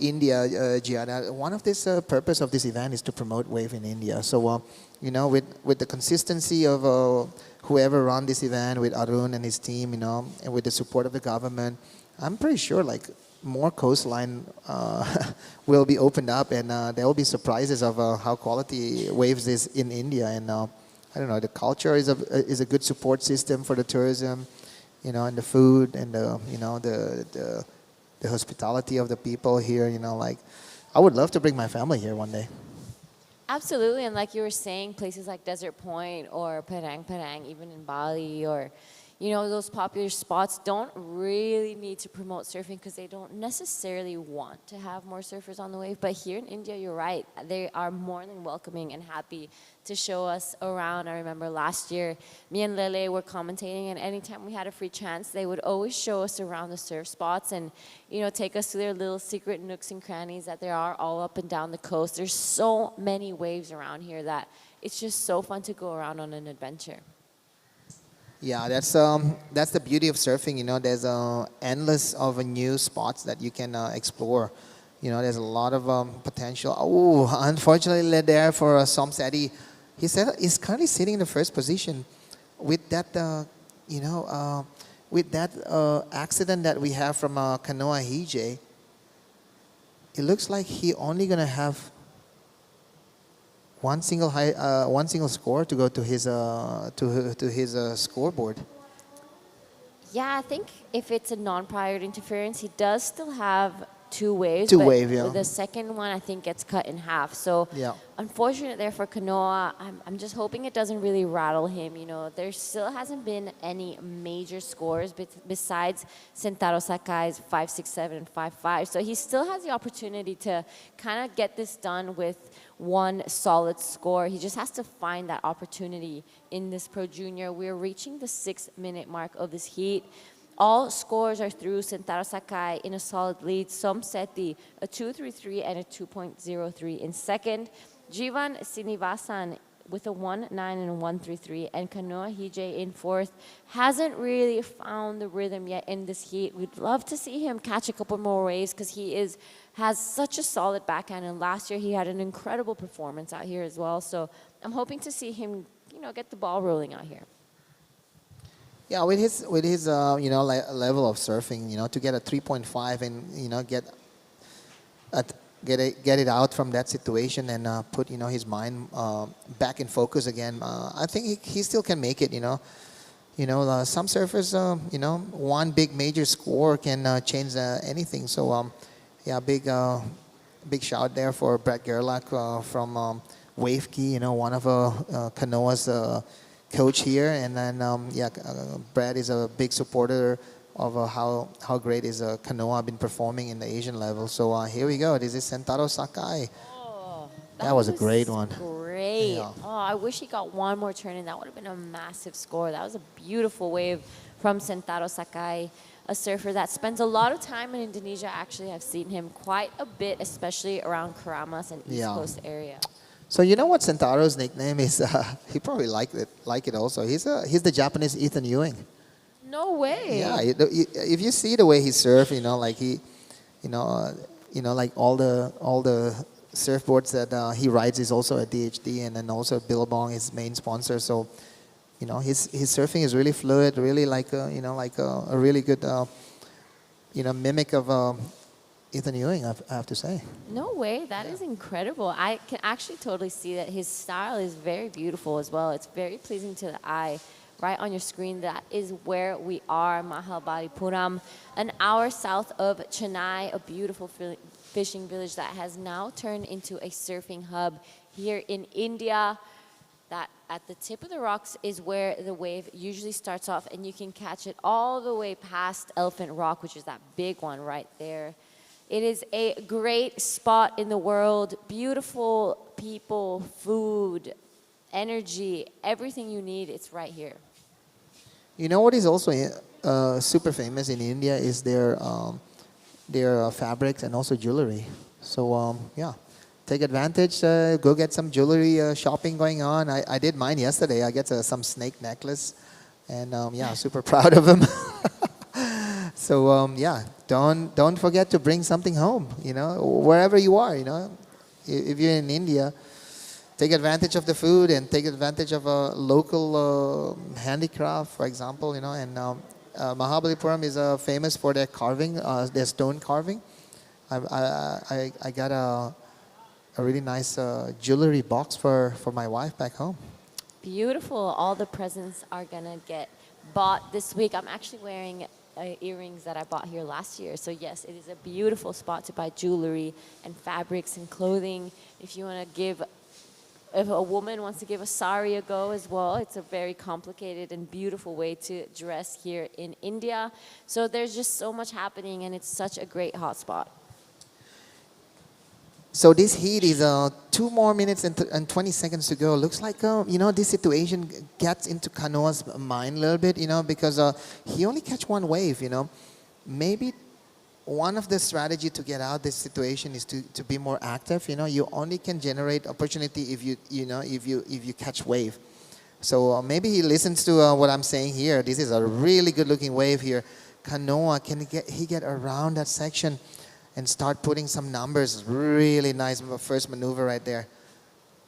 India, Gianna, one of this purpose of this event is to promote wave in India. So with the consistency of whoever run this event, with Arun and his team, and with the support of the government, I'm pretty sure like more coastline will be opened up, and there will be surprises of how quality waves is in India. And I don't know, the culture is a good support system for the tourism, and the food and the hospitality of the people here, like I would love to bring my family here one day. Absolutely, and like you were saying, places like Desert Point or Padang, even in Bali, or those popular spots don't really need to promote surfing because they don't necessarily want to have more surfers on the wave. But here in India, you're right, they are more than welcoming and happy to show us around. I remember last year, me and Lele were commentating, and anytime we had a free chance, they would always show us around the surf spots and take us to their little secret nooks and crannies that there are all up and down the coast. There's so many waves around here that it's just so fun to go around on an adventure. Yeah, that's the beauty of surfing. There's endless of new spots that you can explore. There's a lot of potential. Oh, unfortunately, there for Som Seti, he said he's currently sitting in the first position. With that, accident that we have from Kanoa Hije, it looks like he only gonna have one single score to go to his scoreboard. Yeah, I think if it's a non-prior interference, he does still have two waves. Yeah. The second one, I think, gets cut in half. So Yeah. unfortunate there for Kanoa. I'm just hoping it doesn't really rattle him. There still hasn't been any major scores besides Sentaro Sakai's 5.67 and 5.5. So he still has the opportunity to kind of get this done with one solid score. He just has to find that opportunity in this Pro Junior. We're reaching the 6-minute mark of this heat. All scores are through. Sentaro Sakai in a solid lead. Som Seti, a 2.33 and a 2.03 in second. Jivan Sinivasan with a 1.9 and a 1.33. And Kanoa Hije in fourth. Hasn't really found the rhythm yet in this heat. We'd love to see him catch a couple more waves because he has such a solid backhand. And last year he had an incredible performance out here as well. So I'm hoping to see him, get the ball rolling out here. Yeah, with his level of surfing, to get a 3.5 and get it out from that situation and put his mind back in focus again. I think he still can make it. Some surfers, one big major score can change anything. So yeah, big shout there for Brett Gerlach from Wavekey. One of Kanoa's coach here, and then Brad is a big supporter of how great is Kanoa been performing in the Asian level. So here we go. This is Sentaro Sakai. Oh, that was a great one. Great. Yeah. Oh, I wish he got one more turn in. That would have been a massive score. That was a beautiful wave from Sentaro Sakai, a surfer that spends a lot of time in Indonesia. Actually, I've seen him quite a bit, especially around Karamas and East Coast area. So you know what Sentaro's nickname is? He probably like it also. He's the Japanese Ethan Ewing. No way. Yeah, if you see the way he surf, like he, like all the surfboards that he rides is also a DHD, and then also Billabong is main sponsor. So, his surfing is really fluid, really like a really good, mimic of Ethan Ewing, I have to say. No way. That is incredible. I can actually totally see that his style is very beautiful as well. It's very pleasing to the eye. Right on your screen, that is where we are, Mahabalipuram, an hour south of Chennai, a beautiful fishing village that has now turned into a surfing hub here in India. That at the tip of the rocks is where the wave usually starts off, and you can catch it all the way past Elephant Rock, which is that big one right there. It is a great spot in the world. Beautiful people, food, energy, everything you need, it's right here. You know what is also super famous in India is their fabrics and also jewelry. So yeah, take advantage. Go get some jewelry shopping going on. I did mine yesterday. I get some snake necklace, and yeah, super proud of him. So yeah, don't forget to bring something home. You know, wherever you are. You know, if you're in India, take advantage of the food and take advantage of a local handicraft, for example. You know, and Mahabalipuram is famous for their carving, their stone carving. I got a really nice jewelry box for my wife back home. Beautiful. All the presents are going to get bought this week. I'm actually wearing earrings that I bought here last year. So yes, it is a beautiful spot to buy jewelry and fabrics and clothing. If you want to give, if a woman wants to give a sari a go as well, it's a very complicated and beautiful way to dress here in India. So there's just so much happening, and it's such a great hot spot. So this heat is 2 more minutes and 20 seconds to go. Looks like, you know, this situation gets into Kanoa's mind a little bit, you know, because he only catch one wave, you know. Maybe one of the strategy to get out this situation is to be more active. You know, you only can generate opportunity if you catch wave. So maybe he listens to what I'm saying here. This is a really good looking wave here. Kanoa, can he get around that section and start putting some numbers? Really nice first maneuver right there.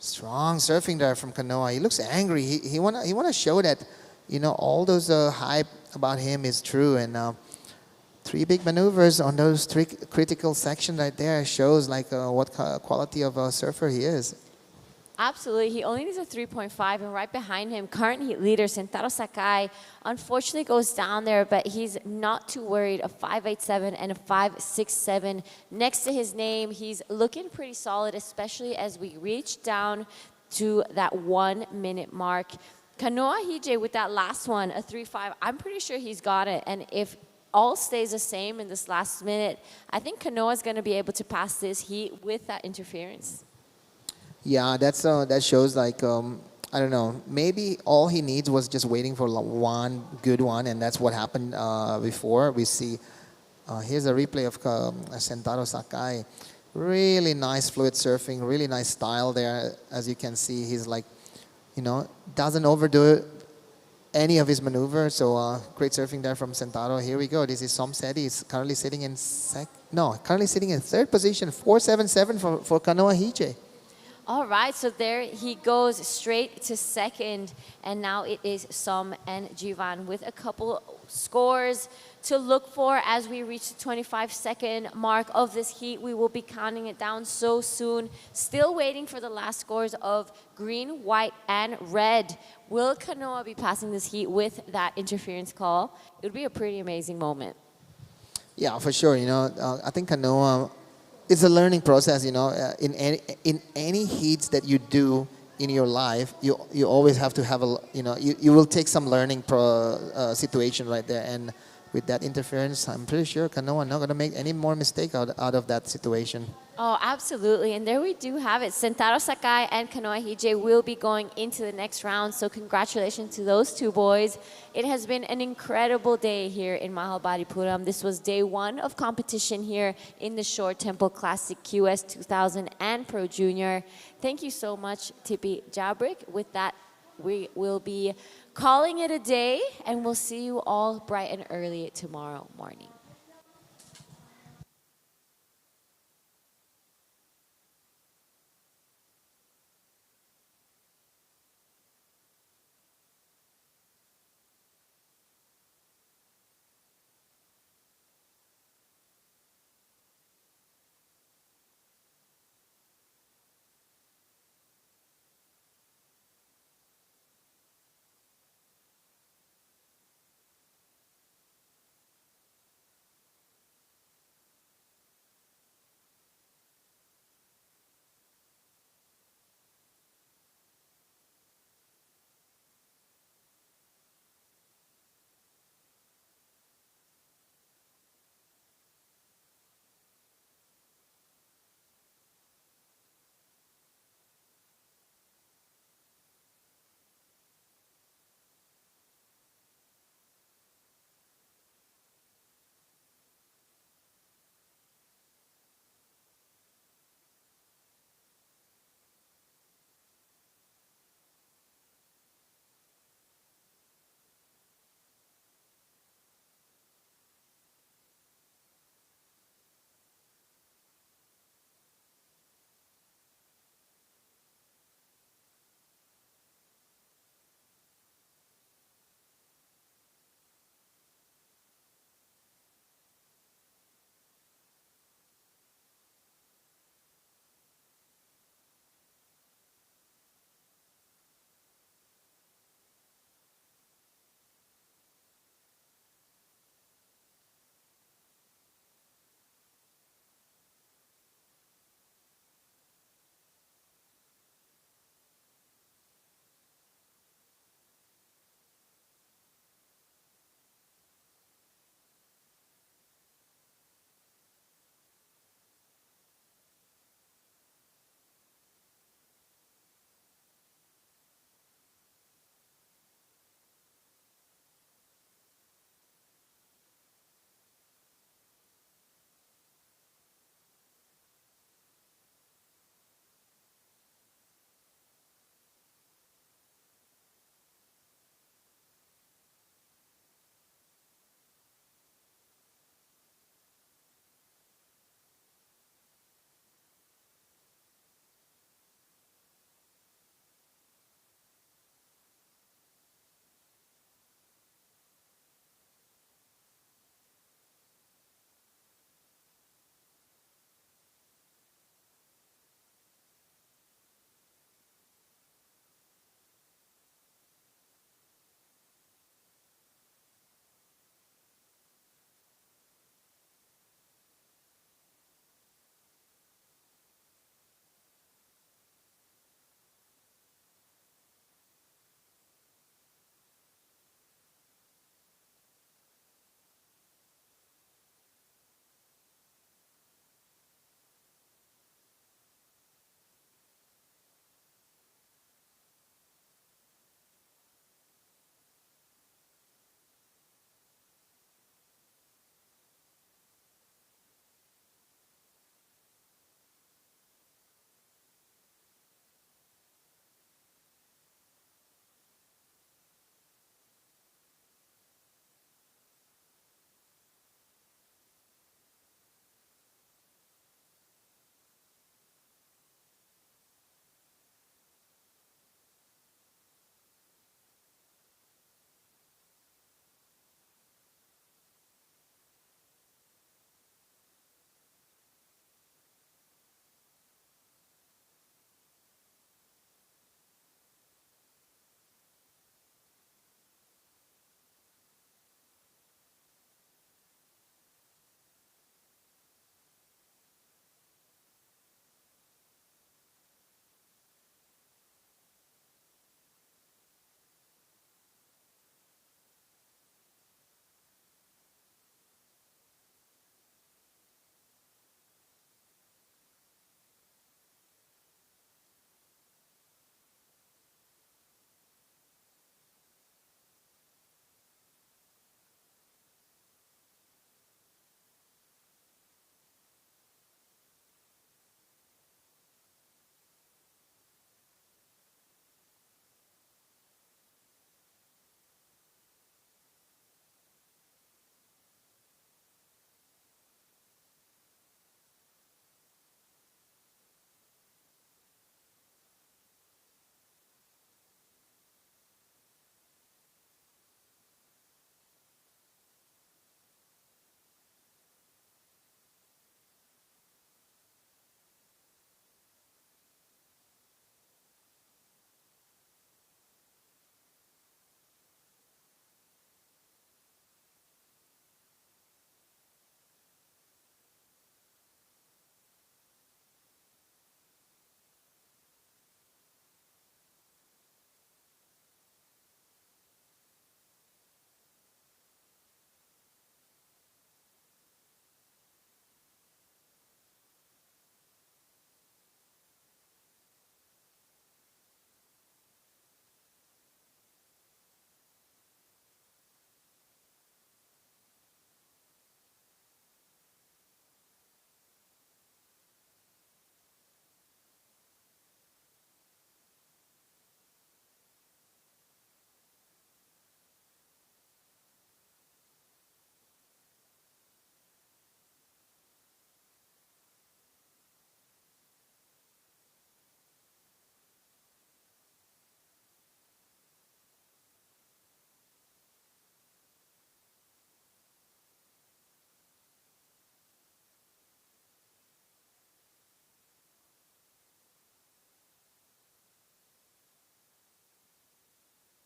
Strong surfing there from Kanoa. He looks angry. He wanna show that, you know, all those hype about him is true. And 3 big maneuvers on those 3 critical sections right there shows like what quality of a surfer he is. Absolutely. He only needs a 3.5, and right behind him, current heat leader Sentaro Sakai unfortunately goes down there, but he's not too worried. A 5.87 and a 5.67 next to his name. He's looking pretty solid, especially as we reach down to that 1 minute mark. Kanoa Hije with that last one, a 3.5, I'm pretty sure he's got it. And if all stays the same in this last minute, I think Kanoa's going to be able to pass this heat with that interference. Yeah, that shows like, I don't know, maybe all he needs was just waiting for one good one, and that's what happened before. We see, here's a replay of Sentaro Sakai. Really nice fluid surfing, really nice style there. As you can see, he's like, you know, doesn't overdo any of his maneuvers. So great surfing there from Sentaro. Here we go. This is Somseti. He's currently sitting in currently sitting in 3rd position, 4.77 for Kanoa Hije. All right, so there he goes straight to 2nd, and now it is Som and Jivan with a couple scores to look for as we reach the 25-second mark of this heat. We will be counting it down so soon. Still waiting for the last scores of green, white, and red. Will Kanoa be passing this heat with that interference call? It would be a pretty amazing moment. Yeah, for sure. You know, I think Kanoa, it's a learning process, you know. In any heats that you do in your life, you always have to have a, you know, you will take some learning situation right there. And with that interference, I'm pretty sure Kanoa not going to make any more mistake out of that situation. Oh, absolutely. And there we do have it. Sentaro Sakai and Kanoa Hije will be going into the next round. So congratulations to those 2 boys. It has been an incredible day here in Mahabalipuram. This was day 1 of competition here in the Shore Temple Classic QS 2000 and Pro Junior. Thank you so much, Tipi Jabrik. With that, we will be calling it a day, and we'll see you all bright and early tomorrow morning.